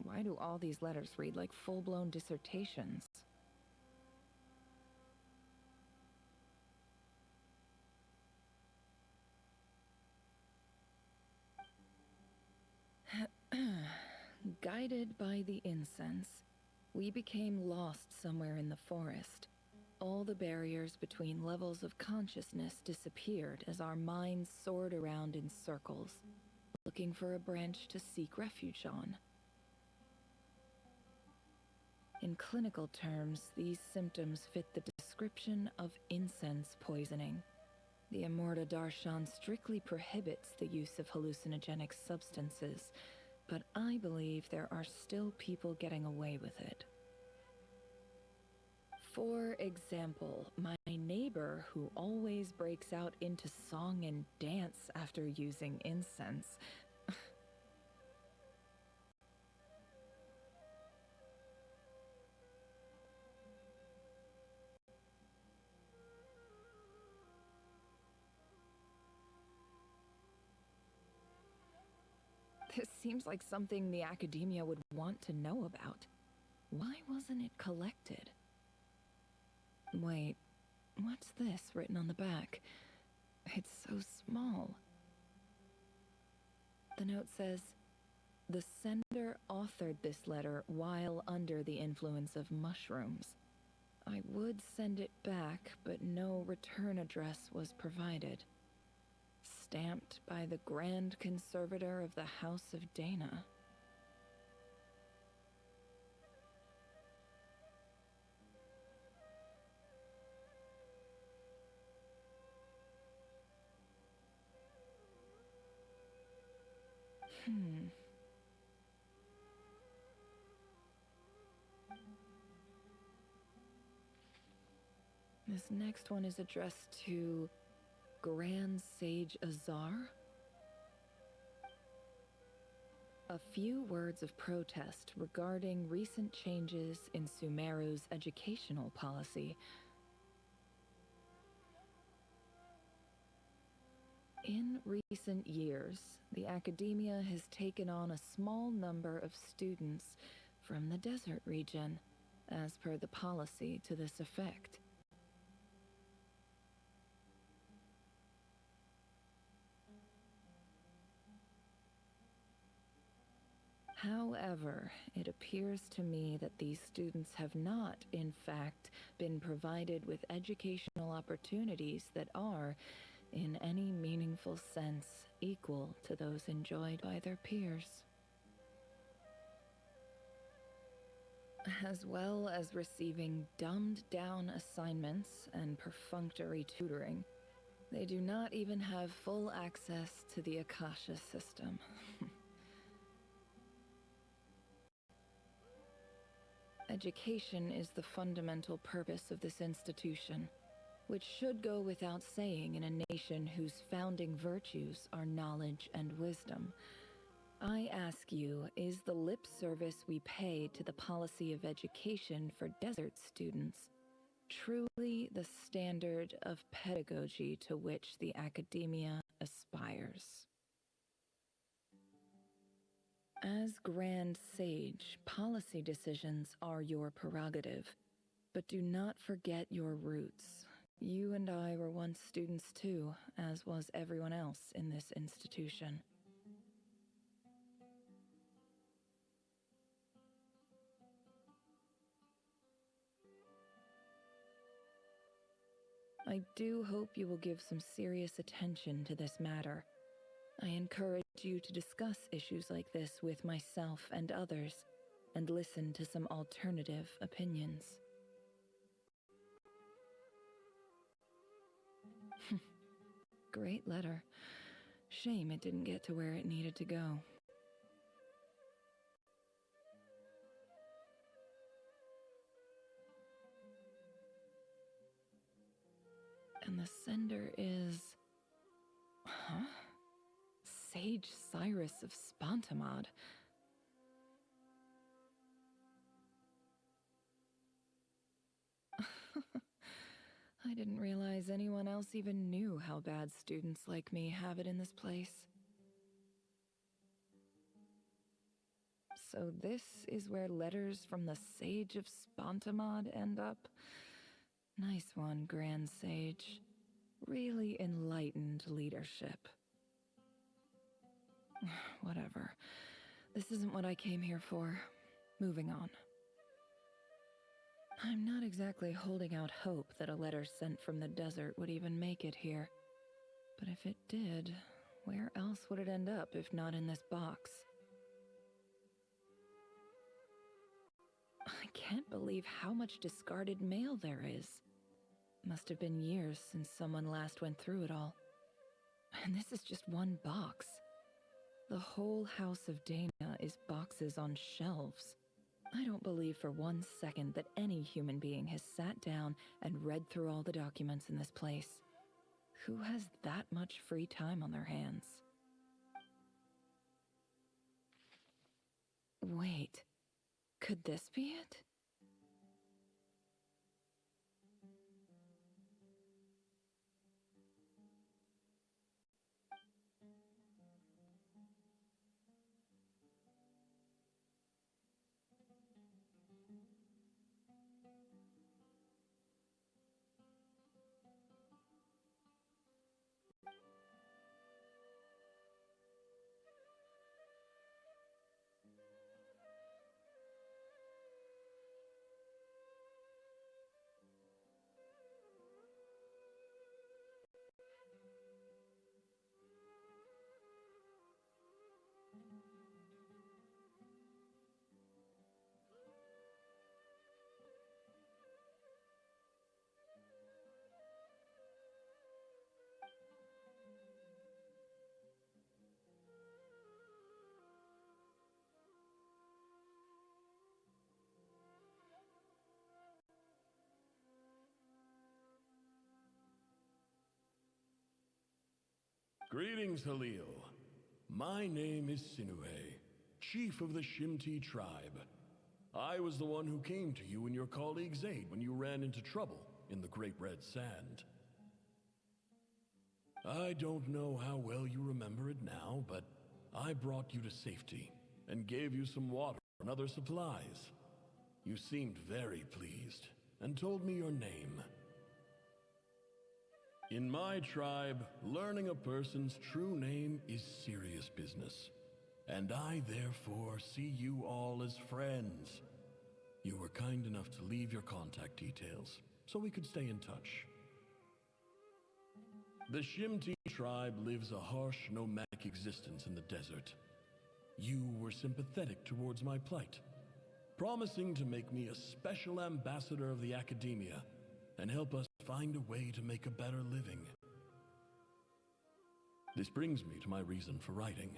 Why do all these letters read like full-blown dissertations? Guided by the incense, we became lost somewhere in the forest. All the barriers between levels of consciousness disappeared as our minds soared around in circles, looking for a branch to seek refuge on. In clinical terms, these symptoms fit the description of incense poisoning. The Immorta Darshan strictly prohibits the use of hallucinogenic substances, but I believe there are still people getting away with it. For example, my neighbor, who always breaks out into song and dance after using incense. This seems like something the academia would want to know about. Why wasn't it collected? Wait, what's this written on the back? It's so small. The note says, "The sender authored this letter while under the influence of mushrooms. I would send it back, but no return address was provided. Stamped by the Grand Conservator of the House of Dana." This next one is addressed to Grand Sage Azar. A few words of protest regarding recent changes in Sumeru's educational policy. In recent years, the academia has taken on a small number of students from the desert region, as per the policy to this effect. However, it appears to me that these students have not, in fact, been provided with educational opportunities that are, in any meaningful sense, equal to those enjoyed by their peers. As well as receiving dumbed-down assignments and perfunctory tutoring, they do not even have full access to the Akasha system. Education is the fundamental purpose of this institution, which should go without saying in a nation whose founding virtues are knowledge and wisdom. I ask you, is the lip service we pay to the policy of education for desert students truly the standard of pedagogy to which the academia aspires? As Grand Sage, policy decisions are your prerogative, but do not forget your roots. You and I were once students too, as was everyone else in this institution. I do hope you will give some serious attention to this matter. I encourage you to discuss issues like this with myself and others, and listen to some alternative opinions. Great letter. Shame it didn't get to where it needed to go. And the sender is... Huh? Sage Cyrus of Spontamod. I didn't realize anyone else even knew how bad students like me have it in this place. So this is where letters from the Sage of Spontamod end up? Nice one, Grand Sage. Really enlightened leadership. Whatever. This isn't what I came here for. Moving on. I'm not exactly holding out hope that a letter sent from the desert would even make it here. But if it did, where else would it end up if not in this box? I can't believe how much discarded mail there is. Must have been years since someone last went through it all. And this is just one box. The whole House of Dana is boxes on shelves. I don't believe for one second that any human being has sat down and read through all the documents in this place. Who has that much free time on their hands? Wait, could this be it? Greetings, Halil. My name is Sinuhe, chief of the Shimti tribe. I was the one who came to you and your colleague's aid when you ran into trouble in the Great Red Sand. I don't know how well you remember it now, but I brought you to safety and gave you some water and other supplies. You seemed very pleased and told me your name. In my tribe, learning a person's true name is serious business, and I therefore see you all as friends. You were kind enough to leave your contact details, so we could stay in touch. The Shimti tribe lives a harsh, nomadic existence in the desert. You were sympathetic towards my plight, promising to make me a special ambassador of the academia and help us find a way to make a better living. This brings me to my reason for writing.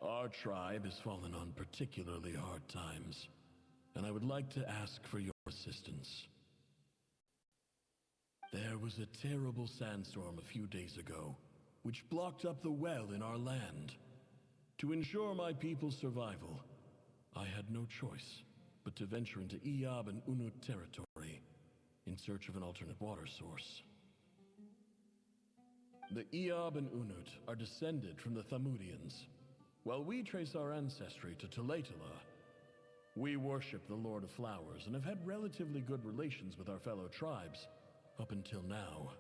Our tribe has fallen on particularly hard times, and I would like to ask for your assistance. There was a terrible sandstorm a few days ago, which blocked up the well in our land. To ensure my people's survival, I had no choice but to venture into Iyab and Unut territory in search of an alternate water source. The Iyab and Unut are descended from the Thamudians, while we trace our ancestry to Tulatala. We worship the Lord of Flowers and have had relatively good relations with our fellow tribes up until now.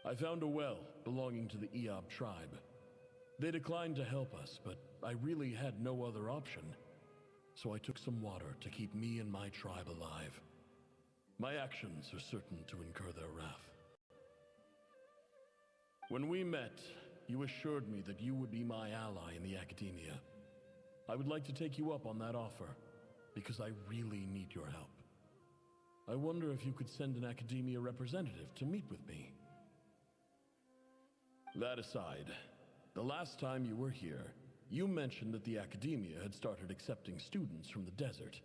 I found a well belonging to the Iyab tribe. They declined to help us, but I really had no other option, so I took some water to keep me and my tribe alive. My actions are certain to incur their wrath. When we met, you assured me that you would be my ally in the academia. I would like to take you up on that offer, because I really need your help. I wonder if you could send an academia representative to meet with me. That aside, the last time you were here, you mentioned that the academia had started accepting students from the desert,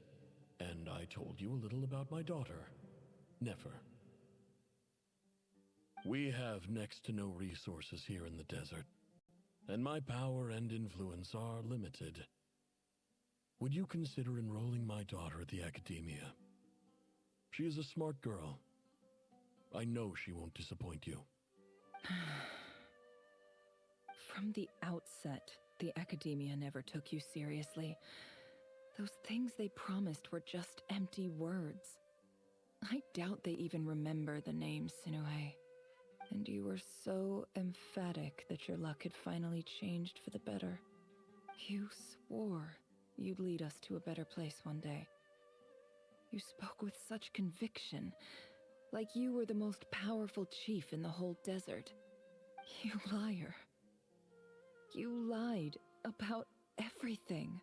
and I told you a little about my daughter, Nefer. We have next to no resources here in the desert, and my power and influence are limited. Would you consider enrolling my daughter at the academia? She is a smart girl. I know she won't disappoint you. From the outset, the Academia never took you seriously. Those things they promised were just empty words. I doubt they even remember the name Sinue. And you were so emphatic that your luck had finally changed for the better. You swore you'd lead us to a better place one day. You spoke with such conviction, like you were the most powerful chief in the whole desert. You liar. You lied about everything.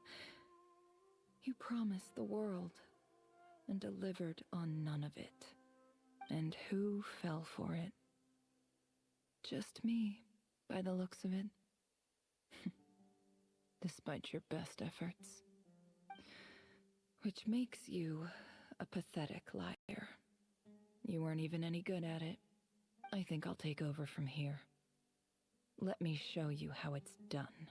You promised the world and delivered on none of it. And who fell for it? Just me, by the looks of it. Despite your best efforts. Which makes you a pathetic liar. You weren't even any good at it. I think I'll take over from here. Let me show you how it's done.